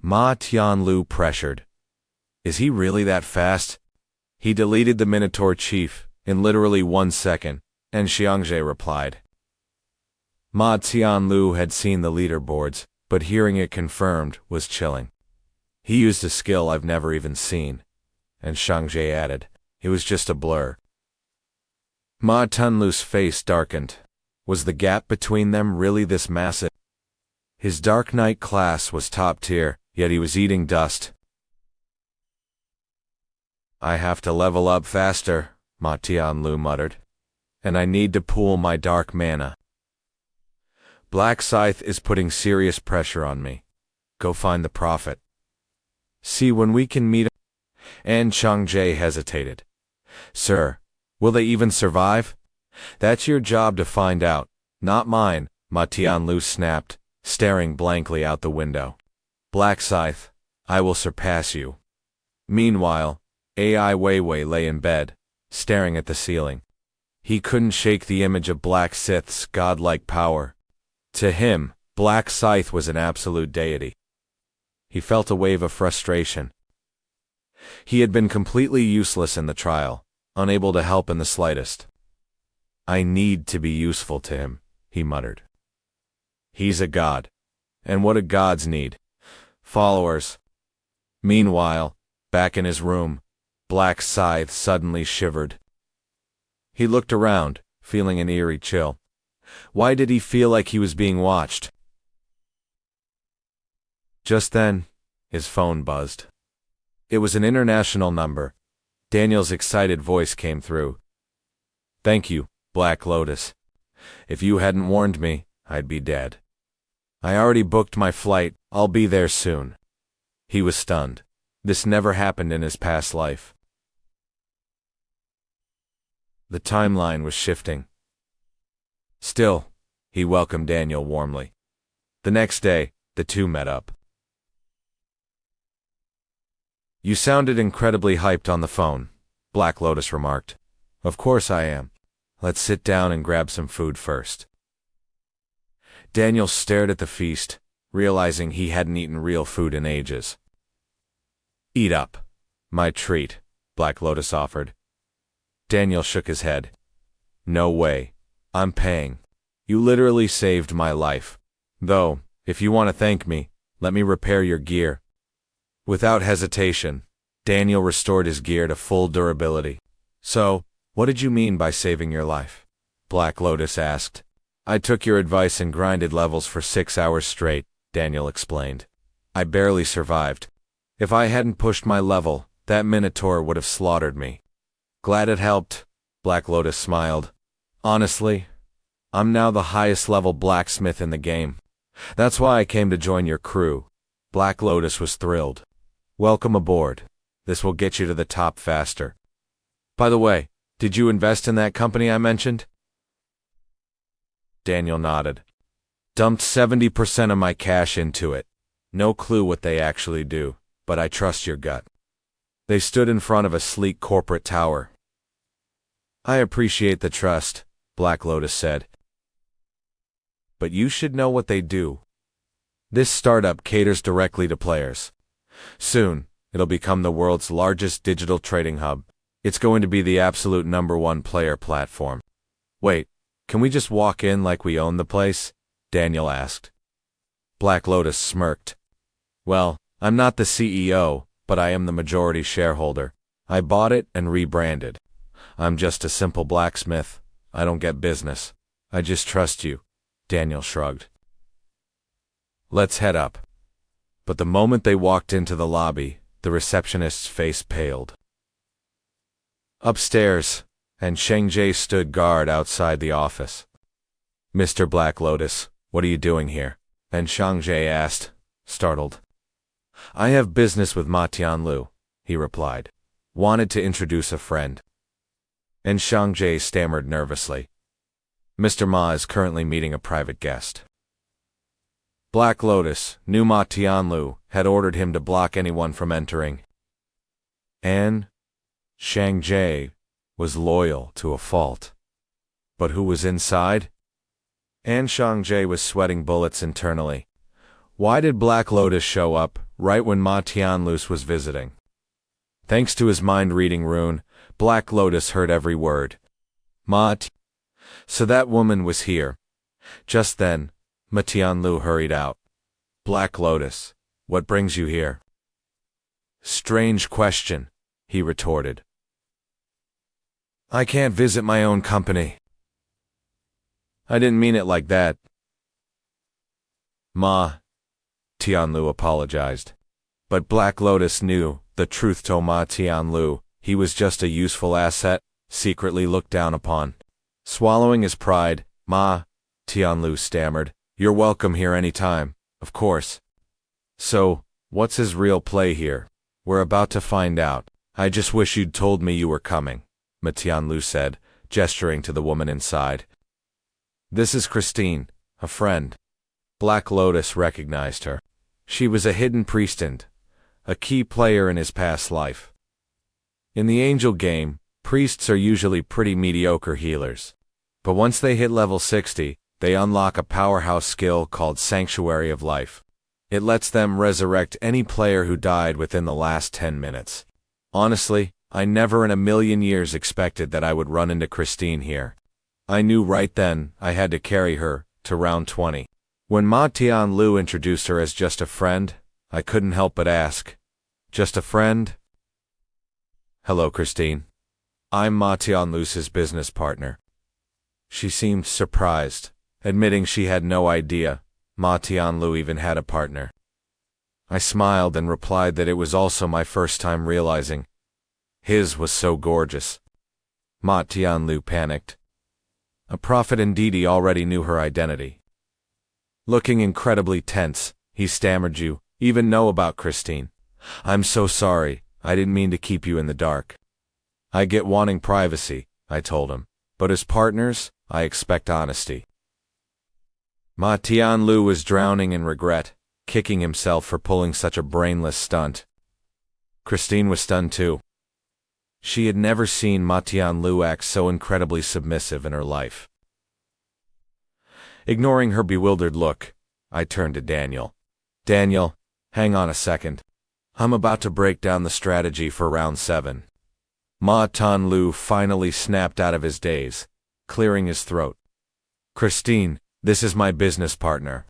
Ma Tianlu pressured. Is he really that fast? He deleted the Minotaur Chief in literally 1 second, and Xiangje replied. Ma Tianlu had seen the leaderboards, but hearing it confirmed was chilling. He used a skill I've never even seen. And Xiangje added, it was just a blur. Ma Tianlu's face darkened. Was the gap between them really this massive? His Dark Knight class was top tier, yet he was eating dust. I have to level up faster, Ma Tianlu muttered. And I need to pool my dark mana. Black Scythe is putting serious pressure on me. Go find the prophet. See when we can meet. And Xiangje hesitated. Sir, will they even survive? That's your job to find out, not mine, Ma Tianlu snapped, staring blankly out the window. Black Scythe, I will surpass you. Meanwhile, AI Weiwei lay in bed, staring at the ceiling. He couldn't shake the image of Black Scythe's godlike power. To him, Black Scythe was an absolute deity. He felt a wave of frustration. He had been completely useless in the trial, unable to help in the slightest. I need to be useful to him, he muttered. He's a god. And what do gods need? Followers. Meanwhile, back in his room, Black Scythe suddenly shivered. He looked around, feeling an eerie chill. Why did he feel like he was being watched? Just then, his phone buzzed. It was an international number. Daniel's excited voice came through. "Thank you, Black Lotus. If you hadn't warned me, I'd be dead. I already booked my flight. I'll be there soon." He was stunned. This never happened in his past life. The timeline was shifting. Still, he welcomed Daniel warmly. The next day, the two met up. "You sounded incredibly hyped on the phone," Black Lotus remarked. "Of course I am. Let's sit down and grab some food first." Daniel stared at the feast, realizing he hadn't eaten real food in ages. "Eat up. My treat," Black Lotus offered. Daniel shook his head. "No way. I'm paying. You literally saved my life. Though, if you want to thank me, let me repair your gear." Without hesitation, Daniel restored his gear to full durability. "So, what did you mean by saving your life?" Black Lotus asked. "I took your advice and grinded levels for 6 hours straight," Daniel explained. "I barely survived. If I hadn't pushed my level, that Minotaur would have slaughtered me." "Glad it helped," Black Lotus smiled. "Honestly, I'm now the highest level blacksmith in the game. That's why I came to join your crew." Black Lotus was thrilled. "Welcome aboard. This will get you to the top faster. By the way, did you invest in that company I mentioned?" Daniel nodded. "Dumped 70% of my cash into it. No clue what they actually do, but I trust your gut." They stood in front of a sleek corporate tower. "I appreciate the trust," Black Lotus said. "But you should know what they do. This startup caters directly to players. Soon, it'll become the world's largest digital trading hub. It's going to be the absolute #1 player platform." "Wait, can we just walk in like we own the place?" Daniel asked. Black Lotus smirked. "Well, I'm not the CEO, but I am the majority shareholder. I bought it and rebranded. I'm just a simple blacksmith. I don't get business. I just trust you." Daniel shrugged. "Let's head up." But the moment they walked into the lobby, the receptionist's face paled. Upstairs, and Sheng-Jae stood guard outside the office. "Mr. Black Lotus, what are you doing here?" And Sheng-Jae asked, startled. "I have business with Ma Tianlu," he replied. "Wanted to introduce a friend." And Sheng-Jae stammered nervously. "Mr. Ma is currently meeting a private guest." Black Lotus, knew Ma Tianlu, had ordered him to block anyone from entering. And Shang-Jae was loyal to a fault. But who was inside? And Shang-Jae was sweating bullets internally. Why did Black Lotus show up right when Ma Tianlu was visiting? Thanks to his mind-reading rune, Black Lotus heard every word. So that woman was here. Just then, Ma Tianlu hurried out. "Black Lotus, what brings you here?" "Strange question," he retorted. "I can't visit my own company." "I didn't mean it like that." Ma Tianlu apologized. But Black Lotus knew the truth to Ma Tianlu. He was just a useful asset, secretly looked down upon. Swallowing his pride, Ma Tianlu stammered, "You're welcome here any time, of course." "So, what's his real play here?" "We're about to find out. I just wish you'd told me you were coming," Ma Tianlu said, gesturing to the woman inside. "This is Christine, a friend." Black Lotus recognized her. She was a hidden priestess, a key player in his past life. In the Angel game, priests are usually pretty mediocre healers. But once they hit level 60, they unlock a powerhouse skill called Sanctuary of Life. It lets them resurrect any player who died within the last 10 minutes. Honestly, I never in a million years expected that I would run into Christine here. I knew right then I had to carry her to round 20. When Ma Tianlu introduced her as just a friend, I couldn't help but ask, "Just a friend?" "Hello, Christine. I'm Ma Tianlu's business partner." She seemed surprised, admitting she had no idea Ma Tianlu even had a partner. I smiled and replied that it was also my first time realizing his was so gorgeous. Ma Tianlu panicked. A prophet indeed, he already knew her identity. Looking incredibly tense, he stammered, "You even know about Christine? I'm so sorry, I didn't mean to keep you in the dark." "I get wanting privacy," I told him, "but as partners, I expect honesty." Ma Tianlu was drowning in regret, kicking himself for pulling such a brainless stunt. Christine was stunned too. She had never seen Ma Tianlu act so incredibly submissive in her life. Ignoring her bewildered look, I turned to Daniel. "Daniel, hang on a second. I'm about to break down the strategy for round 7. Ma Tianlu finally snapped out of his daze, clearing his throat. "Christine, this is my business partner.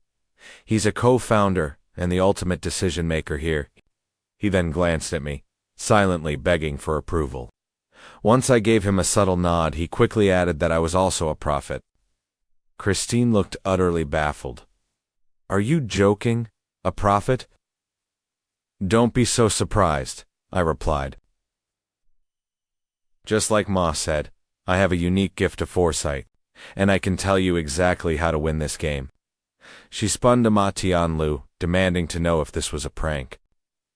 He's a co-founder and the ultimate decision-maker here." He then glanced at me, silently begging for approval. Once I gave him a subtle nod, he quickly added that I was also a prophet. Christine looked utterly baffled. "Are you joking? A prophet?" "Don't be so surprised," I replied. "Just like Ma said, I have a unique gift of foresight, and I can tell you exactly how to win this game." She spun to Ma Tianlu, demanding to know if this was a prank.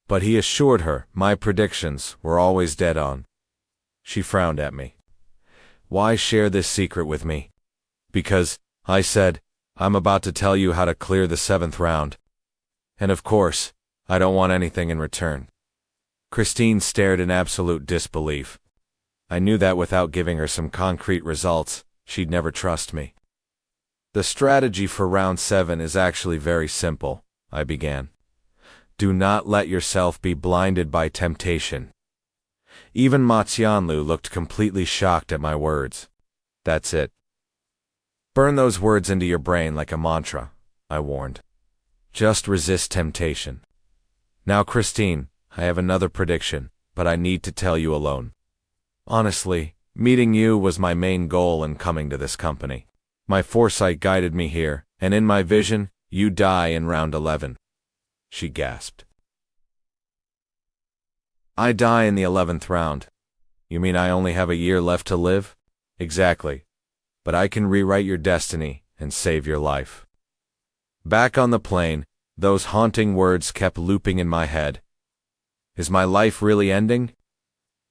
But he assured her my predictions were always dead on. She frowned at me. "Why share this secret with me?" "Because," I said, "I'm about to tell you how to clear the 7th round. And of course, I don't want anything in return." Christine stared in absolute disbelief. I knew that without giving her some concrete results, she'd never trust me. "The strategy for round 7 is actually very simple," I began. "Do not let yourself be blinded by temptation." Even Ma Tianlu looked completely shocked at my words. "That's it. Burn those words into your brain like a mantra," I warned. "Just resist temptation. Now, Christine, I have another prediction, but I need to tell you alone. Honestly, meeting you was my main goal in coming to this company. My foresight guided me here, and in my vision, you die in round 11. She gasped. "I die in the 11th round. You mean I only have a year left to live?" "Exactly. But I can rewrite your destiny and save your life." Back on the plane, those haunting words kept looping in my head. Is my life really ending?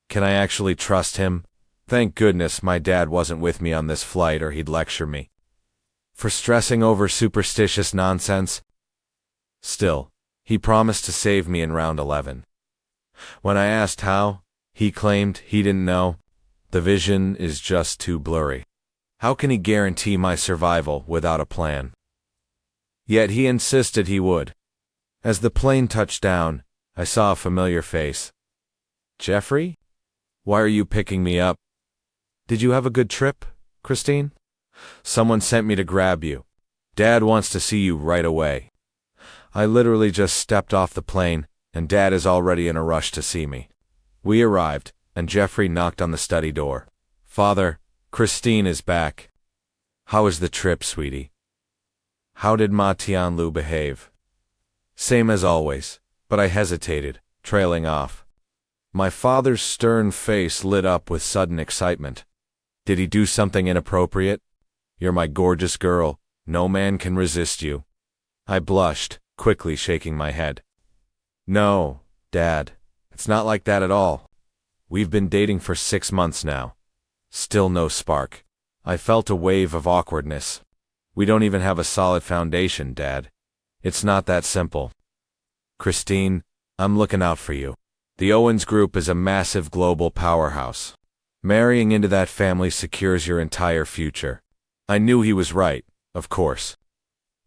Can I actually trust him? Thank goodness my dad wasn't with me on this flight, or he'd lecture me for stressing over superstitious nonsense. Still, he promised to save me in round 11. When I asked how, he claimed he didn't know. The vision is just too blurry. How can he guarantee my survival without a plan? Yet he insisted he would. As the plane touched down, I saw a familiar face. "Jeffrey? Why are you picking me up? Did you have a good trip, Christine? Someone sent me to grab you. Dad wants to see you right away." I literally just stepped off the plane, and Dad is already in a rush to see me. We arrived, and Jeffrey knocked on the study door. "Father, Christine is back." "How was the trip, sweetie?" "How did Ma Tianlu behave?" "Same as always," but I hesitated, trailing off. My father's stern face lit up with sudden excitement. "Did he do something inappropriate? You're my gorgeous girl. No man can resist you." I blushed, quickly shaking my head. "No, Dad. It's not like that at all. We've been dating for 6 months now. Still no spark." I felt a wave of awkwardness. "We don't even have a solid foundation, Dad. It's not that simple." "Christine, I'm looking out for you. The Owens Group is a massive global powerhouse. Marrying into that family secures your entire future." I knew he was right, of course.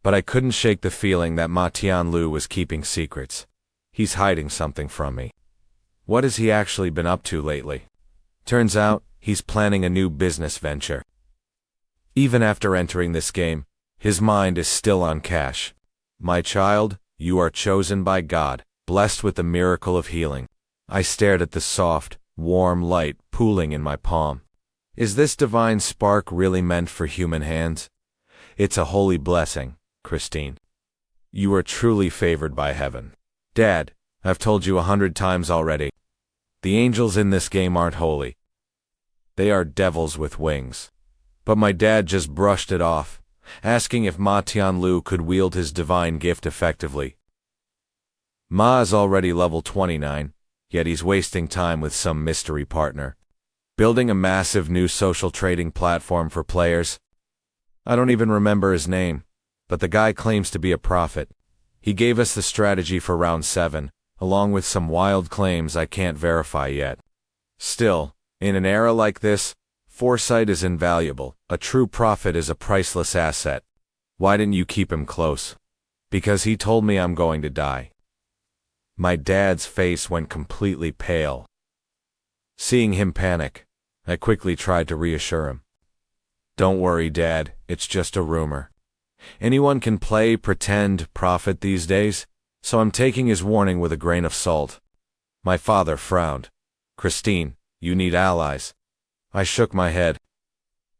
But I couldn't shake the feeling that Ma Tianlu was keeping secrets. He's hiding something from me. What has he actually been up to lately? Turns out, he's planning a new business venture. Even after entering this game, his mind is still on cash. "My child, you are chosen by God, blessed with the miracle of healing." I stared at the soft, warm light pooling in my palm. Is this divine spark really meant for human hands? It's a holy blessing, Christine. You are truly favored by heaven. Dad, I've told you 100 times already. The angels in this game aren't holy. They are devils with wings. But my dad just brushed it off, asking if Ma Tianlu could wield his divine gift effectively. Ma is already level 29, yet he's wasting time with some mystery partner, building a massive new social trading platform for players. I don't even remember his name, but the guy claims to be a prophet. He gave us the strategy for round 7, along with some wild claims I can't verify yet. Still, in an era like this, foresight is invaluable. A true prophet is a priceless asset. Why didn't you keep him close? Because he told me I'm going to die. My dad's face went completely pale. Seeing him panic, I quickly tried to reassure him. Don't worry, Dad, it's just a rumor. Anyone can play pretend prophet these days, so I'm taking his warning with a grain of salt. My father frowned. Christine, you need allies. I shook my head.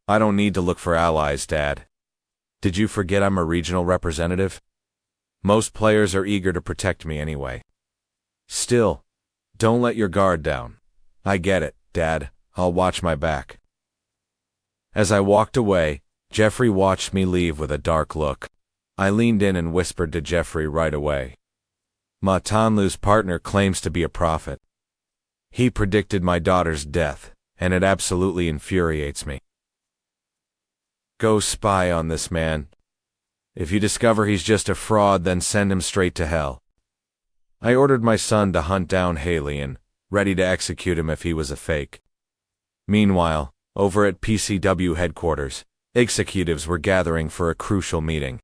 I don't need to look for allies, Dad. Did you forget I'm a regional representative? Most players are eager to protect me anyway. Still, don't let your guard down. I get it, Dad. I'll watch my back. As I walked away, Jeffrey watched me leave with a dark look. I leaned in and whispered to Jeffrey right away. Ma Tianlu's partner claims to be a prophet. He predicted my daughter's death, and it absolutely infuriates me. Go spy on this man. If you discover he's just a fraud, then send him straight to hell. I ordered my son to hunt down Halion, ready to execute him if he was a fake. Meanwhile, over at PCW headquarters, executives were gathering for a crucial meeting.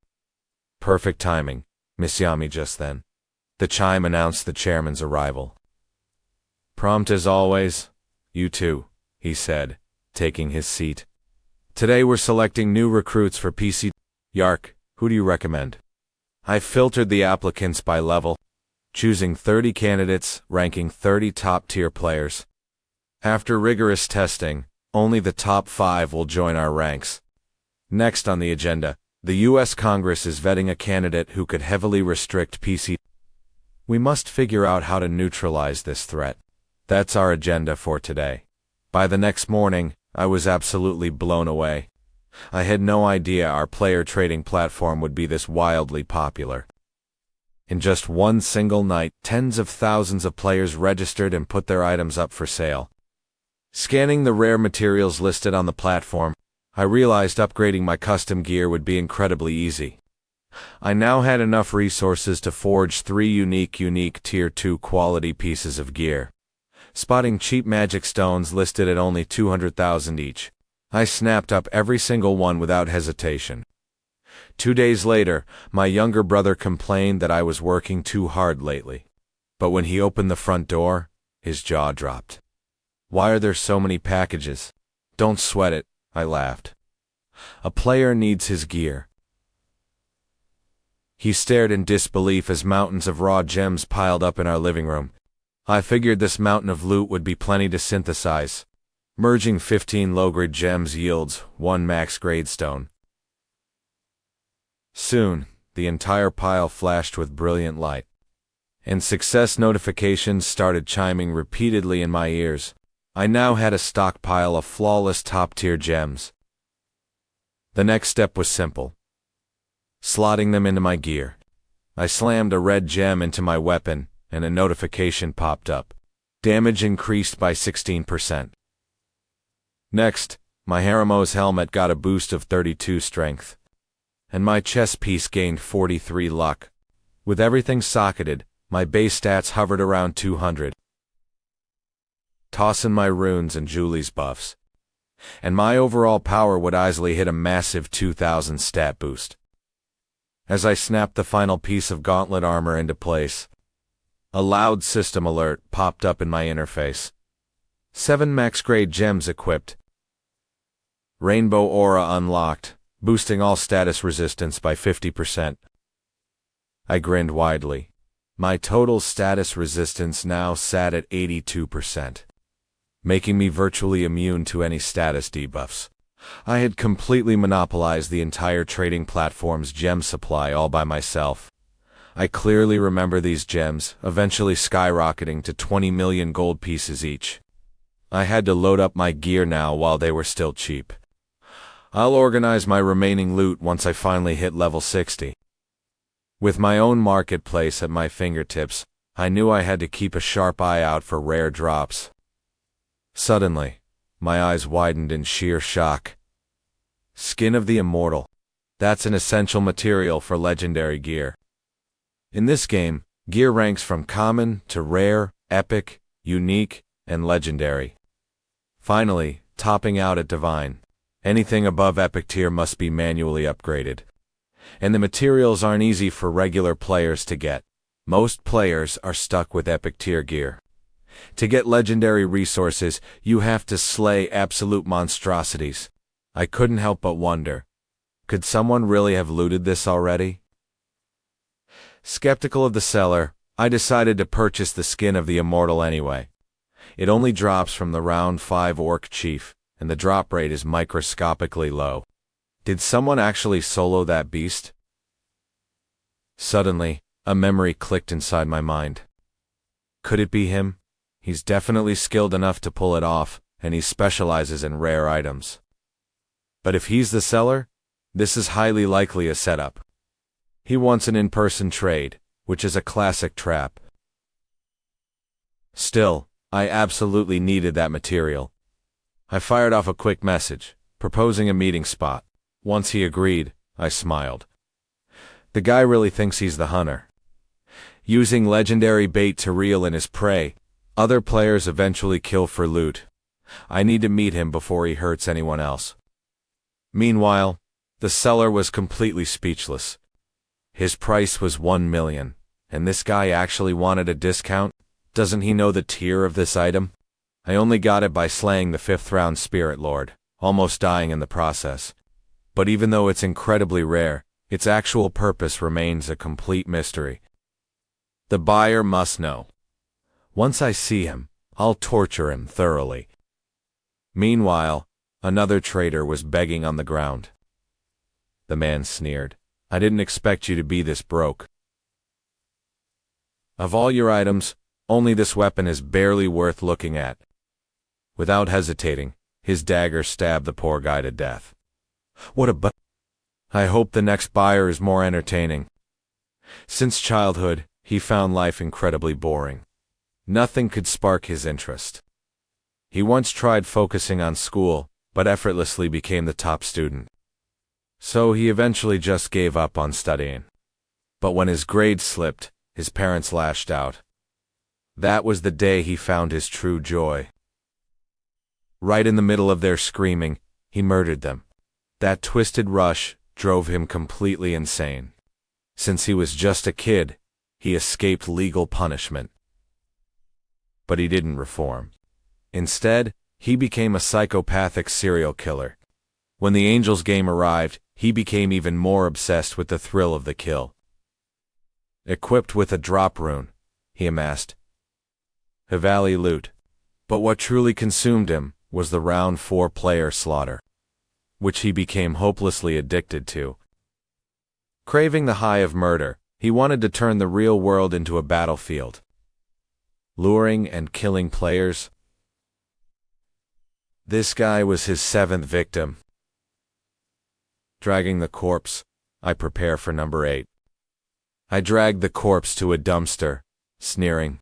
Perfect timing, Miss Yami just then. The chime announced the chairman's arrival. Prompt as always. You too, he said, taking his seat. Today we're selecting new recruits for PC. Yark, who do you recommend? I filtered the applicants by level, choosing 30 candidates, ranking 30 top-tier players. After rigorous testing, only the top 5 will join our ranks. Next on the agenda, the U.S. Congress is vetting a candidate who could heavily restrict PC. We must figure out how to neutralize this threat. That's our agenda for today. By the next morning, I was absolutely blown away. I had no idea our player trading platform would be this wildly popular. In just one single night, tens of thousands of players registered and put their items up for sale. Scanning the rare materials listed on the platform, I realized upgrading my custom gear would be incredibly easy. I now had enough resources to forge 3 unique Tier 2 quality pieces of gear. Spotting cheap magic stones listed at only 200,000 each, I snapped up every single one without hesitation. 2 days later, my younger brother complained that I was working too hard lately. But when he opened the front door, his jaw dropped. Why are there so many packages? Don't sweat it, I laughed. A player needs his gear. He stared in disbelief as mountains of raw gems piled up in our living room. I figured this mountain of loot would be plenty to synthesize. Merging 15 low-grade gems yields 1 max-grade stone. Soon, the entire pile flashed with brilliant light, and success notifications started chiming repeatedly in my ears. I now had a stockpile of flawless top-tier gems. The next step was simple. Slotting them into my gear. I slammed a red gem into my weapon, and a notification popped up. Damage increased by 16%. Next, my Haramo's helmet got a boost of 32 strength. And my chest piece gained 43 luck. With everything socketed, my base stats hovered around 200. Toss in my runes and Julie's buffs, and my overall power would easily hit a massive 2,000 stat boost. As I snapped the final piece of gauntlet armor into place, a loud system alert popped up in my interface. 7 max-grade gems equipped. Rainbow Aura unlocked, boosting all status resistance by 50%. I grinned widely. My total status resistance now sat at 82%. making me virtually immune to any status debuffs. I had completely monopolized the entire trading platform's gem supply all by myself. I clearly remember these gems eventually skyrocketing to 20 million gold pieces each. I had to load up my gear now while they were still cheap. I'll organize my remaining loot once I finally hit level 60. With my own marketplace at my fingertips, I knew I had to keep a sharp eye out for rare drops. Suddenly, my eyes widened in sheer shock. Skin of the Immortal. That's an essential material for legendary gear. In this game, gear ranks from common to rare, epic, unique, and legendary. Finally, topping out at divine. Anything above epic tier must be manually upgraded. And the materials aren't easy for regular players to get. Most players are stuck with epic tier gear. To get legendary resources, you have to slay absolute monstrosities. I couldn't help but wonder, could someone really have looted this already? Skeptical of the seller, I decided to purchase the skin of the Immortal anyway. It only drops from the round 5 Orc Chief, and the drop rate is microscopically low. Did someone actually solo that beast? Suddenly, a memory clicked inside my mind. Could it be him? He's definitely skilled enough to pull it off, and he specializes in rare items. But if he's the seller, this is highly likely a setup. He wants an in-person trade, which is a classic trap. Still, I absolutely needed that material. I fired off a quick message, proposing a meeting spot. Once he agreed, I smiled. The guy really thinks he's the hunter. Using legendary bait to reel in his prey, other players eventually kill for loot. I need to meet him before he hurts anyone else. Meanwhile, the seller was completely speechless. His price was 1 million, and this guy actually wanted a discount? Doesn't he know the tier of this item? I only got it by slaying the 5th round Spirit Lord, almost dying in the process. But even though it's incredibly rare, its actual purpose remains a complete mystery. The buyer must know. Once I see him, I'll torture him thoroughly. Meanwhile, another trader was begging on the ground. The man sneered. I didn't expect you to be this broke. Of all your items, only this weapon is barely worth looking at. Without hesitating, his dagger stabbed the poor guy to death. What a I hope the next buyer is more entertaining. Since childhood, he found life incredibly boring. Nothing could spark his interest. He once tried focusing on school, but effortlessly became the top student. So he eventually just gave up on studying. But when his grades slipped, his parents lashed out. That was the day he found his true joy. Right in the middle of their screaming, he murdered them. That twisted rush drove him completely insane. Since he was just a kid, he escaped legal punishment. But he didn't reform. Instead, he became a psychopathic serial killer. When the Angels game arrived, he became even more obsessed with the thrill of the kill. Equipped with a drop rune, he amassed Hivali loot. But what truly consumed him was the round 4 player slaughter, which he became hopelessly addicted to. Craving the high of murder, he wanted to turn the real world into a battlefield. Luring and killing players. This guy was his 7th victim. Dragging the corpse, I prepare for number 8. I drag the corpse to a dumpster, sneering.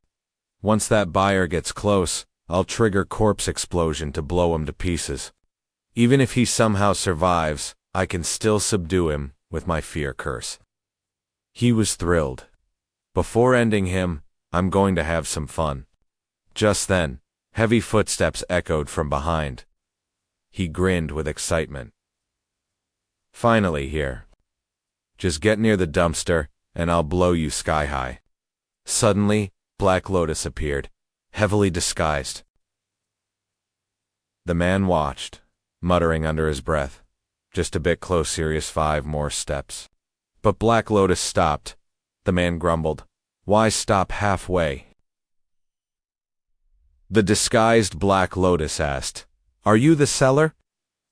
Once that buyer gets close, I'll trigger corpse explosion to blow him to pieces. Even if he somehow survives, I can still subdue him with my fear curse. He was thrilled. Before ending him, I'm going to have some fun. Just then, heavy footsteps echoed from behind. He grinned with excitement. Finally here. Just get near the dumpster, and I'll blow you sky high. Suddenly, Black Lotus appeared, heavily disguised. The man watched, muttering under his breath. Just a bit close, serious 5 more steps. But Black Lotus stopped. The man grumbled. Why stop halfway? The disguised Black Lotus asked. Are you the seller?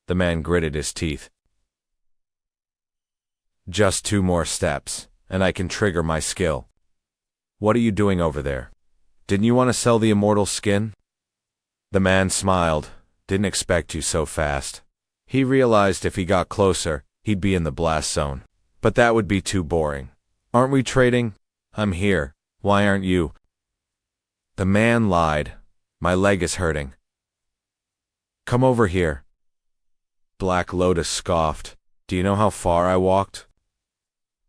The man gritted his teeth. Just 2 more steps, and I can trigger my skill. What are you doing over there? Didn't you want to sell the immortal skin? The man smiled. Didn't expect you so fast. He realized if he got closer, he'd be in the blast zone. But that would be too boring. Aren't we trading? I'm here. Why aren't you? The man lied. My leg is hurting. Come over here. Black Lotus scoffed. Do you know how far I walked?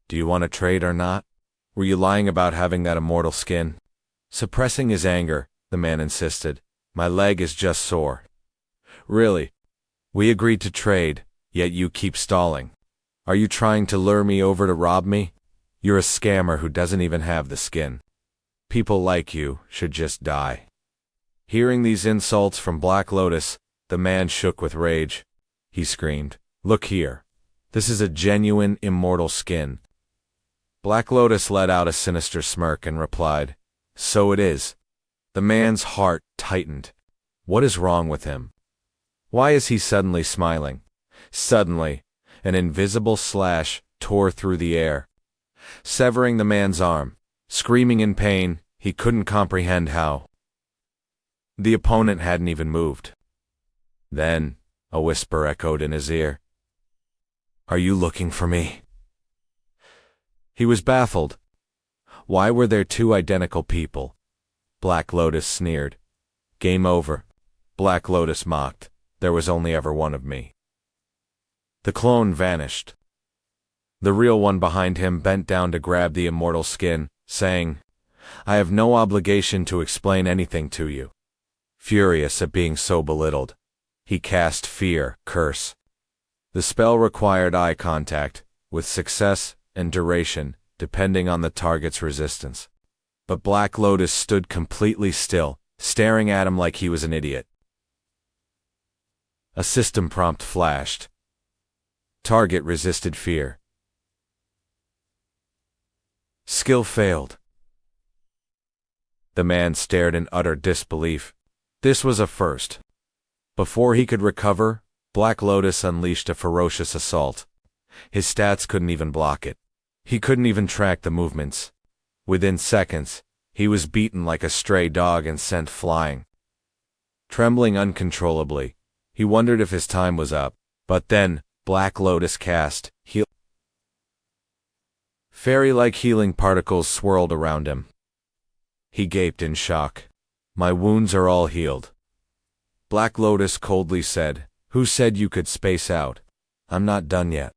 Do you want to trade or not? Were you lying about having that immortal skin? Suppressing his anger, the man insisted. My leg is just sore. Really? We agreed to trade, yet you keep stalling. Are you trying to lure me over to rob me? You're a scammer who doesn't even have the skin. People like you should just die. Hearing these insults from Black Lotus, the man shook with rage. He screamed, Look here. This is a genuine immortal skin. Black Lotus let out a sinister smirk and replied, So it is. The man's heart tightened. What is wrong with him? Why is he suddenly smiling? Suddenly, an invisible slash tore through the air, severing the man's arm. Screaming in pain, he couldn't comprehend how. The opponent hadn't even moved. Then, a whisper echoed in his ear. Are you looking for me? He was baffled. Why were there 2 identical people? Black Lotus sneered. Game over. Black Lotus mocked. There was only ever one of me. The clone vanished. The real one behind him bent down to grab the immortal skin, saying, I have no obligation to explain anything to you. Furious at being so belittled, he cast Fear, Curse. The spell required eye contact, with success and duration, depending on the target's resistance. But Black Lotus stood completely still, staring at him like he was an idiot. A system prompt flashed. Target resisted fear. Skill failed. The man stared in utter disbelief. This was a first. Before he could recover, Black Lotus unleashed a ferocious assault. His stats couldn't even block it. He couldn't even track the movements. Within seconds, he was beaten like a stray dog and sent flying. Trembling uncontrollably, he wondered if his time was up, but then, Black Lotus cast Heal. Fairy-like healing particles swirled around him. He gaped in shock. My wounds are all healed. Black Lotus coldly said, Who said you could space out? I'm not done yet.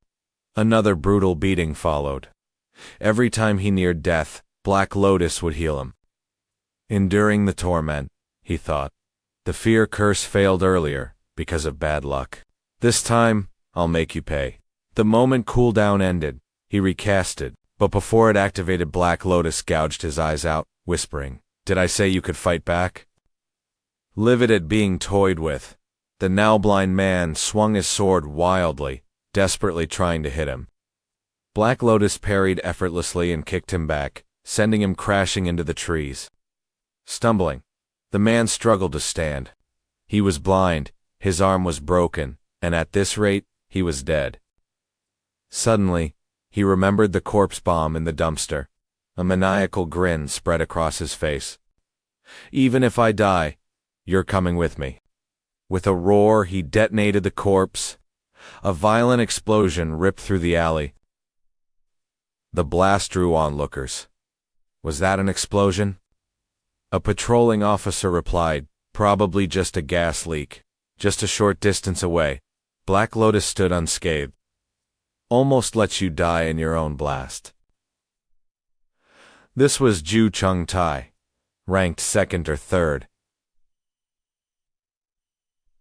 Another brutal beating followed. Every time he neared death, Black Lotus would heal him. Enduring the torment, he thought. The fear curse failed earlier, because of bad luck. This time, I'll make you pay. The moment cooldown ended, he recasted, but before it activated Black Lotus gouged his eyes out, whispering, Did I say you could fight back? Livid at being toyed with, the now blind man swung his sword wildly, desperately trying to hit him. Black Lotus parried effortlessly and kicked him back, sending him crashing into the trees. Stumbling, the man struggled to stand. He was blind, his arm was broken, and at this rate, he was dead. Suddenly, he remembered the corpse bomb in the dumpster. A maniacal grin spread across his face. Even if I die, you're coming with me. With a roar, he detonated the corpse. A violent explosion ripped through the alley. The blast drew onlookers. Was that an explosion? A patrolling officer replied, Probably just a gas leak. Just a short distance away. Black Lotus stood unscathed. Almost lets you die in your own blast. This was Ju Chung Tai, ranked 2nd or 3rd.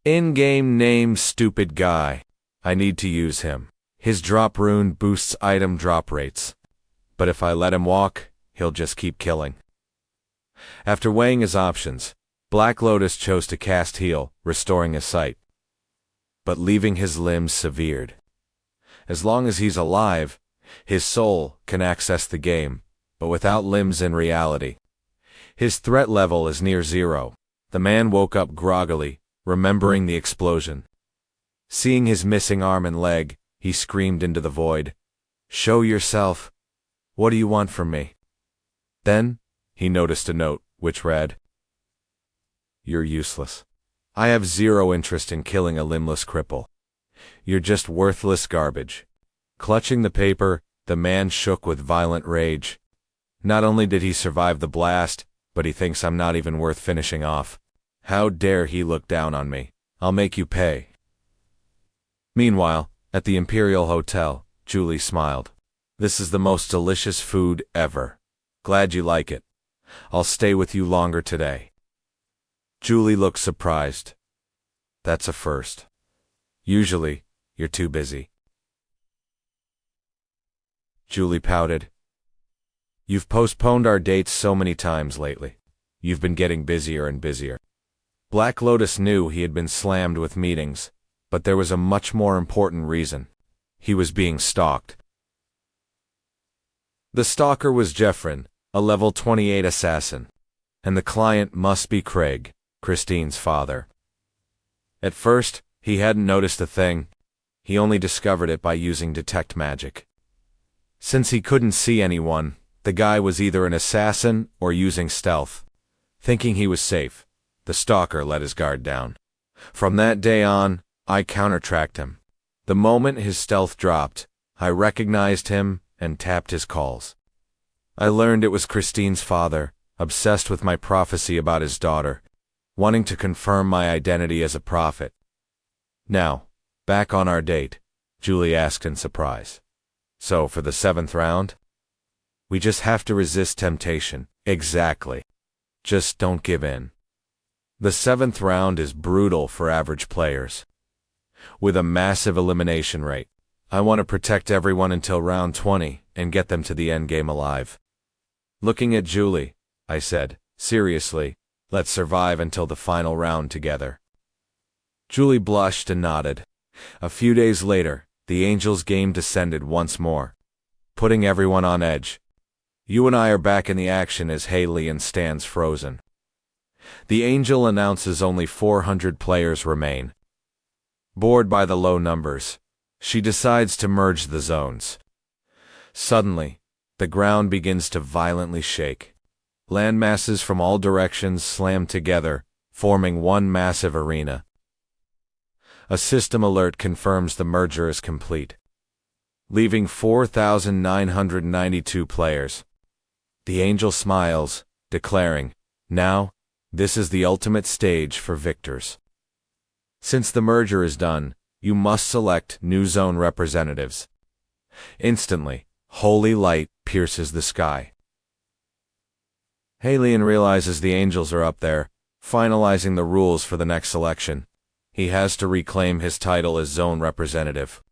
In-game name Stupid Guy. I need to use him. His drop rune boosts item drop rates. But if I let him walk, he'll just keep killing. After weighing his options, Black Lotus chose to cast Heal, restoring his sight, but leaving his limbs severed. As long as he's alive, his soul can access the game, but without limbs in reality. His threat level is near 0. The man woke up groggily, remembering the explosion. Seeing his missing arm and leg, he screamed into the void. "Show yourself. What do you want from me?" Then, he noticed a note, which read, "You're useless. I have zero interest in killing a limbless cripple. You're just worthless garbage." Clutching the paper, the man shook with violent rage. Not only did he survive the blast, but he thinks I'm not even worth finishing off. How dare he look down on me? I'll make you pay. Meanwhile, at the Imperial Hotel, Julie smiled. "This is the most delicious food ever. Glad you like it. I'll stay with you longer today." Julie looked surprised. That's a first. Usually, you're too busy. Julie pouted. "You've postponed our dates so many times lately. You've been getting busier and busier." Black Lotus knew he had been slammed with meetings, but there was a much more important reason. He was being stalked. The stalker was Jeffrin, a level 28 assassin, and the client must be Craig, Christine's father. At first, he hadn't noticed a thing. He only discovered it by using detect magic. Since he couldn't see anyone, the guy was either an assassin or using stealth. Thinking he was safe, the stalker let his guard down. From that day on, I counter-tracked him. The moment his stealth dropped, I recognized him and tapped his calls. I learned it was Christine's father, obsessed with my prophecy about his daughter, wanting to confirm my identity as a prophet. "Now, back on our date," Julie asked in surprise. "So, for the 7th round?" "We just have to resist temptation." "Exactly. Just don't give in." The 7th round is brutal for average players, with a massive elimination rate. I want to protect everyone until round 20 and get them to the endgame alive. Looking at Julie, I said, "Seriously, let's survive until the final round together." Julie blushed and nodded. A few days later, the Angels game descended once more, putting everyone on edge. You and I are back in the action as Haley stands frozen. The Angel announces only 400 players remain. Bored by the low numbers, she decides to merge the zones. Suddenly, the ground begins to violently shake. Landmasses from all directions slam together, forming one massive arena. A system alert confirms the merger is complete, leaving 4,992 players. The Angel smiles, declaring, "Now, this is the ultimate stage for victors. Since the merger is done, you must select new zone representatives." Instantly, holy light pierces the sky. Halion realizes the Angels are up there, finalizing the rules for the next selection. He has to reclaim his title as zone representative.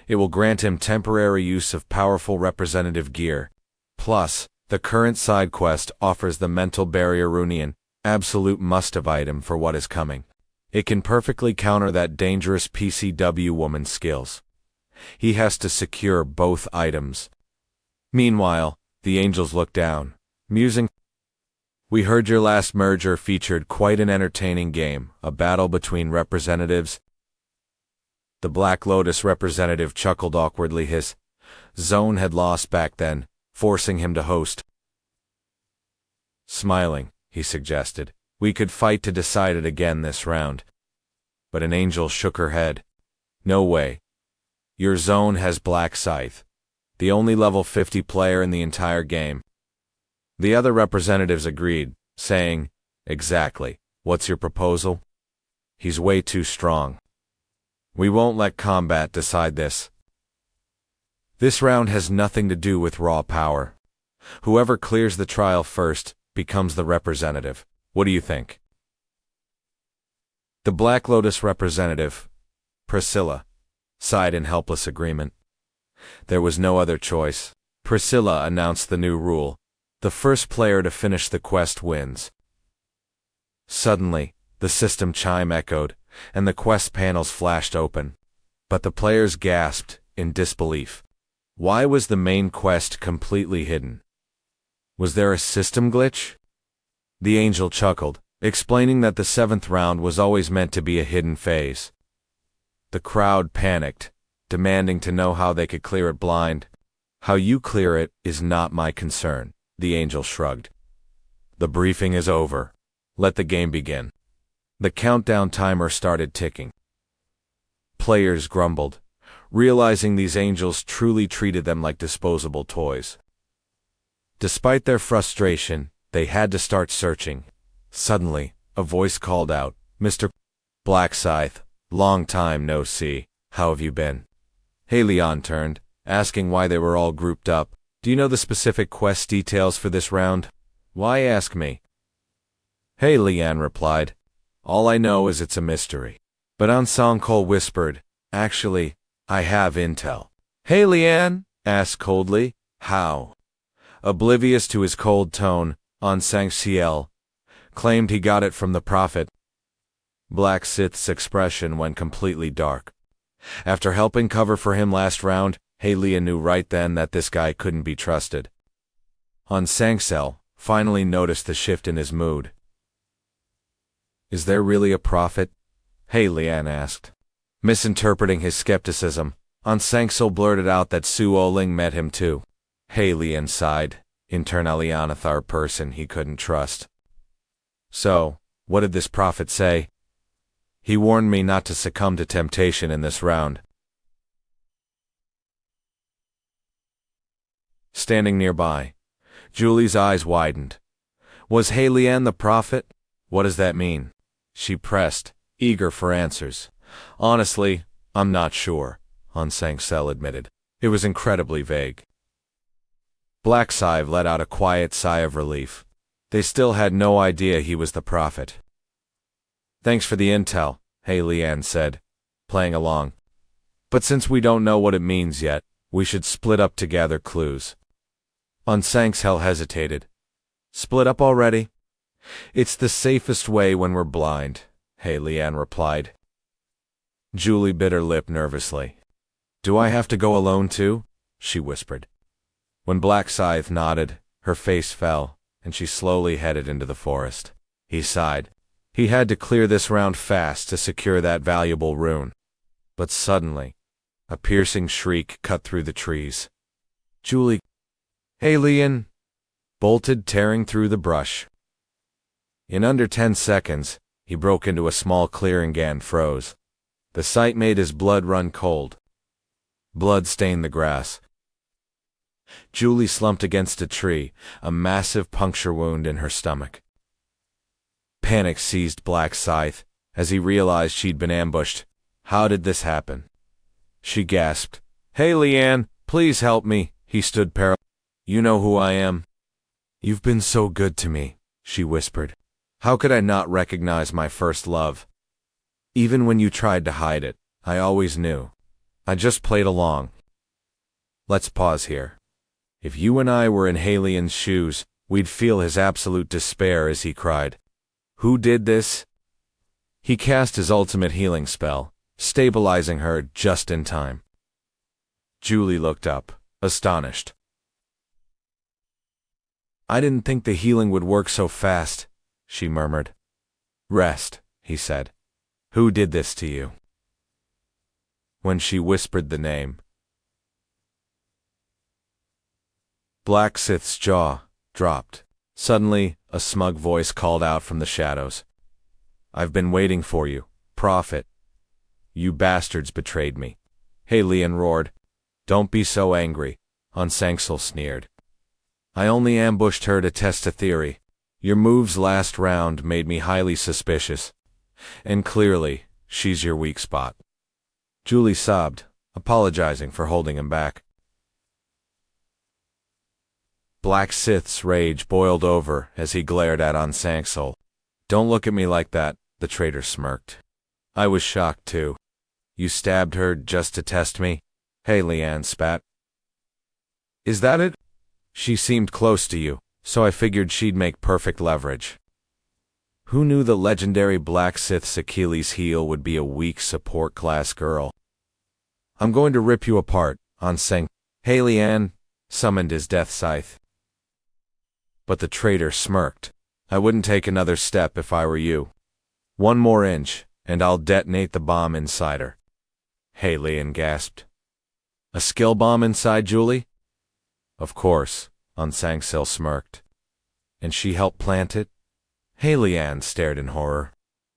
It will grant him temporary use of powerful representative gear. Plus, the current side quest offers the mental barrier Runion, absolute must-have item for what is coming. It can perfectly counter that dangerous PCW woman's skills. He has to secure both items. Meanwhile, the Angels look down, musing. "We heard your last merger featured quite an entertaining game, a battle between representatives." The Black Lotus representative chuckled awkwardly. His zone had lost back then, forcing him to host. Smiling, he suggested, "We could fight to decide it again this round." But an Angel shook her head. "No way. Your zone has Black Scythe, the only level 50 player in the entire game." The other representatives agreed, saying, "Exactly. What's your proposal?" "He's way too strong. We won't let combat decide this. This round has nothing to do with raw power. Whoever clears the trial first becomes the representative. What do you think?" The Black Lotus representative, Priscilla, sighed in helpless agreement. There was no other choice. Priscilla announced the new rule. The first player to finish the quest wins. Suddenly, the system chime echoed, and the quest panels flashed open. But the players gasped in disbelief. Why was the main quest completely hidden? Was there a system glitch? The Angel chuckled. explaining that the seventh round was always meant to be a hidden phase. The crowd panicked, demanding to know how they could clear it blind. How you clear it is not my concern, the angel shrugged. The briefing is over. Let the game begin. The countdown timer started ticking. Players grumbled, realizing these angels truly treated them like disposable toys. Despite their frustration, they had to start searching. Suddenly, a voice called out, "Mr. Black Scythe, long time no see, how have you been?" Leon turned, asking why they were all grouped up. "Do you know the specific quest details for this round?" "Why ask me?" Leon replied. "All I know is it's a mystery." But Ansangkol whispered, "Actually, I have intel." Leon asked coldly, "How?" Oblivious to his cold tone, Ansangkol claimed he got it from the prophet. Black Scythe's expression went completely dark. After helping cover for him last round, Leon knew right then that this guy couldn't be trusted. Ansangkol finally noticed the shift in his mood. "Is there really a prophet?" Leon asked. Misinterpreting his skepticism, Ansangkol blurted out that Su Oling met him too. Leon sighed, internally on a third person he couldn't trust. "So, what did this prophet say?" "He warned me not to succumb to temptation in this round." Standing nearby, Julie's eyes widened. Was Leon the prophet? What does that mean? She pressed, eager for answers. "Honestly, I'm not sure," Ansangkol admitted. It was incredibly vague. Black Scythe let out a quiet sigh of relief. They still had no idea he was the prophet. "Thanks for the intel," Leon said, playing along. "But since we don't know what it means yet, we should split up to gather clues." Ansangkol hesitated. "Split up already?" "It's the safest way when we're blind," Leon replied. Julie bit her lip nervously. "Do I have to go alone too?" she whispered. When Black Scythe nodded, her face fell, and she slowly headed into the forest. He sighed. He had to clear this round fast to secure that valuable rune. But suddenly, a piercing shriek cut through the trees. Julie, Leon, bolted, tearing through the brush. In under 10 seconds, he broke into a small clearing and froze. The sight made his blood run cold. Blood stained the grass. Julie slumped against a tree, a massive puncture wound in her stomach. Panic seized Black Scythe as he realized she'd been ambushed. How did this happen? She gasped. "Leon, please help me." He stood paralyzed. "You know who I am?" "You've been so good to me," she whispered. "How could I not recognize my first love? Even when you tried to hide it, I always knew. I just played along." Let's pause here. If you and I were in Leon's shoes, we'd feel his absolute despair as he cried, "Who did this?" He cast his ultimate healing spell, stabilizing her just in time. Julie looked up, astonished. "I didn't think the healing would work so fast," she murmured. "Rest," he said. "Who did this to you?" When she whispered the name, Black Scythe's jaw dropped. Suddenly, a smug voice called out from the shadows. "I've been waiting for you, prophet. You bastards betrayed me." Leon roared. "Don't be so angry," Ansangkol sneered. "I only ambushed her to test a theory. Your moves last round made me highly suspicious. And clearly, she's your weak spot." Julie sobbed, apologizing for holding him back. Black Scythe's rage boiled over as he glared at Ansangkol. "Don't look at me like that," the traitor smirked. "I was shocked too. You stabbed her just to test me?" Leon spat. "Is that it? She seemed close to you, so I figured she'd make perfect leverage." Who knew the legendary Black Scythe's Achilles heel would be a weak support class girl? "I'm going to rip you apart," Ansangkol. Leon summoned his death scythe. But the traitor smirked. I wouldn't take another step if I were you. One more inch, and I'll detonate the bomb inside her. Lian gasped. A skill bomb inside Julie? Of course, Sang-sil smirked. And she helped plant it? Lian stared in horror.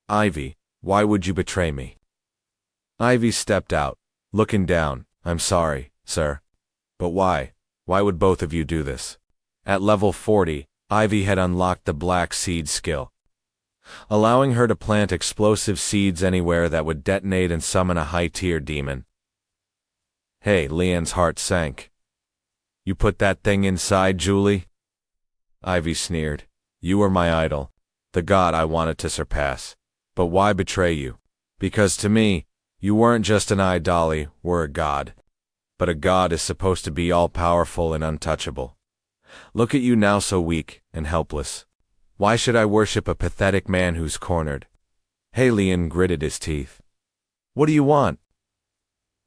Ivy, why would you betray me? Ivy stepped out, looking down. I'm sorry, sir. But why? Why would both of you do this? At level 40, Ivy had unlocked the Black Seed skill, allowing her to plant explosive seeds anywhere that would detonate and summon a high-tier demon. Lian's heart sank. You put that thing inside, Julie? Ivy sneered. You were my idol, the god I wanted to surpass. But why betray you? Because to me, you weren't just an idol, were a god. But a god is supposed to be all-powerful and untouchable. Look at you now, so weak and helpless. Why should I worship a pathetic man who's cornered? Lian gritted his teeth. What do you want?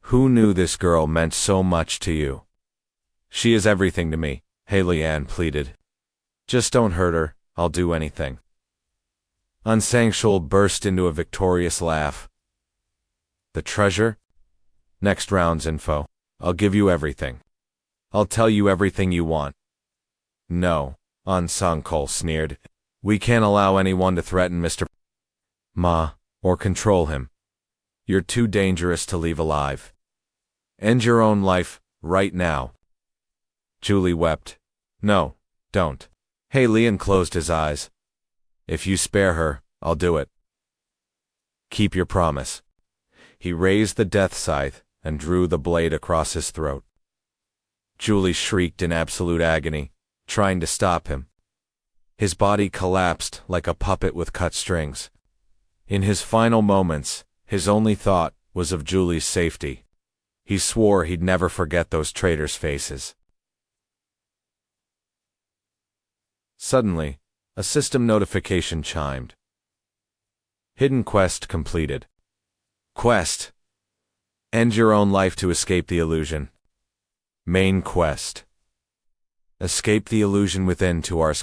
Who knew this girl meant so much to you? She is everything to me, Lian pleaded. Just don't hurt her, I'll do anything. Sang-sil burst into a victorious laugh. The treasure? Next round's info. I'll give you everything. I'll tell you everything you want. No, Sang-sil sneered. We can't allow anyone to threaten Mr. Ma, or control him. You're too dangerous to leave alive. End your own life, right now. Julie wept. No, don't. Lian closed his eyes. If you spare her, I'll do it. Keep your promise. He raised the death scythe and drew the blade across his throat. Julie shrieked in absolute agony, trying to stop him. His body collapsed like a puppet with cut strings. In his final moments, his only thought was of Julie's safety. He swore he'd never forget those traitors' faces. Suddenly, a system notification chimed. Hidden quest completed. Quest. End your own life to escape the illusion. Main quest. Escape the illusion within to our...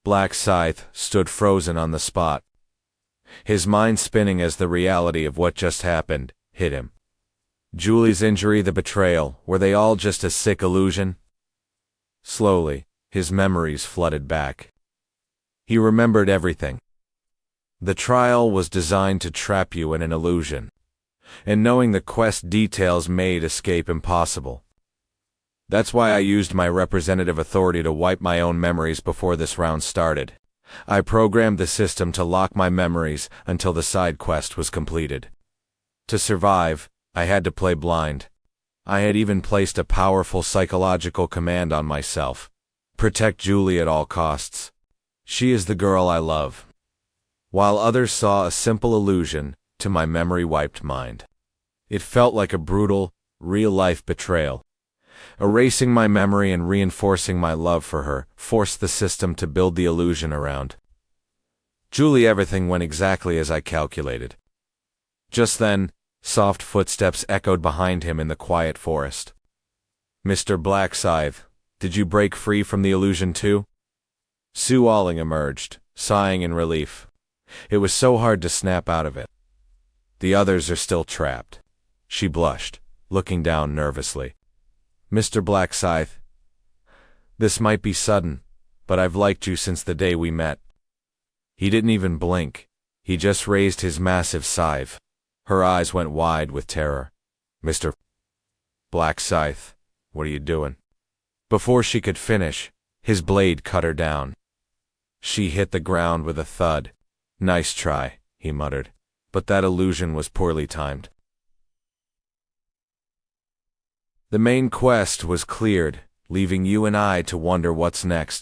Black Scythe stood frozen on the spot, his mind spinning as the reality of what just happened hit him. Julie's injury, the betrayal, were they all just a sick illusion? Slowly, his memories flooded back. He remembered everything. The trial was designed to trap you in an illusion, and knowing the quest details made escape impossible. That's why I used my representative authority to wipe my own memories before this round started. I programmed the system to lock my memories until the side quest was completed. To survive, I had to play blind. I had even placed a powerful psychological command on myself. Protect Julie at all costs. She is the girl I love. While others saw a simple illusion to my memory-wiped mind. It felt like a brutal, real-life betrayal. Erasing my memory and reinforcing my love for her forced the system to build the illusion around Julie. Everything went exactly as I calculated. Just then, soft footsteps echoed behind him in the quiet forest. Mr. Black Scythe, did you break free from the illusion too? Sue Alling emerged, sighing in relief. It was so hard to snap out of it. The others are still trapped. She blushed, looking down nervously. Mr. Black Scythe, this might be sudden, but I've liked you since the day we met. He didn't even blink. He just raised his massive scythe. Her eyes went wide with terror. Mr. Black Scythe, what are you doing? Before she could finish, his blade cut her down. She hit the ground with a thud. Nice try, he muttered, but that illusion was poorly timed. The main quest was cleared, leaving you and I to wonder what's next.